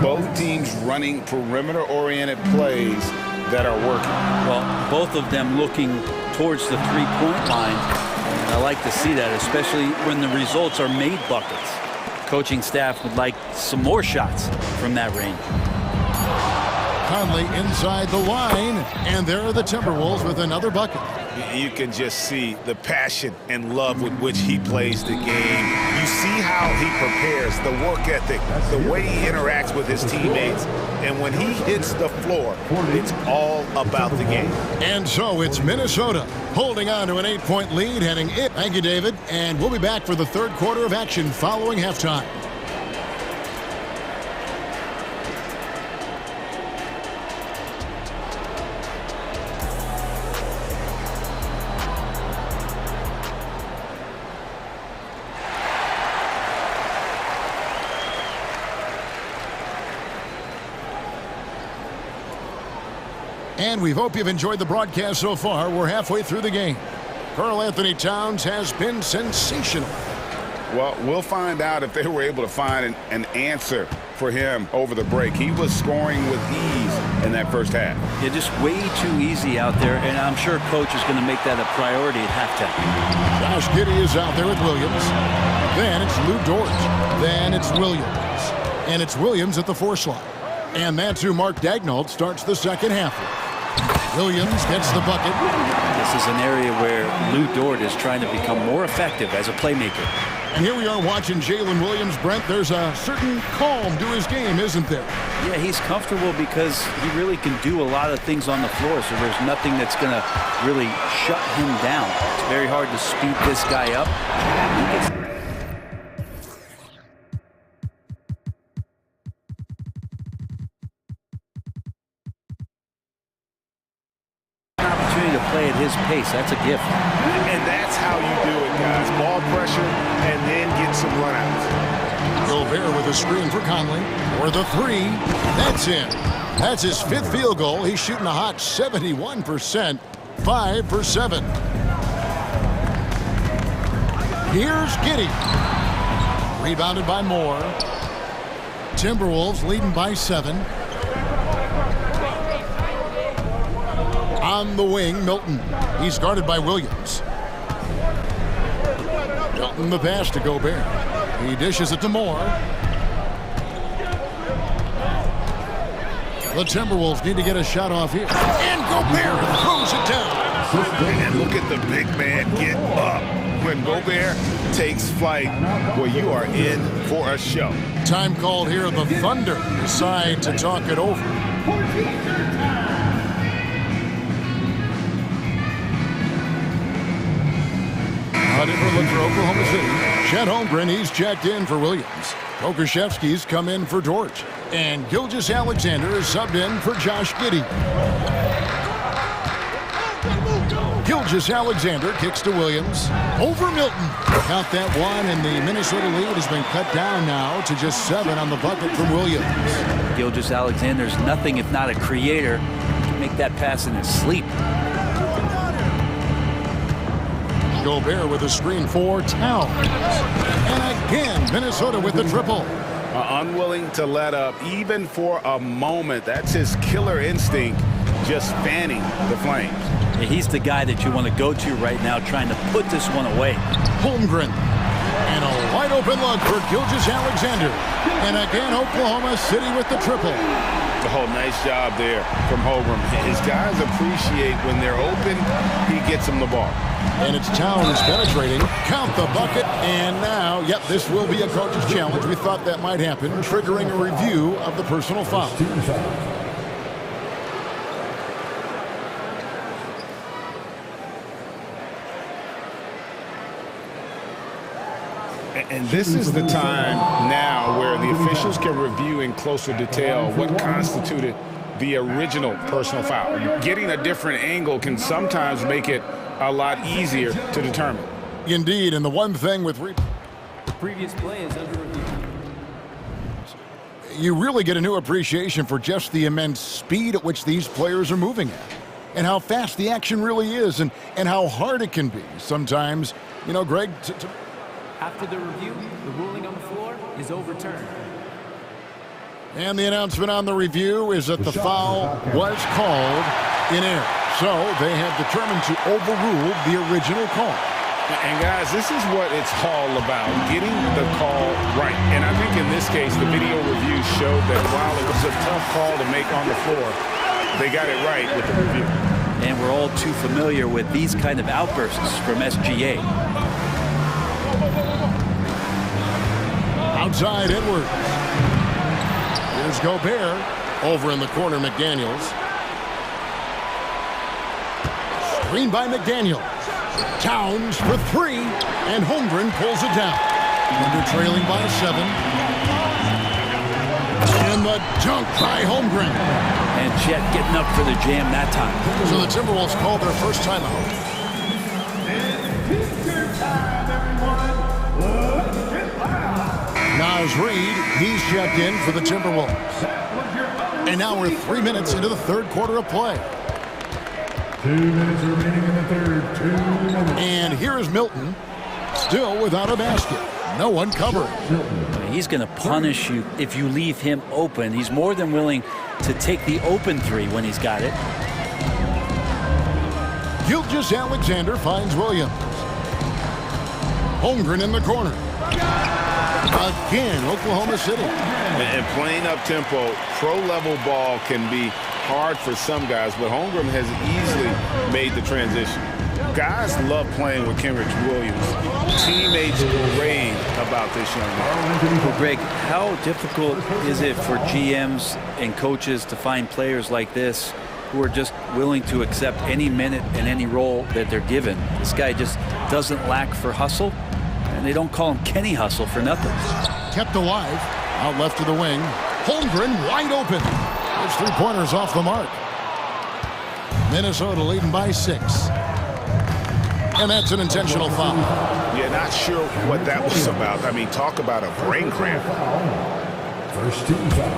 Both teams running perimeter-oriented plays that are working. Well, both of them looking towards the three-point line. And I like to see that, especially when the results are made buckets. Coaching staff would like some more shots from that range. Conley inside the line, and there are the Timberwolves with another bucket. You can just see the passion and love with which he plays the game. You see how he prepares, the work ethic, the way he interacts with his teammates. And when he hits the floor, it's all about the game. And so it's Minnesota holding on to an 8-point lead, heading in. Thank you, David. And we'll be back for the third quarter of action following halftime. And we hope you've enjoyed the broadcast so far. We're halfway through the game. Karl Anthony Towns has been sensational. Well, we'll find out if they were able to find an answer for him over the break. He was scoring with ease in that first half. Yeah, just way too easy out there, and I'm sure coach is going to make that a priority at halftime. Josh Giddey is out there with Williams. Then it's Lou Dort. Then it's Williams. And it's Williams at the 4 slot. And that's who Mark Daignault starts the second half with. Williams gets the bucket. This is an area where Lou Dort is trying to become more effective as a playmaker. And here we are watching Jalen Williams, Brent. There's a certain calm to his game, isn't there? Yeah, he's comfortable because he really can do a lot of things on the floor, so there's nothing that's going to really shut him down. It's very hard to speed this guy up. To play at his pace, that's a gift. And that's how you do it, guys. Ball pressure and then get some runouts. Gobert with a screen for Conley. For the 3, that's in. That's his 5th field goal. He's shooting a hot 71%, 5 for 7. Here's Giddey. Rebounded by Moore. Timberwolves leading by 7. On the wing, Milton. He's guarded by Williams. Milton the pass to Gobert. He dishes it to Moore. The Timberwolves need to get a shot off here. And Gobert throws it down. And look at the big man get up. When Gobert takes flight, well, you are in for a show. Time called here. The Thunder decide to talk it over. A different look for Oklahoma City. Chet Holmgren, he's checked in for Williams. Kokoszewski's come in for Dort. And Gilgeous-Alexander is subbed in for Josh Giddey. Gilgeous-Alexander kicks to Williams. Over Milton. Count that one, and the Minnesota lead has been cut down now to just 7 on the bucket from Williams. Gilgeous-Alexander's nothing if not a creator. Make that pass in his sleep. Gobert with a screen for Towns. And again, Minnesota with the triple. Unwilling to let up even for a moment. That's his killer instinct, just fanning the flames. Yeah, he's the guy that you want to go to right now, trying to put this one away. Holmgren. And a wide open look for Gilgeous-Alexander. And again, Oklahoma City with the triple. Oh, nice job there from Holmgren. His guys appreciate when they're open, he gets them the ball. And it's Towns penetrating. Count the bucket. And now, yep, this will be a coach's challenge. We thought that might happen, triggering a review of the personal foul. And this is the time now where the officials can review in closer detail what constituted the original personal foul. Getting a different angle can sometimes make it a lot easier to determine. Indeed, and the one thing with the previous play is under review. You really get a new appreciation for just the immense speed at which these players are moving at, and how fast the action really is, and how hard it can be sometimes. You know, Greg, after the review, the ruling on the floor is overturned. And the announcement on the review is that the foul was called in error. So they have determined to overrule the original call. And guys, this is what it's all about, getting the call right. And I think in this case, the video review showed that while it was a tough call to make on the floor, they got it right with the review. And we're all too familiar with these kind of outbursts from SGA. Outside Edwards. Here's Gobert. Over in the corner, McDaniels. Screen by McDaniels. Towns for 3, and Holmgren pulls it down. Under trailing by 7. And the dunk by Holmgren. And Chet getting up for the jam that time. So the Timberwolves called their first timeout. Naz Reid, he's checked in for the Timberwolves. And now we're 3 minutes into the third quarter of play. 2 minutes remaining in the third. 2 minutes. And here's Milton, still without a basket. No one covering. He's going to punish you if you leave him open. He's more than willing to take the open three when he's got it. Gilgeous Alexander finds Williams. Holmgren in the corner. Again, Oklahoma City. And playing up-tempo, pro-level ball can be hard for some guys, but Holmgren has easily made the transition. Guys love playing with Kenrich Williams. Teammates rave about this young man. Well, Greg, how difficult is it for GMs and coaches to find players like this who are just willing to accept any minute and any role that they're given? This guy just doesn't lack for hustle, and they don't call him Kenny Hustle for nothing. Kept alive, out left to the wing. Holmgren wide open. His three-pointers off the mark. Minnesota leading by 6. And that's an intentional foul. Yeah, not sure what that was about. I mean, talk about a brain cramp. First team foul.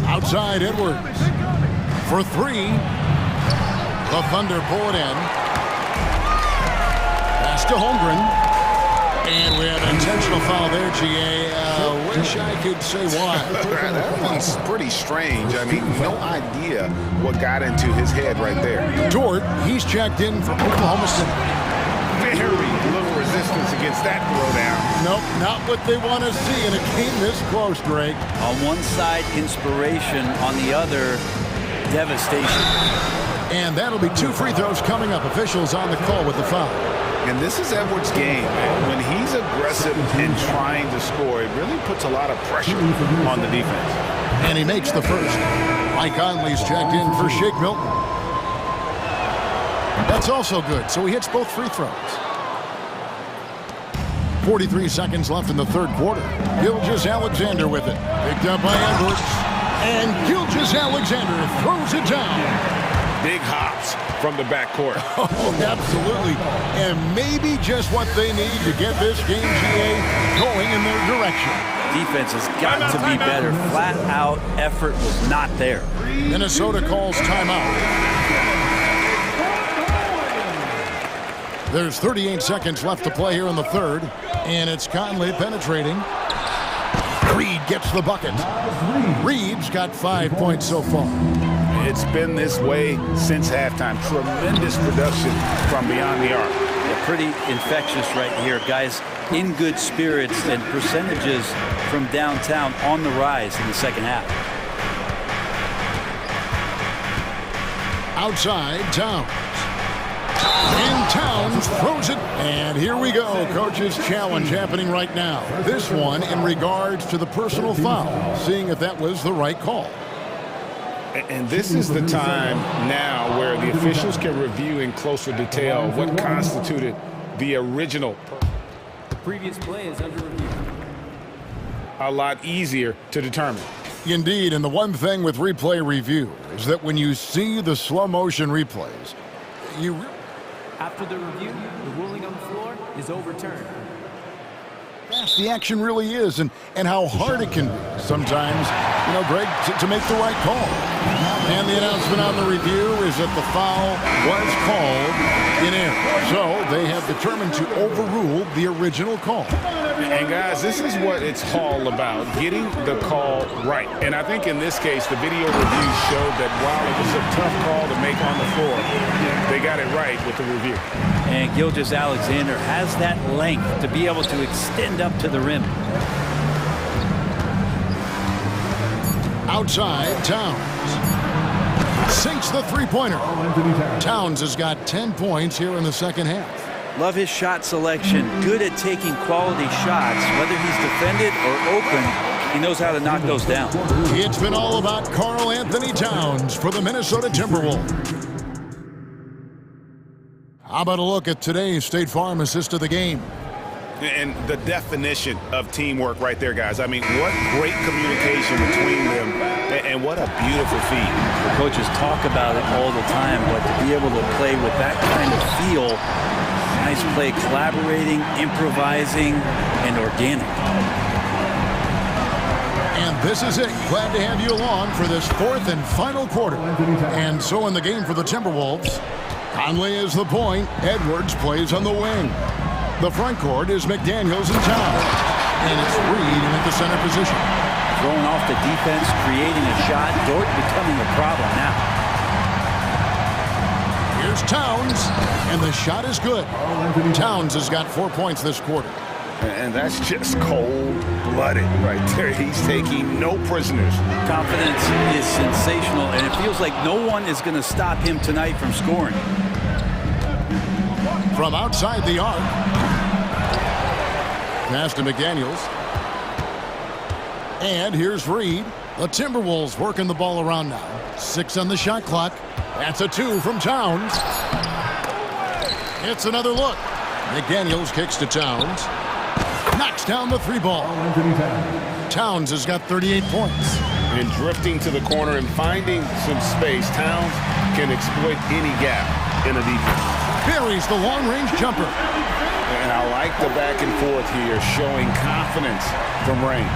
Outside Edwards. For 3. The Thunder pull it in. Pass to Holmgren. And we had an intentional foul there, GA. Wish I could say why. That one's pretty strange. I mean, no idea what got into his head right there. Dort, he's checked in from Oklahoma City. Very little resistance against that throwdown. Nope, not what they want to see in a game this close, Drake. On one side, inspiration. On the other, devastation. And that'll be 2 free throws coming up. Officials on the call with the foul. And this is Edwards' game. When he's aggressive and trying to score, it really puts a lot of pressure on the defense. And he makes the first. Mike Conley's checked in for Shake Milton. That's also good, so he hits both free throws. 43 seconds left in the third quarter. Gilgeous Alexander with it. Picked up by Edwards. And Gilgeous Alexander throws it down. Big hops from the backcourt. Oh, absolutely. And maybe just what they need to get this game, GA, going in their direction. Defense has got to be better. Flat out effort was not there. Minnesota calls timeout. There's 38 seconds left to play here in the third. And it's Conley penetrating. Reed gets the bucket. Reed's got 5 points so far. It's been this way since halftime. Tremendous production from beyond the arc. Yeah, pretty infectious right here. Guys in good spirits and percentages from downtown on the rise in the second half. Outside, Towns. And Towns throws it. And here we go. Coach's challenge happening right now. This one in regards to the personal foul. Seeing if that was the right call. And this is the time now where the officials can review in closer detail what constituted the original. The previous play is under review. A lot easier to determine. Indeed, and the one thing with replay review is that when you see the slow motion replays, you... After the review, the ruling on the floor is overturned. Fast the action really is, and how hard it can be sometimes, you know, Greg, to make the right call. And the announcement on the review is that the foul was called in error. So they have determined to overrule the original call. And guys, this is what it's all about, getting the call right. And I think in this case, the video review showed that while it was a tough call to make on the floor, they got it right with the review. And Gilgeous Alexander has that length to be able to extend up to the rim. Outside, Towns. Sinks the three-pointer. Towns has got 10 points here in the second half. Love his shot selection. Good at taking quality shots. Whether he's defended or open, he knows how to knock those down. It's been all about Karl Anthony Towns for the Minnesota Timberwolves. How about a look at today's State Farm assist of the game? And the definition of teamwork right there, guys. I mean, what great communication between them, and what a beautiful feat. The coaches talk about it all the time, but to be able to play with that kind of feel, nice play, collaborating, improvising, and organic. And this is it. Glad to have you along for this fourth and final quarter. And so in the game for the Timberwolves, Conley is the point. Edwards plays on the wing. The front court is McDaniels and Towns. And it's Reed in at the center position. Throwing off the defense, creating a shot. Dort becoming a problem now. Here's Towns, and the shot is good. Towns has got 4 points this quarter. And that's just cold-blooded right there. He's taking no prisoners. Confidence is sensational, and it feels like no one is going to stop him tonight from scoring. From outside the arc. Pass to McDaniels. And here's Reed. The Timberwolves working the ball around now. 6 on the shot clock. That's a 2 from Towns. It's another look. McDaniels kicks to Towns. Knocks down the 3 ball. Towns has got 38 points. And drifting to the corner and finding some space, Towns can exploit any gap in a defense. Buries the long-range jumper. And I like the back and forth here, showing confidence from range.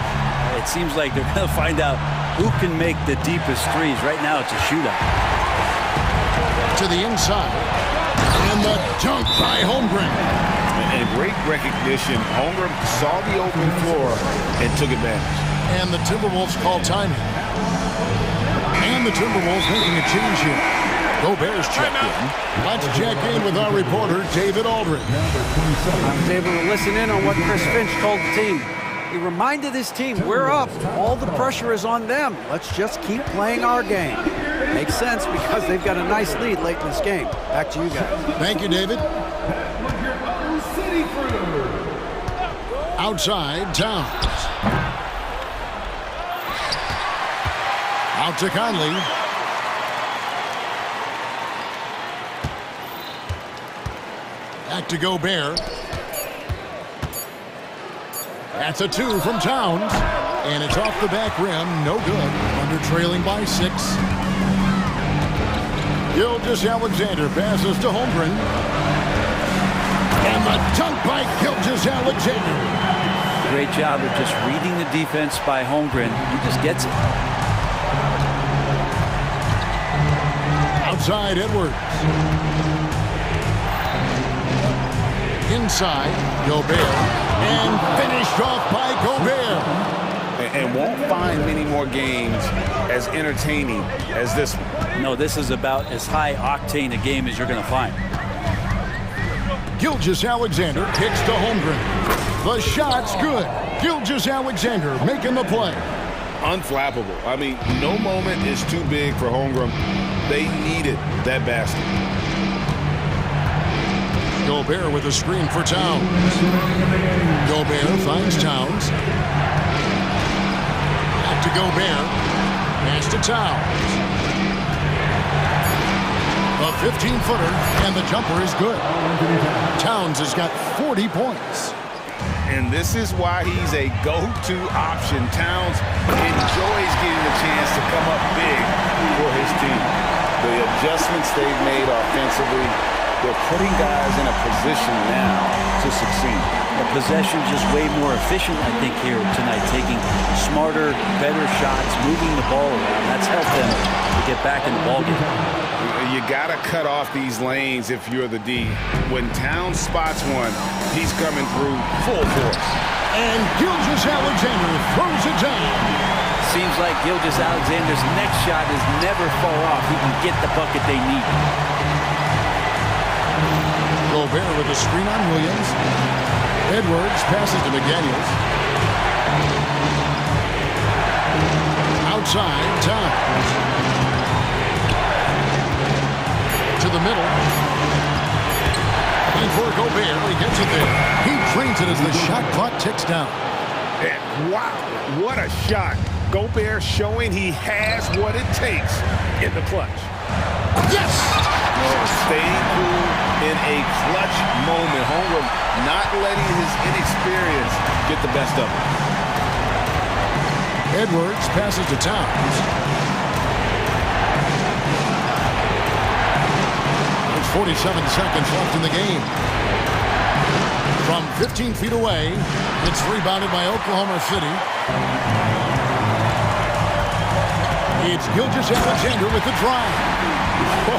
It seems like they're going to find out who can make the deepest threes. Right now, it's a shootout. To the inside. And the dunk by Holmgren. And great recognition. Holmgren saw the open floor and took advantage. And the Timberwolves call timing. And the Timberwolves making a change here. Gobert's checked in. Let's check in with our reporter, David Aldridge. I was able to listen in on what Chris Finch told the team. He reminded his team, we're up. All the pressure is on them. Let's just keep playing our game. Makes sense because they've got a nice lead late in this game. Back to you guys. Thank you, David. Outside, Towns. Out to Conley. Back to Gobert. That's a 2 from Towns. And it's off the back rim. No good. Under trailing by 6. Gilgeous-Alexander passes to Holmgren. And the dunk by Gilgeous-Alexander. Great job of just reading the defense by Holmgren. He just gets it. Outside, Edwards. Inside, Gobert. And finished off by Gobert. And won't find many more games as entertaining as this one. No, this is about as high octane a game as you're going to find. Gilgeous-Alexander kicks to Holmgren. The shot's good. Gilgeous-Alexander making the play. Unflappable. I mean, no moment is too big for Holmgren. They needed that basket. Gobert with a screen for Towns. Gobert finds Towns. Back to Gobert. Pass to Towns. A 15-footer, and the jumper is good. Towns has got 40 points. And this is why he's a go-to option. Towns enjoys getting a chance to come up big for his team. The adjustments they've made offensively, they're putting guys in a position now to succeed. The possession just way more efficient, I think, here tonight. Taking smarter, better shots, moving the ball around. That's helped them to get back in the ballgame. You got to cut off these lanes if you're the D. When Towns spots one, he's coming through full force. And Gilgeous-Alexander throws it down. Seems like Gilgeous-Alexander's next shot is never far off. He can get the bucket they need. Gobert with a screen on Williams. Edwards passes to McDaniels. Outside, Towns. To the middle. And for Gobert, he gets it there. He drains it as the shot clock ticks down. And wow, what a shot. Gobert showing he has what it takes in the clutch. Yes! Staying cool in a clutch moment. Holmgren not letting his inexperience get the best of him. Edwards passes to Towns. There's 47 seconds left in the game. From 15 feet away, it's rebounded by Oklahoma City. It's Gilgeous-Alexander with the drive. Whoa,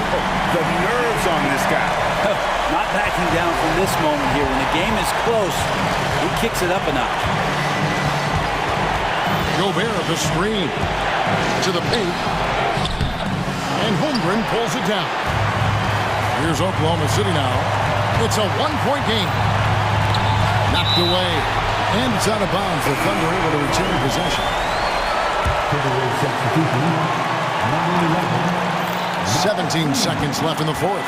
the nerves on this guy. Not backing down from this moment here. When the game is close, he kicks it up a notch. Gobert the screen to the paint. And Holmgren pulls it down. Here's Oklahoma City now. It's a one-point game. Knocked away. And it's out of bounds. The Thunder able to retain possession. 17 seconds left in the fourth.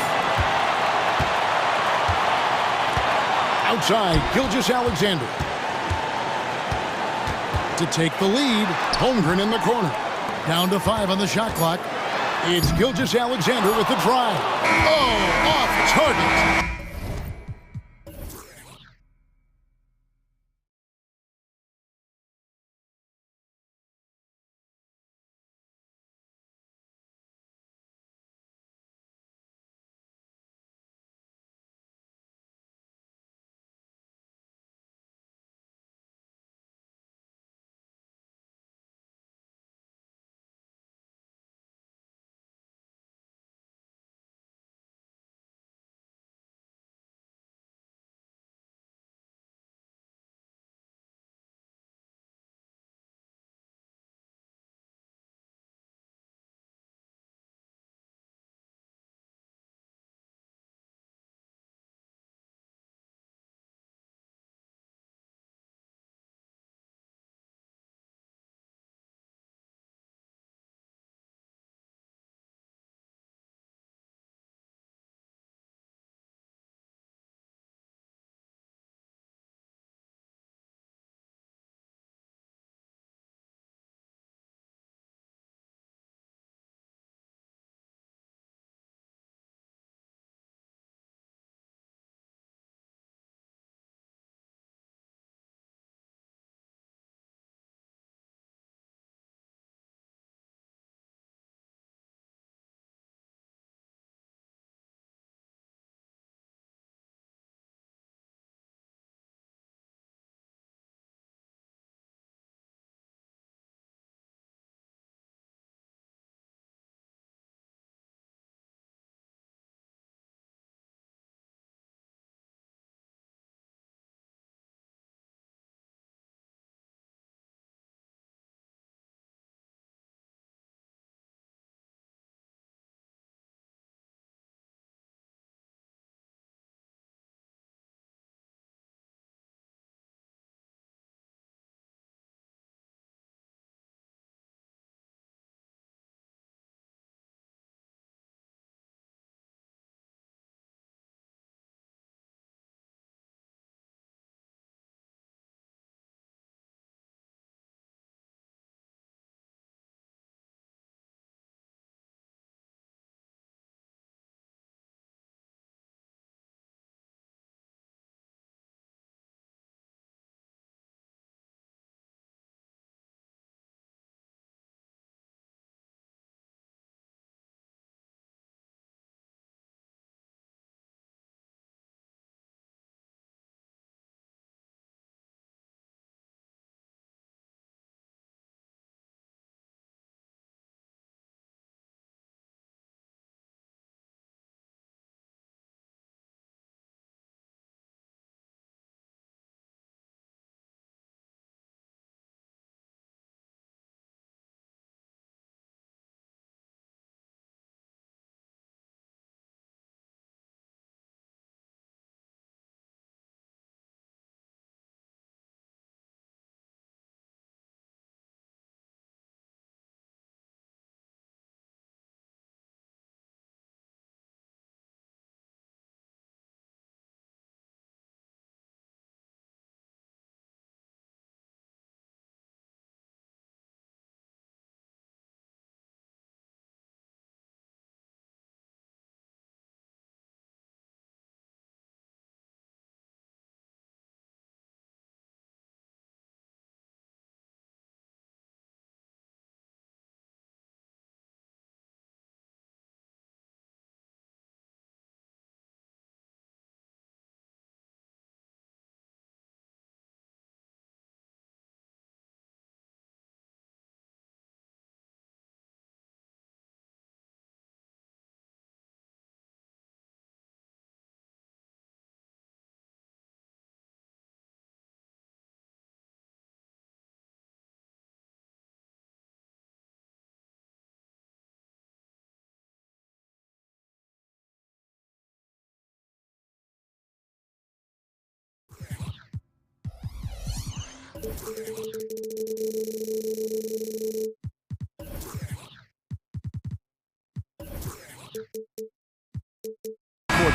Outside, Gilgeous-Alexander. To take the lead, Holmgren in the corner. Down to 5 on the shot clock. It's Gilgeous-Alexander with the drive. Oh, off target.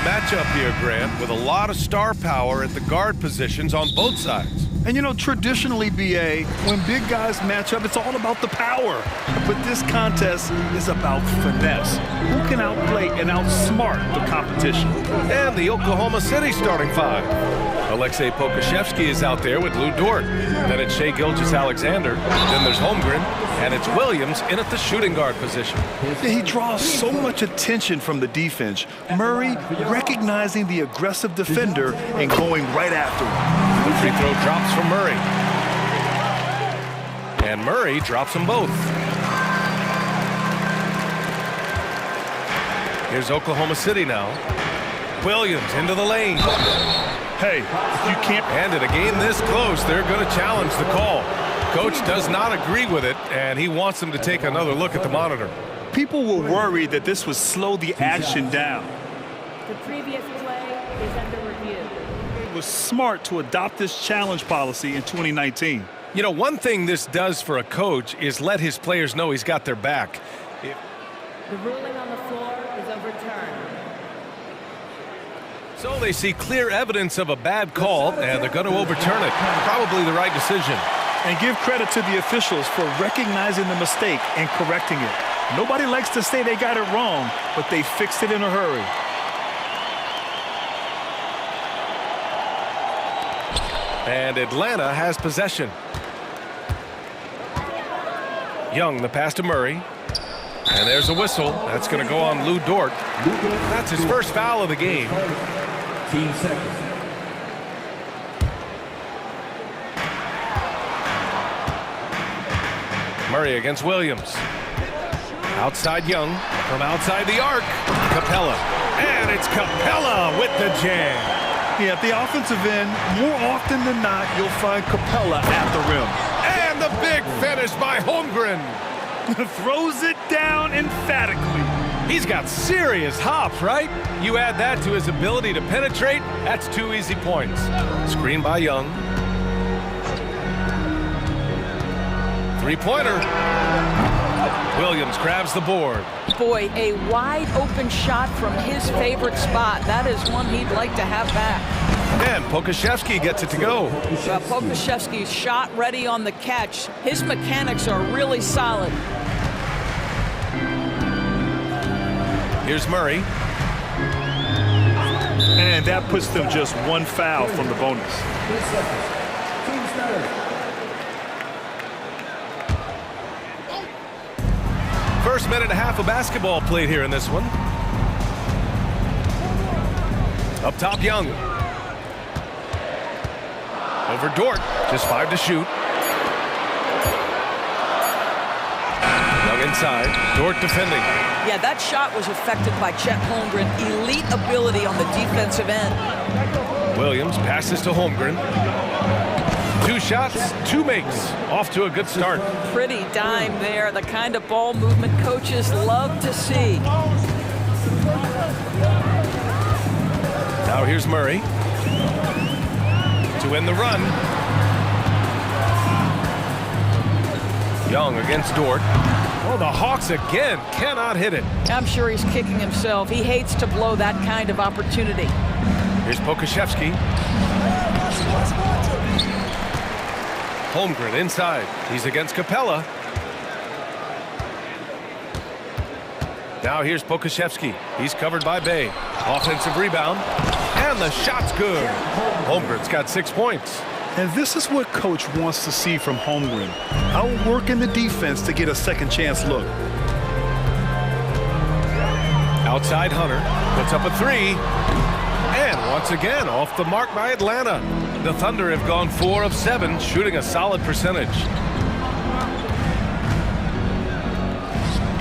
Matchup here, Grant, with a lot of star power at the guard positions on both sides. And you know, traditionally, BA, when big guys match up, it's all about the power. But this contest is about finesse. Who can outplay and outsmart the competition? And the Oklahoma City starting five. Alexei Pokashevsky is out there with Lou Dort. Then it's Shai Gilgeous-Alexander. Then there's Holmgren. And it's Williams in at the shooting guard position. Yeah, he draws so much attention from the defense. Murray recognizing the aggressive defender and going right after him. The free throw drops from Murray. And Murray drops them both. Here's Oklahoma City now. Williams into the lane. Hey, you can't. And in a game this close, they're going to challenge the call. Coach does not agree with it, and he wants them to take another look at the monitor. People were worried that this would slow the action down. The previous play is under review. It was smart to adopt this challenge policy in 2019. You know, one thing this does for a coach is let his players know he's got their back. The ruling on the floor is overturned. So they see clear evidence of a bad call, and they're going to overturn it. Probably the right decision. And give credit to the officials for recognizing the mistake and correcting it. Nobody likes to say they got it wrong, but they fixed it in a hurry. And Atlanta has possession. Young, the pass to Murray. And there's a whistle. That's going to go on Lou Dort. That's his first foul of the game. 15 seconds. Murray against Williams. Outside Young. From outside the arc. Capella. And it's Capella with the jam. Yeah, at the offensive end, more often than not, you'll find Capella at the rim. And the big finish by Holmgren. Throws it down emphatically. He's got serious hop, right? You add that to his ability to penetrate, that's 2 easy points. Screen by Young. Three-pointer. Williams grabs the board. Boy, a wide open shot from his favorite spot. That is one he'd like to have back. And Pokashevsky gets it to go. Pokashevsky's shot ready on the catch. His mechanics are really solid. Here's Murray. And that puts them just one foul from the bonus. First minute and a half of basketball played here in this one. Up top, Young. Over Dort, just 5 to shoot. Young inside, Dort defending. Yeah, that shot was affected by Chet Holmgren. Elite ability on the defensive end. Williams passes to Holmgren. 2 shots, 2 makes. Off to a good start. Pretty dime there. The kind of ball movement coaches love to see. Now here's Murray. To win the run. Young against Dort. Oh, the Hawks again cannot hit it. I'm sure he's kicking himself. He hates to blow that kind of opportunity. Here's Pokashevsky. Holmgren inside. He's against Capella. Now here's Pokashevsky. He's covered by Bay. Offensive rebound. And the shot's good. Holmgren's got 6 points. And this is what coach wants to see from Holmgren. Outworking the defense to get a second chance look. Outside Hunter. Puts up a 3. And once again, off the mark by Atlanta. The Thunder have gone 4 of 7, shooting a solid percentage.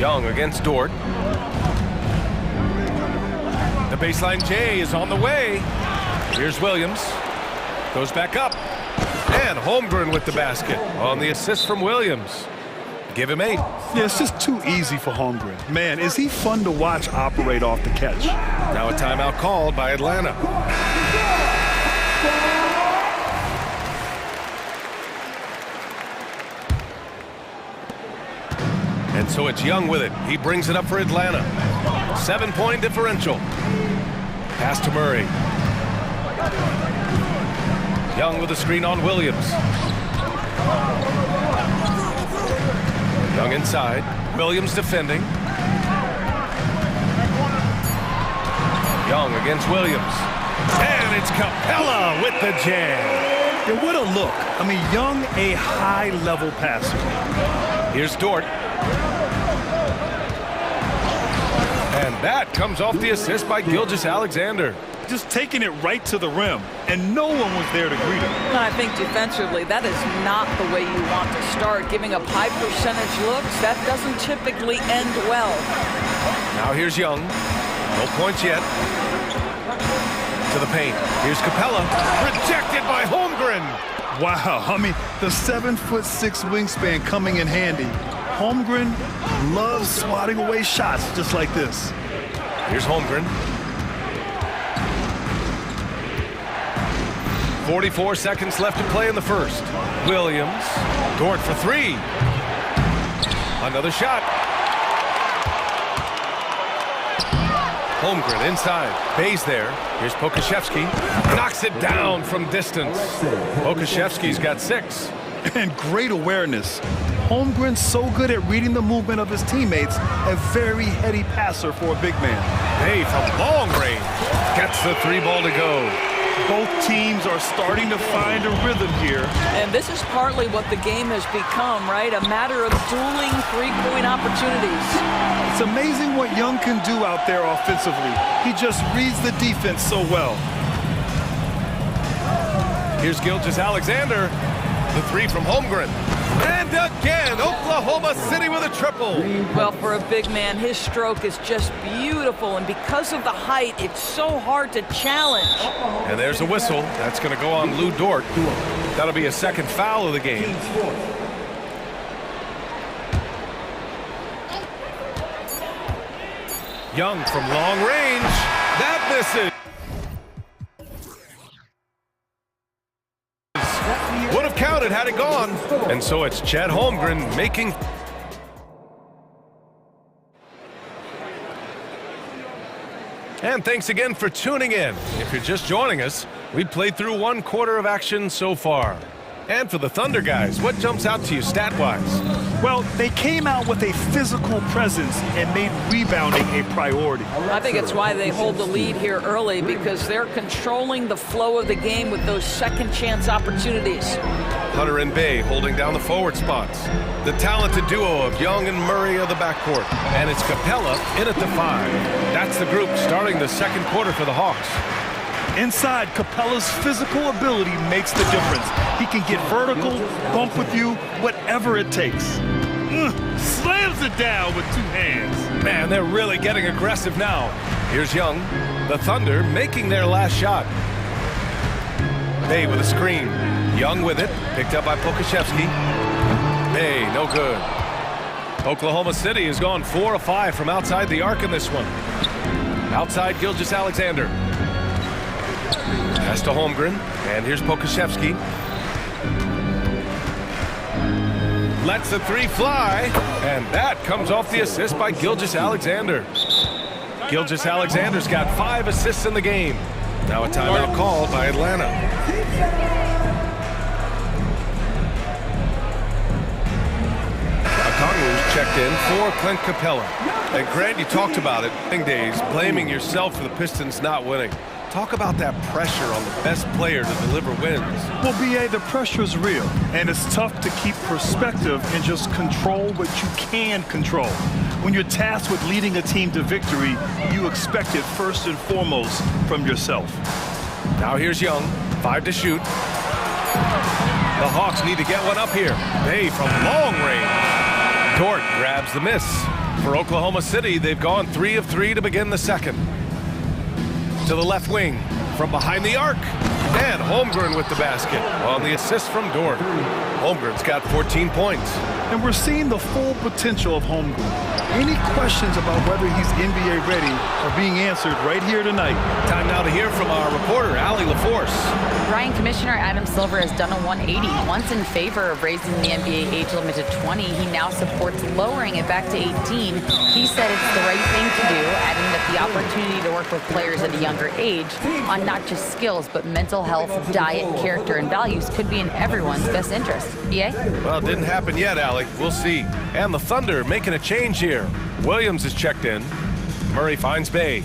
Young against Dort. The baseline J is on the way. Here's Williams. Goes back up. And Holmgren with the basket on the assist from Williams. Give him 8. Yeah, it's just too easy for Holmgren. Man, is he fun to watch operate off the catch. Now a timeout called by Atlanta. And so it's Young with it. He brings it up for Atlanta. 7-point differential. Pass to Murray. Young with a screen on Williams. Young inside. Williams defending. Young against Williams. And it's Capella with the jam. Yeah, what a look. I mean, Young, a high-level passer. Here's Dort. And that comes off the assist by Gilgeous-Alexander. Just taking it right to the rim, and no one was there to greet him. I think defensively, that is not the way you want to start. Giving up high percentage looks, that doesn't typically end well. Now here's Young. No points yet. To the paint. Here's Capella. Rejected by Holmgren. Wow, I mean, the 7'6" wingspan coming in handy. Holmgren loves swatting away shots just like this. Here's Holmgren. 44 seconds left to play in the first. Williams. Dort for three. Another shot. Holmgren inside. Bay's there. Here's Pokashevsky. Knocks it down from distance. Pokashevsky's got 6. And great awareness. Holmgren's so good at reading the movement of his teammates. A very heady passer for a big man. Bay from long range. Gets the 3-ball to go. Both teams are starting to find a rhythm here. And this is partly what the game has become, right? A matter of dueling three-point opportunities. It's amazing what Young can do out there offensively. He just reads the defense so well. Here's Gilgeous-Alexander. The 3 from Holmgren. And again, Oklahoma City with a triple. Well, for a big man, his stroke is just beautiful. And because of the height, it's so hard to challenge. And there's a whistle. That's going to go on Lou Dort. That'll be a second foul of the game. Young from long range. That misses. Would have counted had it gone. And so it's Chet Holmgren making. And thanks again for tuning in. If you're just joining us, we've played through 1 quarter of action so far. And for the Thunder guys, what jumps out to you stat-wise? Well, they came out with a physical presence and made rebounding a priority. I think it's why they hold the lead here early, because they're controlling the flow of the game with those second chance opportunities. Hunter and Bay holding down the forward spots. The talented duo of Young and Murray of the backcourt. And it's Capella in at the 5. That's the group starting the second quarter for the Hawks. Inside, Capella's physical ability makes the difference. He can get vertical, bump with you, whatever it takes. Slams it down with 2 hands. Man, they're really getting aggressive now. Here's Young. The Thunder making their last shot. Bay with a screen. Young with it. Picked up by Pokashevsky. Bay, no good. Oklahoma City has gone 4 of 5 from outside the arc in this one. Outside Gilgeous-Alexander. Pass to Holmgren, and here's Pokashevsky. Lets the 3 fly, and that comes off the assist by Gilgeous-Alexander. Gilgeous-Alexander's got 5 assists in the game. Now a timeout called by Atlanta. Okongwu's checked in for Clint Capella. And Grant, you talked about it, days, blaming yourself for the Pistons not winning. Talk about that pressure on the best player to deliver wins. Well, B.A., the pressure is real, and it's tough to keep perspective and just control what you can control. When you're tasked with leading a team to victory, you expect it first and foremost from yourself. Now here's Young, 5 to shoot. The Hawks need to get one up here. Bay from long range. Dort grabs the miss. For Oklahoma City, they've gone 3 of 3 to begin the second. To the left wing, from behind the arc. And Holmgren with the basket on the assist from Dort. Holmgren's got 14 points. and we're seeing the full potential of homegrown. Any questions about whether he's NBA ready are being answered right here tonight. Time now to hear from our reporter, Allie LaForce. Ryan, Commissioner Adam Silver has done a 180. Once in favor of raising the NBA age limit to 20, he now supports lowering it back to 18. He said it's the right thing to do, adding that the opportunity to work with players at a younger age on not just skills, but mental health, diet, character, and values could be in everyone's best interest. BA? Well, it didn't happen yet, Allie. We'll see. And the Thunder making a change here. Williams is checked in. Murray finds Bay.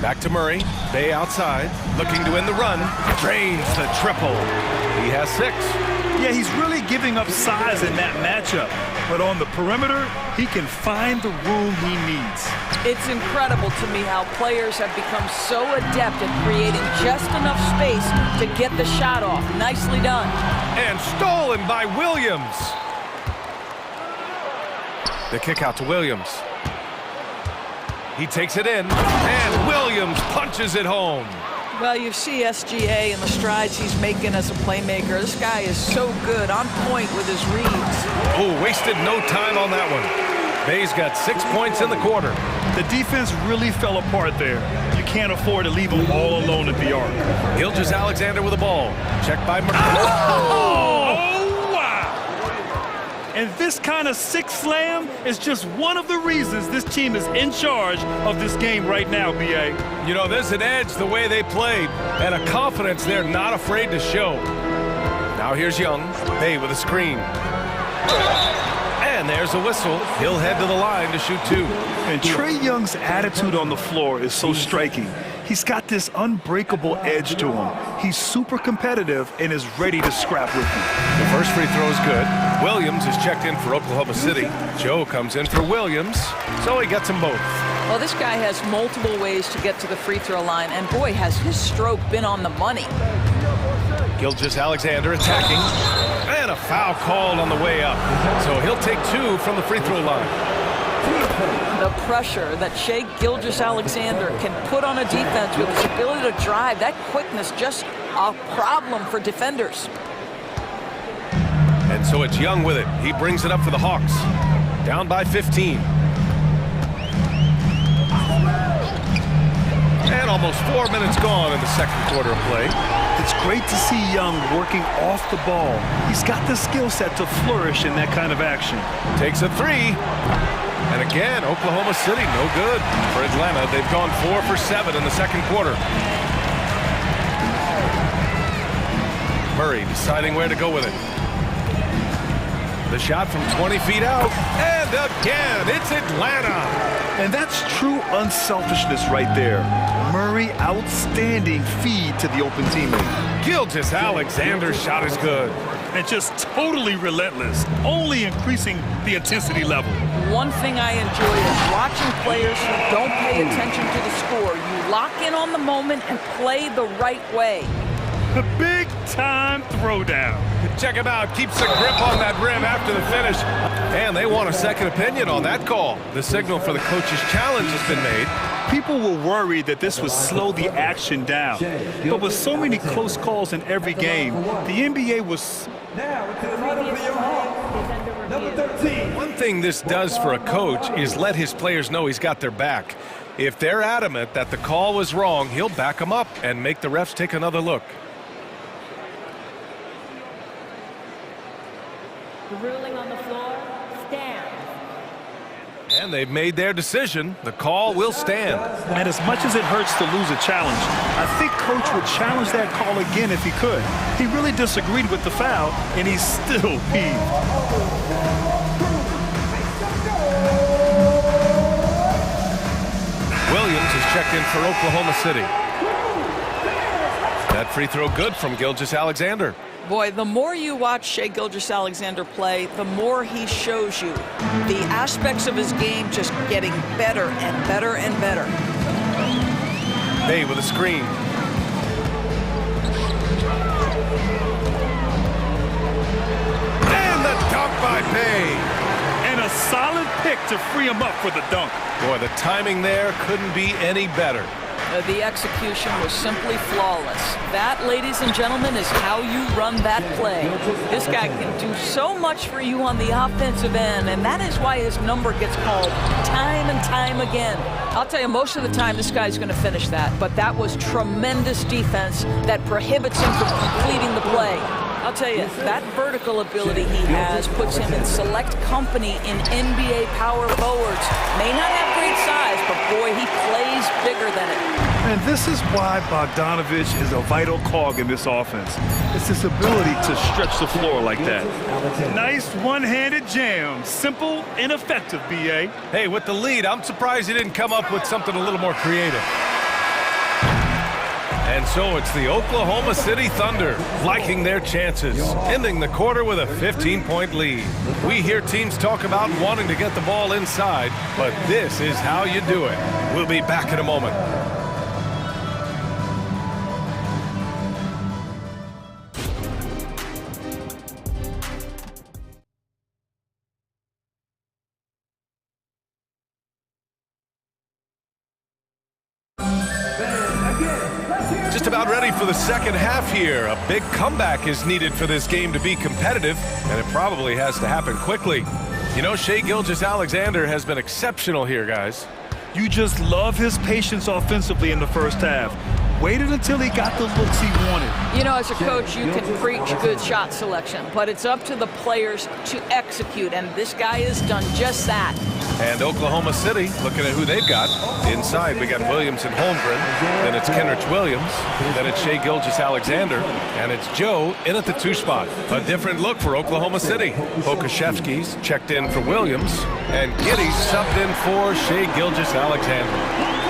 Back to Murray. Bay outside, looking to win the run. Drains the triple. He has 6. Yeah, he's really giving up size in that matchup. But on the perimeter, he can find the room he needs. It's incredible to me how players have become so adept at creating just enough space to get the shot off. Nicely done. And stolen by Williams. The kick out to Williams. He takes it in, and Williams punches it home. Well, you see SGA and the strides he's making as a playmaker. This guy is so good, on point with his reads. Oh, wasted no time on that one. Bay's got 6 points in the quarter. The defense really fell apart there. You can't afford to leave them all alone at the arc. Gilgeous-Alexander with the ball. Checked by Murray. Oh, wow! And this kind of six slam is just one of the reasons this team is in charge of this game right now, B.A. You know, there's an edge the way they played and a confidence they're not afraid to show. Now here's Young. Bay with a screen. And there's a whistle. He'll head to the line to shoot 2. And Trae Young's attitude on the floor is so striking. He's got this unbreakable edge to him. He's super competitive and is ready to scrap with you. The first free throw is good. Williams is checked in for Oklahoma City. Joe comes in for Williams, so he gets them both. Well, this guy has multiple ways to get to the free throw line, and boy, has his stroke been on the money. Gilgeous-Alexander attacking, and a foul called on the way up. So he'll take 2 from the free throw line. The pressure that Shai Gilgeous-Alexander can put on a defense with his ability to drive, that quickness, just a problem for defenders. And so it's Young with it. He brings it up for the Hawks. Down by 15. And almost 4 minutes gone in the second quarter of play. It's great to see Young working off the ball. He's got the skill set to flourish in that kind of action. Takes a 3. And again, Oklahoma City, no good. For Atlanta, they've gone 4 for 7 in the second quarter. Murray deciding where to go with it. The shot from 20 feet out. And again, it's Atlanta. And that's true unselfishness right there. Murray, outstanding feed to the open teammate. Gilgeous-Alexander's shot is good. And just totally relentless, only increasing the intensity level. One thing I enjoy is watching players who don't pay attention to the score. You lock in on the moment and play the right way. A big-time throwdown. Check him out. Keeps a grip on that rim after the finish. And they want a second opinion on that call. The signal for the coach's challenge has been made. People were worried that this would slow the action down. But with so many close calls in every game, the NBA was... One thing this does for a coach is let his players know he's got their back. If they're adamant that the call was wrong, he'll back them up and make the refs take another look. The ruling on the floor stands. And they've made their decision. The call will stand. And as much as it hurts to lose a challenge, I think Coach would challenge that call again if he could. He really disagreed with the foul, and he's still peeved. Williams is checked in for Oklahoma City. That free throw good from Gilgeous-Alexander. Boy, the more you watch Shai Gilgeous-Alexander play, the more he shows you the aspects of his game just getting better and better and better. Bay with a screen. And the dunk by Bay. And a solid pick to free him up for the dunk. Boy, the timing there couldn't be any better. The execution was simply flawless. That, ladies and gentlemen, is how you run that play. This guy can do so much for you on the offensive end, and that is why his number gets called time and time again. I'll tell you, most of the time this guy's going to finish that, but that was tremendous defense that prohibits him from completing the play. I'll tell you, that vertical ability he has puts him in select company in NBA power forwards. May not have great size, but boy, he plays bigger than it. And this is why Bogdanovic is a vital cog in this offense. It's his ability to stretch the floor like that. Nice one-handed jam. Simple and effective, B.A. Hey, with the lead, I'm surprised he didn't come up with something a little more creative. And so it's the Oklahoma City Thunder liking their chances, ending the quarter with a 15-point lead. We hear teams talk about wanting to get the ball inside, but this is how you do it. We'll be back in a moment. Just about ready for the second half here. A big comeback is needed for this game to be competitive, and it probably has to happen quickly. You know, Shai Gilgeous-Alexander has been exceptional here, guys. You just love his patience offensively in the first half. Waited until he got the looks he wanted. You know, as a coach, you can preach good shot selection, but it's up to the players to execute, and this guy has done just that. And Oklahoma City, looking at who they've got. Inside, we got Williams and Holmgren. Then it's Kenrich Williams. Then it's Shai Gilgeous-Alexander. And it's Joe in at the 2 spot. A different look for Oklahoma City. Pokashevsky's checked in for Williams. And Giddey's subbed in for Shai Gilgeous-Alexander.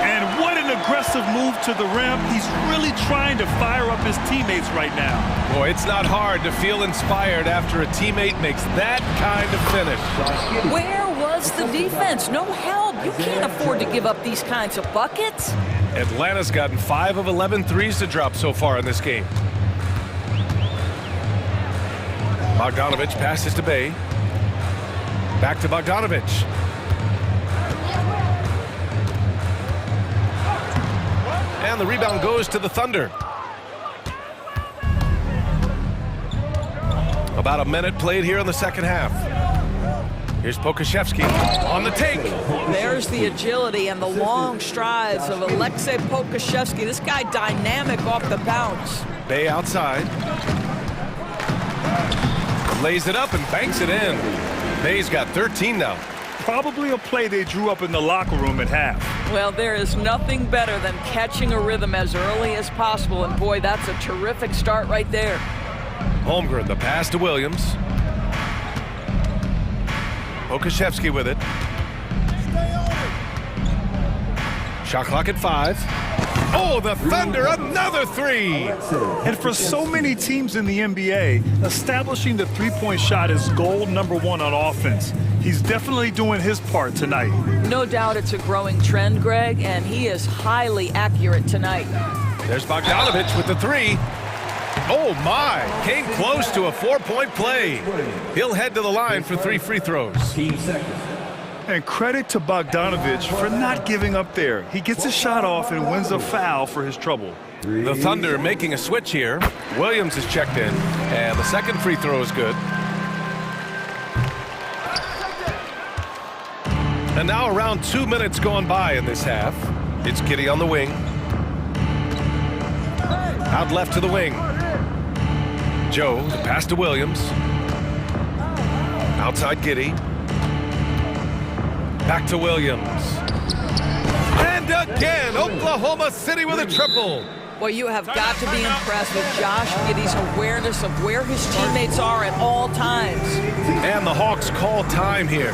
And what an aggressive move to the rim. He's really trying to fire up his teammates right now. Boy, it's not hard to feel inspired after a teammate makes that kind of finish. Where was the defense? No help. You can't afford to give up these kinds of buckets. Atlanta's gotten 5 of 11 threes to drop so far in this game. Bogdanovic passes to Bay. Back to Bogdanovic. And the rebound goes to the Thunder. About a minute played here in the second half. Here's Pokashevsky on the take. There's the agility and the long strides of Alexei Pokashevsky. This guy dynamic off the bounce. Bay outside. Lays it up and banks it in. Bay's got 13 now. Probably a play they drew up in the locker room at half. Well, there is nothing better than catching a rhythm as early as possible, and boy, that's a terrific start right there. Holmgren, the pass to Williams. Pokashevsky with it. Shot clock at 5. Oh, the Thunder, another 3! And for so many teams in the NBA, establishing the three-point shot is goal number 1 on offense. He's definitely doing his part tonight. No doubt it's a growing trend, Greg, and he is highly accurate tonight. There's Bogdanovic with the 3. Oh, my! Came close to a 4-point play. He'll head to the line for 3 free throws. And credit to Bogdanovic for not giving up there. He gets a shot off and wins a foul for his trouble. The Thunder making a switch here. Williams is checked in, and the second free throw is good. And now around 2 minutes gone by in this half. It's Giddey on the wing. Out left to the wing. Joe, the pass to Williams. Outside Giddey. Back to Williams. And again, Oklahoma City with a triple. Well, you have got to be impressed with Josh Giddey's awareness of where his teammates are at all times. And the Hawks call time here.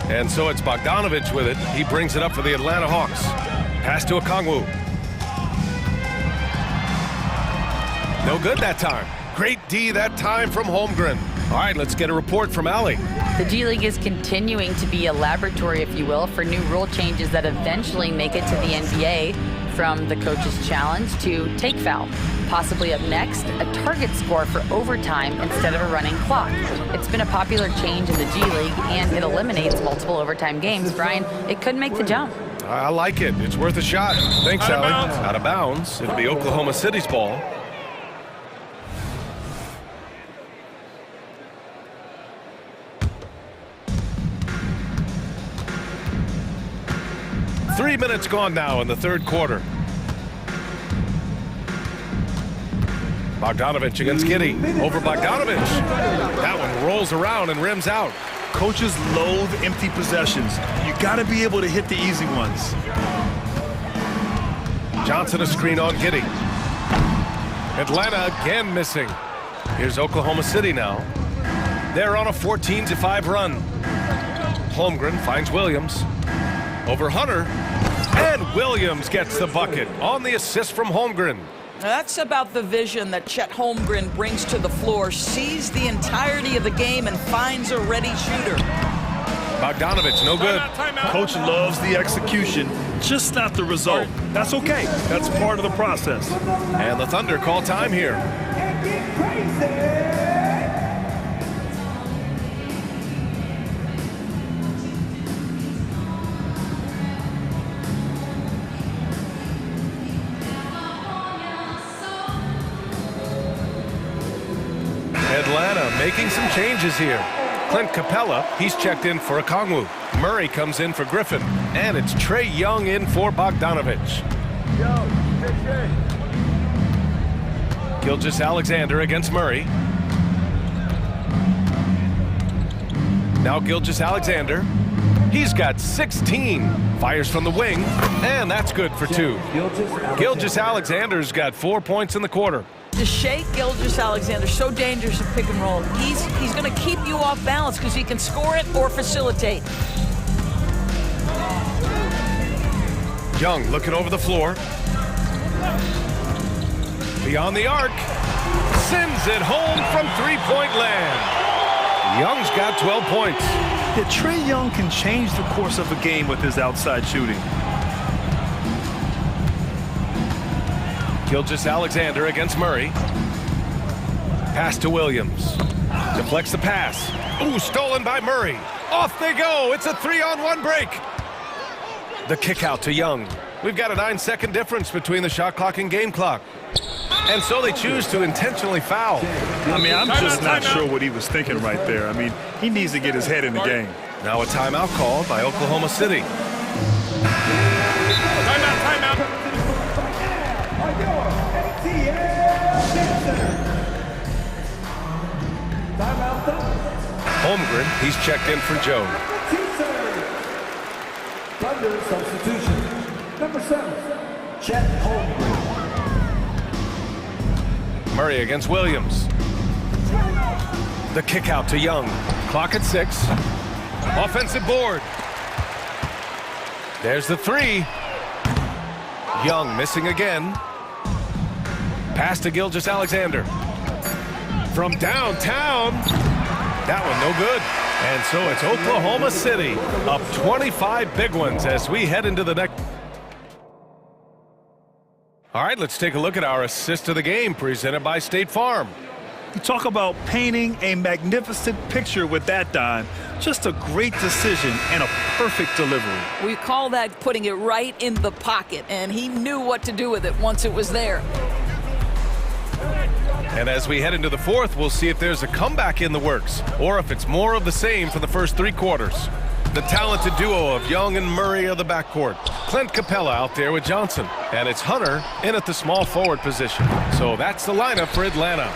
And so it's Bogdanovic with it. He brings it up for the Atlanta Hawks. Pass to Okongwu. No good that time. Great D that time from Holmgren. All right, let's get a report from Allie. The G League is continuing to be a laboratory, if you will, for new rule changes that eventually make it to the NBA. from the coach's challenge to take foul. Possibly up next, a target score for overtime instead of a running clock. It's been a popular change in the G League, and it eliminates multiple overtime games. Brian, it could make the jump. I like it. It's worth a shot. Thanks, Allie. Out of bounds. It'll be Oklahoma City's ball. Three minutes gone now in the third quarter. Bogdanovich against Giddy. Over Bogdanovich. That one rolls around and rims out. Coaches loathe empty possessions. You got to be able to hit the easy ones. Johnson a screen on Giddy. Atlanta again missing. Here's Oklahoma City now. They're on a 14-5 run. Holmgren finds Williams. Over Hunter. And Williams gets the bucket on the assist from Holmgren. Now that's about the vision that Chet Holmgren brings to the floor. Sees the entirety of the game and finds a ready shooter. Bogdanovich, no good. Coach loves the execution, just not the result. That's okay. That's part of the process. And the Thunder call time here. Atlanta making some changes here. Clint Capella, he's checked in for Okongwu. Murray comes in for Griffin. And it's Trae Young in for Bogdanovich. Gilgeous-Alexander against Murray. Now Gilgeous-Alexander. He's got 16. Fires from the wing. And that's good for 2. Gilgeous-Alexander's got 4 points in the quarter. To shake Gilgeous-Alexander, so dangerous in pick and roll. He's going to keep you off balance because he can score it or facilitate. Young looking over the floor. Beyond the arc. Sends it home from three-point land. Young's got 12 points. Yeah, Trae Young can change the course of a game with his outside shooting. Gilgeous-Alexander against Murray. Pass to Williams. Deflects the pass. Ooh, stolen by Murray. Off they go. It's a 3-on-1 break. The kick out to Young. We've got a 9-second difference between the shot clock and game clock. And so they choose to intentionally foul. I mean, I'm just not sure what he was thinking right there. I mean, he needs to get his head in the game. Now a timeout called by Oklahoma City. Timeout. Holmgren, he's checked in for Joe. Thunder substitution. Number 7, Chet Holmgren. Murray against Williams. The kick out to Young. Clock at 6. Offensive board. There's the 3. Young missing again. Pass to Gilgeous-Alexander. From downtown. That one no good. And so it's Oklahoma City up 25 big ones as we head into the next. All right, let's take a look at our assist of the game presented by State Farm. You talk about painting a magnificent picture with that dime. Just a great decision and a perfect delivery. We call that putting it right in the pocket, and he knew what to do with it once it was there. And as we head into the fourth, we'll see if there's a comeback in the works or if it's more of the same for the first 3 quarters. The talented duo of Young and Murray of the backcourt. Clint Capella out there with Johnson. And it's Hunter in at the small forward position. So that's the lineup for Atlanta.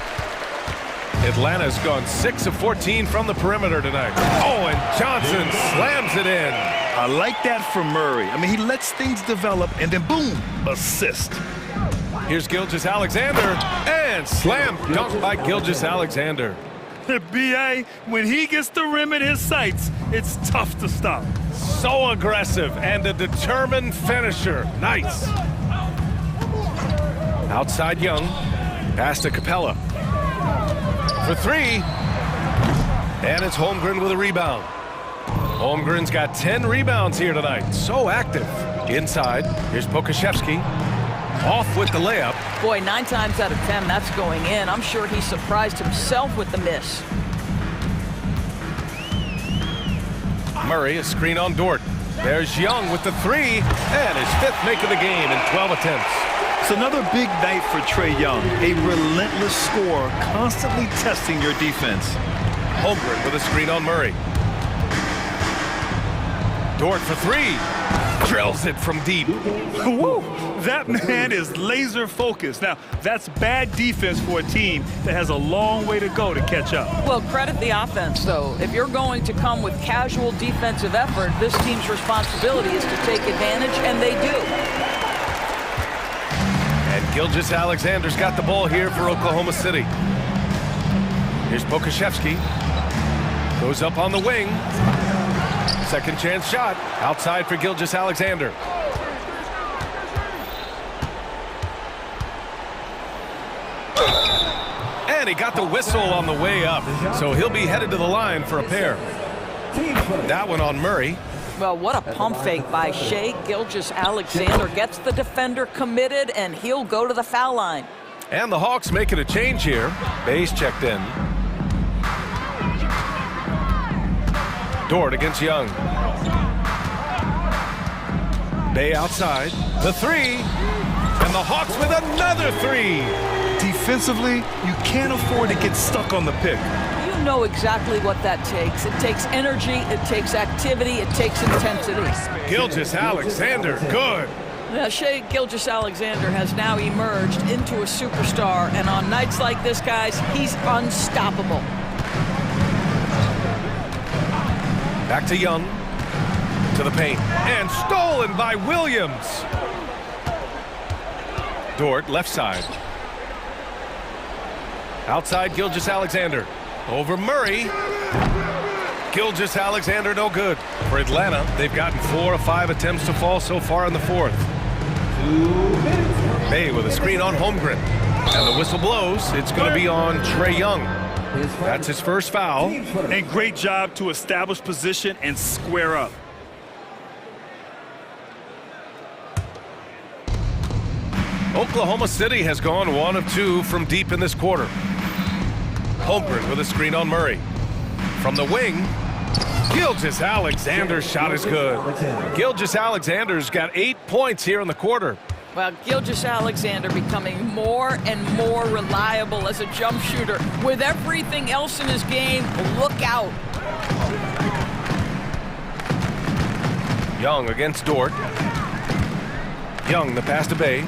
Atlanta's gone 6 of 14 from the perimeter tonight. Oh, and Johnson slams it in. I like that from Murray. I mean, he lets things develop and then boom, assist. Here's Gilgeous-Alexander, and slam dunk by Gilgeous-Alexander. B.A., when he gets the rim in his sights, it's tough to stop. So aggressive and a determined finisher. Nice. Outside Young, pass to Capella. For 3, and it's Holmgren with a rebound. Holmgren's got 10 rebounds here tonight. So active. Inside, here's Pokashevsky. Off with the layup. Boy, 9 times out of 10, that's going in. I'm sure he surprised himself with the miss. Murray, a screen on Dort. There's Young with the 3, and his 5th make of the game in 12 attempts. It's another big night for Trae Young, a relentless scorer, constantly testing your defense. Holmgren with a screen on Murray. Dort for 3. Drills it from deep. Woo! That man is laser focused. Now, that's bad defense for a team that has a long way to go to catch up. Well, credit the offense, though. If you're going to come with casual defensive effort, this team's responsibility is to take advantage, and they do. And Gilgeous-Alexander's got the ball here for Oklahoma City. Here's Pokashevsky. Goes up on the wing. Second chance shot. Outside for Gilgeous-Alexander. And he got the whistle on the way up. So he'll be headed to the line for a pair. That one on Murray. Well, what a pump fake by Shai Gilgeous-Alexander. Gets the defender committed, and he'll go to the foul line. And the Hawks making a change here. Bay's checked in. Dort against Young. Bay outside. The 3. And the Hawks with another 3. Defensively, you can't afford to get stuck on the pick. You know exactly what that takes. It takes energy, it takes activity, it takes intensity. Gilgeous-Alexander, good. Now, Shai Gilgeous-Alexander has now emerged into a superstar, and on nights like this, guys, he's unstoppable. Back to Young. To the paint. And stolen by Williams. Dort, left side. Outside Gilgeous-Alexander. Over Murray. Gilgeous-Alexander no good. For Atlanta, they've gotten 4 of 5 attempts to fall so far in the 4th. Bay with a screen on Holmgren. And the whistle blows. It's going to be on Trae Young. That's his first foul. And great job to establish position and square up. Oklahoma City has gone 1 of 2 from deep in this quarter. Holmgren with a screen on Murray. From the wing, Gilgeous-Alexander's shot is good. Gilgeous-Alexander's got 8 points here in the quarter. Well, Gilgeous-Alexander becoming more and more reliable as a jump shooter. With everything else in his game, look out. Young against Dort. Young, the pass to Bay.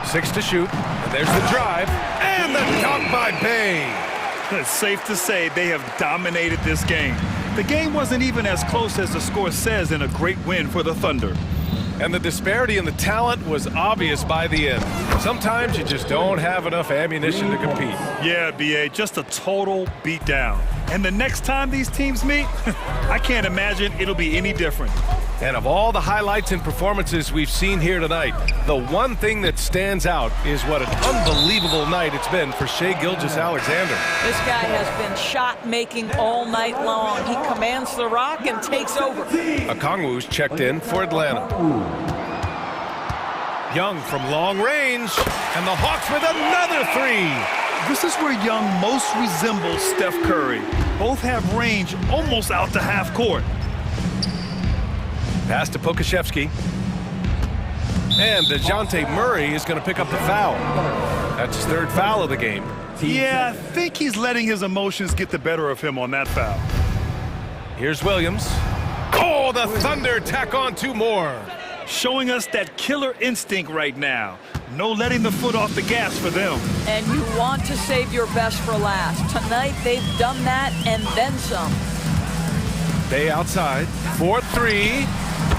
6 to shoot. And there's the drive. And the dunk by Bay. It's safe to say they have dominated this game. The game wasn't even as close as the score says in a great win for the Thunder. And the disparity in the talent was obvious by the end. Sometimes you just don't have enough ammunition to compete. Yeah, B.A., just a total beatdown. And the next time these teams meet, I can't imagine it'll be any different. And of all the highlights and performances we've seen here tonight, the one thing that stands out is what an unbelievable night it's been for Shai Gilgeous-Alexander. This guy has been shot-making all night long. He commands the rock and takes over. Okongwu's checked in for Atlanta. Young from long range, and the Hawks with another 3. This is where Young most resembles Steph Curry. Both have range almost out to half court. Pass to Pokashevsky. And DeJounte Murray is going to pick up the foul. That's his 3rd foul of the game. Yeah, I think he's letting his emotions get the better of him on that foul. Here's Williams. Oh, the Thunder tack on 2 more. Showing us that killer instinct right now. No letting the foot off the gas for them. And you want to save your best for last. Tonight, they've done that and then some. Bay outside. 4-3.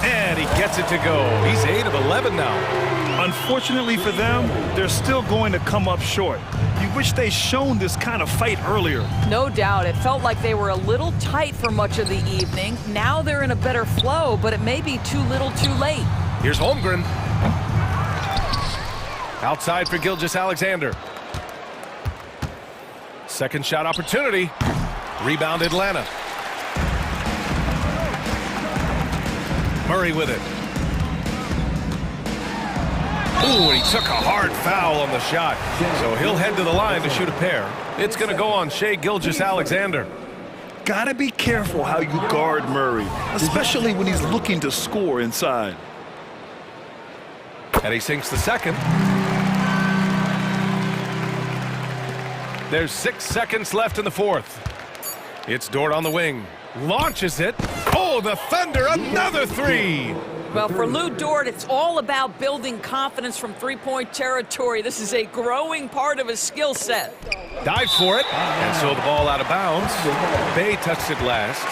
And he gets it to go. He's 8 of 11 now. Unfortunately for them, they're still going to come up short. You wish they'd shown this kind of fight earlier. No doubt. It felt like they were a little tight for much of the evening. Now they're in a better flow, but it may be too little too late. Here's Holmgren. Outside for Gilgeous-Alexander. Second shot opportunity. Rebound Atlanta. Murray with it. Ooh, and he took a hard foul on the shot. So he'll head to the line to shoot a pair. It's going to go on Shai Gilgeous-Alexander. Gotta be careful how you guard Murray, especially when he's looking to score inside. And he sinks the second. There's 6 seconds left in the fourth. It's Dort on the wing. Launches it. Oh, the Thunder, another three. Well, for Lou Dort, it's all about building confidence from three-point territory. This is a growing part of his skill set. Dives for it, and so the ball out of bounds. Bay touched it last.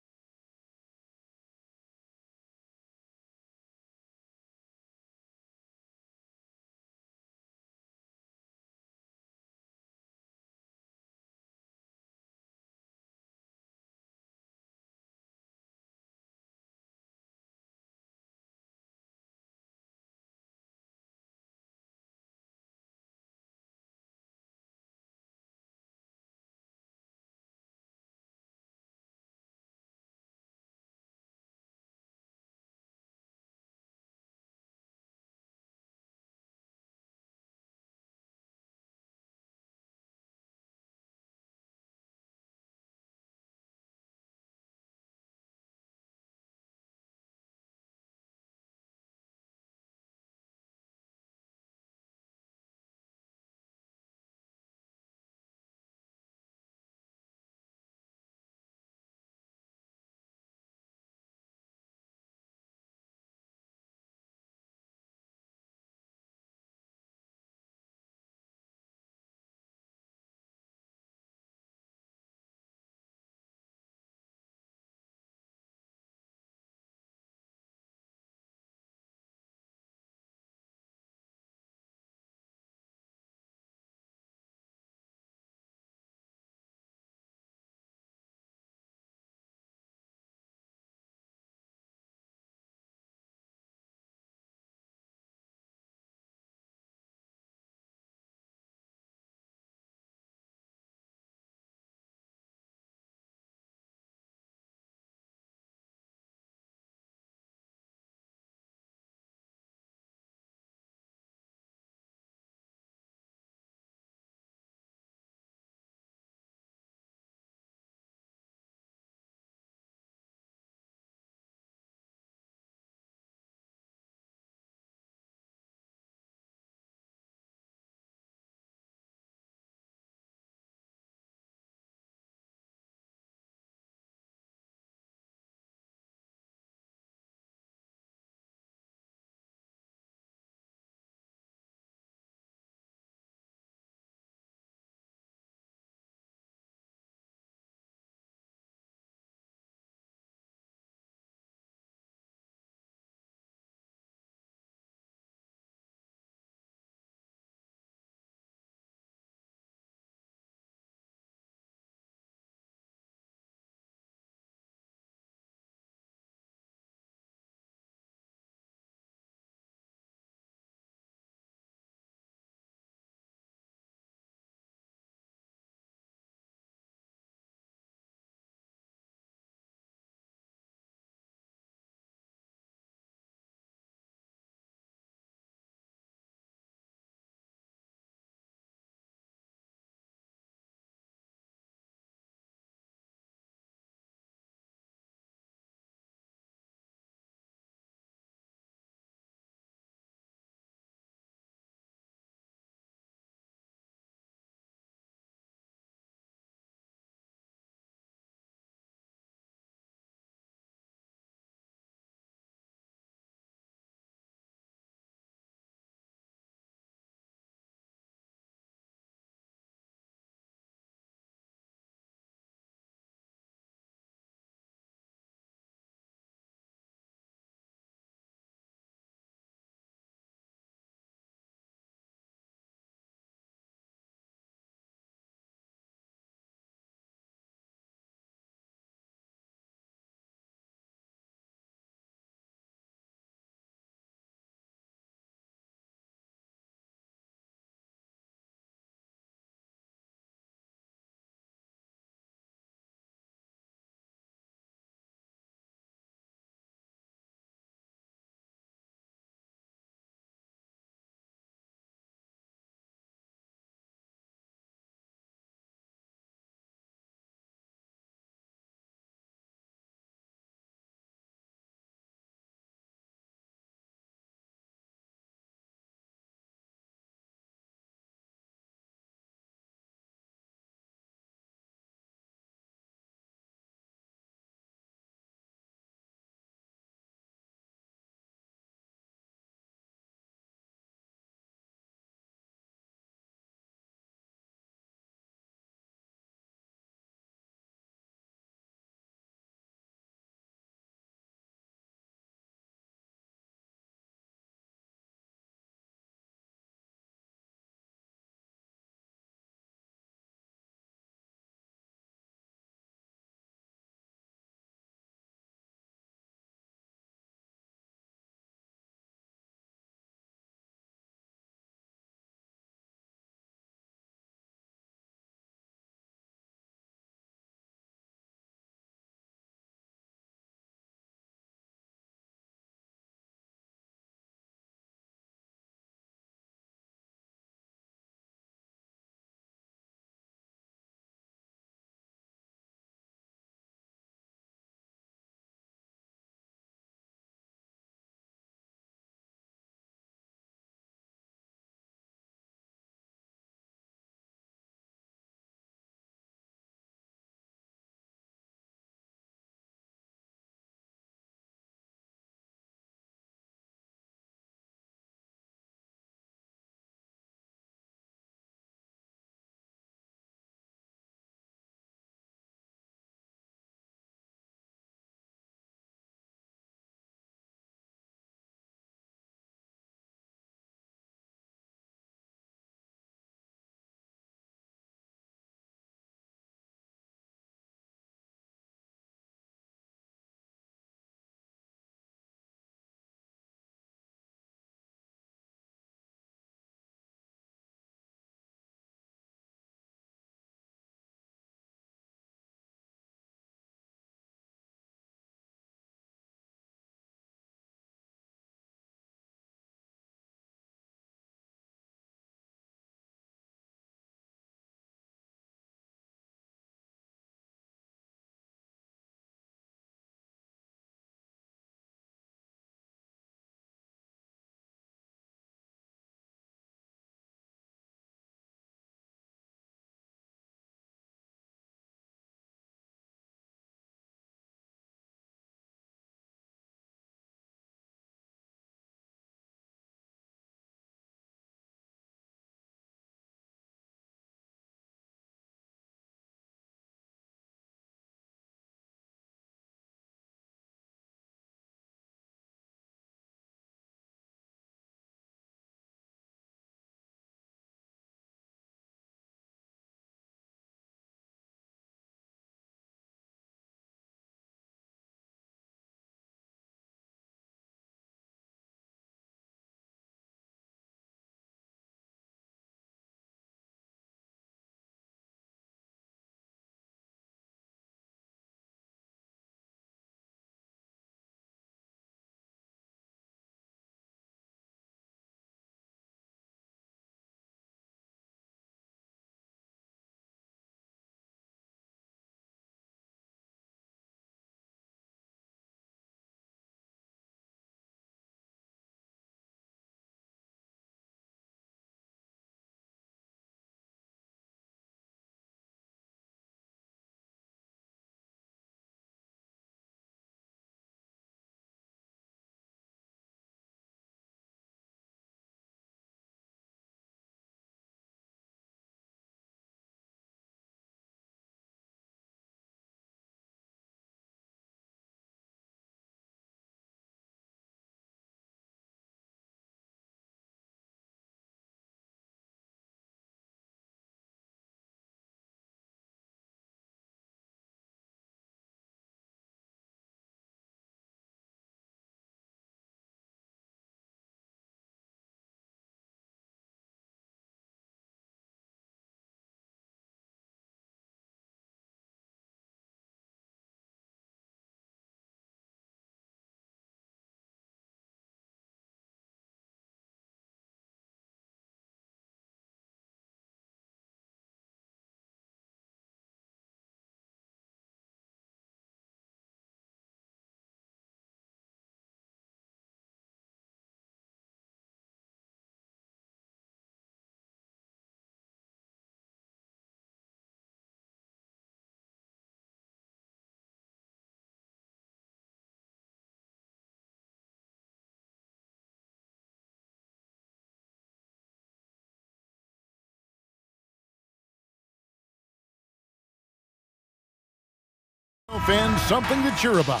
Fans, something to cheer about.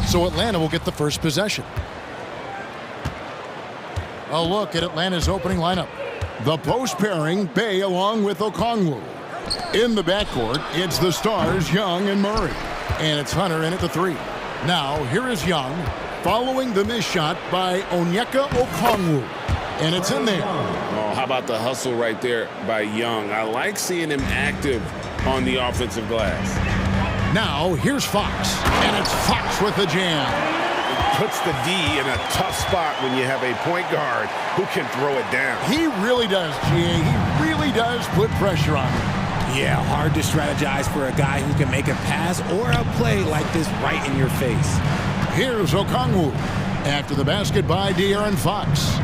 So Atlanta will get the first possession. A look at Atlanta's opening lineup. The post pairing, Bay along with Okongwu. In the backcourt, it's the stars, Young and Murray. And it's Hunter in at the 3. Now, here is Young, following the missed shot by Onyeka Okongwu. And it's in there. Oh, how about the hustle right there by Young? I like seeing him active on the offensive glass. Now, here's Fox. And it's Fox with the jam. Puts the D in a tough spot when you have a point guard who can throw it down. He really does, GA. He really does put pressure on him. Yeah, hard to strategize for a guy who can make a pass or a play like this right in your face. Here's Okongwu after the basket by De'Aaron Fox.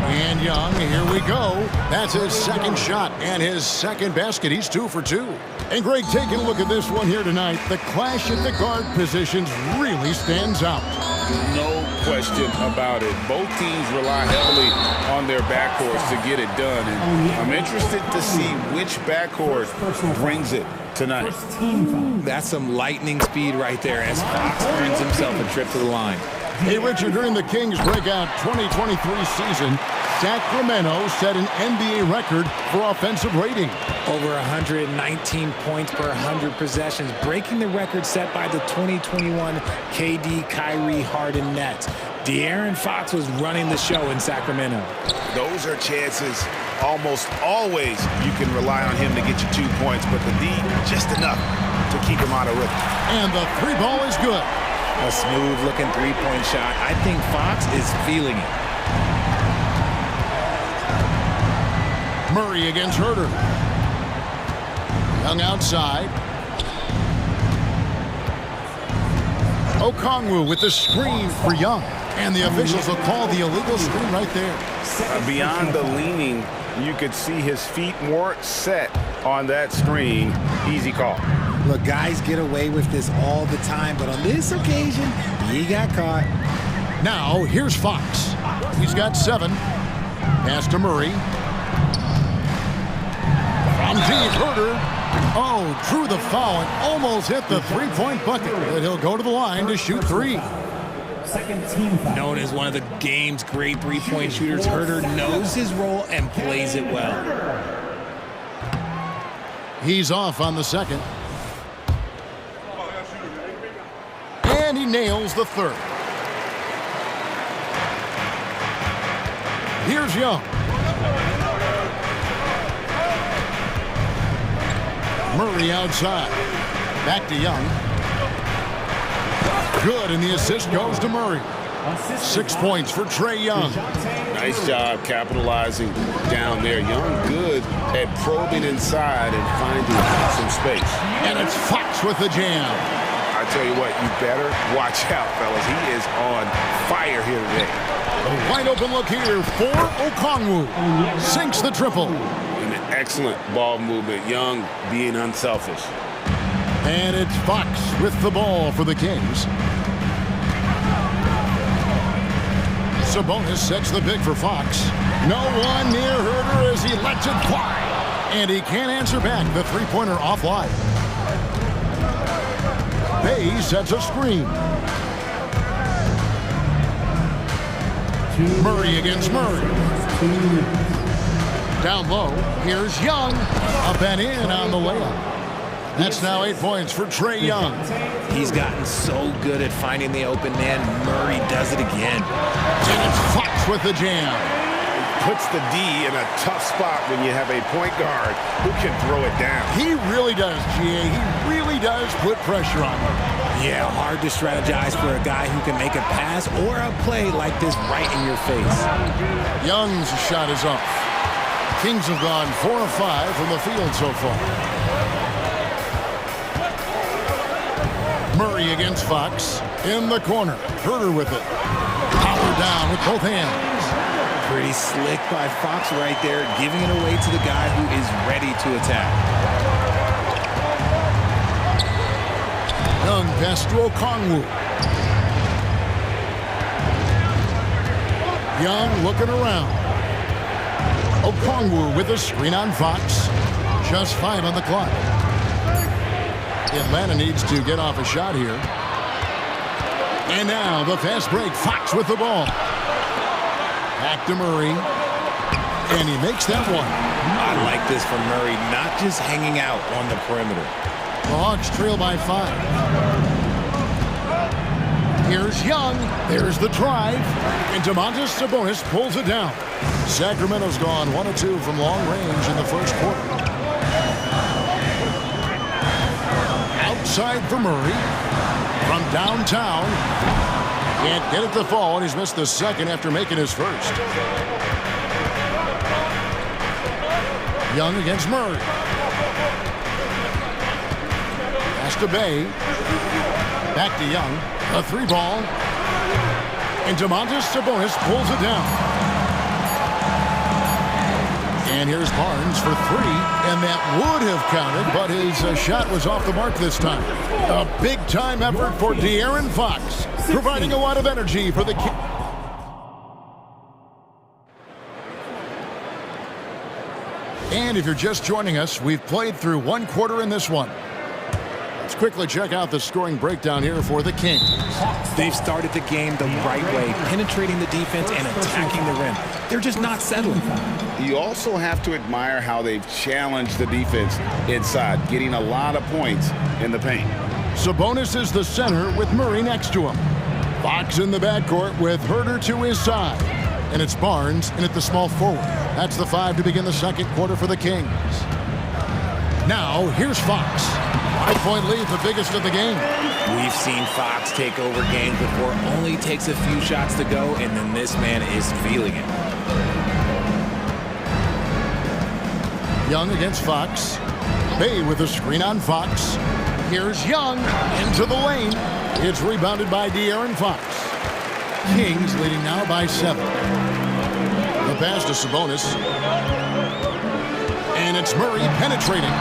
And Young, here we go. That's his second shot and his second basket. He's 2 for 2. And Greg, taking a look at this one here tonight, the clash at the guard positions really stands out. No question about it. Both teams rely heavily on their backcourts to get it done. And I'm interested to see which backcourt brings it tonight. That's some lightning speed right there as Fox earns himself a trip to the line. Hey, Richard, during the Kings' breakout 2023 season, Sacramento set an NBA record for offensive rating. Over 119 points per 100 possessions, breaking the record set by the 2021 KD Kyrie Harden Nets. De'Aaron Fox was running the show in Sacramento. Those are chances almost always you can rely on him to get you 2 points, but the D just enough to keep him out of rhythm. And the 3 ball is good. A smooth-looking three-point shot. I think Fox is feeling it. Murray against Herter. Young outside. Okongwu with the screen for Young. And the officials will call the illegal screen right there. Beyond the leaning, you could see his feet weren't set on that screen. Easy call. Look, guys get away with this all the time, but on this occasion, he got caught. Now, here's Fox. He's got 7. Pass to Murray. From deep, Herter. Oh, drew the foul and almost hit the three-point bucket. But he'll go to the line to shoot 3. Known as one of the game's great three-point shooters, Herter knows his role and plays it well. He's off on the second. And he nails the third. Here's Young. Murray outside. Back to Young. Good, and the assist goes to Murray. 6 points for Trae Young. Nice job capitalizing down there. Young good at probing inside and finding some space. And it's Fox with the jam. I tell you what, you better watch out, fellas. He is on fire here today. A wide open look here for Okongwu. Sinks the triple. An excellent ball movement. Young being unselfish. And it's Fox with the ball for the Kings. Sabonis sets the pick for Fox. No one near Herter as he lets it fly. And he can't answer back. The three-pointer offline. Bay sets a screen. Murray against Murray. Down low, here's Young. Up and in on the layup. That's now 8 points for Trae Young. He's gotten so good at finding the open man. Murray does it again. And it's Fox with the jam. Puts the D in a tough spot when you have a point guard who can throw it down. He really does, GA. He really does put pressure on him. Yeah, hard to strategize for a guy who can make a pass or a play like this right in your face. Young's shot is off. Kings have gone 4 of 5 from the field so far. Murray against Fox. In the corner. Herter with it. Power down with both hands. Pretty slick by Fox right there, giving it away to the guy who is ready to attack. Young pass to Okongwu. Young looking around. Okongwu with a screen on Fox. Just 5 on the clock. Atlanta needs to get off a shot here. And now the fast break. Fox with the ball. Back to Murray. And he makes that one. I like this from Murray, not just hanging out on the perimeter. The Hawks trail by 5. Here's Young. There's the drive. And Domantas Sabonis pulls it down. Sacramento's gone 1 of 2 from long range in the first quarter. Outside for Murray. From downtown. Can't get it to fall, and he's missed the second after making his first. Young against Murray. Pass to Bay. Back to Young. A 3-ball. And Domantas Sabonis pulls it down. And here's Barnes for 3. And that would have counted, but his shot was off the mark this time. A big-time effort for De'Aaron Fox, providing a lot of energy for the Kings. And if you're just joining us, we've played through 1 quarter in this one. Let's quickly check out the scoring breakdown here for the Kings. They've started the game the right way, penetrating the defense and attacking the rim. They're just not settling. You also have to admire how they've challenged the defense inside, getting a lot of points in the paint. Sabonis is the center with Murray next to him. Fox in the backcourt with Herter to his side. And it's Barnes in at the small forward. That's the 5 to begin the second quarter for the Kings. Now, here's Fox. 5-point lead, the biggest of the game. We've seen Fox take over games before. Only takes a few shots to go, and then this man is feeling it. Young against Fox. Bay with a screen on Fox. Here's Young into the lane. It's rebounded by De'Aaron Fox. Kings leading now by 7. The pass to Sabonis. And it's Murray penetrating.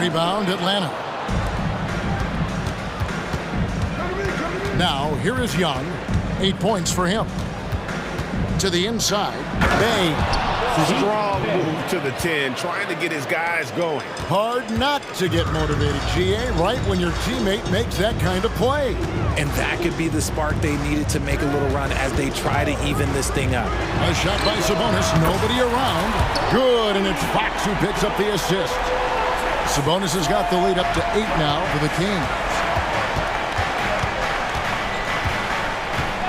Rebound Atlanta. Now, here is Young. 8 points for him. To the inside. Bay. Strong move to the 10, trying to get his guys going. Hard not to get motivated, GA, right when your teammate makes that kind of play. And that could be the spark they needed to make a little run as they try to even this thing up. A shot by Sabonis, nobody around. Good, and it's Fox who picks up the assist. Sabonis has got the lead up to 8 now for the Kings.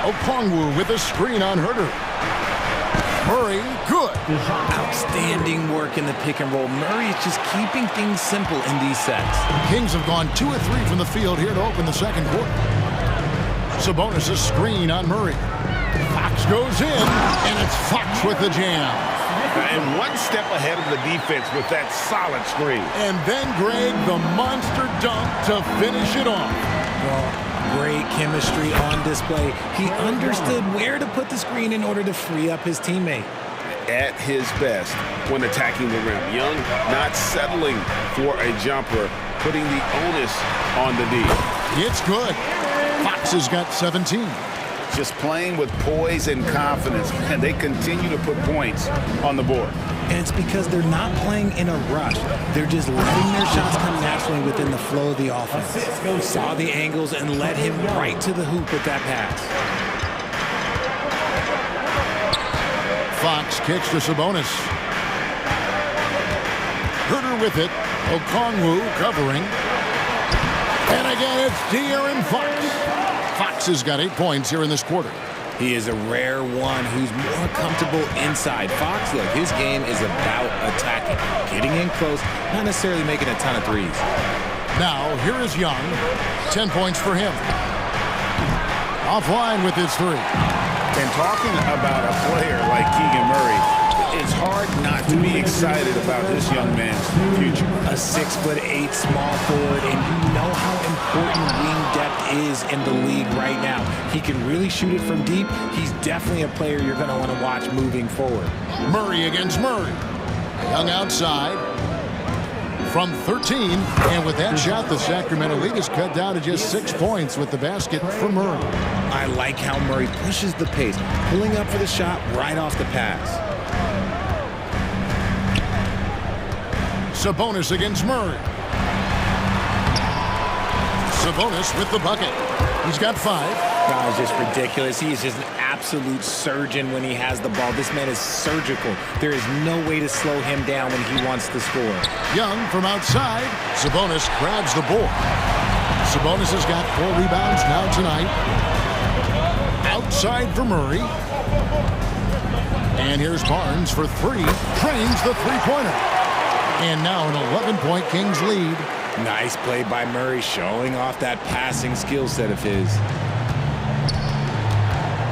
Okongwu with a screen on Herter. Murray, good. Outstanding work in the pick and roll. Murray is just keeping things simple in these sets. Kings have gone 2 of 3 from the field here to open the second quarter. Sabonis a screen on Murray. Fox goes in, and it's Fox with the jam. And 1 step ahead of the defense with that solid screen. And then Greg, the monster dunk to finish it off. Great chemistry on display. He understood where to put the screen in order to free up his teammate. At his best when attacking the rim. Young not settling for a jumper, putting the onus on the D. It's good. Fox has got 17. Just playing with poise and confidence, and they continue to put points on the board. And it's because they're not playing in a rush. They're just letting their shots come naturally within the flow of the offense. Saw the angles and led him right to the hoop with that pass. Fox kicks to Sabonis. Herter with it. Okongwu covering. And again, it's De'Aaron Fox. Fox has got 8 points here in this quarter. He is a rare one who's more comfortable inside. Fox, look, his game is about attacking, getting in close, not necessarily making a ton of threes. Now, here is Young. 10 points for him. Offline with his 3. And talking about a player like Keegan Murray, it's hard not to be excited about this young man's future. A 6'8" small forward, and you know how important wing depth is in the league right now. He can really shoot it from deep. He's definitely a player you're going to want to watch moving forward. Murray against Murray. Young outside from 13, and with that shot, the Sacramento lead is cut down to just 6 points with the basket for Murray. I like how Murray pushes the pace, pulling up for the shot right off the pass. Sabonis against Murray. Sabonis with the bucket. He's got 5. That was just ridiculous. He is just an absolute surgeon when he has the ball. This man is surgical. There is no way to slow him down when he wants to score. Young from outside. Sabonis grabs the board. Sabonis has got 4 rebounds now tonight. Outside for Murray. And here's Barnes for 3. Trains the three-pointer. And now an 11-point Kings lead. Nice play by Murray, showing off that passing skill set of his.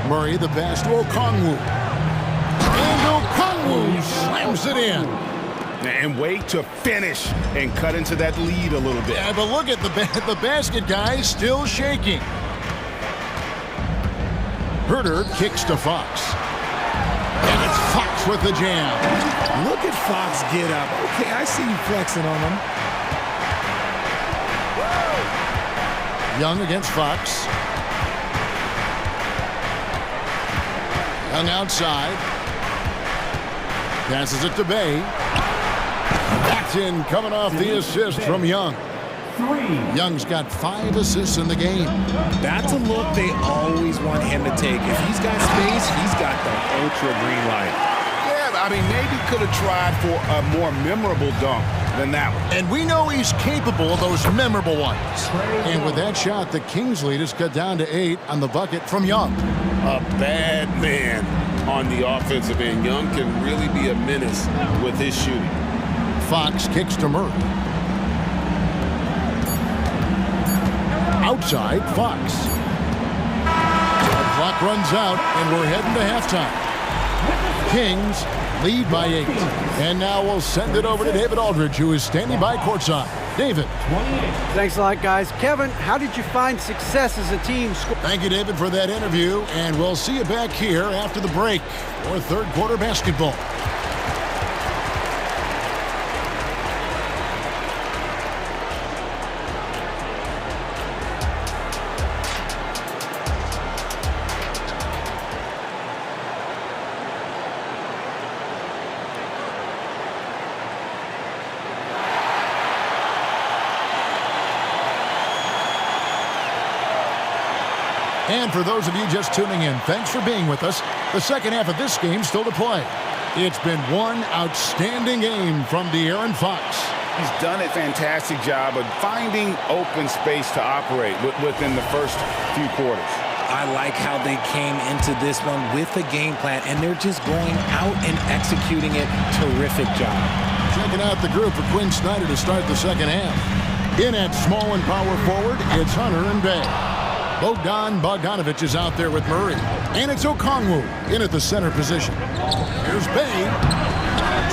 Murray the pass to Okongwu. And Okongwu slams it in. And wait to finish and cut into that lead a little bit. Yeah, but look at the basket guy still shaking. Herter kicks to Fox. And it's Fox with the jam. Look at Fox get up. Okay, I see you flexing on him. Young against Fox. Young outside. Passes it to Bay. That's in, coming off the assist from Young. Young's got 5 assists in the game. That's a look they always want him to take. If he's got space, he's got the ultra green light. Yeah, I mean, maybe could have tried for a more memorable dunk than that one. And we know he's capable of those memorable ones. And with that shot, the Kings lead is cut down to 8 on the bucket from Young. A bad man on the offensive end. Young can really be a menace with his shooting. Fox kicks to Murray. Outside, Fox. The clock runs out, and we're heading to halftime. Kings lead by 8. And now we'll send it over to David Aldridge, who is standing by courtside. David. Thanks a lot, guys. Kevin, how did you find success as a team? Thank you, David, for that interview. And we'll see you back here after the break for third quarter basketball. And for those of you just tuning in, thanks for being with us. The second half of this game still to play. It's been one outstanding game from De'Aaron Fox. He's done a fantastic job of finding open space to operate within the first few quarters. I like how they came into this one with a game plan, and they're just going out and executing it. Terrific job. Checking out the group for Quinn Snyder to start the second half. In at small and power forward, it's Hunter and Bay. Bogdanovich is out there with Murray. And it's Okongwu in at the center position. Here's Bay.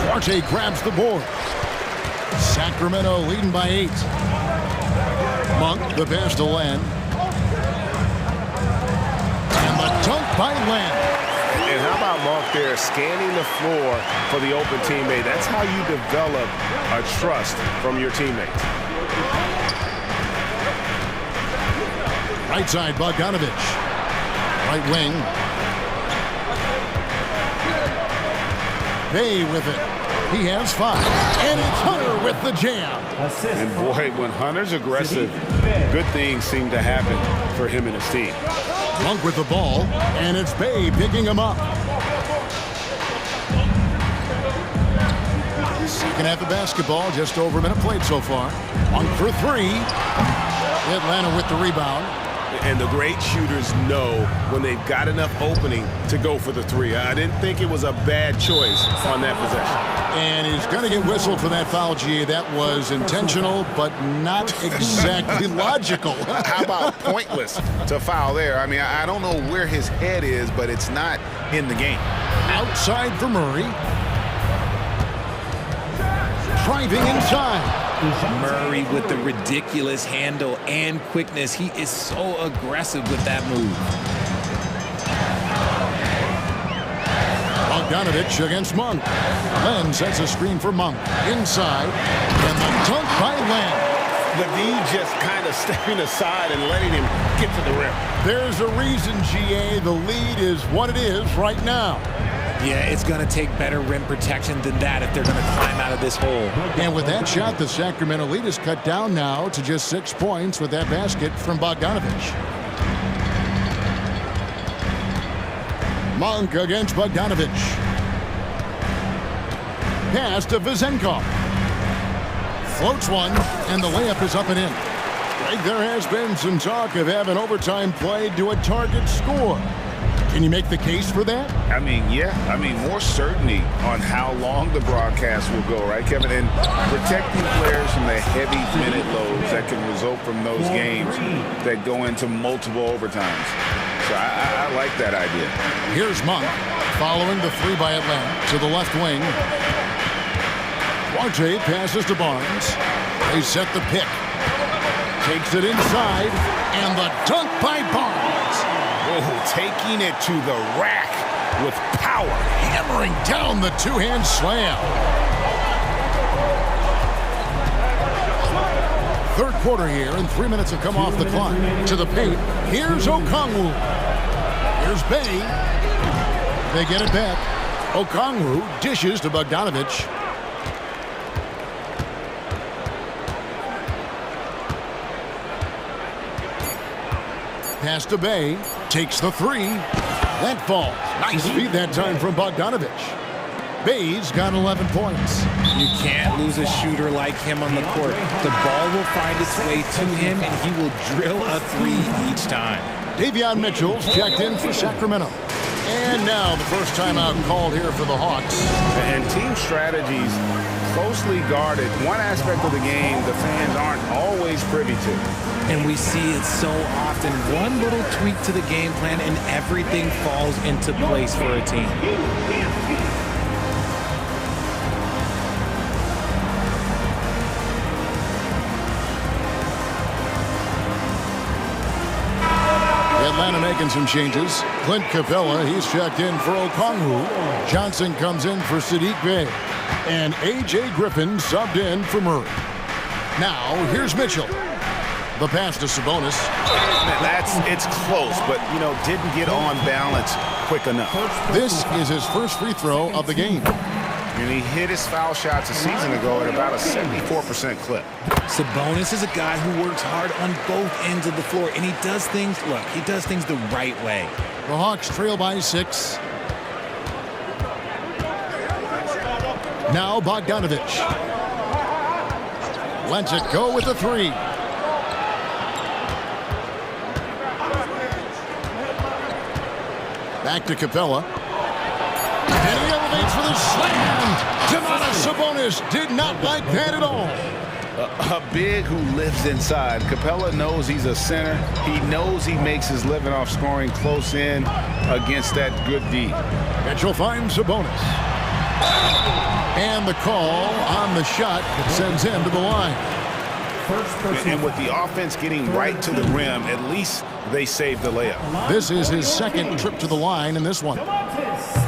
Duarte grabs the board. Sacramento leading by 8. Monk, the pass to Len. And the dunk by Len. And how about Monk there scanning the floor for the open teammate? That's how you develop a trust from your teammates. Right side, Bogdanovich. Right wing. Bay with it. He has 5. And it's Hunter with the jam. And boy, when Hunter's aggressive, good things seem to happen for him and his team. Monk with the ball, and it's Bay picking him up. Second half of basketball, just over a minute played so far. Monk for 3. Atlanta with the rebound. And the great shooters know when they've got enough opening to go for the 3. I didn't think it was a bad choice on that possession. And he's going to get whistled for that foul, GA. That was intentional, but not exactly logical. How about pointless to foul there? I mean, I don't know where his head is, but it's not in the game. Outside for Murray. Driving inside. Murray with the ridiculous handle and quickness. He is so aggressive with that move. Bogdanovich against Monk. Len sets a screen for Monk. Inside. And the dunk by Len. Levine just kind of stepping aside and letting him get to the rim. There's a reason, GA. The lead is what it is right now. Yeah, it's going to take better rim protection than that if they're going to climb out of this hole. And with that shot, the Sacramento lead is cut down now to just 6 points with that basket from Bogdanovich. Monk against Bogdanovich. Pass to Vizenkov. Floats one, and the layup is up and in. Like there has been some talk of having overtime played to a target score. Can you make the case for that? I mean, yeah. I mean, more certainty on how long the broadcast will go, right, Kevin? And protecting players from the heavy minute loads that can result from those games that go into multiple overtimes. So I like that idea. Here's Monk following the three by Atlanta to the left wing. Duarte passes to Barnes. They set the pick. Takes it inside, and the dunk by Barnes. Oh, taking it to the rack with power. Hammering down the two-hand slam. Third quarter here, and 3 minutes have come off the clock. To the paint, here's Okongwu. Here's Bay. They get it back. Okongwu dishes to Bogdanovich. Pass to Bay, takes the three. That falls. Nice feed that time from Bogdanovich. Bay's got 11 points. You can't lose a shooter like him on the court. The ball will find its way to him, and he will drill a three each time. Davion Mitchell's checked in for Sacramento. And now the first timeout called here for the Hawks. And team strategies closely guarded. One aspect of the game the fans aren't always privy to. And we see it so often. One little tweak to the game plan and everything falls into place for a team. Atlanta making some changes. Clint Capella, he's checked in for Okongwu. Johnson comes in for Sadiq Bey. And A.J. Griffin subbed in for Murray. Now, here's Mitchell. The pass to Sabonis. It's close, but, didn't get on balance quick enough. This is his first free throw of the game. And he hit his foul shots a season ago at about a 74% clip. Sabonis is a guy who works hard on both ends of the floor, and he does things the right way. The Hawks trail by 6. Now Bogdanovich. Lets it go with the three. Back to Capella. And he elevates for the slam. Domantas Sabonis did not like that at all. A big who lives inside. Capella knows he's a center. He knows he makes his living off scoring close in against that good D. Mitchell finds Sabonis. And the call on the shot sends him to the line. And with the offense getting right to the rim, at least they saved the layup. This is his second trip to the line in this one.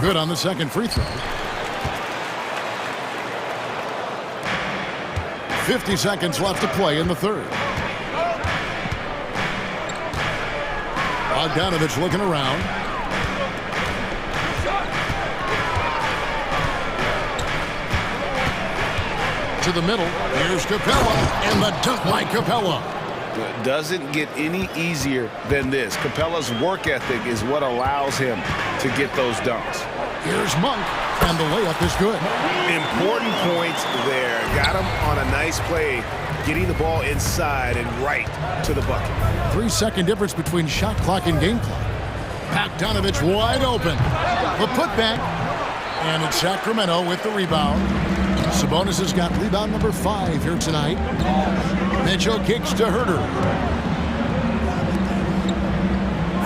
Good on the second free throw. 50 seconds left to play in the third. Bogdanovich looking around. To the middle. Here's Capella, and the dunk by Capella. Doesn't get any easier than this. Capella's work ethic is what allows him to get those dunks. Here's Monk, and the layup is good. Important points there. Got him on a nice play, getting the ball inside and right to the bucket. 3-second difference between shot clock and game clock. Bogdanovich wide open. The putback, and it's Sacramento with the rebound. Sabonis has got rebound number 5 here tonight. Mitchell kicks to Herter.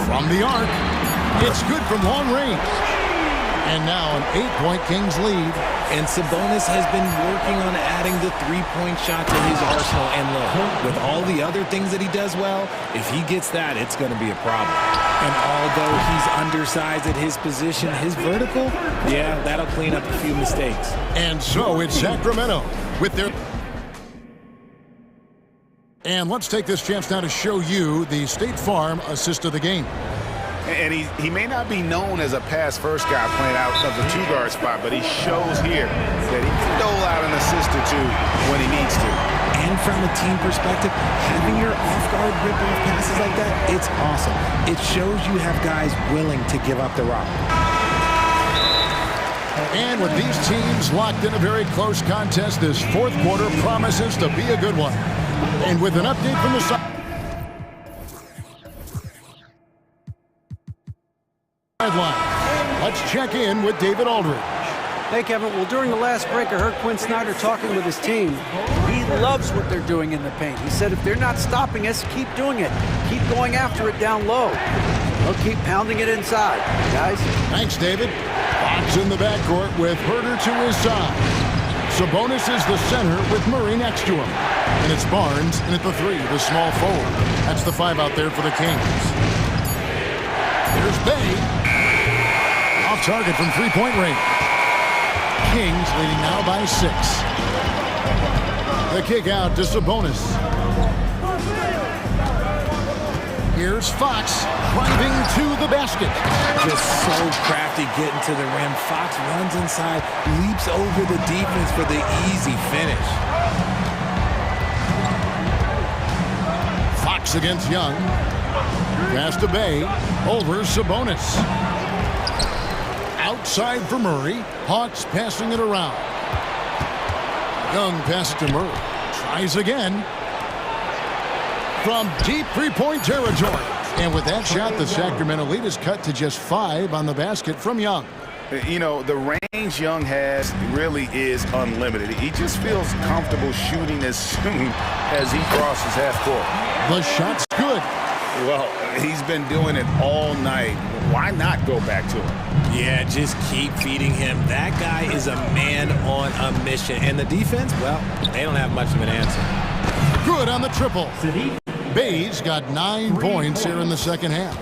From the arc, it's good from long range. And now an 8-point Kings lead. And Sabonis has been working on adding the three-point shot to his arsenal. And look, with all the other things that he does well, if he gets that, it's going to be a problem. And although he's undersized at his position, his vertical, yeah, that'll clean up a few mistakes. And so it's Sacramento with their... And let's take this chance now to show you the State Farm assist of the game. And he may not be known as a pass-first guy playing out of the two-guard spot, but he shows here that he can dole out an assist or two when he needs to. And from a team perspective, having your off-guard rip-off passes like that, it's awesome. It shows you have guys willing to give up the rock. And with these teams locked in a very close contest, this fourth quarter promises to be a good one. And with an update from the sideline, let's check in with David Aldridge. Hey, Kevin. Well, during the last break, I heard Quinn Snyder talking with his team. He loves what they're doing in the paint. He said if they're not stopping us, keep doing it. Keep going after it down low. They'll keep pounding it inside, guys. Thanks, David. Fox in the backcourt with Herter to his side. Sabonis is the center with Murray next to him. And it's Barnes in at the 3, the small forward. That's the 5 out there for the Kings. Here's Bay. Off target from three-point range. Kings leading now by 6. The kick out to Sabonis. Here's Fox driving to the basket. Just so crafty getting to the rim. Fox runs inside, leaps over the defense for the easy finish. Fox against Young. Pass to Bay. Over Sabonis. Outside for Murray. Hawks passing it around. Young passes to Murray. Tries again. From deep three-point territory. And with that shot, the Sacramento lead is cut to just 5 on the basket from Young. You know, the range Young has really is unlimited. He just feels comfortable shooting as soon as he crosses half court. The shot's good. Well, he's been doing it all night. Why not go back to him? Yeah, just keep feeding him. That guy is a man on a mission. And the defense, well, they don't have much of an answer. Good on the triple. Bay's got 9 points here in the second half.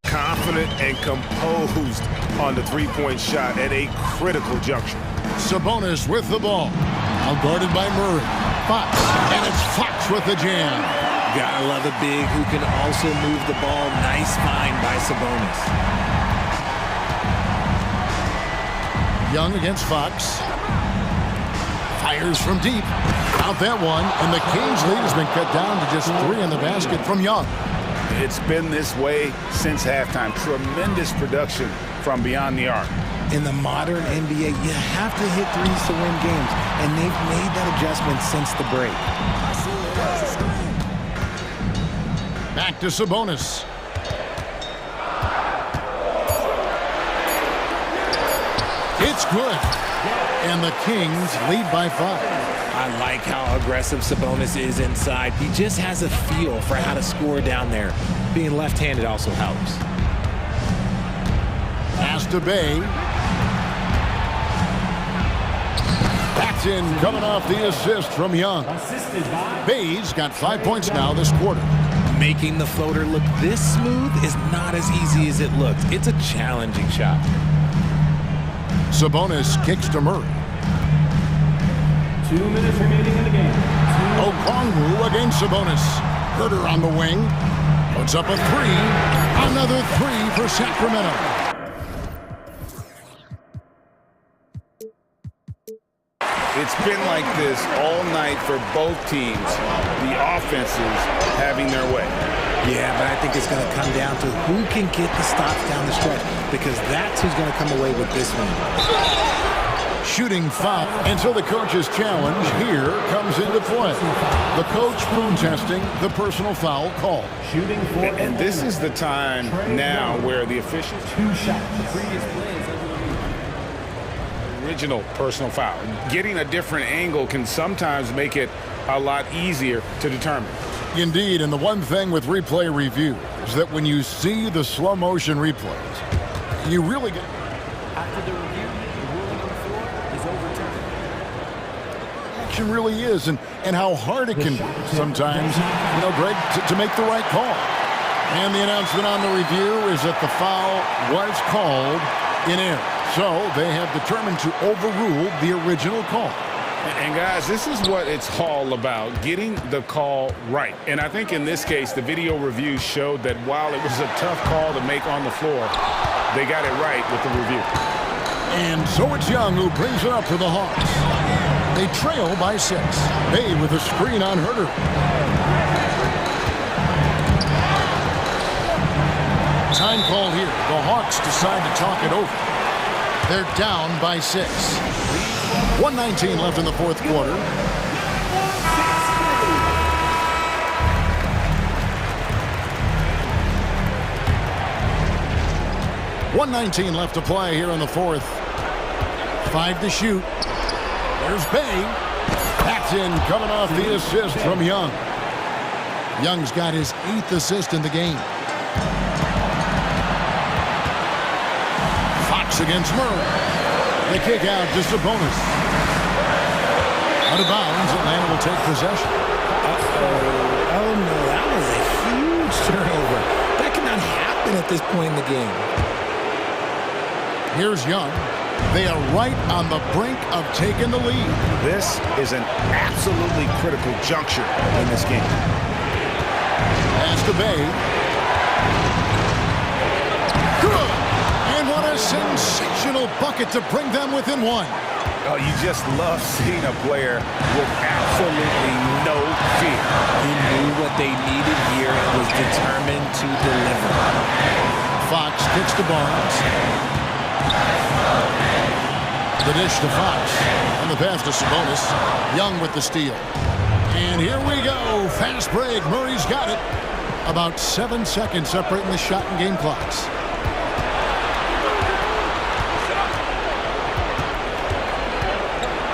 Confident and composed on the three-point shot at a critical juncture. Sabonis with the ball. Now guarded by Murray. Fox. And it's Fox with the jam. Gotta love a big who can also move the ball. Nice find by Sabonis. Young against Fox. Fires from deep. Out that one, and the Kings lead has been cut down to just 3 in the basket from Young. It's been this way since halftime. Tremendous production from beyond the arc. In the modern NBA, you have to hit threes to win games, and they've made that adjustment since the break. Back to Sabonis. It's good. And the Kings lead by 5. I like how aggressive Sabonis is inside. He just has a feel for how to score down there. Being left-handed also helps. Pass to Bay. That's in, coming off the assist from Young. Bay's got 5 points now this quarter. Making the floater look this smooth is not as easy as it looks. It's a challenging shot. Sabonis kicks to Murray. 2 minutes remaining in the game. Okongwu against Sabonis. Herter on the wing. Puts up a 3. Another 3 for Sacramento. It's been like this all night for both teams. The offenses having their way. Yeah, but I think it's going to come down to who can get the stops down the stretch, because that's who's going to come away with this one. Shooting foul until the coach's challenge here comes into play. The coach protesting the personal foul call. Shooting for and this is the time now where the officials 2 shots. The previous plays original personal foul. Getting a different angle can sometimes make it a lot easier to determine. Indeed, and the one thing with replay review is that when you see the slow motion replays, you really get. After the review, the ruling on the floor is overturned. Action really is, and how hard it can be sometimes, you know, Greg, to make the right call. And the announcement on the review is that the foul was called in error. So they have determined to overrule the original call. And guys, this is what it's all about, getting the call right. And I think in this case, the video review showed that while it was a tough call to make on the floor, they got it right with the review. And so it's Young who brings it up for the Hawks. They trail by 6. Bay with a screen on Herter. Time call here. The Hawks decide to talk it over. They're down by 6. 1:19 left in the fourth quarter. .119 left to play here in the fourth. 5 to shoot. There's Bay. That's in, coming off the assist from Young. Young's got his 8th assist in the game. Fox against Murray. The kick out, just a bonus. Out of bounds, Atlanta will take possession. Oh no, that was a huge turnover. That cannot happen at this point in the game. Here's Young. They are right on the brink of taking the lead. This is an absolutely critical juncture in this game. Pass to Bay. Good! And what a sensational bucket to bring them within 1. Oh, you just love seeing a player with absolutely no fear. He knew what they needed here and was determined to deliver. Fox kicks to Barnes. The dish to Fox. And the pass to Sabonis. Young with the steal. And here we go. Fast break. Murray's got it. About 7 seconds separating the shot and game clocks.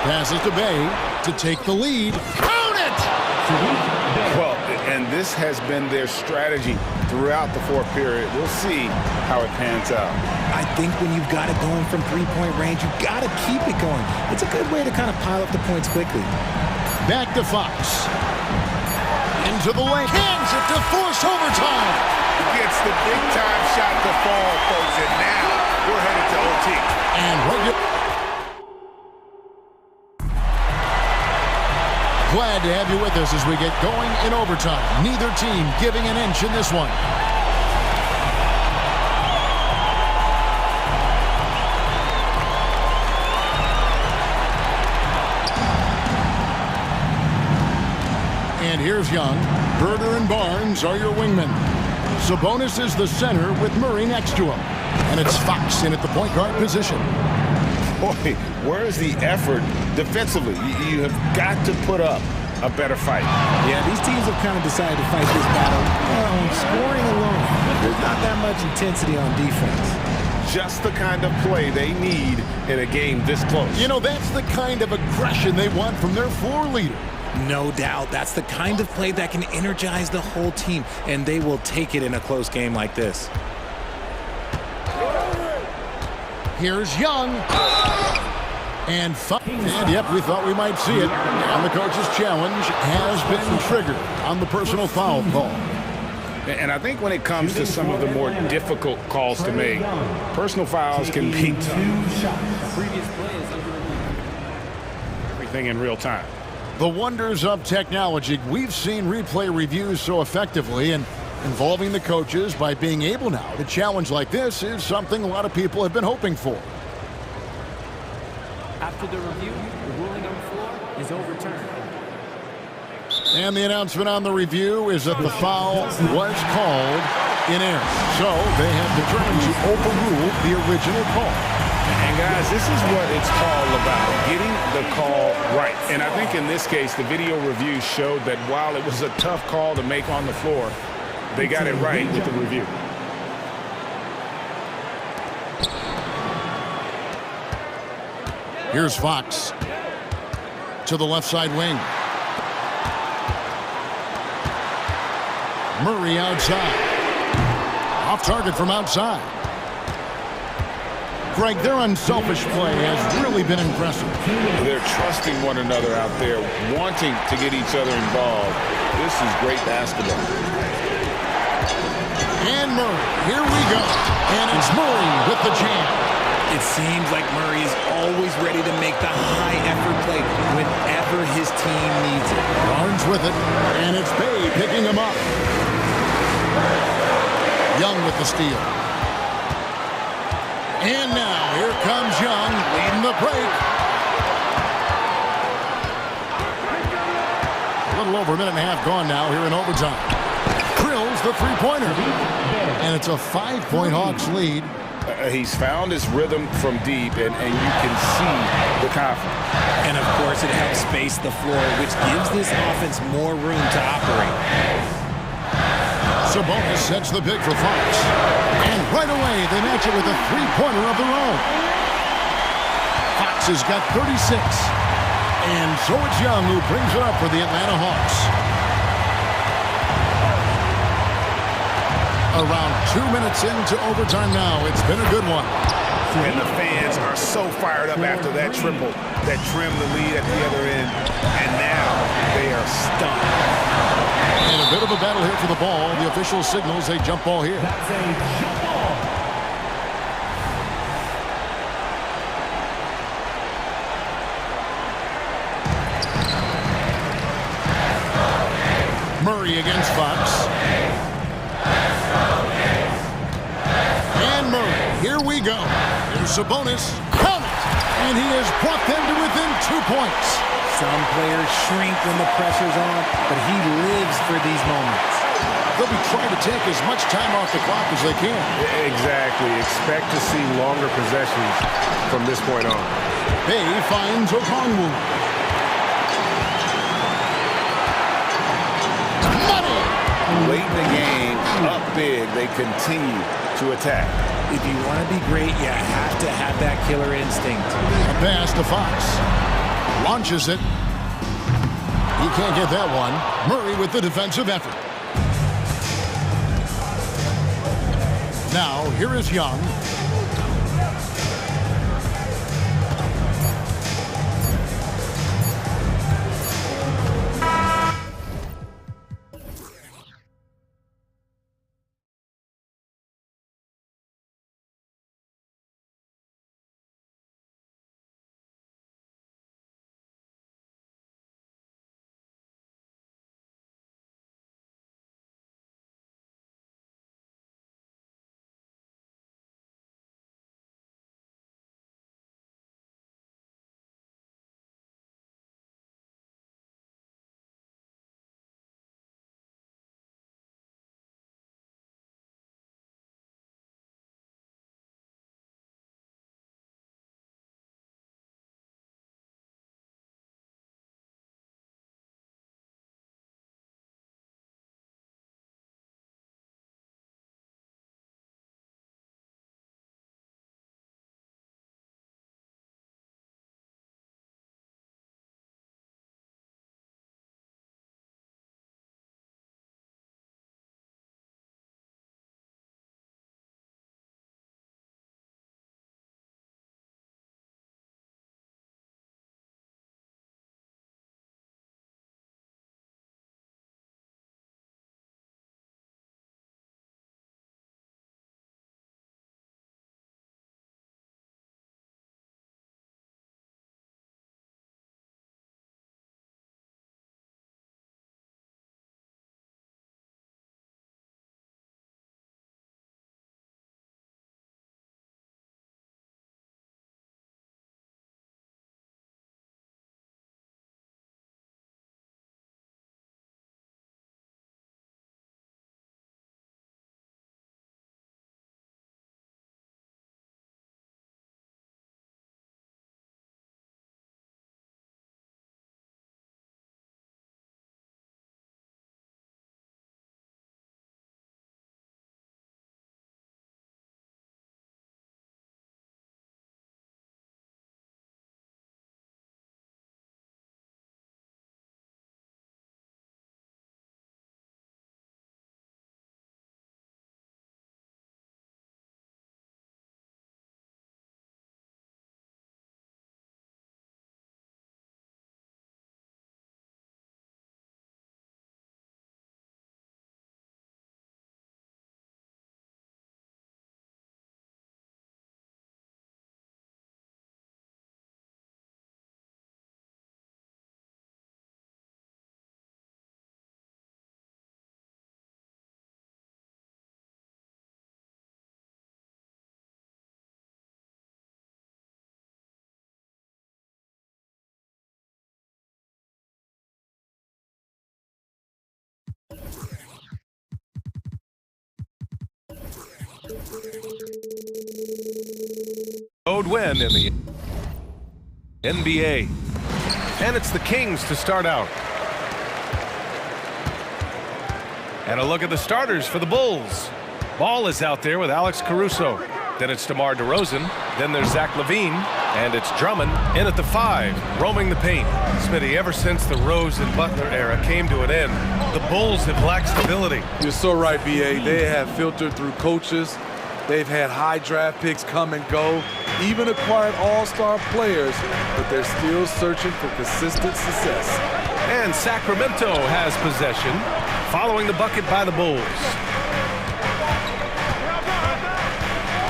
Passes to Bay to take the lead. Count it! Well, and this has been their strategy throughout the fourth period. We'll see how it pans out. I think when you've got it going from three-point range, you've got to keep it going. It's a good way to kind of pile up the points quickly. Back to Fox. Into the lane. Cans it to force overtime. Gets the big-time shot to fall, folks, and now we're headed to OT. And glad to have you with us as we get going in overtime. Neither team giving an inch in this one. And here's Young. Berger and Barnes are your wingmen. Sabonis is the center with Murray next to him. And it's Fox in at the point guard position. Boy, where's the effort defensively? You have got to put up a better fight. Yeah, these teams have kind of decided to fight this battle on scoring alone. There's not that much intensity on defense. Just the kind of play they need in a game this close. You know, that's the kind of aggression they want from their floor leader. No doubt. That's the kind of play that can energize the whole team, and they will take it in a close game like this. Here's Young. And yep, we thought we might see it. And the coach's challenge has been triggered on the personal foul call. And I think when it comes to some of the more difficult calls to make, personal fouls can be everything in real time. The wonders of technology. We've seen replay reviews so effectively, and involving the coaches by being able now to challenge like this is something a lot of people have been hoping for. After the review, the ruling on the floor is overturned. And the announcement on the review is that the foul was called in error. So they have determined to overrule the original call. And guys, this is what it's all about, getting the call right. And I think in this case, the video review showed that while it was a tough call to make on the floor, they got it right with the review. Here's Fox to the left side wing. Murray outside. Off target from outside. Greg, their unselfish play has really been impressive. They're trusting one another out there, wanting to get each other involved. This is great basketball. And Murray, here we go. And it's Murray with the jam. It seems like Murray is always ready to make the high-effort play whenever his team needs it. Barnes with it, and it's Bay picking him up. Young with the steal. And now, here comes Young, leading the break. A little over a minute and a half gone now here in overtime. Drills the three-pointer. And it's a 5-point Hawks lead. He's found his rhythm from deep, and you can see the confidence. And, of course, it helps space the floor, which gives this offense more room to operate. Sabonis sets the pick for Fox. And right away, they match it with a three-pointer of their own. Fox has got 36. And so it's Young who brings it up for the Atlanta Hawks. Around 2 minutes into overtime now. It's been a good one. And the fans are so fired up after that triple that trimmed the lead at the other end. And now they are stunned. And a bit of a battle here for the ball. The official signals a jump ball here. That's a jump ball. Murray against Fox. And Murray, here we go. Here's Sabonis. Count it! And he has brought them to within 2 points. Some players shrink when the pressure's on, but he lives for these moments. They'll be trying to take as much time off the clock as they can. Exactly. Expect to see longer possessions from this point on. Bay finds Okongwu. Money! Late in the game, up big, they continue to attack. If you want to be great, you have to have that killer instinct. A pass to Fox. Launches it. He can't get that one. Murray with the defensive effort. Now, here is Young. Road win in the NBA. And it's the Kings to start out. And a look at the starters for the Bulls. Ball is out there with Alex Caruso. Then it's DeMar DeRozan. Then there's Zach LaVine. And it's Drummond in at the 5, roaming the paint. Smitty, ever since the Rose and Butler era came to an end, the Bulls have lacked stability. You're so right, B.A. They have filtered through coaches. They've had high draft picks come and go, even acquired all-star players, but they're still searching for consistent success. And Sacramento has possession, following the bucket by the Bulls.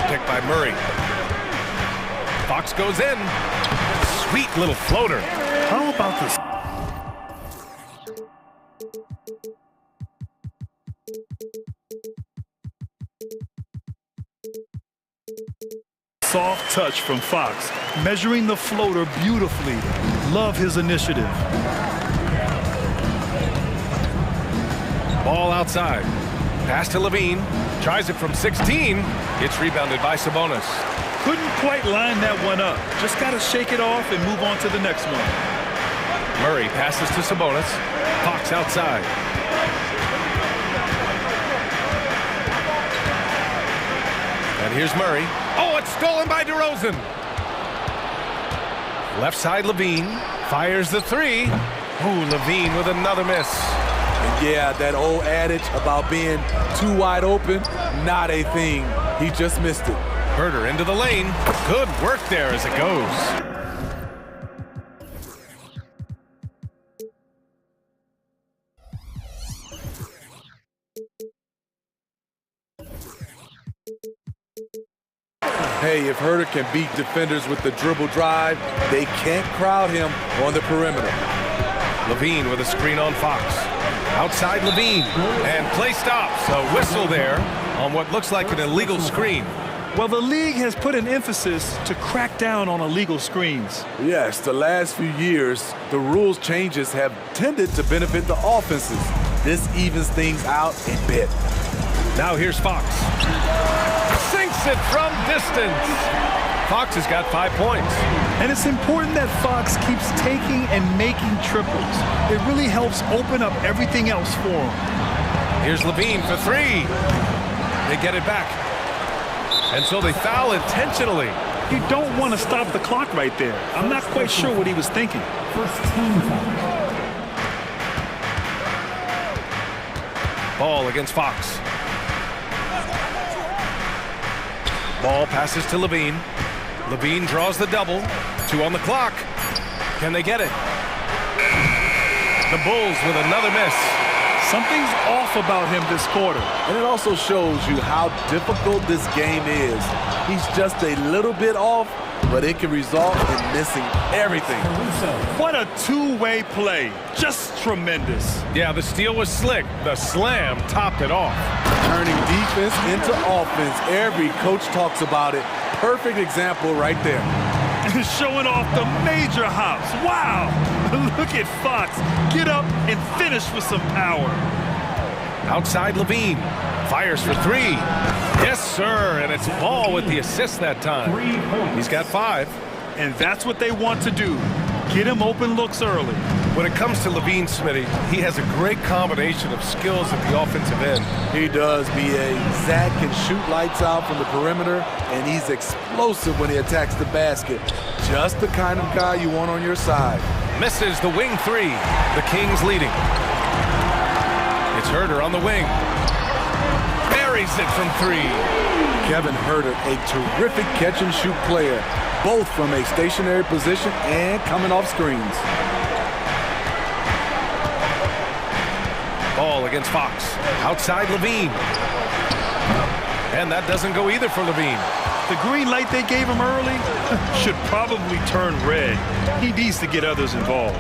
Picked by Murray. Fox goes in. Sweet little floater. How about this? Soft touch from Fox, measuring the floater beautifully. Love his initiative. Ball outside. Pass to LaVine. Tries it from 16. It's rebounded by Sabonis. Couldn't quite line that one up. Just got to shake it off and move on to the next one. Murray passes to Sabonis. Fox outside. And here's Murray. Oh, it's stolen by DeRozan. Left side, LaVine fires the 3. Ooh, LaVine with another miss. And yeah, that old adage about being too wide open, not a thing. He just missed it. Herter into the lane. Good work there as it goes. Hey, if Herter can beat defenders with the dribble drive, they can't crowd him on the perimeter. LaVine with a screen on Fox. Outside LaVine. And play stops. A whistle there on what looks like an illegal screen. Well, the league has put an emphasis to crack down on illegal screens. Yes, the last few years, the rules changes have tended to benefit the offenses. This evens things out a bit. Now here's Fox. Sinks it from distance. Fox has got 5 points. And it's important that Fox keeps taking and making triples. It really helps open up everything else for him. Here's LaVine for 3. They get it back. And so they foul intentionally. You don't want to stop the clock right there. I'm not quite sure what he was thinking. First team foul. Ball against Fox. Ball passes to LaVine. LaVine draws the double. 2 on the clock. Can they get it? The Bulls with another miss. Something's off about him this quarter. And it also shows you how difficult this game is. He's just a little bit off, but it can result in missing everything. What a two-way play. Just tremendous. Yeah, the steal was slick. The slam topped it off. Turning defense into offense. Every coach talks about it. Perfect example right there. Showing off the major hops. Wow! Look at Fox. Get up and finish with some power. Outside LaVine. Fires for 3. Yes, sir. And it's Ball with the assist that time. He's got 5. And that's what they want to do. Get him open looks early. When it comes to LaVine, Smitty, he has a great combination of skills at the offensive end. He does, B.A. Zach can shoot lights out from the perimeter, and he's explosive when he attacks the basket. Just the kind of guy you want on your side. Misses the wing 3. The Kings leading. It's Herter on the wing. Buries it from 3. Kevin Herter, a terrific catch-and-shoot player, both from a stationary position and coming off screens. Ball against Fox. Outside LaVine. And that doesn't go either for LaVine. The green light they gave him early should probably turn red. He needs to get others involved.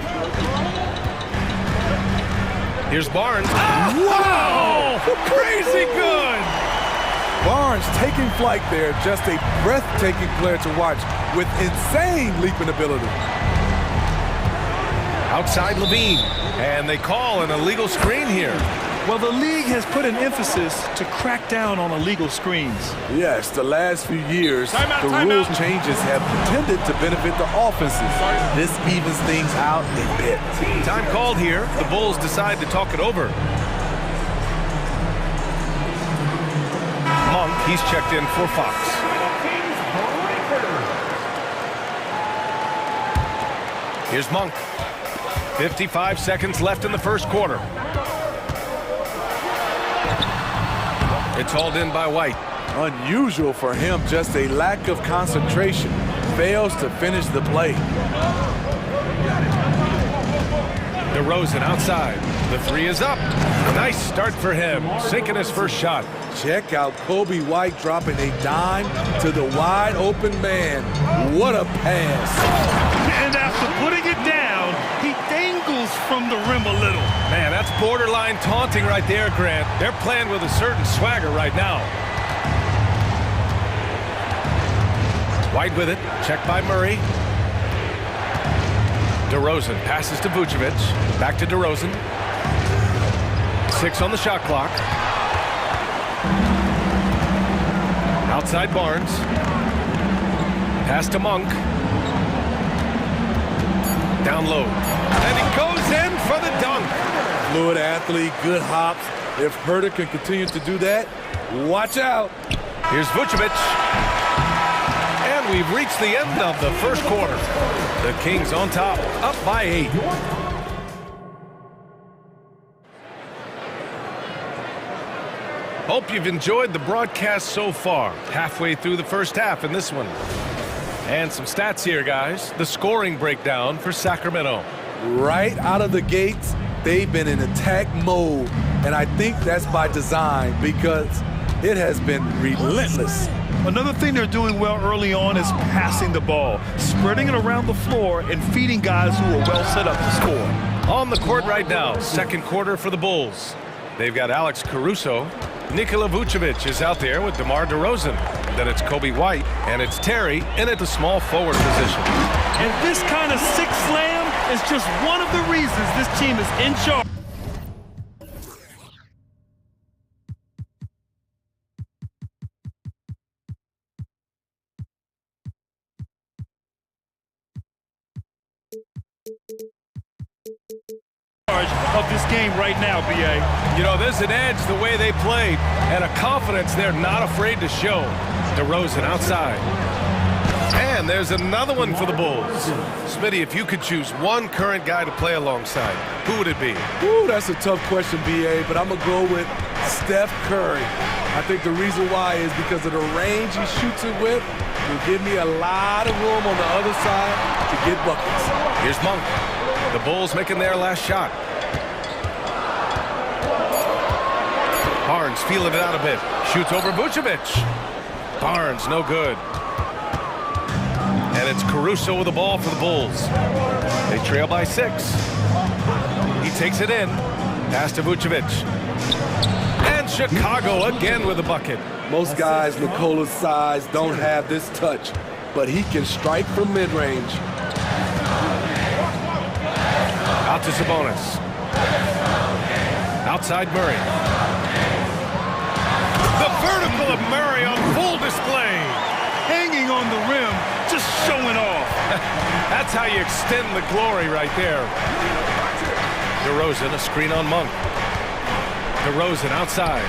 Here's Barnes. Oh, wow! Crazy good! Barnes taking flight there. Just a breathtaking player to watch with insane leaping ability. Outside LaVine. And they call an illegal screen here. Well, the league has put an emphasis to crack down on illegal screens. Yes, the last few years, the rules changes have tended to benefit the offenses. This evens things out a bit. Time called here. The Bulls decide to talk it over. Monk, he's checked in for Fox. Here's Monk. 55 seconds left in the first quarter. It's hauled in by White. Unusual for him, just a lack of concentration. Fails to finish the play. DeRozan outside. The three is up. Nice start for him, sinking his first shot. Check out Kobe White dropping a dime to the wide open man. What a pass. And after putting it down, he dangles from the rim a little. Man, that's borderline taunting right there, Grant. They're playing with a certain swagger right now. White with it. Checked by Murray. DeRozan passes to Vucevic. Back to DeRozan. 6 on the shot clock. Outside Barnes. Pass to Monk. Down low. And he goes in for the dunk. Fluid athlete, good hops. If Herter can continue to do that, watch out. Here's Vucevic. And we've reached the end of the first quarter. The Kings on top, up by 8. Hope you've enjoyed the broadcast so far. Halfway through the first half in this one. And some stats here, guys. The scoring breakdown for Sacramento. Right out of the gates, they've been in attack mode. And I think that's by design because it has been relentless. Another thing they're doing well early on is passing the ball, spreading it around the floor and feeding guys who are well set up to score. On the court right now, second quarter for the Bulls. They've got Alex Caruso. Nikola Vucevic is out there with DeMar DeRozan. Then it's Kobe White, and it's Terry in at the small forward position. And this kind of six slam is just one of the reasons this team is in charge. Of this game right now, B.A. You know, there's an edge the way they played and a confidence they're not afraid to show. DeRozan outside. And there's another one for the Bulls. Smitty, if you could choose one current guy to play alongside, who would it be? Ooh, that's a tough question, B.A., but I'm going to go with Steph Curry. I think the reason why is because of the range he shoots it with will give me a lot of room on the other side to get buckets. Here's Monk. The Bulls making their last shot. Barnes feeling it out a bit. Shoots over Vucevic. Barnes, no good. And it's Caruso with the ball for the Bulls. They trail by 6. He takes it in. Pass to Vucevic. And Chicago again with a bucket. Most guys Nikola's size don't have this touch, but he can strike from mid-range. Out to Sabonis. Outside Murray. The vertical of Murray on full display. Hanging on the rim, just showing off. That's how you extend the glory right there. DeRozan, a screen on Monk. DeRozan outside.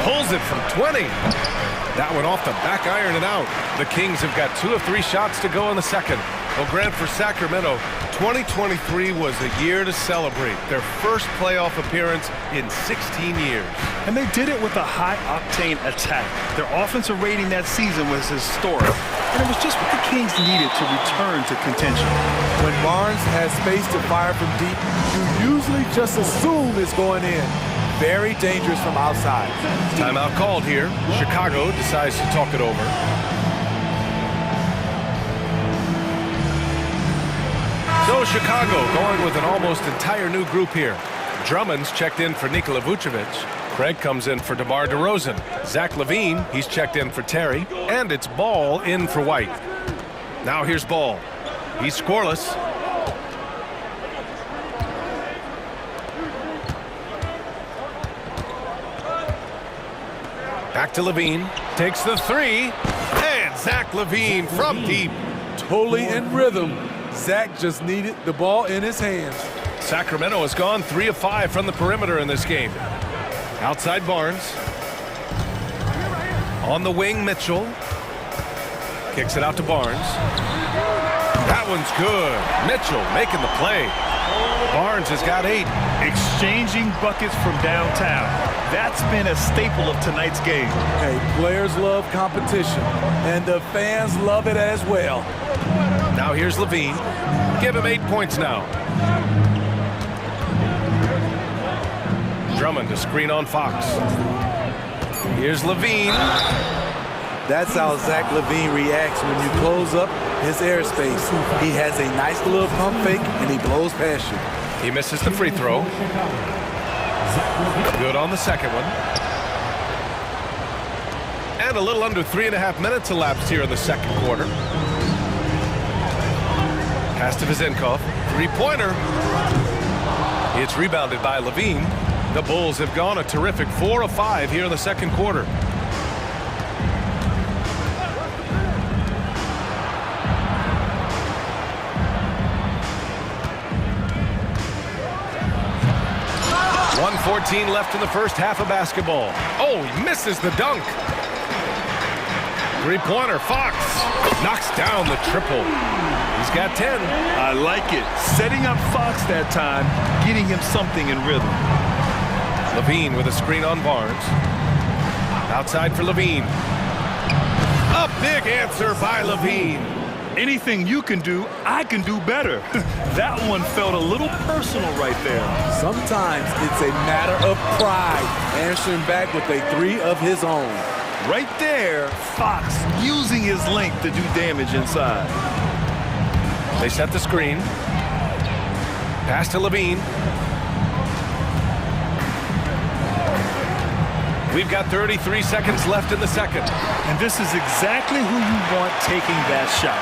Pulls it from 20. That one off the back iron and out. The Kings have got 2 of 3 shots to go in the second. Well, Grant, for Sacramento, 2023 was a year to celebrate. Their first playoff appearance in 16 years. And they did it with a high-octane attack. Their offensive rating that season was historic. And it was just what the Kings needed to return to contention. When Barnes has space to fire from deep, you usually just assume it's going in. Very dangerous from outside. Timeout called here. Chicago decides to talk it over. So Chicago going with an almost entire new group here. Drummond's checked in for Nikola Vucevic. Craig comes in for DeMar DeRozan. Zach LaVine, he's checked in for Terry. And it's Ball in for White. Now here's Ball. He's scoreless. Back to Levine. Takes the three. And Zach Levine from deep. Totally in rhythm. Zach just needed the ball in his hands. Sacramento has gone 3 of 5 from the perimeter in this game. Outside Barnes. On the wing, Mitchell. Kicks it out to Barnes. That one's good. Mitchell making the play. Barnes has got 8. Exchanging buckets from downtown. That's been a staple of tonight's game. Hey, players love competition, and the fans love it as well. Now here's Levine. Give him 8 points now. Drummond to screen on Fox. Here's Levine. That's how Zach Levine reacts when you close up his airspace. He has a nice little pump fake, and he blows past you. He misses the free throw. Good on the second one. And a little under 3.5 minutes elapsed here in the second quarter. Pass to Vizenkov. Three-pointer. It's rebounded by Levine. The Bulls have gone a terrific 4 of 5 here in the second quarter. .14 left in the first half of basketball. Oh, he misses the dunk. Three-pointer, Fox knocks down the triple. He's got 10. I like it. Setting up Fox that time, getting him something in rhythm. Levine with a screen on Barnes. Outside for Levine. A big answer by Levine. Anything you can do, I can do better. That one felt a little personal right there. Sometimes it's a matter of pride, answering back with a 3 of his own. Right there, Fox using his length to do damage inside. They set the screen. Pass to Levine. We've got 33 seconds left in the second. And this is exactly who you want taking that shot.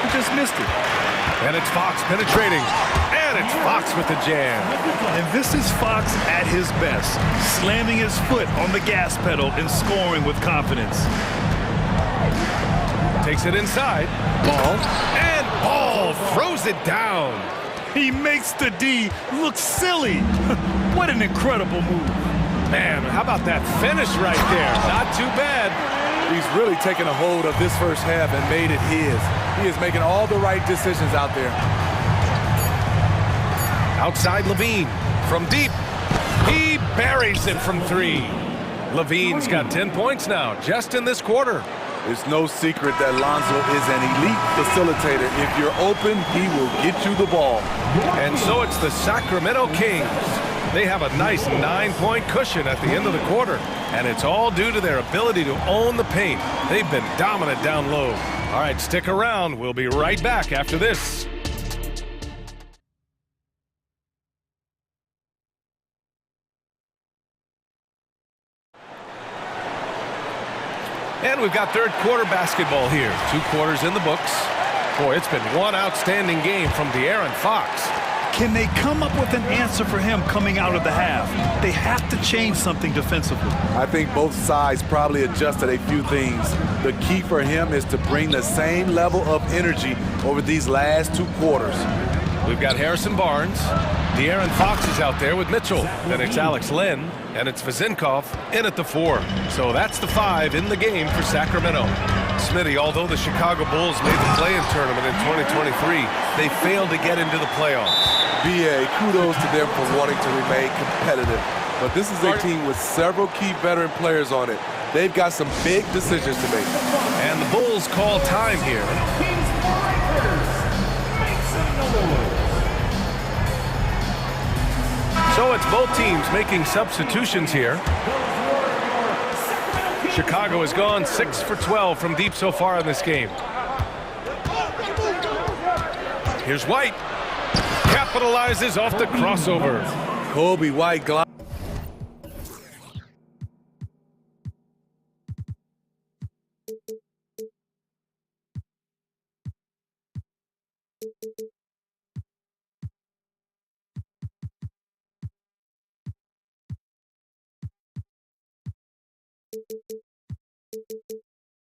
He just missed it. And it's Fox penetrating. And it's Fox with the jam. And this is Fox at his best, slamming his foot on the gas pedal and scoring with confidence. Takes it inside. Ball. And Ball throws it down. He makes the D look silly. What an incredible move. Man, how about that finish right there? Not too bad. He's really taken a hold of this first half and made it his. He is making all the right decisions out there. Outside Levine from deep. He buries it from 3. Levine's got 10 points now, just in this quarter. It's no secret that Lonzo is an elite facilitator. If you're open, he will get you the ball. And so it's the Sacramento Kings. They have a nice 9-point cushion at the end of the quarter, and it's all due to their ability to own the paint. They've been dominant down low. All right, stick around. We'll be right back after this. And we've got third quarter basketball here. 2 quarters in the books. Boy, it's been one outstanding game from De'Aaron Fox. Can they come up with an answer for him coming out of the half? They have to change something defensively. I think both sides probably adjusted a few things. The key for him is to bring the same level of energy over these last 2 quarters. We've got Harrison Barnes. De'Aaron Fox is out there with Mitchell. Then it's Alex Len. And it's Vizenkov in at the 4. So that's the 5 in the game for Sacramento. Smitty, although the Chicago Bulls made the play-in tournament in 2023, they failed to get into the playoffs. BA, kudos to them for wanting to remain competitive. But this is a team with several key veteran players on it. They've got some big decisions to make. And the Bulls call time here. So it's both teams making substitutions here. Chicago has gone 6 for 12 from deep so far in this game. Here's White. Capitalizes off the crossover. Kobe White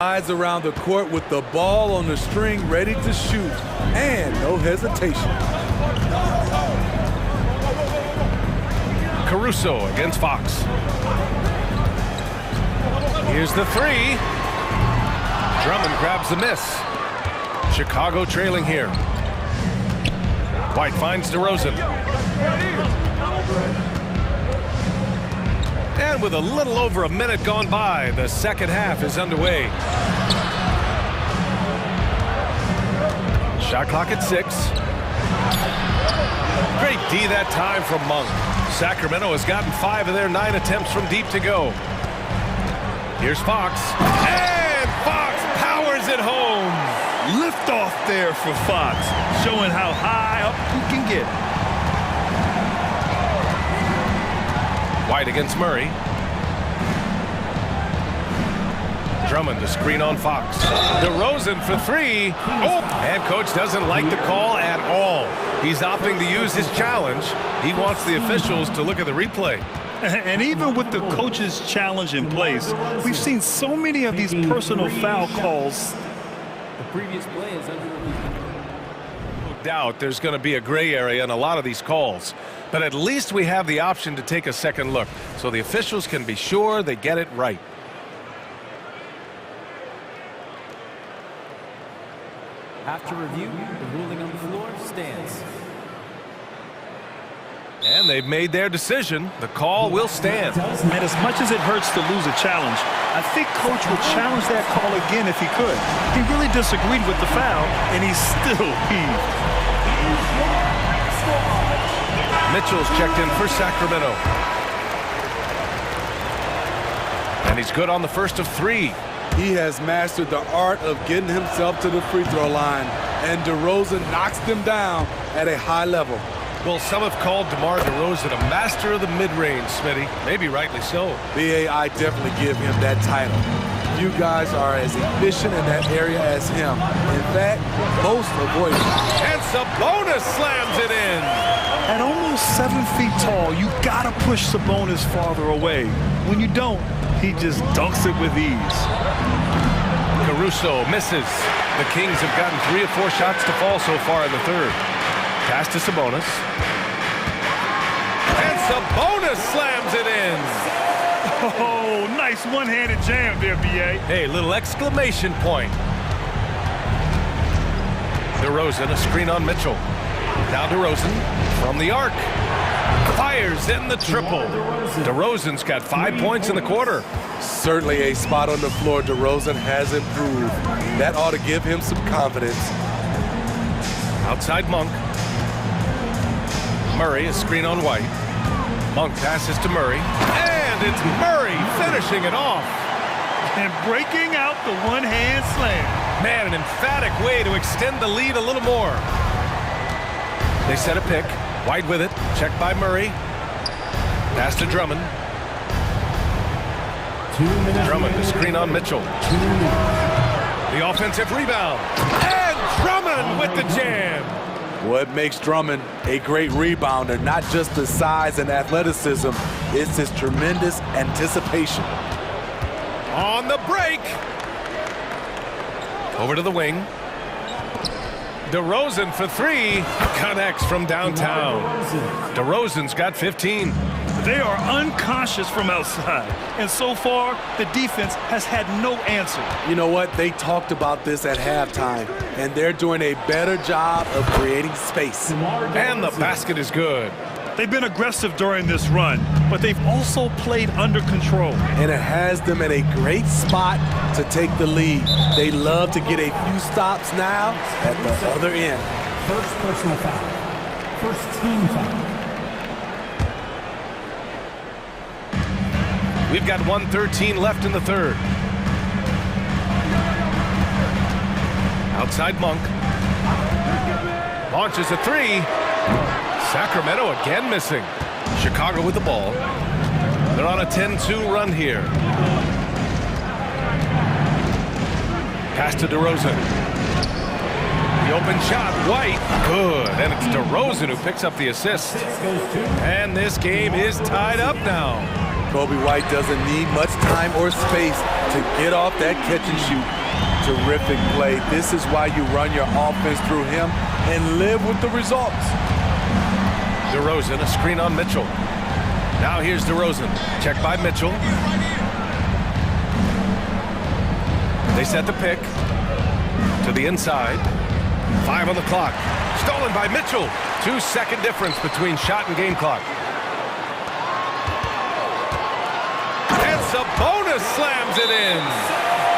Eyes around the court with the ball on the string, ready to shoot, and no hesitation. Caruso against Fox. Here's the three. Drummond grabs the miss. Chicago trailing here. White finds DeRozan. And with a little over a minute gone by, the second half is underway. Shot clock at 6. Great D that time from Monk. Sacramento has gotten 5 of their 9 attempts from deep to go. Here's Fox. And Fox powers it home. Lift off there for Fox, showing how high up he can get. White against Murray. Drummond to screen on Fox. DeRozan for 3. Oh, and coach doesn't like the call at all. He's opting to use his challenge. He wants the officials to look at the replay. And even with the coach's challenge in place, we've seen so many of these personal foul calls. The previous play is under review. No doubt there's going to be a gray area in a lot of these calls. But at least we have the option to take a second look, so the officials can be sure they get it right. After review, the ruling on the floor stands. And they've made their decision. The call will stand. And as much as it hurts to lose a challenge, I think coach would challenge that call again if he could. He really disagreed with the foul, and he still heaved. Mitchell's checked in for Sacramento. And he's good on the first of 3. He has mastered the art of getting himself to the free throw line, and DeRozan knocks them down at a high level. Well, some have called DeMar DeRozan a master of the mid-range, Smitty. Maybe rightly so. BA, I definitely give him that title. You guys are as efficient in that area as him. In fact, most avoid it. And Sabonis slams it in. At almost 7 feet tall, you gotta push Sabonis farther away. When you don't, he just dunks it with ease. Caruso misses. The Kings have gotten 3 or 4 shots to fall so far in the third. Pass to Sabonis. And Sabonis slams it in. Oh, nice one-handed jam there, B.A. Hey, little exclamation point. DeRozan, a screen on Mitchell. Now DeRozan from the arc. Fires in the triple. DeRozan's got 5 points in the quarter. Certainly a spot on the floor. DeRozan has improved. That ought to give him some confidence. Outside Monk. Murray, a screen on White. Monk passes to Murray. And it's Murray finishing it off. And breaking out the one-hand slam. Man, an emphatic way to extend the lead a little more. They set a pick. White with it. Checked by Murray. Pass to Drummond. 2 minutes. Drummond to screen on Mitchell. The offensive rebound. And Drummond with the jam. What makes Drummond a great rebounder, not just the size and athleticism, it's his tremendous anticipation. On the break. Over to the wing. DeRozan for 3. Connects from downtown. DeRozan's got 15. They are unconscious from outside, and so far, the defense has had no answer. You know what? They talked about this at halftime, and they're doing a better job of creating space. And the basket is good. They've been aggressive during this run, but they've also played under control. And it has them in a great spot to take the lead. They love to get a few stops now at the other end. First personal foul. First team foul. We've got 1:13 left in the third. Outside Monk. Launches a 3. Sacramento again missing. Chicago with the ball. They're on a 10-2 run here. Pass to DeRozan. The open shot, White, good. And it's DeRozan who picks up the assist. And this game is tied up now. Kobe White doesn't need much time or space to get off that catch and shoot. Terrific play. This is why you run your offense through him and live with the results. DeRozan, a screen on Mitchell. Now here's DeRozan. Checked by Mitchell. They set the pick to the inside. 5 on the clock. Stolen by Mitchell. 2-second difference between shot and game clock. And Sabonis slams it in.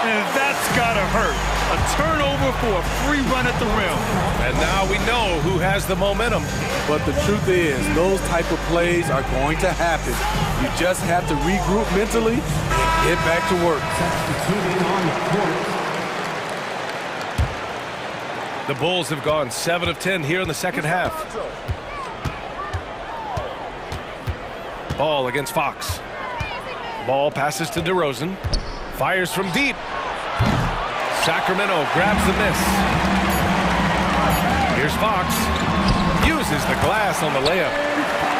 And that's gotta hurt. A turnover for a free run at the rim. And now we know who has the momentum. But the truth is, those type of plays are going to happen. You just have to regroup mentally and get back to work. The Bulls have gone 7 of 10 here in the second half. Ball against Fox. Ball passes to DeRozan. Fires from deep. Sacramento grabs the miss. Here's Fox. Uses the glass on the layup.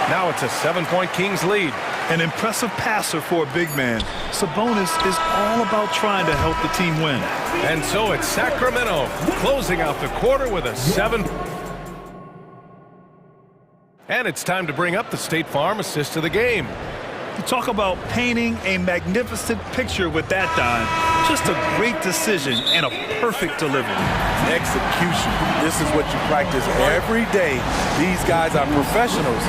Now it's a 7-point Kings lead. An impressive passer for a big man. Sabonis is all about trying to help the team win. And so it's Sacramento closing out the quarter with a 7. And it's time to bring up the State Farm assist of the game. You talk about painting a magnificent picture with that dime. Just a great decision and a perfect delivery. Execution. This is what you practice every day. These guys are professionals.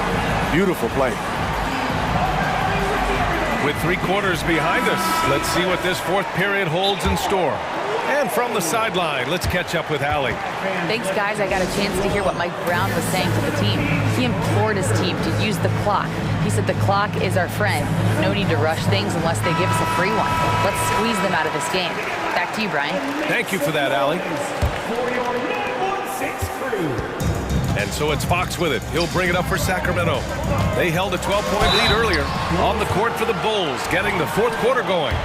Beautiful play. With 3 quarters behind us, let's see what this fourth period holds in store. And from the sideline, let's catch up with Allie. Thanks, guys. I got a chance to hear what Mike Brown was saying to the team. He implored his team to use the clock. He said the clock is our friend. No need to rush things unless they give us a free one. Let's squeeze them out of this game. Back to you, Brian. Thank you for that, Allie. And so it's Fox with it. He'll bring it up for Sacramento. They held a 12-point lead earlier. On the court for the Bulls, getting the fourth quarter going.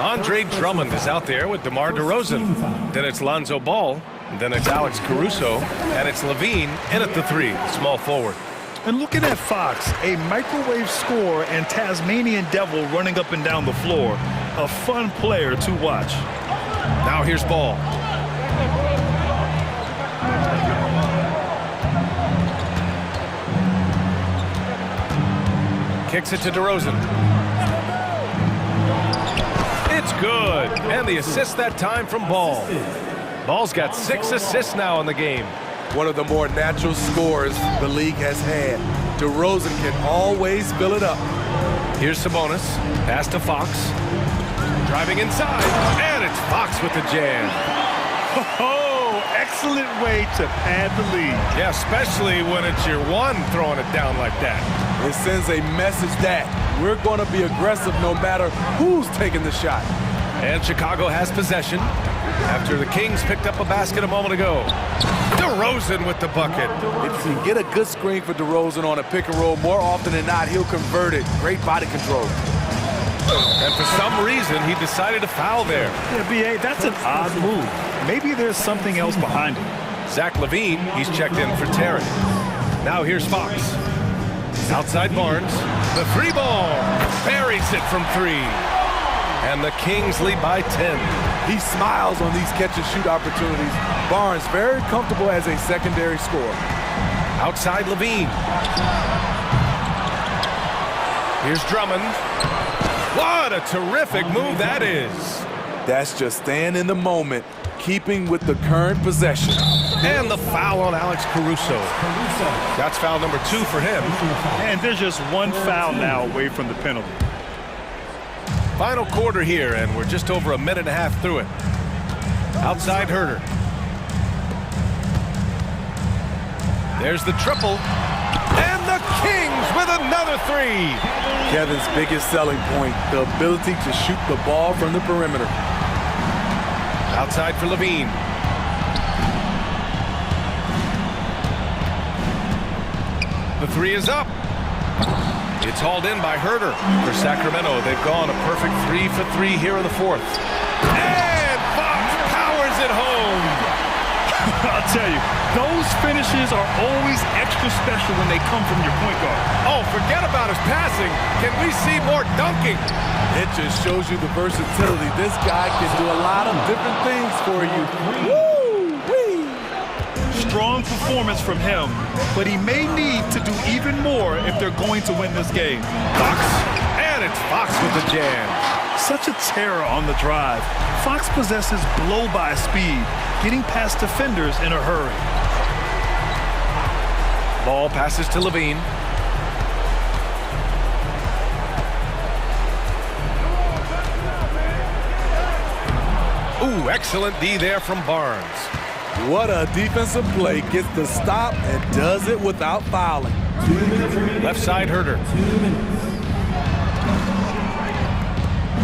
Andre Drummond is out there with DeMar DeRozan. Then it's Lonzo Ball. Then it's Alex Caruso. And it's Levine in at the 3, small forward. And looking at Fox, a microwave scorer and Tasmanian devil running up and down the floor. A fun player to watch. Now here's Ball. Kicks it to DeRozan. It's good. And the assist that time from Ball. Ball's got 6 assists now in the game. One of the more natural scorers the league has had. DeRozan can always fill it up. Here's Sabonis. Pass to Fox. Driving inside. And it's Fox with the jam. Oh, excellent way to pad the lead. Yeah, especially when it's your one throwing it down like that. It sends a message that we're going to be aggressive no matter who's taking the shot. And Chicago has possession after the Kings picked up a basket a moment ago. DeRozan with the bucket. If you can get a good screen for DeRozan on a pick and roll, more often than not, he'll convert it. Great body control. And for some reason, he decided to foul there. Yeah, B.A., that's an odd move. Maybe there's something else behind it. Zach LaVine, he's checked in for Tarrant. Now here's Fox. Outside Barnes. The 3 ball. Buries it from 3. And the Kings lead by 10. He smiles on these catch-and-shoot opportunities. Barnes very comfortable as a secondary scorer. Outside Levine. Here's Drummond. What a terrific move that is. That's just staying in the moment, keeping with the current possession. And the foul on Alex Caruso. That's foul number 2 for him. And there's just one foul now away from the penalty. Final quarter here, and we're just over a minute and a half through it. Outside Herter. There's the triple. And the Kings with another 3. Kevin's biggest selling point, the ability to shoot the ball from the perimeter. Outside for Levine. The 3 is up. It's hauled in by Herter. For Sacramento, they've gone a perfect 3 for 3 here in the fourth. And Fox powers it home. I'll tell you, those finishes are always extra special when they come from your point guard. Oh, forget about his passing. Can we see more dunking? It just shows you the versatility. This guy can do a lot of different things for you. Woo-wee! Strong performance from him, but he may need to do even more if they're going to win this game. Fox, and it's Fox with the jam. Such a terror on the drive. Fox possesses blow-by speed, getting past defenders in a hurry. Ball passes to Levine. Ooh, excellent D there from Barnes. What a defensive play. Gets the stop and does it without fouling. Left side Herder.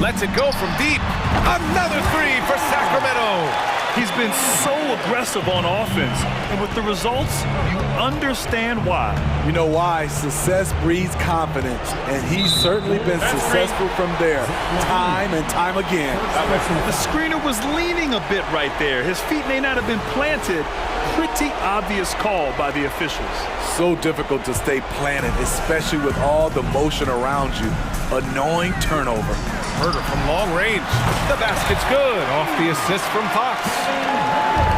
Lets it go from deep. Another three for Sacramento. He's been so aggressive on offense, and with the results, you understand why. You know why? Success breeds confidence, and he's certainly been successful from there, time and time again. The screener was leaning a bit right there. His feet may not have been planted. Pretty obvious call by the officials. So difficult to stay planted, especially with all the motion around you. Annoying turnover. Herder from long range. The basket's good. Off the assist from Fox.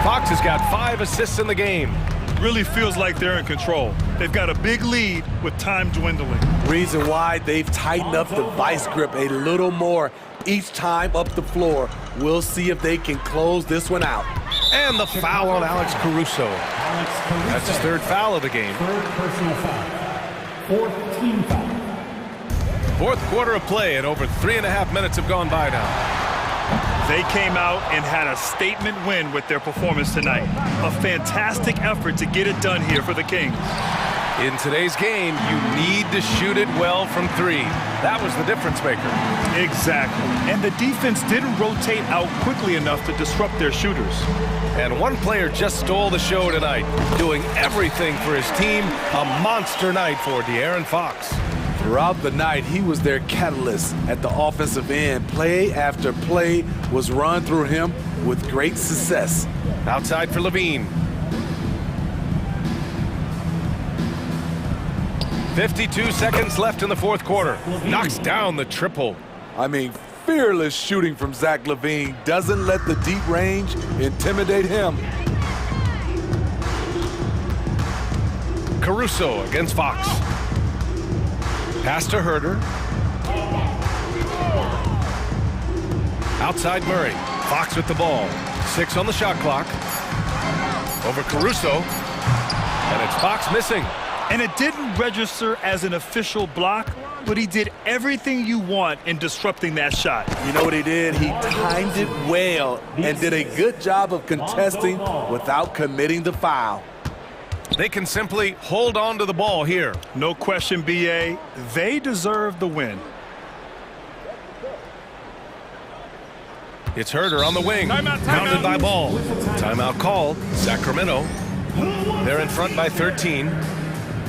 Fox has got 5 assists in the game. Really feels like they're in control. They've got a big lead with time dwindling. Reason why they've tightened up the vice grip a little more each time up the floor. We'll see if they can close this one out. And the foul on Alex Caruso. That's his 3rd foul of the game. 3rd personal foul. 4th team foul. 4th quarter of play, and over 3.5 minutes have gone by now. They came out and had a statement win with their performance tonight. A fantastic effort to get it done here for the Kings. In today's game, you need to shoot it well from 3. That was the difference maker. Exactly. And the defense didn't rotate out quickly enough to disrupt their shooters. And one player just stole the show tonight, doing everything for his team. A monster night for De'Aaron Fox. Throughout the night, he was their catalyst at the offensive end. Play after play was run through him with great success. Outside for Levine. 52 seconds left in the 4th quarter. Knocks down the triple. I mean, fearless shooting from Zach LaVine. Doesn't let the deep range intimidate him. Caruso against Fox. Pass to Herder. Outside Murray. Fox with the ball. 6 on the shot clock. Over Caruso. And it's Fox missing. And it didn't register as an official block, but he did everything you want in disrupting that shot. You know what he did? He timed it well and did a good job of contesting without committing the foul. They can simply hold on to the ball here. No question, BA. They deserve the win. It's Herder on the wing. Pounded by Ball. Timeout called. Sacramento. They're in front by 13.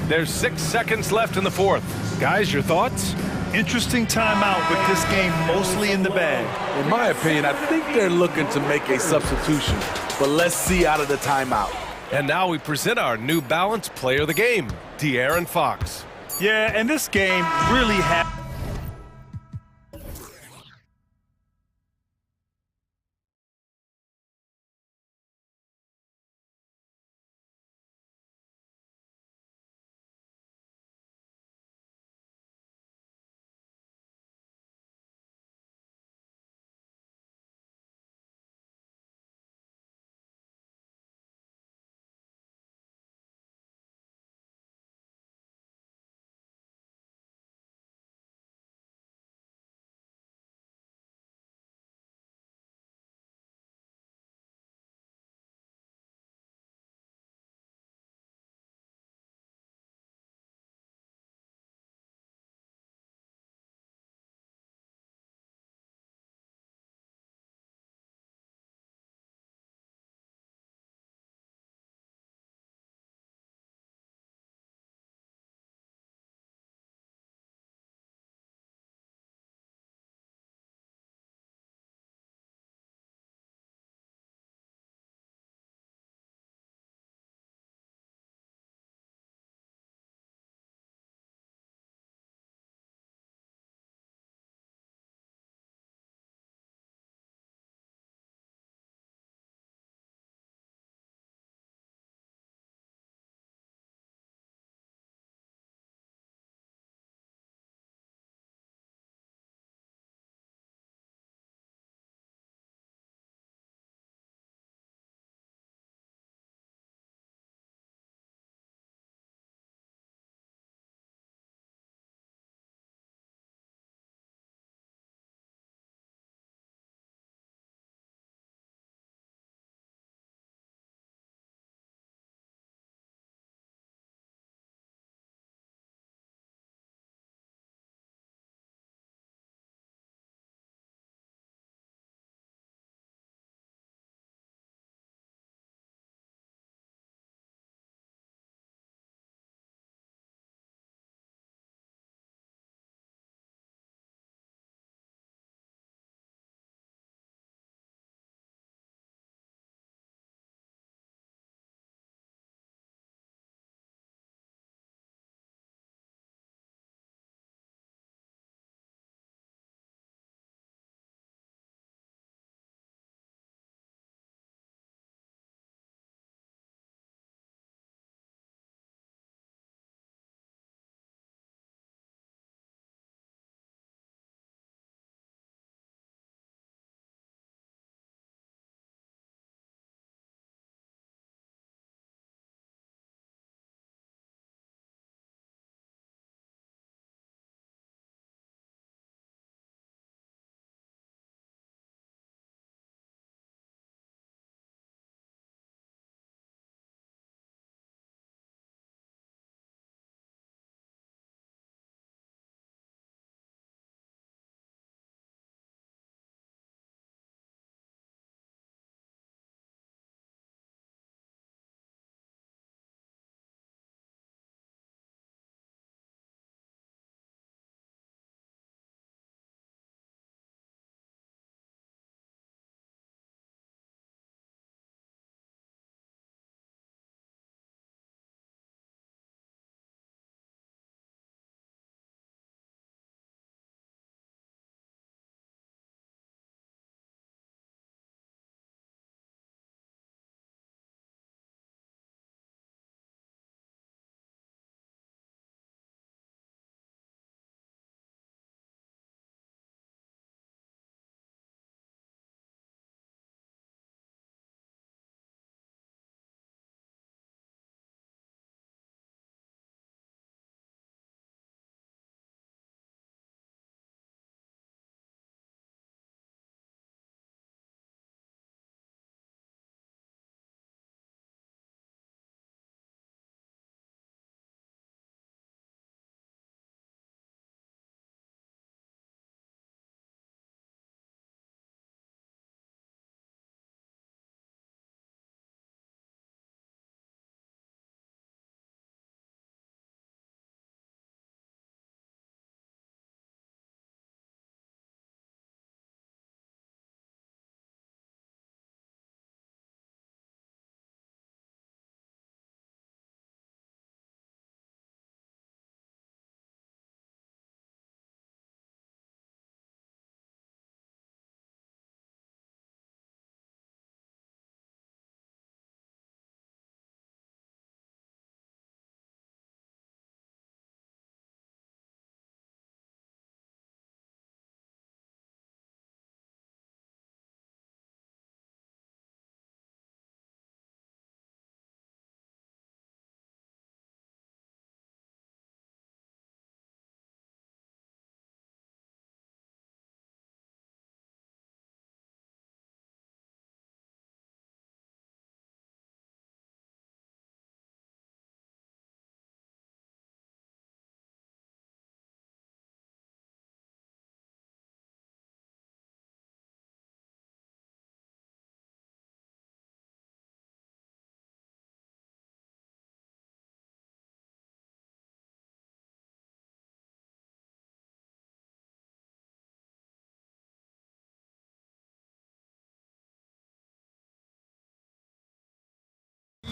There's 6 seconds left in the 4th. Guys, your thoughts? Interesting timeout with this game mostly in the bag. In my opinion, I think they're looking to make a substitution. But let's see out of the timeout. And now we present our New Balance player of the game, De'Aaron Fox. Yeah, and this game really had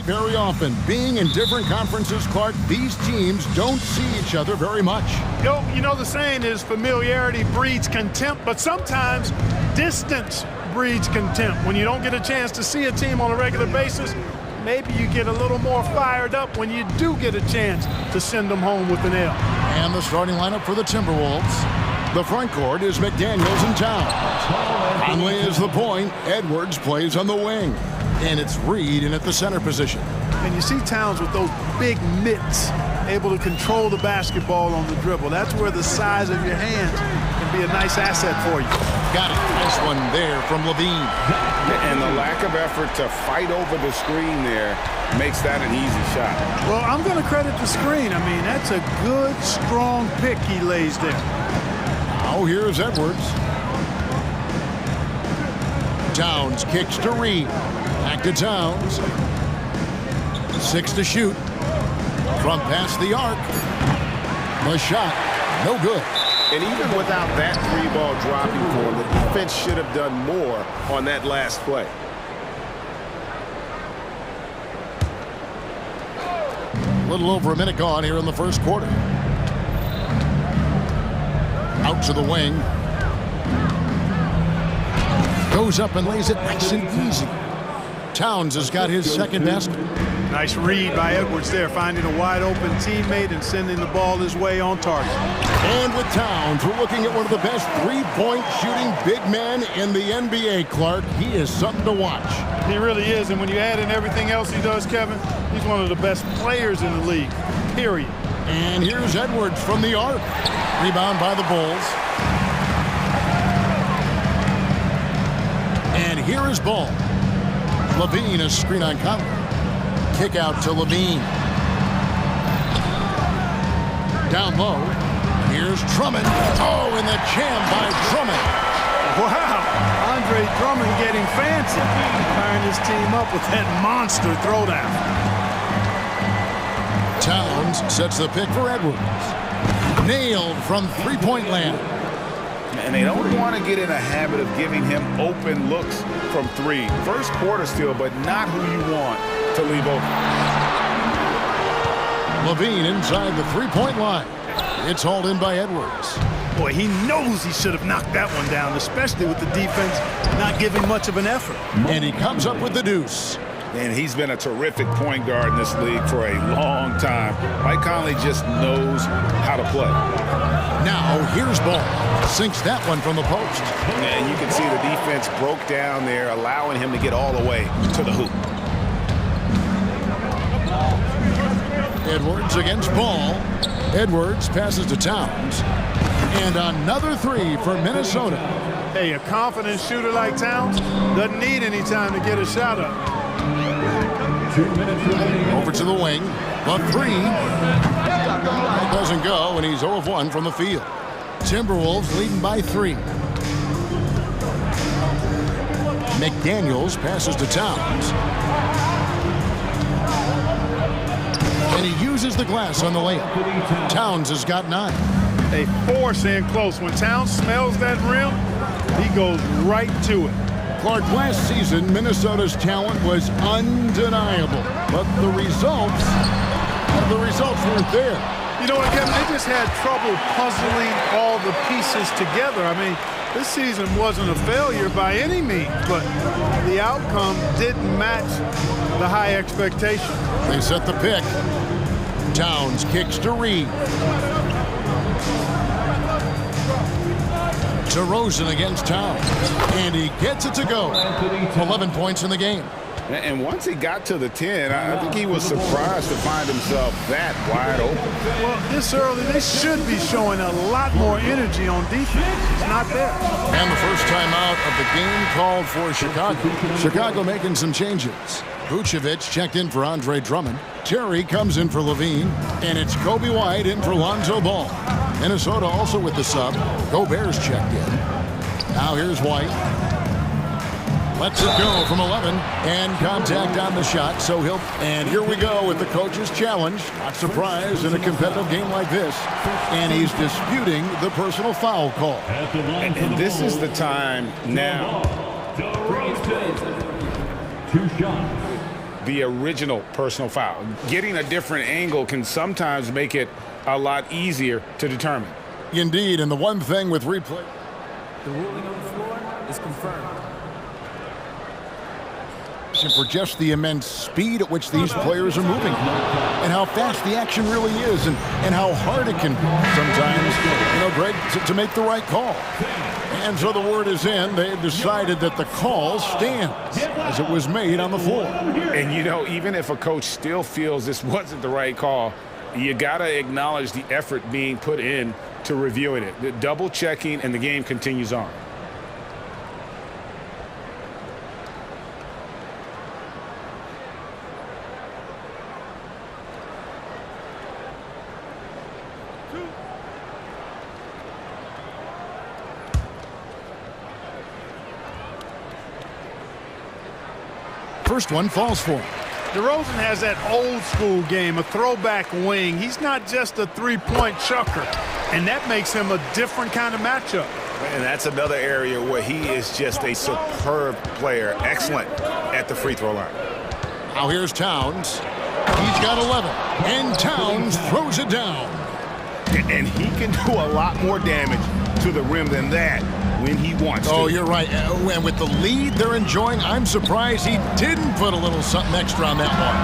very often. Being in different conferences, Clark, these teams don't see each other very much. You know the saying is familiarity breeds contempt, but sometimes distance breeds contempt. When you don't get a chance to see a team on a regular basis, maybe you get a little more fired up when you do get a chance to send them home with an L. And the starting lineup for the Timberwolves. The front court is McDaniels and Towns. Conley is the point. Edwards plays on the wing. And it's Reed in at the center position. And you see Towns with those big mitts, able to control the basketball on the dribble. That's where the size of your hands can be a nice asset for you. Got it. Nice one there from Levine. And the lack of effort to fight over the screen there makes that an easy shot. Well, I'm going to credit the screen. I mean, that's a good, strong pick he lays there. Now here's Edwards. Towns kicks to Reed. Back to Towns. 6 to shoot. From past the arc. The shot, no good. And even without that three ball dropping for him, the defense should have done more on that last play. A little over a minute gone here in the first quarter. Out to the wing. Goes up and lays it nice and easy. Towns has got his second basket. Nice read by Edwards there, finding a wide open teammate and sending the ball his way on target. And with Towns, we're looking at one of the best three-point shooting big men in the NBA, Clark. He is something to watch. He really is, and when you add in everything else he does, Kevin, he's one of the best players in the league, period. And here's Edwards from the arc. Rebound by the Bulls. And here is Ball. Levine, a screen on Conley. Kick out to Levine. Down low. Here's Drummond. Oh, and the jam by Drummond. Wow. Andre Drummond getting fancy. Firing his team up with that monster throwdown. Towns sets the pick for Edwards. Nailed from three-point land. And they don't want to get in a habit of giving him open looks from three. First quarter still, but not who you want to leave open. Levine inside the three-point line. It's hauled in by Edwards. Boy, he knows he should have knocked that one down, especially with the defense not giving much of an effort. And he comes up with the deuce. And he's been a terrific point guard in this league for a long time. Mike Conley just knows how to play. Now, here's Ball. Sinks that one from the post. And you can see the defense broke down there, allowing him to get all the way to the hoop. Edwards against Ball. Edwards passes to Towns. And another three for Minnesota. Hey, a confident shooter like Towns doesn't need any time to get a shot up. Over to the wing. The three. Doesn't go, and he's 0 of 1 from the field. Timberwolves leading by 3. McDaniels passes to Towns. And he uses the glass on the layup. Towns has got 9. They force in close. When Towns smells that rim, he goes right to it. Clark, last season, Minnesota's talent was undeniable. But the results weren't there. You know what, Kevin? They just had trouble puzzling all the pieces together. I mean, this season wasn't a failure by any means, but the outcome didn't match the high expectation. They set the pick. Towns kicks to Reed. DeRozan against Towns. And he gets it to go. 11 points in the game. And once he got to the 10, I think he was surprised to find himself that wide open. Well, this early, they should be showing a lot more energy on defense. It's not there. And the first time out of the game called for Chicago. Chicago making some changes. Vucevic checked in for Andre Drummond. Terry comes in for Levine. And it's Kobe White in for Lonzo Ball. Minnesota also with the sub. Gobert's checked in. Now here's White. Lets it go from 11, and contact on the shot, so he'll... And here we go with the coach's challenge. Not surprised in a competitive game like this. And he's disputing the personal foul call. And this is the time now. 2 shots. the original personal foul. Getting a different angle can sometimes make it a lot easier to determine. Indeed, and the one thing with replay. The ruling on the floor is confirmed. For just the immense speed at which these players are moving and how fast the action really is and how hard it can sometimes, Greg, to make the right call. And so the word is in. They've decided that the call stands as it was made on the floor. And, even if a coach still feels this wasn't the right call, you got to acknowledge the effort being put in to reviewing it. The double checking, and the game continues on. First one falls for him. DeRozan has that old school game, a throwback wing. He's not just a three-point chucker, and that makes him a different kind of matchup. And that's another area where he is just a superb player, excellent at the free throw line. Now here's Towns. He's got 11, and Towns throws it down. And he can do a lot more damage to the rim than that when he wants to. Oh, you're right. And with the lead they're enjoying, I'm surprised he didn't put a little something extra on that one.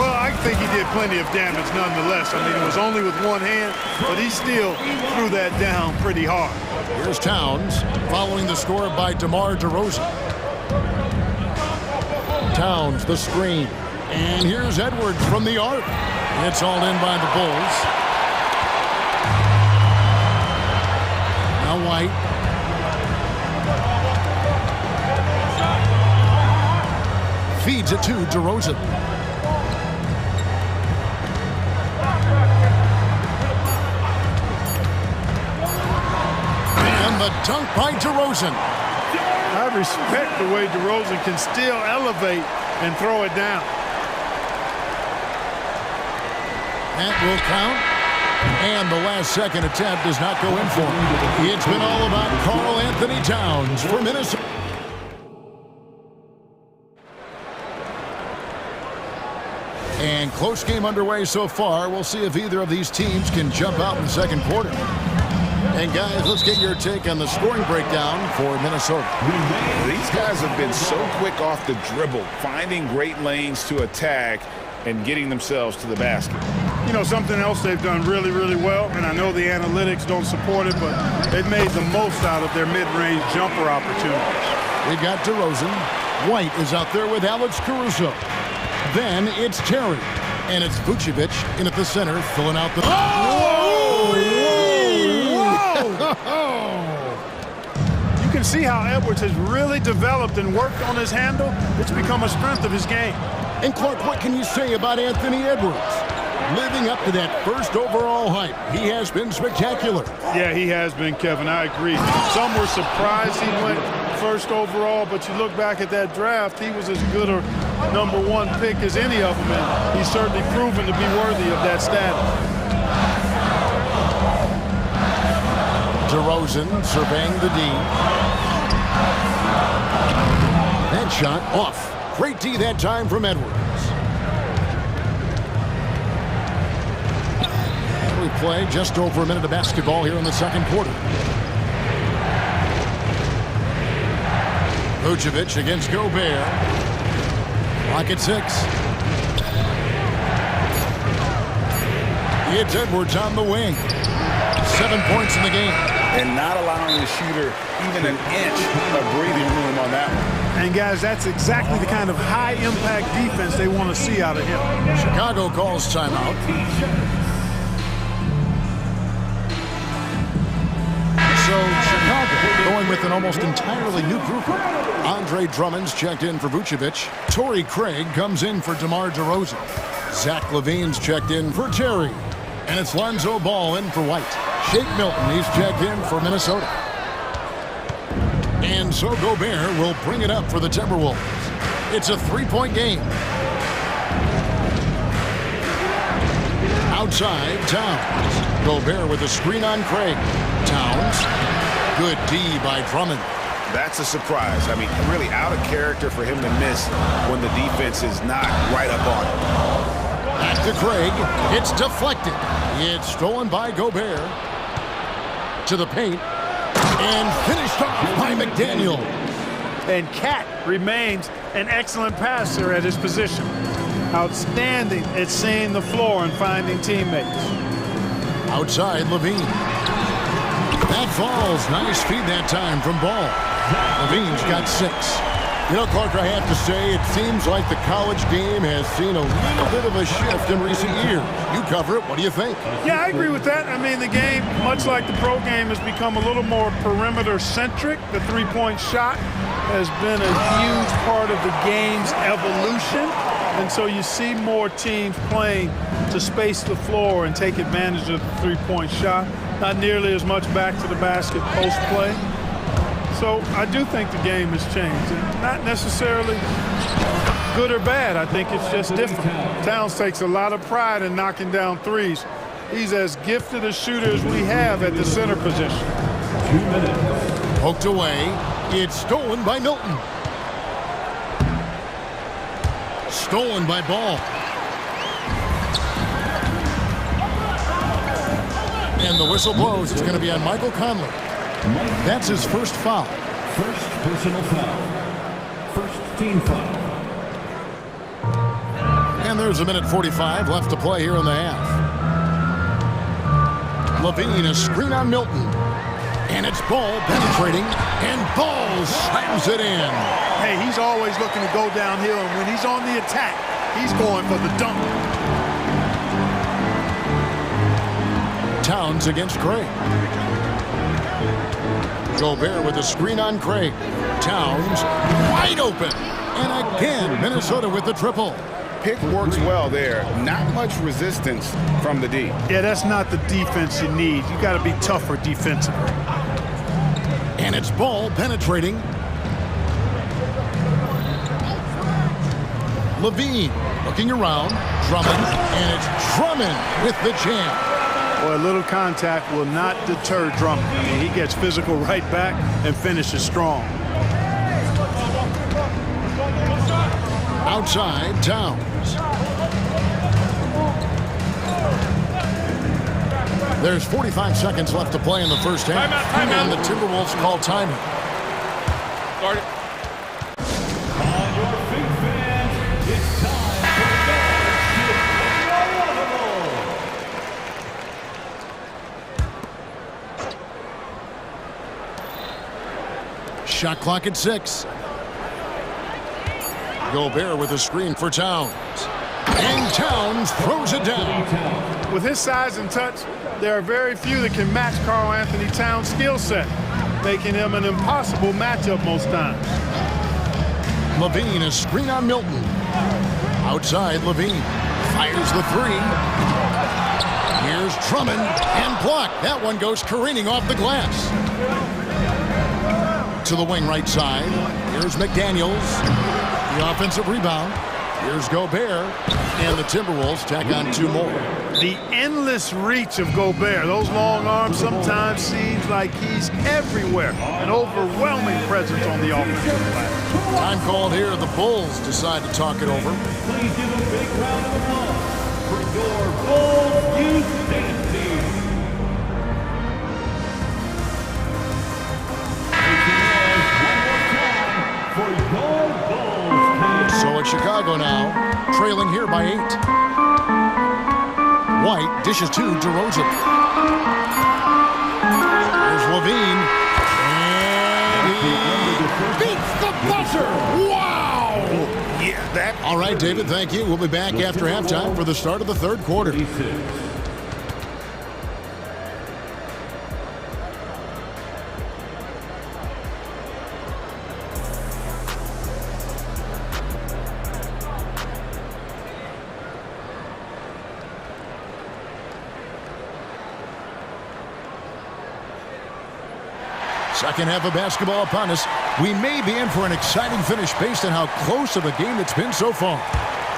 Well, I think he did plenty of damage nonetheless. I mean, it was only with one hand, but he still threw that down pretty hard. Here's Towns following the score by DeMar DeRozan. Towns, the screen. And here's Edwards from the arc. It's all in by the Bulls. Now White. Feeds it to DeRozan. And the dunk by DeRozan. I respect the way DeRozan can still elevate and throw it down. That will count. And the last second attempt does not go in for him. It's been all about Karl Anthony Towns for Minnesota. And close game underway so far. We'll see if either of these teams can jump out in the second quarter. And guys, let's get your take on the scoring breakdown for Minnesota. These guys have been so quick off the dribble, finding great lanes to attack and getting themselves to the basket. Something else they've done really, really well, and I know the analytics don't support it, but they've made the most out of their mid-range jumper opportunities. We've got DeRozan. White is out there with Alex Caruso. Then it's Terry. And it's Vucevic in at the center, filling out the... Whoa! You can see how Edwards has really developed and worked on his handle. It's become a strength of his game. And Clark, what can you say about Anthony Edwards? Living up to that first overall hype, he has been spectacular. Yeah, he has been, Kevin. I agree. Some were surprised he went first overall, but you look back at that draft, he was as good a #1 pick as any of them, and he's certainly proven to be worthy of that status. DeRozan surveying the D. That shot off. Great D that time from Edwards. We play just over a minute of basketball here in the second quarter. Vucevic against Gobert. Clock at 6. It's Edwards on the wing. 7 points in the game. And not allowing the shooter even an inch of breathing room on that one. And guys, that's exactly the kind of high-impact defense they want to see out of him. Chicago calls timeout. So Chicago going with an almost entirely new group. Andre Drummond's checked in for Vucevic. Torrey Craig comes in for DeMar DeRozan. Zach LaVine's checked in for Terry. And it's Lonzo Ball in for White. Shake Milton, he's checked in for Minnesota. And so Gobert will bring it up for the Timberwolves. It's a 3-point game. Outside, Towns. Gobert with a screen on Craig. Towns. Good D by Drummond. That's a surprise. I mean, really out of character for him to miss when the defense is not right up on him. Back to Craig. It's deflected. It's stolen by Gobert. To the paint. And finished off by McDaniel. And Cat remains an excellent passer at his position. Outstanding at seeing the floor and finding teammates. Outside, Levine. That falls. Nice feed that time from Ball. Levine's got 6. You know, Clark, I have to say, it seems like the college game has seen a little bit of a shift in recent years. You cover it. What do you think? Yeah, I agree with that. I mean, the game, much like the pro game, has become a little more perimeter-centric. The three-point shot has been a huge part of the game's evolution. And so you see more teams playing to space the floor and take advantage of the three-point shot. Not nearly as much back to the basket post play. So I do think the game has changed. Not necessarily good or bad. I think it's just different. Towns takes a lot of pride in knocking down threes. He's as gifted a shooter as we have at the center position. 2 minutes. Poked away. It's stolen by Milton. Stolen by Ball. And the whistle blows. It's going to be on Michael Conley. That's his first foul. First personal foul. First team foul. And there's 1:45 left to play here in the half. Levine, a screen on Milton. And it's Ball penetrating. And Ball slams it in. Hey, he's always looking to go downhill. And when he's on the attack, he's going for the dunk. Towns against Craig. Gobert with a screen on Craig. Towns wide open. And again, Minnesota with the triple. Pick works well there. Not much resistance from the D. Yeah, that's not the defense you need. You got to be tougher defensively. And it's Ball penetrating. Levine looking around. Drummond. And it's Drummond with the jam. Boy, a little contact will not deter Drummond. I mean, he gets physical right back and finishes strong. Outside, Towns. There's 45 seconds left to play in the first half. Timeout. And the Timberwolves call timeout. Start it. On your feet, fans, it's time for Shot clock at 6. Gobert with a screen for Towns. And Towns throws it down. With his size and touch, there are very few that can match Karl Anthony Towns' skill set, making him an impossible matchup most times. Levine, a screen on Milton. Outside, Levine fires the 3. Here's Drummond and blocked. That one goes careening off the glass. To the wing right side. Here's McDaniels. The offensive rebound. Here's Gobert. And the Timberwolves tack on 2 more. The endless reach of Gobert. Those long arms sometimes seems like he's everywhere. An overwhelming presence on the offensive glass. Time called here. The Bulls decide to talk it over. Please give a big round of applause for your Bulls Youth Dance Team. For your Bulls. So it's Chicago now, trailing here by 8. White dishes to DeRozan. There's Levine. And he beats the buzzer. Wow! Yeah, that. All right, David, thank you. We'll be back after halftime for the start of the third quarter. Second half of basketball upon us. We may be in for an exciting finish based on how close of a game it's been so far.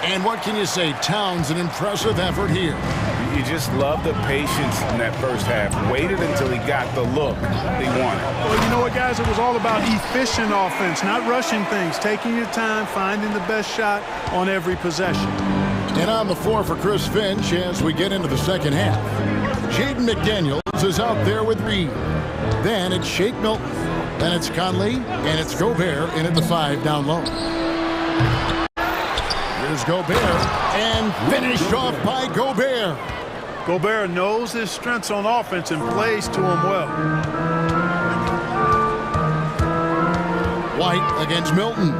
And what can you say? Towns, an impressive effort here. The You just love the patience in that first half. Waited until he got the look they wanted. Well, you know what, guys? It was all about efficient offense, not rushing things, taking your time, finding the best shot on every possession. And on the floor for Chris Finch as we get into the second half. Jaden McDaniels is out there with Reed. Then it's Shake Milton. Then it's Conley, and it's Gobert in at the 5 down low. Here's Gobert, and finished off by Gobert. Gobert knows his strengths on offense and plays to him well. White against Milton.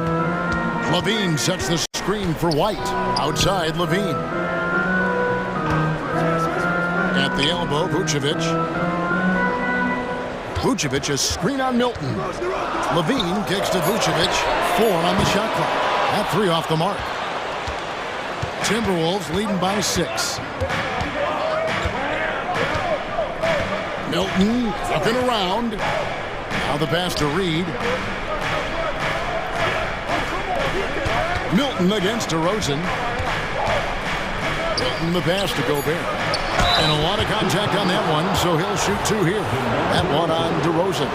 Levine sets the screen for White. Outside Levine. At the elbow, Vucevic. Vucevic, a screen on Milton. Levine kicks to Vucevic. 4 on the shot clock. That 3 off the mark. Timberwolves leading by 6. Milton looking around. Now the pass to Reed. Milton against DeRozan. Milton the pass to Gobert. And a lot of contact on that one, so he'll shoot 2 here. That one on DeRozan.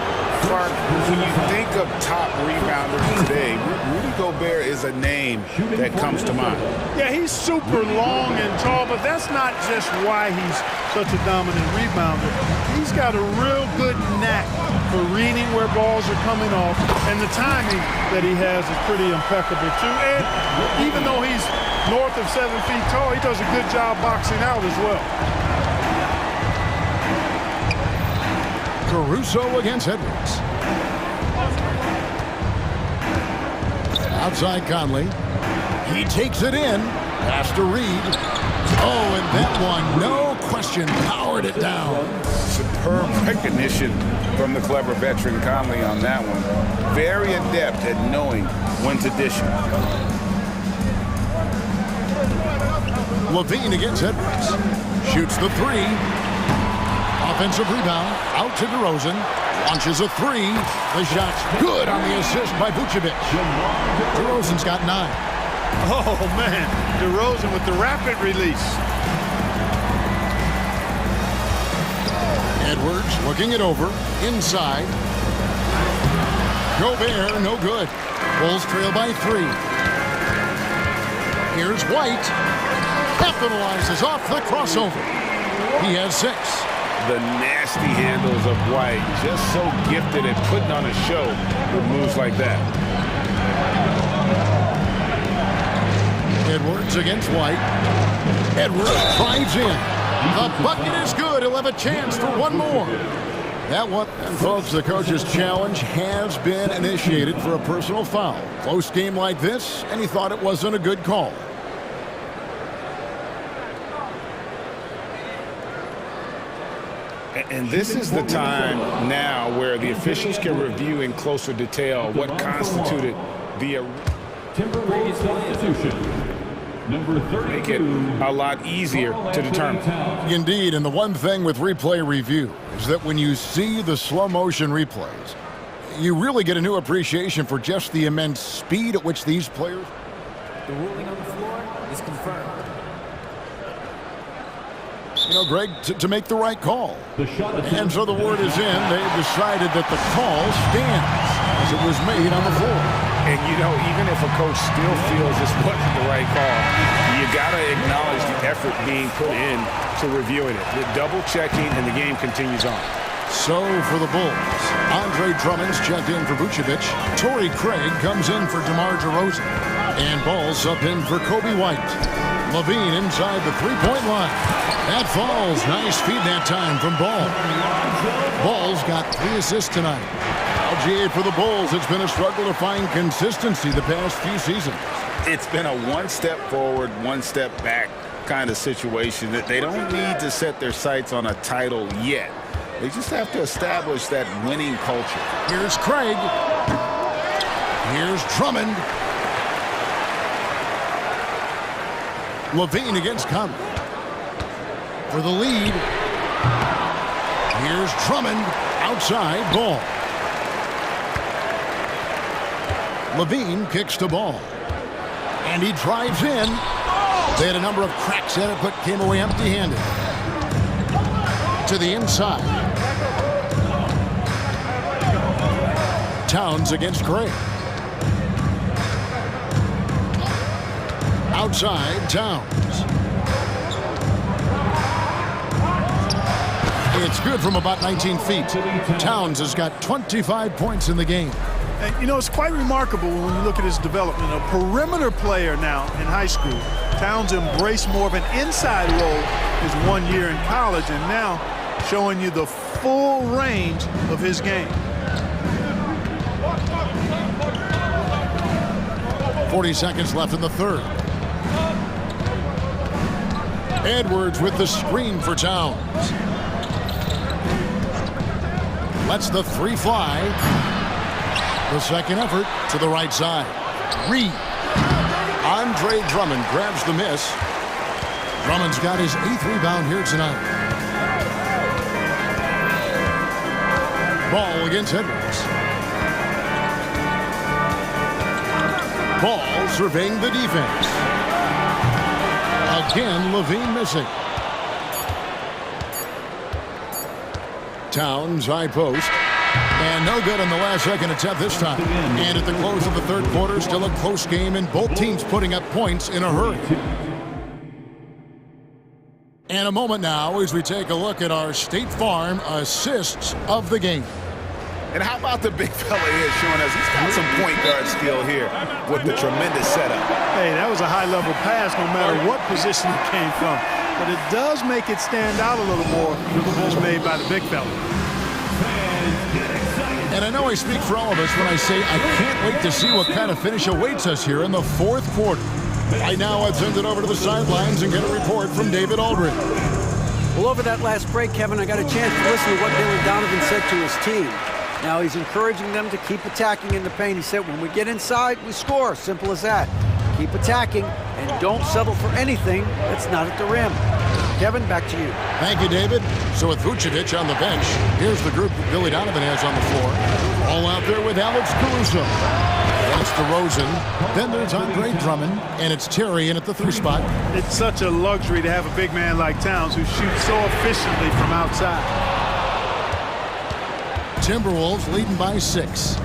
Clark, when you think of top rebounders today, Rudy Gobert is a name that comes to mind. Yeah, he's super long and tall, but that's not just why he's such a dominant rebounder. He's got a real good knack for reading where balls are coming off, and the timing that he has is pretty impeccable too. And even though he's north of 7 feet tall, he does a good job boxing out as well. Caruso against Edwards. Outside Conley. He takes it in. Pass to Reed. Oh, and that one, no question, powered it down. Superb recognition from the clever veteran Conley on that one. Very adept at knowing when to dish it. Levine against Edwards. Shoots the 3. Offensive rebound, out to DeRozan, launches a 3. The shot's good on the assist by Vucevic. DeRozan's got 9. Oh, man, DeRozan with the rapid release. Edwards looking it over, inside. Gobert, no good. Bulls trail by 3. Here's White. Capitalizes off the crossover. He has 6. The nasty handles of White, just so gifted at putting on a show with moves like that. Edwards against White. Edwards drives in. The bucket is good. He'll have a chance for one more. That one, and folks, the coach's challenge has been initiated for a personal foul. Close game like this, and he thought it wasn't a good call. And this is the time now where the officials can review in closer detail what constituted the temporary substitution. Number 32. Make it a lot easier to determine. Indeed, and the one thing with replay review is that when you see the slow motion replays, you really get a new appreciation for just the immense speed at which these players. The ruling on the floor is confirmed. You know, Greg, to make the right call. And so the word is in. They've decided that the call stands as it was made on the floor. And, you know, even if a coach still feels this wasn't the right call, you got to acknowledge the effort being put in to reviewing it. The double checking, and the game continues on. So for the Bulls, Andre Drummond's checked in for Vucevic. Torrey Craig comes in for DeMar DeRozan. And Ball's up in for Kobe White. Levine inside the three-point line. That falls. Nice feed that time from Ball. Ball's got 3 assists tonight. LGA for the Bulls. It's been a struggle to find consistency the past few seasons. It's been a one step forward, one step back kind of situation that they don't need to set their sights on a title yet. They just have to establish that winning culture. Here's Craig. Here's Drummond. Levine against Conley. For the lead. Here's Drummond. Outside. Ball. Levine kicks to Ball. And he drives in. They had a number of cracks at it, but came away empty-handed. To the inside. Towns against Gray. Outside, Towns. It's good from about 19 feet. Towns has got 25 points in the game. And, you know, it's quite remarkable when you look at his development. A perimeter player now in high school. Towns embraced more of an inside role his 1 year in college, and now showing you the full range of his game. 40 seconds left in the third. Edwards with the screen for Towns. Lets the three fly. The second effort to the right side. Reed. Andre Drummond grabs the miss. Drummond's got his 8th rebound here tonight. Ball against Edwards. Ball surveying the defense. Again, Levine missing. Towns, high post. And no good on the last second attempt this time. And at the close of the third quarter, still a close game, and both teams putting up points in a hurry. And a moment now as we take a look at our State Farm assists of the game. And how about the big fella here showing us he's got some point guard skill here with the tremendous setup. Hey, that was a high-level pass no matter what position it came from. But it does make it stand out a little more when it's made by the big fella. And I know I speak for all of us when I say I can't wait to see what kind of finish awaits us here in the fourth quarter. Right now, I've sent it over to the sidelines and get a report from David Aldridge. Well, over that last break, Kevin, I got a chance to listen to what Dylan Donovan said to his team. Now he's encouraging them to keep attacking in the paint. He said, when we get inside, we score. Simple as that. Keep attacking and don't settle for anything that's not at the rim. Kevin, back to you. Thank you, David. So with Vucevic on the bench, here's the group that Billy Donovan has on the floor. All out there with Alex Caruso. That's DeRozan. Then there's Andre Drummond, and it's Terry in at the 3 spot. It's such a luxury to have a big man like Towns who shoots so efficiently from outside. Timberwolves leading by 6.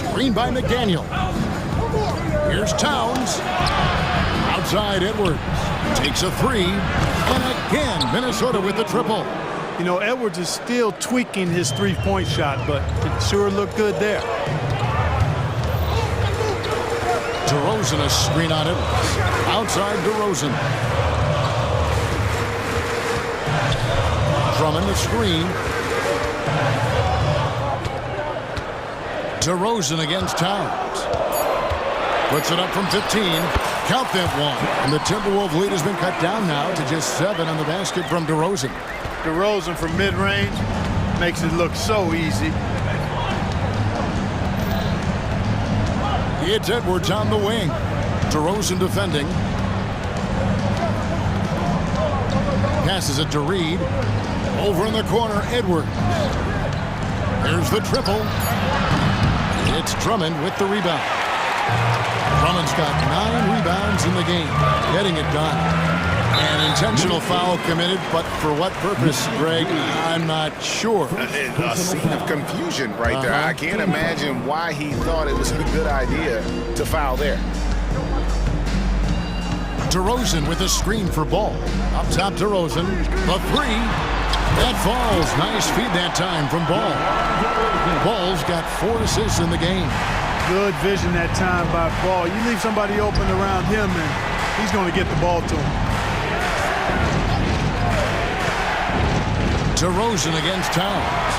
Screen by McDaniel. Here's Towns. Outside Edwards. Takes a 3. And again, Minnesota with the triple. You know, Edwards is still tweaking his three-point shot, but it sure looked good there. DeRozan a screen on Edwards. Outside DeRozan. Drummond the screen. DeRozan against Towns. Puts it up from 15. Count that one. And the Timberwolves lead has been cut down now to just 7 on the basket from DeRozan. DeRozan from mid-range makes it look so easy. It's Edwards on the wing. DeRozan defending. Passes it to Reed. Over in the corner, Edwards. There's the triple. It's Drummond with the rebound. Drummond's got 9 rebounds in the game, getting it done. An intentional foul committed, but for what purpose, Greg, I'm not sure. A scene of confusion right there. I can't imagine why he thought it was a good idea to foul there. DeRozan with a screen for Ball. Up top, DeRozan. The 3. That falls. Nice feed that time from Ball. Ball's got 4 assists in the game. Good vision that time by Ball. You leave somebody open around him, and he's going to get the ball to him. DeRozan against Towns.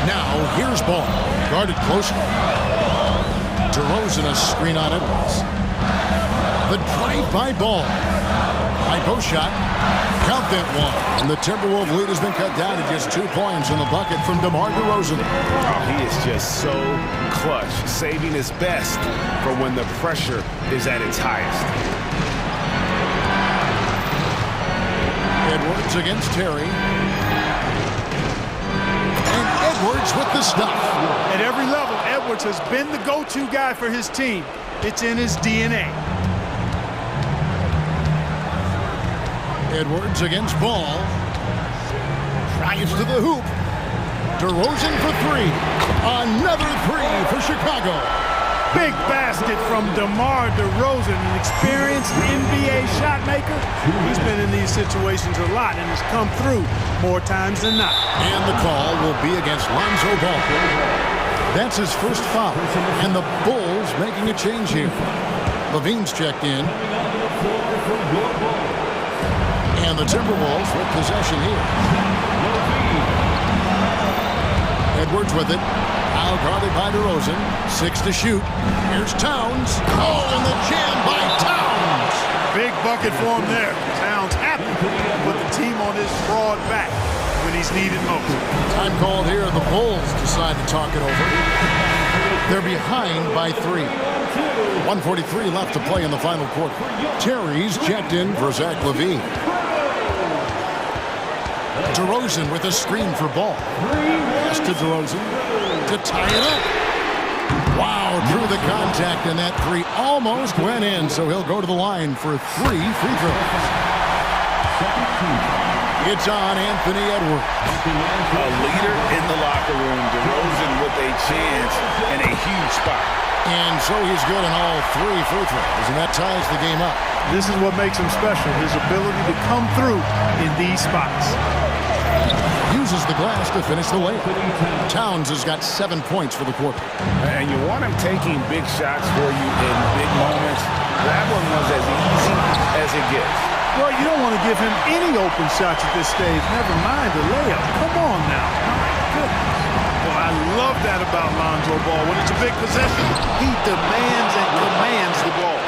Now, here's Ball. Guarded closely. DeRozan a screen on Edwards. The drive by Ball. High post shot. Count that one. And the Timberwolves lead has been cut down to just 2 points in the bucket from DeMar DeRozan. Oh, he is just so clutch, saving his best for when the pressure is at its highest. Edwards against Terry. And Edwards with the stuff. At every level, Edwards has been the go-to guy for his team. It's in his DNA. Edwards against Ball. Drives to the hoop. DeRozan for three. Another three for Chicago. Big basket from DeMar DeRozan, an experienced NBA shot maker. He's been in these situations a lot and has come through more times than not. And the call will be against Lonzo Ball. That's his first foul. And the Bulls making a change here. Levine's checked in. And the Timberwolves with possession here. Edwards with it. Now guarded by DeRozan. 6 to shoot. Here's Towns. Oh, and the jam by Towns. Big bucket for him there. Towns happy to put the team on his broad back when he's needed most. Time called here. The Bulls decide to talk it over. They're behind by 3. 1:43 left to play in the final quarter. Terry's checked in for Zach LaVine. DeRozan with a screen for Ball. Pass to DeRozan to tie it up. Wow, through the contact, and that three almost went in, so he'll go to the line for 3 free throws. It's on Anthony Edwards. A leader in the locker room. DeRozan with a chance and a huge spot. And so he's good in all 3 free throws, and that ties the game up. This is what makes him special, his ability to come through in these spots. Uses the glass to finish the layup. Towns has got 7 points for the quarter. And you want him taking big shots for you in big moments. That one was as easy as it gets. Well, you don't want to give him any open shots at this stage, never mind the layup. Come on now. My goodness. Well, I love that about Lonzo Ball. When it's a big possession, he demands and commands the ball.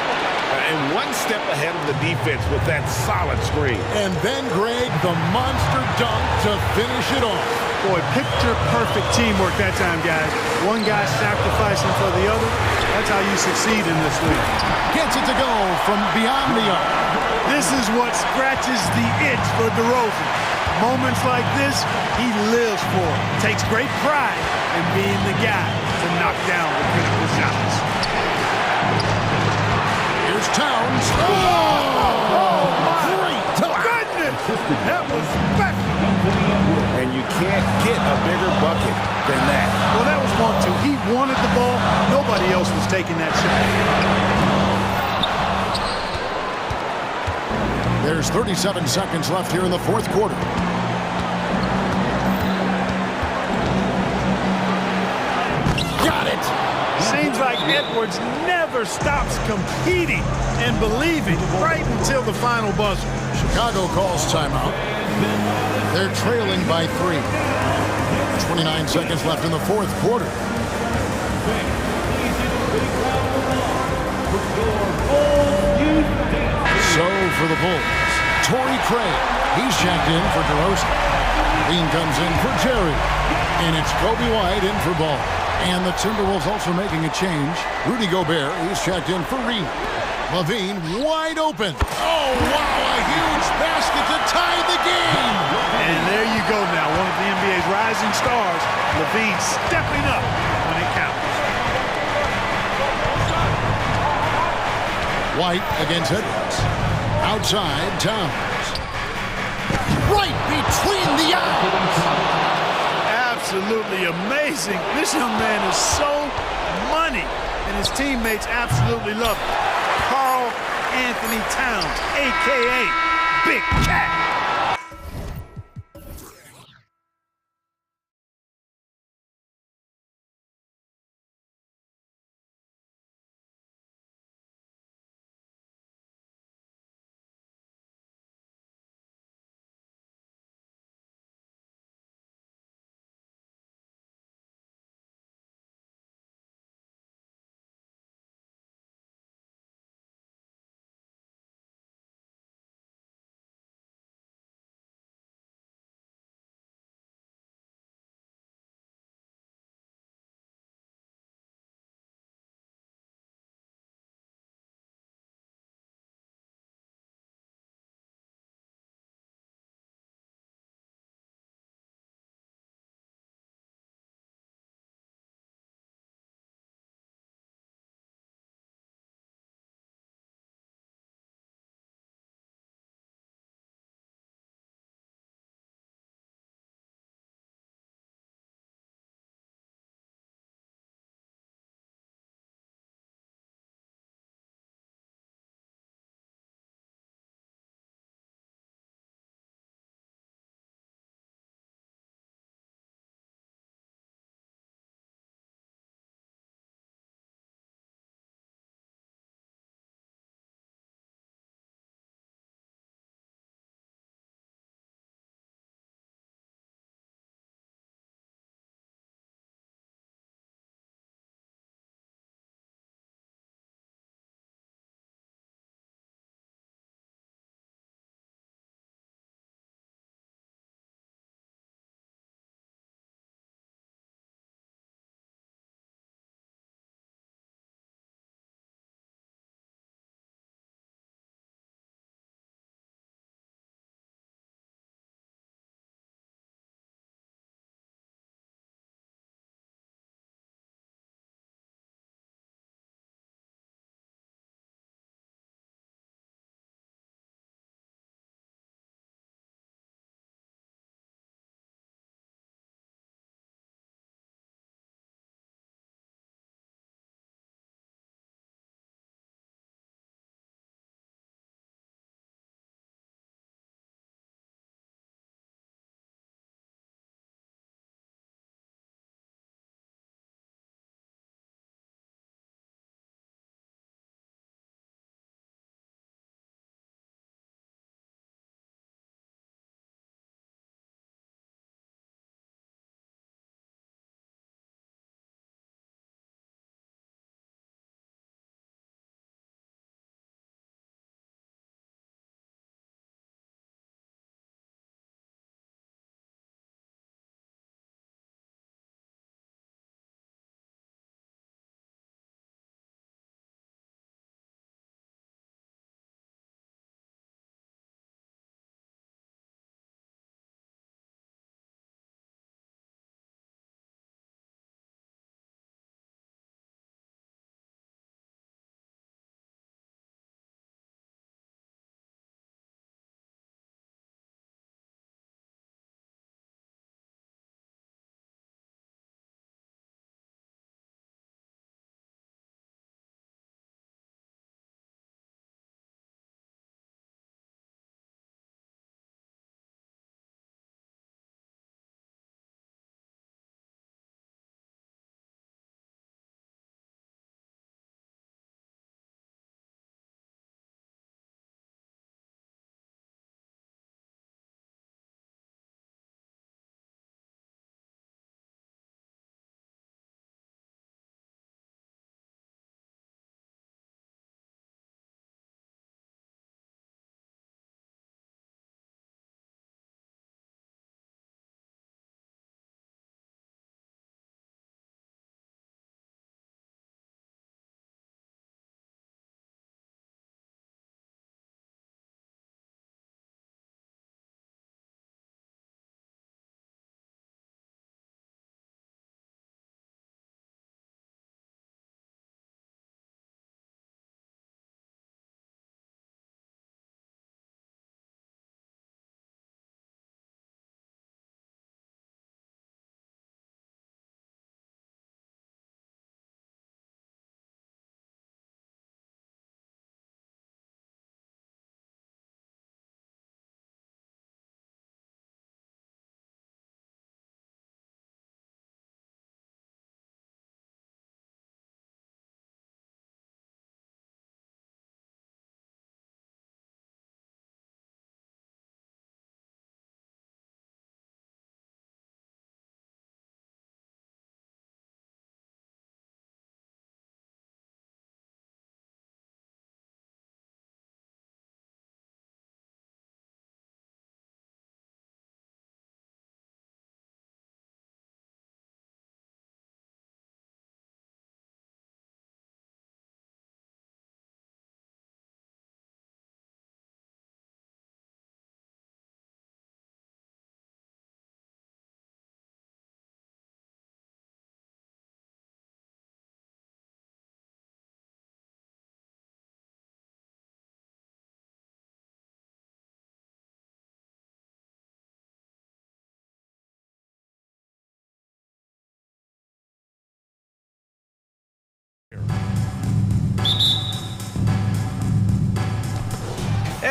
And one step ahead of the defense with that solid screen. And then, Greg, the monster dunk to finish it off. Boy, picture-perfect teamwork that time, guys. One guy sacrificing for the other. That's how you succeed in this league. Gets it to go from beyond the arc. This is what scratches the itch for DeRozan. Moments like this, he lives for it. Takes great pride in being the guy to knock down the critical shots. Here's Towns. Oh my goodness! That was special. And you can't get a bigger bucket than that. Well, that was 1-2. He wanted the ball. Nobody else was taking that shot. There's 37 seconds left here in the fourth quarter. Got it! Seems like Edwards never stops competing and believing right until the final buzzer. Chicago calls timeout. They're trailing by 3. 29 seconds left in the fourth quarter. So for the Bulls, Torrey Craig. He's checked in for DeRozan. Dean comes in for Jerry. And it's Kobe White in for Ball. And the Timberwolves also making a change. Rudy Gobert, he's checked in for Reed. LaVine wide open. Oh, wow, a huge basket to tie the game. And there you go now, one of the NBA's rising stars, LaVine stepping up when it counts. White against Edwards. Outside, Towns. Right between the eyes. Absolutely amazing. This young man is so money, and his teammates absolutely love him. Karl Anthony Towns, a.k.a. Big Cat.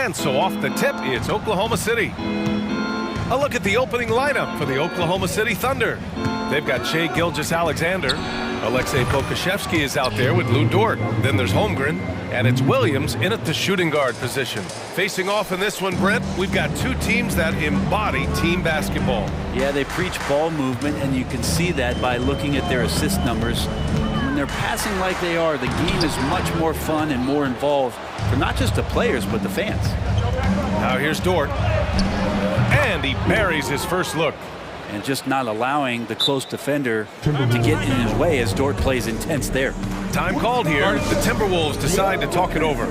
And so off the tip, it's Oklahoma City. A look at the opening lineup for the Oklahoma City Thunder. They've got Shai Gilgeous-Alexander. Alexei Pokusevski is out there with Lou Dort. Then there's Holmgren, and it's Williams in at the shooting guard position. Facing off in this one, Brent, we've got two teams that embody team basketball. Yeah, they preach ball movement, and you can see that by looking at their assist numbers. When they're passing like they are, the game is much more fun and more involved for not just the players, but the fans. Now here's Dort. And he buries his first look. And just not allowing the close defender to get in his way as Dort plays intense there. Time called here. The Timberwolves decide to talk it over.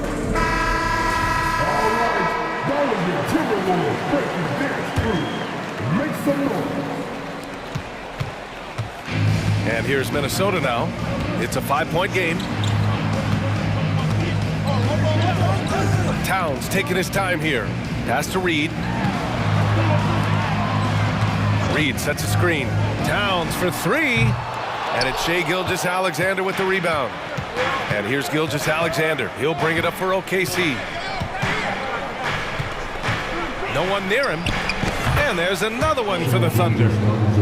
And here's Minnesota now. It's a 5-point game. Towns taking his time here. Pass to Reed. Reed sets a screen. Towns for three. And it's Shai Gilgeous-Alexander with the rebound. And here's Gilgeous-Alexander. He'll bring it up for OKC. No one near him. And there's another one for the Thunder.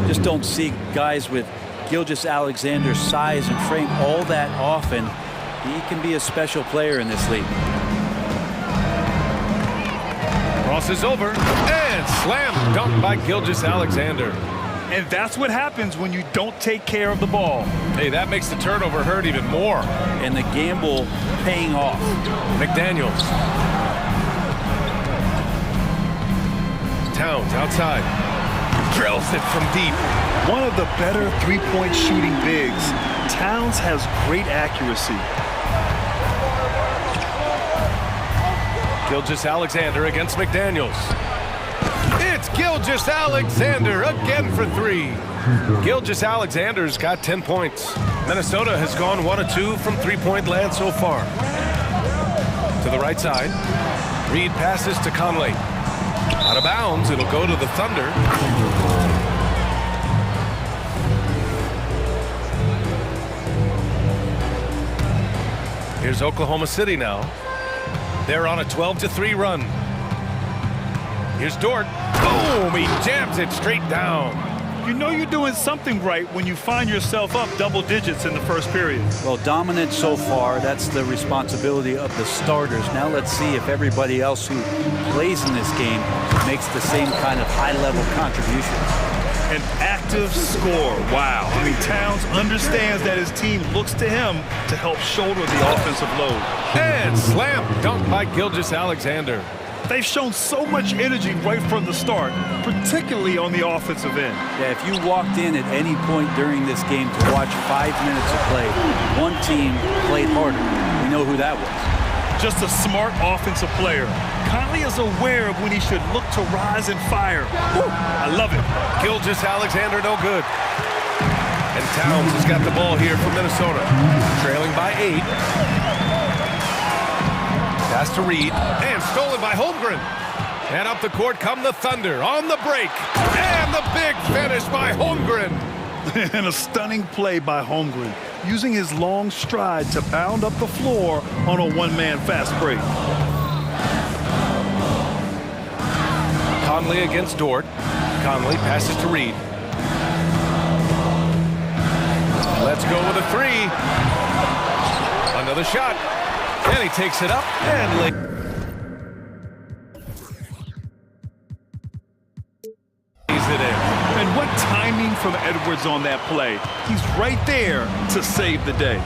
Just don't see guys with Gilgeous-Alexander's size and frame all that often. He can be a special player in this league. Crosses over and slam dunked by Gilgeous-Alexander. And that's what happens when you don't take care of the ball. Hey, that makes the turnover hurt even more. And the gamble paying off. McDaniels. Towns outside. Drills it from deep. One of the better three-point shooting bigs. Towns has great accuracy. Gilgeous-Alexander against McDaniels. It's Gilgeous-Alexander again for three. Gilgeous-Alexander's got 10 points. Minnesota has gone 1 of 2 from three-point land so far. To the right side. Reed passes to Conley. Out of bounds, it'll go to the Thunder. Here's Oklahoma City now. They're on a 12-3 run. Here's Dort. Boom! He jams it straight down. You know you're doing something right when you find yourself up double digits in the first period. Well, dominant so far. That's the responsibility of the starters. Now let's see if everybody else who plays in this game makes the same kind of high-level contributions. An active scorer. Wow. I mean, Towns understands that his team looks to him to help shoulder the offensive load. And slam dunk by Gilgeous-Alexander. They've shown so much energy right from the start, particularly on the offensive end. Yeah, if you walked in at any point during this game to watch 5 minutes of play, one team played harder. We know who that was. Just a smart offensive player. Conley is aware of when he should look to rise and fire. Woo, I love it. Gilgeous-Alexander no good. And Towns has got the ball here for Minnesota. Trailing by 8. Pass to Reed, and stolen by Holmgren. And up the court come the Thunder on the break. And the big finish by Holmgren. And a stunning play by Holmgren, using his long stride to bound up the floor on a one-man fast break. Conley against Dort. Conley passes to Reed. Let's go with a three. Another shot. And he takes it up and lays it in. And what timing from Edwards on that play. He's right there to save the day.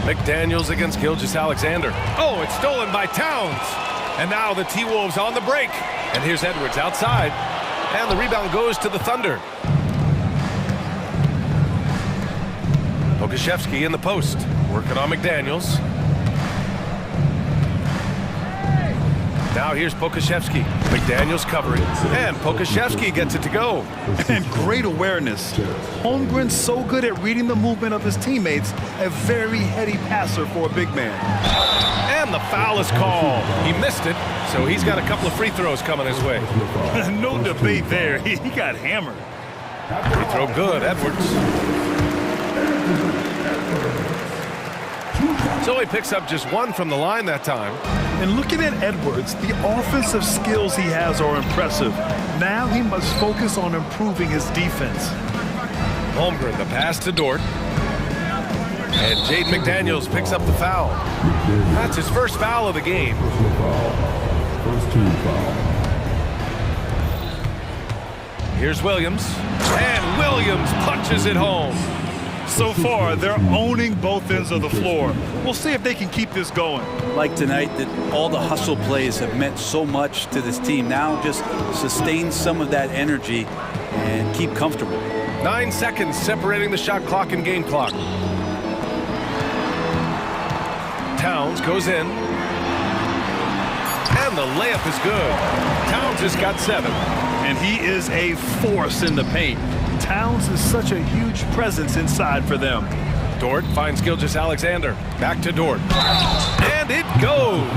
McDaniels against Gilgeous-Alexander. Oh, it's stolen by Towns. And now the T-Wolves on the break. And here's Edwards outside. And the rebound goes to the Thunder. Pokusevski in the post, working on McDaniels. Now here's Pokusevski. McDaniels covering, and Pokusevski gets it to go. And great awareness. Holmgren's so good at reading the movement of his teammates, a very heady passer for a big man. And the foul is called. He missed it, so he's got a couple of free throws coming his way. No debate there. He got hammered. Free throw good, Edwards. So he picks up just one from the line that time. And looking at Edwards, the offensive skills he has are impressive. Now he must focus on improving his defense. Holmgren, the pass to Dort. And Jaden McDaniels picks up the foul. That's his first foul of the game. First team foul. Here's Williams. And Williams punches it home. So far, they're owning both ends of the floor. We'll see if they can keep this going. Like tonight, that all the hustle plays have meant so much to this team. Now just sustain some of that energy and keep comfortable. 9 seconds separating the shot clock and game clock. Towns goes in. And the layup is good. Towns has got 7. And he is a force in the paint. Towns is such a huge presence inside for them. Dort finds Gilgeous-Alexander. Back to Dort. And it goes!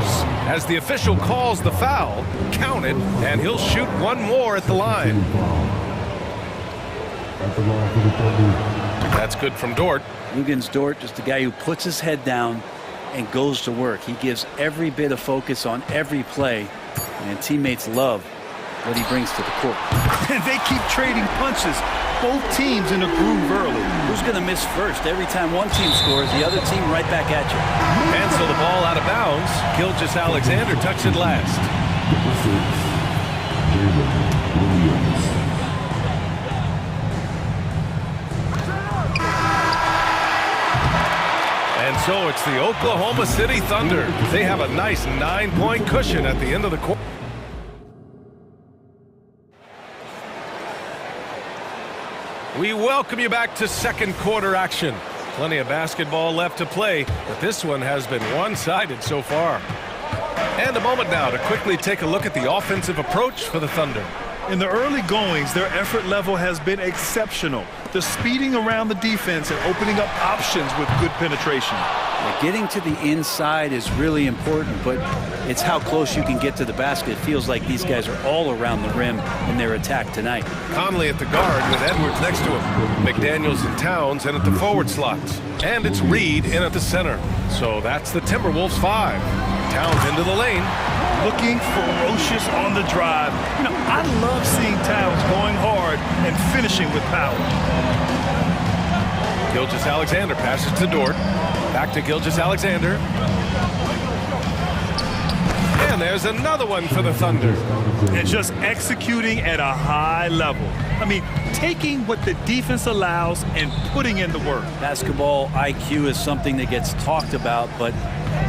As the official calls the foul, count it, and he'll shoot one more at the line. That's good from Dort. Lugens Dort, just a guy who puts his head down and goes to work. He gives every bit of focus on every play, and teammates love what he brings to the court. And they keep trading punches. Both teams in a groove early. Who's going to miss first? Every time one team scores, the other team right back at you. And so the ball out of bounds. Gilgeous-Alexander touched it last. And so it's the Oklahoma City Thunder. They have a nice 9-point cushion at the end of the quarter. We welcome you back to second quarter action. Plenty of basketball left to play, but this one has been one-sided so far. And a moment now to quickly take a look at the offensive approach for the Thunder. In the early goings, their effort level has been exceptional. The speeding around the defense and opening up options with good penetration. Getting to the inside is really important, but it's how close you can get to the basket. It feels like these guys are all around the rim in their attack tonight. Conley at the guard with Edwards next to him. McDaniels and Towns in at the forward slots. And it's Reed in at the center. So that's the Timberwolves 5. Towns into the lane. Looking ferocious on the drive. You know, I love seeing Towns going hard and finishing with power. Gilgeous-Alexander passes to Dort. Back to Gilgeous-Alexander. And there's another one for the Thunder. And just executing at a high level. I mean, taking what the defense allows and putting in the work. Basketball IQ is something that gets talked about, but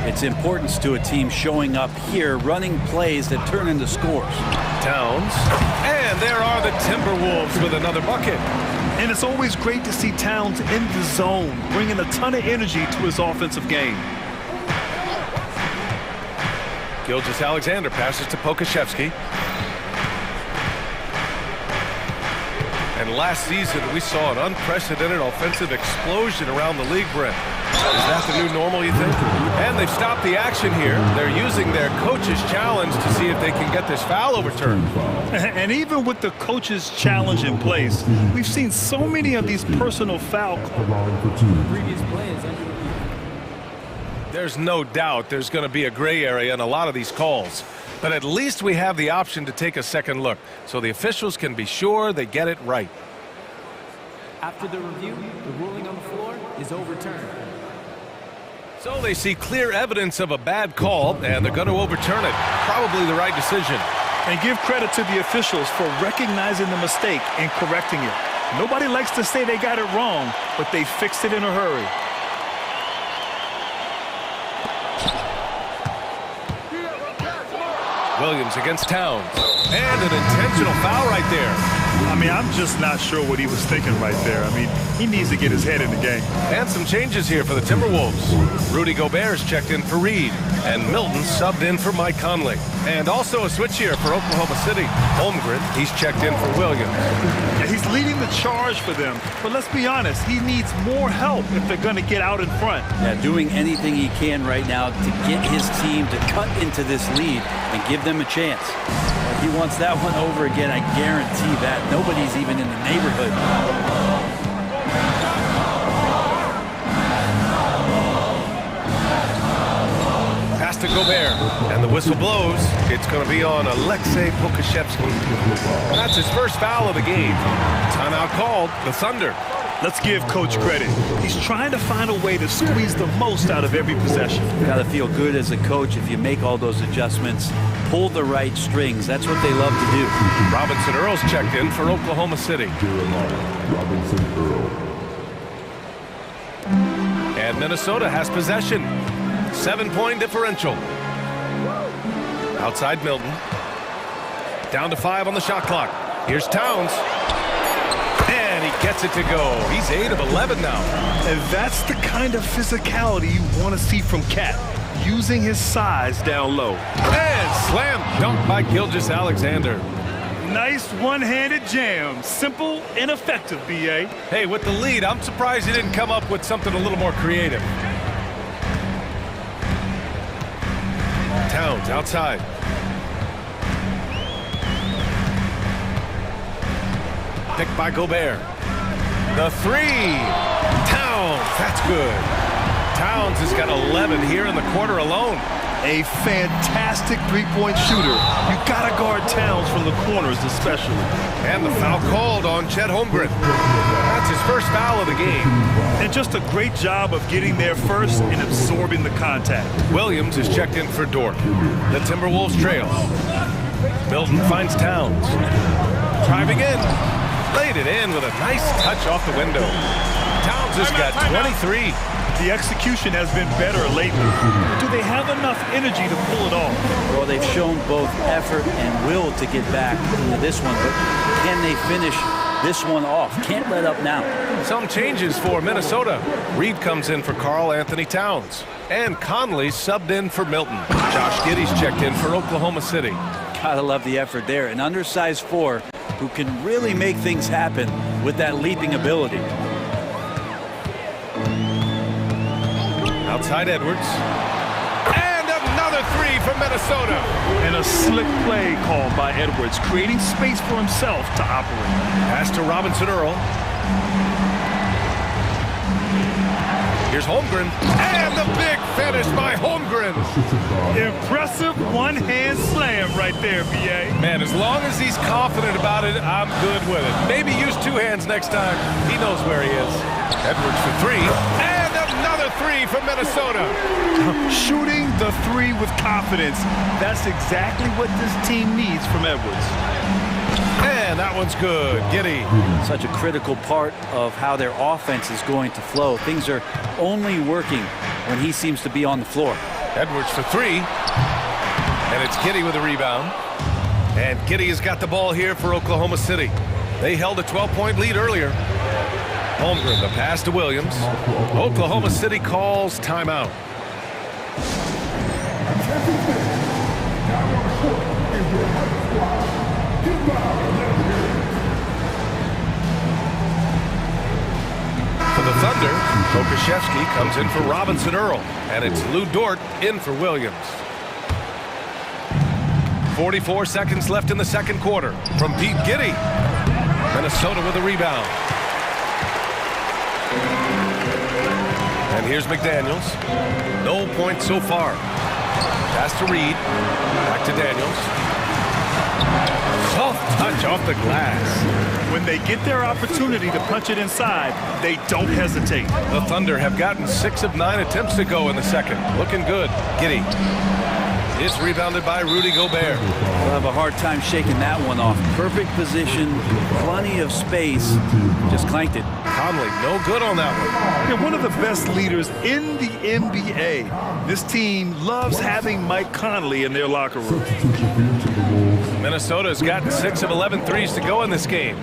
its importance to a team showing up here, running plays that turn into scores. Towns. And there are the Timberwolves with another bucket. And it's always great to see Towns in the zone, bringing a ton of energy to his offensive game. Gilgeous-Alexander passes to Pokashevsky. And last season, we saw an unprecedented offensive explosion around the league, Brent. Is that the new normal, you think? And they've stopped the action here. They're using their coach's challenge to see if they can get this foul overturned. And even with the coach's challenge in place, we've seen so many of these personal foul calls. There's no doubt there's going to be a gray area in a lot of these calls. But at least we have the option to take a second look, so the officials can be sure they get it right. After the review, the ruling on the floor is overturned. So they see clear evidence of a bad call, and they're going to overturn it. Probably the right decision. And give credit to the officials for recognizing the mistake and correcting it. Nobody likes to say they got it wrong, but they fixed it in a hurry. Williams against Towns. And an intentional foul right there. I mean, I'm just not sure what he was thinking right there. I mean, he needs to get his head in the game. And some changes here for the Timberwolves. Rudy Gobert's checked in for Reed. And Milton subbed in for Mike Conley. And also a switch here for Oklahoma City. Holmgren, he's checked in for Williams. Yeah, he's leading the charge for them. But let's be honest, he needs more help if they're going to get out in front. Yeah, doing anything he can right now to get his team to cut into this lead and give them a chance. If he wants that one over again, I guarantee that. Nobody's even in the neighborhood. to Gobert. And the whistle blows. It's going to be on Alexei Pokashevsky. That's his first foul of the game. Timeout called. The Thunder. Let's give Coach credit. He's trying to find a way to squeeze the most out of every possession. Got to feel good as a coach if you make all those adjustments. Pull the right strings. That's what they love to do. Robinson Earl's checked in for Oklahoma City. Robinson Earl. And Minnesota has possession. 7-point differential. Outside Milton. Down to 5 on the shot clock. Here's Towns. And he gets it to go. He's 8 of 11 now. And that's the kind of physicality you want to see from Cat, using his size down low. And slam dunk by Gilgeous-Alexander. Nice one-handed jam. Simple and effective, B.A. Hey, with the lead, I'm surprised he didn't come up with something a little more creative. Towns outside. Picked by Gobert. The three. Towns, that's good. Towns has got 11 here in the quarter alone. A fantastic three-point shooter. You gotta guard Towns from the corners especially. And the foul called on Chet Holmgren. That's his first foul of the game. And just a great job of getting there first and absorbing the contact. Williams is checked in for Dort. The Timberwolves trail. Milton finds Towns. Driving in. Laid it in with a nice touch off the window. Towns has got 23. The execution has been better lately. Do they have enough energy to pull it off? Well, they've shown both effort and will to get back into this one, but can they finish this one off? Can't let up now. Some changes for Minnesota. Reed comes in for Karl Anthony Towns. And Conley subbed in for Milton. Josh Giddey's checked in for Oklahoma City. Gotta love the effort there. An undersized 4 who can really make things happen with that leaping ability. Outside Edwards. And another three from Minnesota. And a slick play called by Edwards, creating space for himself to operate. Pass to Robinson Earl. Here's Holmgren. And the big finish by Holmgren. Impressive one-hand slam right there, B.A. Man, as long as he's confident about it, I'm good with it. Maybe use 2 hands next time. He knows where he is. Edwards for 3. And another 3 from Minnesota. Shooting the 3 with confidence. That's exactly what this team needs from Edwards. And that one's good. Giddey. Such a critical part of how their offense is going to flow. Things are only working when he seems to be on the floor. Edwards for 3. And it's Giddey with a rebound. And Giddey has got the ball here for Oklahoma City. They held a 12-point lead earlier. Holmgren, the pass to Williams. Oklahoma City calls timeout. For the Thunder, Pokashevsky comes in for Robinson Earl. And it's Lou Dort in for Williams. 44 seconds left in the second quarter. From Pete Giddey. Minnesota with a rebound. And here's McDaniels. No points so far. Pass to Reed. Back to Daniels. Soft touch off the glass. When they get their opportunity to punch it inside, they don't hesitate. The Thunder have gotten 6 of 9 attempts to go in the second. Looking good. Giddey. It's rebounded by Rudy Gobert. We'll have a hard time shaking that one off. Perfect position, plenty of space. Just clanked it. Conley, no good on that one. They're one of the best leaders in the NBA. This team loves having Mike Conley in their locker room. Minnesota's gotten 6 of 11 threes to go in this game.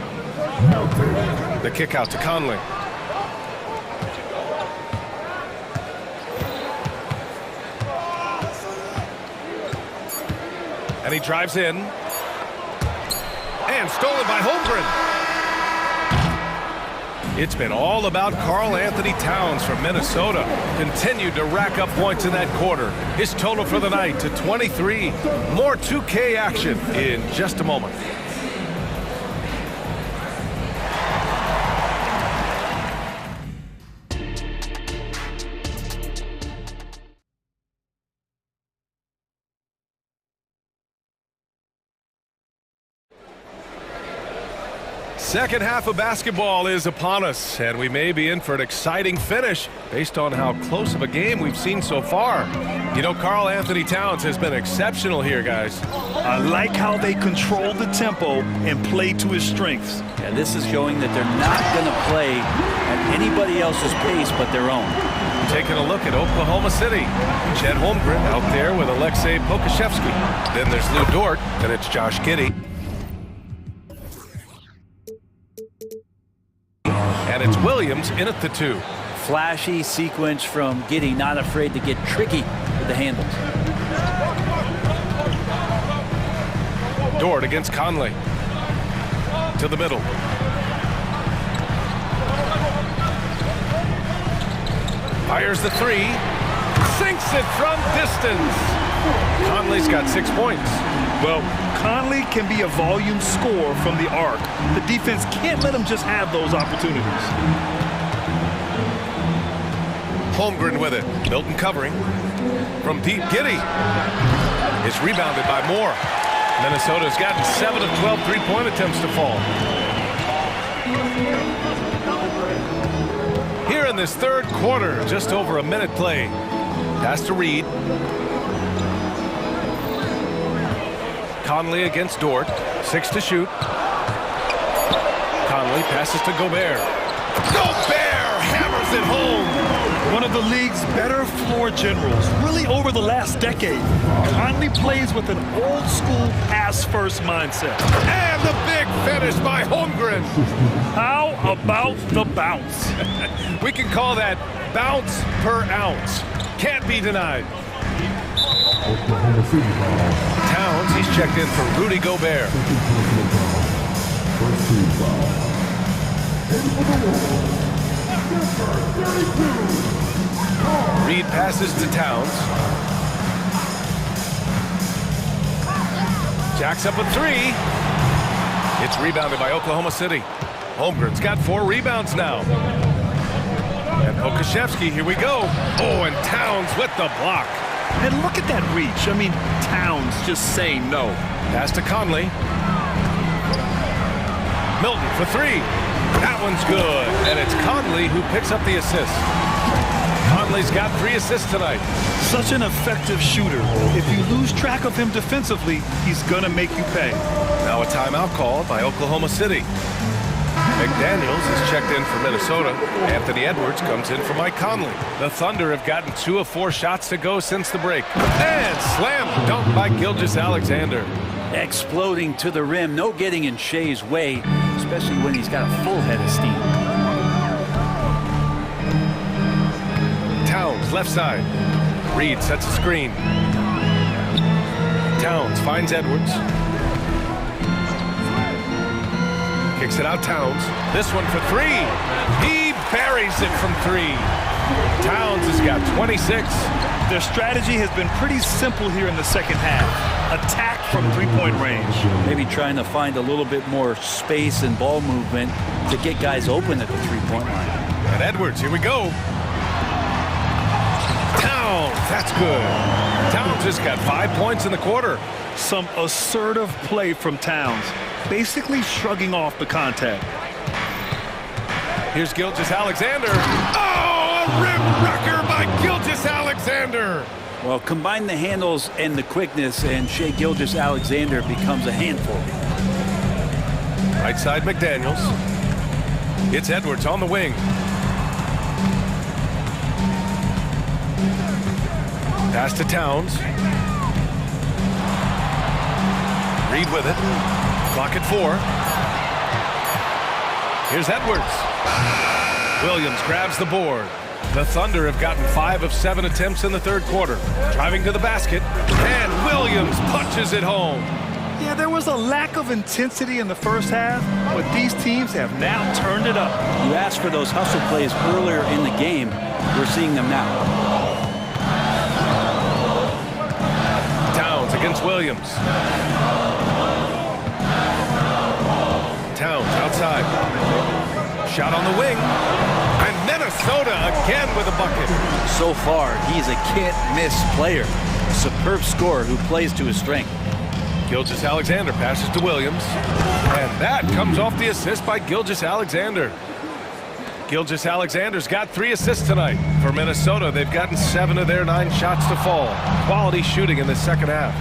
The kick out to Conley. And he drives in. And stolen by Holmgren. It's been all about Karl Anthony Towns from Minnesota. Continued to rack up points in that quarter. His total for the night to 23. More 2K action in just a moment. Second half of basketball is upon us, and we may be in for an exciting finish based on how close of a game we've seen so far. You know, Karl Anthony Towns has been exceptional here, guys. I like how they control the tempo and play to his strengths. Yeah, this is showing that they're not going to play at anybody else's pace but their own. Taking a look at Oklahoma City. Chet Holmgren out there with Alexei Pokashevsky. Then there's Lou Dort, and it's Josh Giddey. And it's Williams in at the 2. Flashy sequence from Giddey, not afraid to get tricky with the handles. Dort against Conley. To the middle. Fires the 3. Sinks it from distance. Conley's got 6 points. Well, Conley can be a volume scorer from the arc. The defense can't let him just have those opportunities. Holmgren with it. Milton covering. From deep, Giddey. It's rebounded by Moore. Minnesota's gotten 7 of 12 three-point attempts to fall. Here in this third quarter, just over a minute played. Pass to Reed. Conley against Dort. 6 to shoot. Conley passes to Gobert. Gobert hammers it home. One of the league's better floor generals, really over the last decade. Conley plays with an old-school pass-first mindset. And the big finish by Holmgren. How about the bounce? We can call that bounce per ounce. Can't be denied. Towns, he's checked in for Rudy Gobert. Reed passes to Towns. Jacks up a 3. It's rebounded by Oklahoma City. Holmgren's got 4 rebounds now. And Pokashevsky, here we go. Oh, and Towns with the block. And look at that reach. I mean, Towns just saying no. Pass to Conley. Milton for 3. That one's good. And it's Conley who picks up the assist. Conley's got 3 assists tonight. Such an effective shooter. If you lose track of him defensively, he's going to make you pay. Now a timeout called by Oklahoma City. McDaniels is checked in for Minnesota. Anthony Edwards comes in for Mike Conley. The Thunder have gotten 2 of 4 shots to go since the break. And slam dunk by Gilgeous-Alexander. Exploding to the rim. No getting in Shea's way, especially when he's got a full head of steam. Towns, left side. Reed sets a screen. Towns finds Edwards. Kicks it out, Towns. This one for 3. He buries it from 3. Towns has got 26. Their strategy has been pretty simple here in the second half. Attack from three-point range. Maybe trying to find a little bit more space and ball movement to get guys open at the three-point line. And Edwards, here we go. Towns, that's good. Towns has got 5 points in the quarter. Some assertive play from Towns, basically shrugging off the contact. Here's Gilgeous-Alexander. Oh, a rim wrecker by Gilgeous-Alexander. Well, combine the handles and the quickness, and Shai Gilgeous-Alexander becomes a handful. Right side, McDaniels. It's Edwards on the wing. Pass to Towns. Reed with it. Clock at 4. Here's Edwards. Williams grabs the board. The Thunder have gotten 5 of 7 attempts in the third quarter. Driving to the basket, and Williams punches it home. Yeah, there was a lack of intensity in the first half, but these teams have now turned it up. You asked for those hustle plays earlier in the game. We're seeing them now. Towns against Williams. Towns outside. Shot on the wing. And Minnesota again with a bucket. So far, he's a can't-miss player. A superb scorer who plays to his strength. Gilgeous-Alexander passes to Williams. And that comes off the assist by Gilgeous-Alexander. Gilgeous-Alexander's got 3 assists tonight. For Minnesota, they've gotten 7 of their 9 shots to fall. Quality shooting in the second half.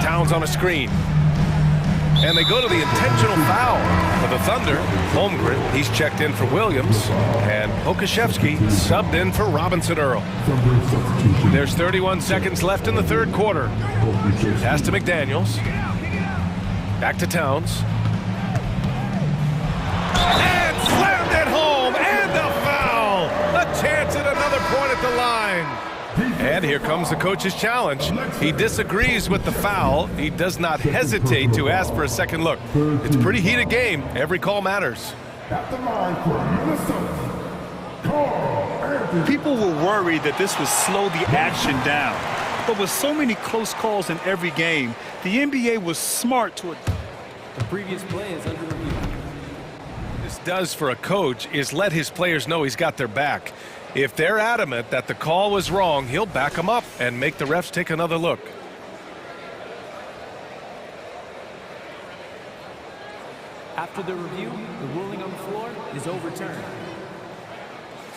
Towns on a screen. And they go to the intentional foul for the Thunder. Holmgren, he's checked in for Williams. And Pokashevsky subbed in for Robinson Earl. There's 31 seconds left in the third quarter. Pass to McDaniels. Back to Towns. And slammed it home, and a foul! A chance at another point at the line. And here comes the coach's challenge. He disagrees with the foul. He does not hesitate to ask for a second look. It's a pretty heated game. Every call matters. People were worried that this would slow the action down. But with so many close calls in every game, the NBA was smart to... The previous play is under review. This does for a coach is let his players know he's got their back. If they're adamant that the call was wrong, he'll back them up and make the refs take another look. After the review, the ruling on the floor is overturned.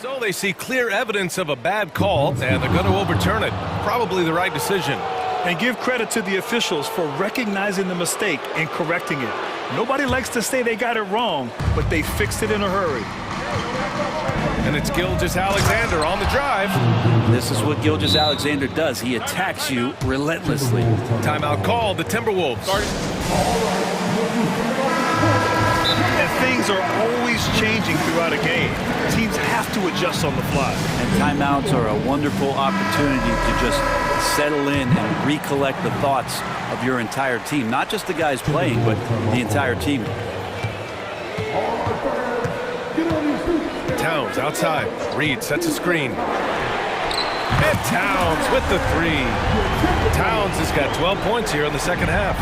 So they see clear evidence of a bad call, and they're going to overturn it. Probably the right decision. And give credit to the officials for recognizing the mistake and correcting it. Nobody likes to say they got it wrong, but they fixed it in a hurry. And it's Gilgeous-Alexander on the drive. This is what Gilgeous-Alexander does. He attacks you relentlessly. Timeout called, the Timberwolves. And things are always changing throughout a game. Teams have to adjust on the fly. And timeouts are a wonderful opportunity to just settle in and recollect the thoughts of your entire team. Not just the guys playing, but the entire team. Towns outside. Reed sets a screen. And Towns with the 3. Towns has got 12 points here in the second half.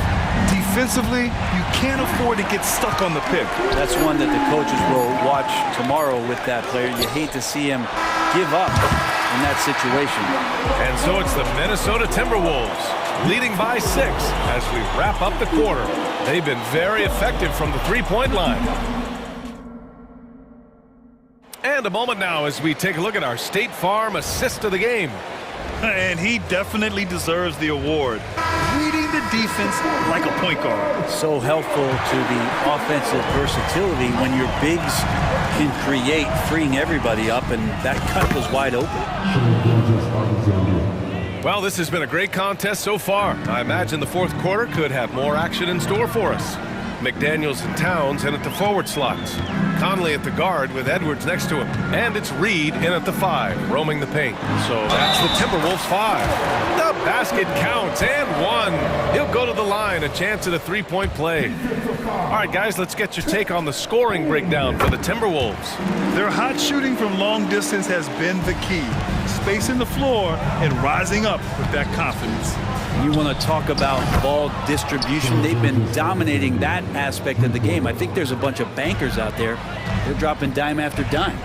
Defensively, you can't afford to get stuck on the pick. That's one that the coaches will watch tomorrow with that player. You hate to see him give up in that situation. And so it's the Minnesota Timberwolves leading by 6 as we wrap up the quarter. They've been very effective from the three-point line. And a moment now as we take a look at our State Farm assist of the game. And he definitely deserves the award. Reading the defense like a point guard. So helpful to the offensive versatility when your bigs can create, freeing everybody up, and that cut was wide open. Well, this has been a great contest so far. I imagine the fourth quarter could have more action in store for us. McDaniels and Towns in at the forward slots. Conley at the guard with Edwards next to him. And it's Reed in at the 5, roaming the paint. So that's the Timberwolves 5. The basket counts and 1. He'll go to the line, a chance at a three-point play. All right, guys, let's get your take on the scoring breakdown for the Timberwolves. Their hot shooting from long distance has been the key. Spacing the floor and rising up with that confidence. You want to talk about ball distribution. They've been dominating that aspect of the game. I think there's a bunch of bankers out there. They're dropping dime after dime.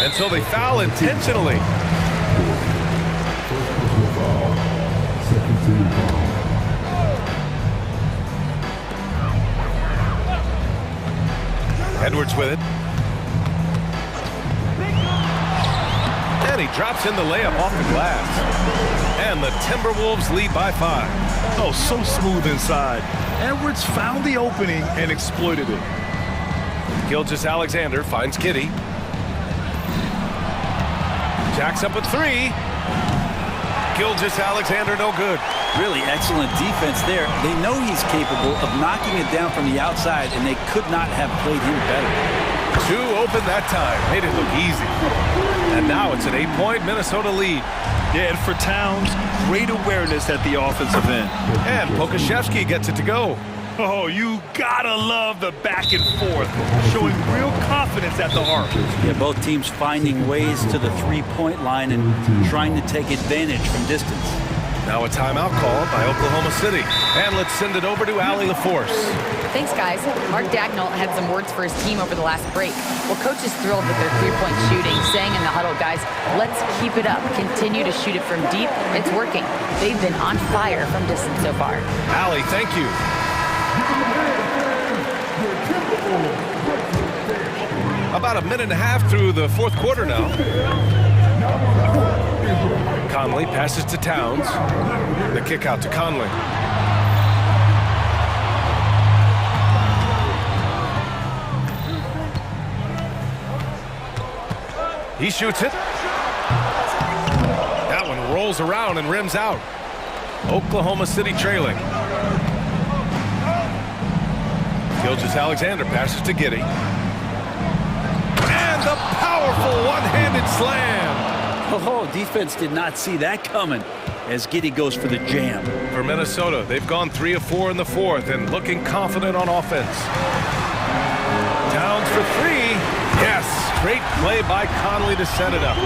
And so they foul intentionally. Edwards with it. And he drops in the layup off the glass. And the Timberwolves lead by 5. Oh, so smooth inside. Edwards found the opening and exploited it. Gilgeous-Alexander finds Kitty. Jacks up a 3. Gilgeous-Alexander no good. Really excellent defense there. They know he's capable of knocking it down from the outside, and they could not have played him better. 2 open that time. Made it look easy. And now it's an 8-point Minnesota lead. Yeah, and for Towns, great awareness at the offensive end. And Pokashevsky gets it to go. Oh, you gotta love the back and forth, showing real confidence at the arc. Yeah, both teams finding ways to the three-point line and trying to take advantage from distance. Now a timeout called by Oklahoma City. And let's send it over to Allie LaForce. Thanks, guys. Mark Dagnall had some words for his team over the last break. Well, coach is thrilled with their three-point shooting, saying in the huddle, guys, let's keep it up. Continue to shoot it from deep. It's working. They've been on fire from distance so far. Allie, thank you. About a minute and a half through the fourth quarter now. Conley passes to Towns. The kick out to Conley. He shoots it. That one rolls around and rims out. Oklahoma City trailing. Gilgeous-Alexander passes to Giddey. And the powerful one-handed slam. Oh, defense did not see that coming as Giddey goes for the jam. For Minnesota, they've gone 3 of 4 in the fourth and looking confident on offense. Towns for 3. Yes, great play by Conley to set it up.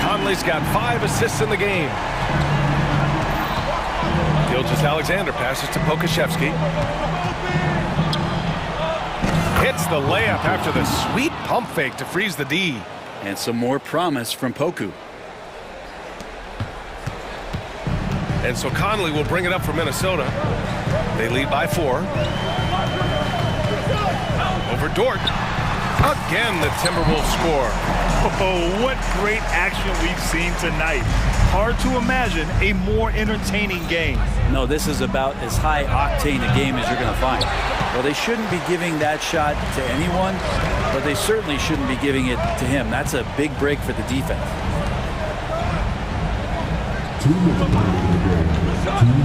Conley's got 5 assists in the game. Gilgeous-Alexander passes to Pokashevsky. Hits the layup after the sweet pump fake to freeze the D. And some more promise from Poku. And so Conley will bring it up for Minnesota. They lead by 4. Over Dort. Again, the Timberwolves score. Oh, what great action we've seen tonight. Hard to imagine a more entertaining game. No, this is about as high octane a game as you're going to find. Well, they shouldn't be giving that shot to anyone, but they certainly shouldn't be giving it to him. That's a big break for the defense.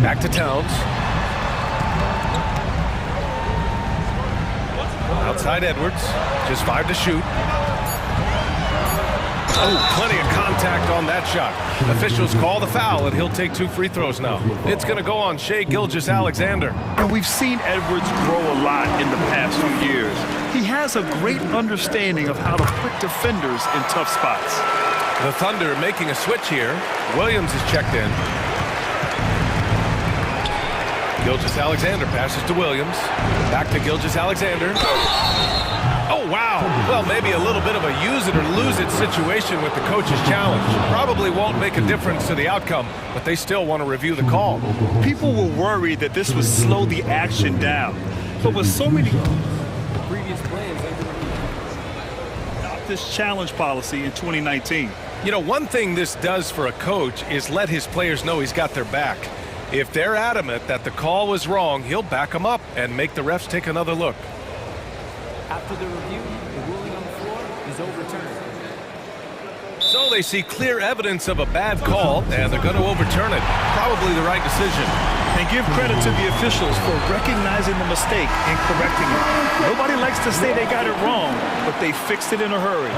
Back to Towns. Outside Edwards. Just 5 to shoot. Oh, plenty of contact on that shot. Officials call the foul, and he'll take 2 free throws now. It's going to go on Shai Gilgeous-Alexander. And we've seen Edwards grow a lot in the past few years. He has a great understanding of how to put defenders in tough spots. The Thunder making a switch here. Williams is checked in. Gilgeous-Alexander passes to Williams. Back to Gilgeous-Alexander. Oh, wow. Well, maybe a little bit of a use it or lose it situation with the coach's challenge. Probably won't make a difference to the outcome, but they still want to review the call. People were worried that this would slow the action down. But with so many Previous players, this challenge policy in 2019. You know, one thing this does for a coach is let his players know he's got their back. If they're adamant that the call was wrong, he'll back them up and make the refs take another look. After the review, the ruling on the floor is overturned. So they see clear evidence of a bad call, and they're going to overturn it. Probably the right decision. And give credit to the officials for recognizing the mistake and correcting it. Nobody likes to say they got it wrong, but they fixed it in a hurry.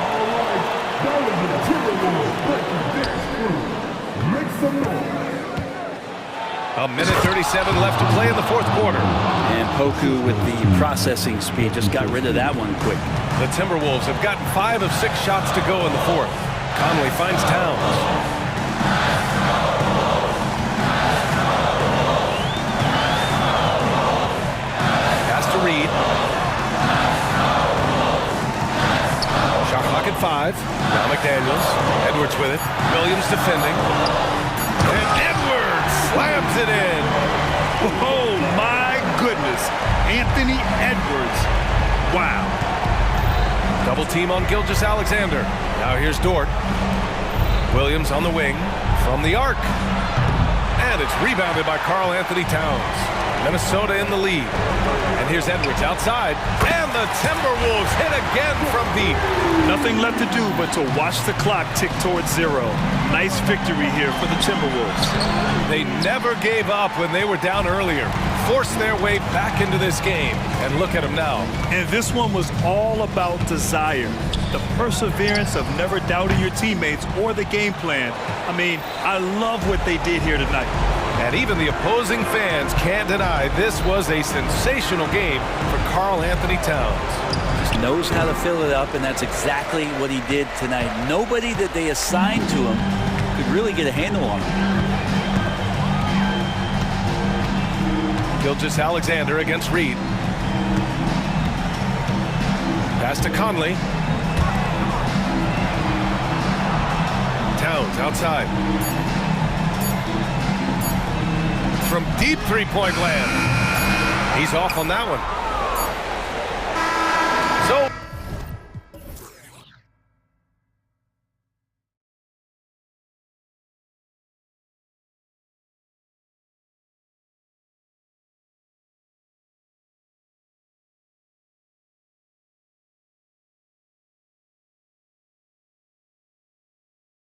A minute 37 left to play in the fourth quarter. And Poku with the processing speed just got rid of that one quick. The Timberwolves have gotten 5 of 6 shots to go in the fourth. Conley finds Towns. Pass to Reed. Shot clock at 5. Now McDaniels. Edwards with it. Williams defending. And Edwards slams it in. Oh, my goodness. Anthony Edwards. Wow. Double team on Gilgeous-Alexander. Now here's Dort. Williams on the wing from the arc. And it's rebounded by Karl Anthony Towns. Minnesota in the lead. And here's Edwards outside. And the Timberwolves hit again from deep. Nothing left to do but to watch the clock tick towards 0. Nice victory here for the Timberwolves. They never gave up when they were down earlier. Forced their way back into this game. And look at them now. And this one was all about desire. The perseverance of never doubting your teammates or the game plan. I mean, I love what they did here tonight. And even the opposing fans can't deny this was a sensational game for Karl Anthony Towns. Just knows how to fill it up, and that's exactly what he did tonight. Nobody that they assigned to him could really get a handle on him. Gilgeous-Alexander against Reed. Pass to Conley. Towns outside. From deep three-point land. He's off on that one.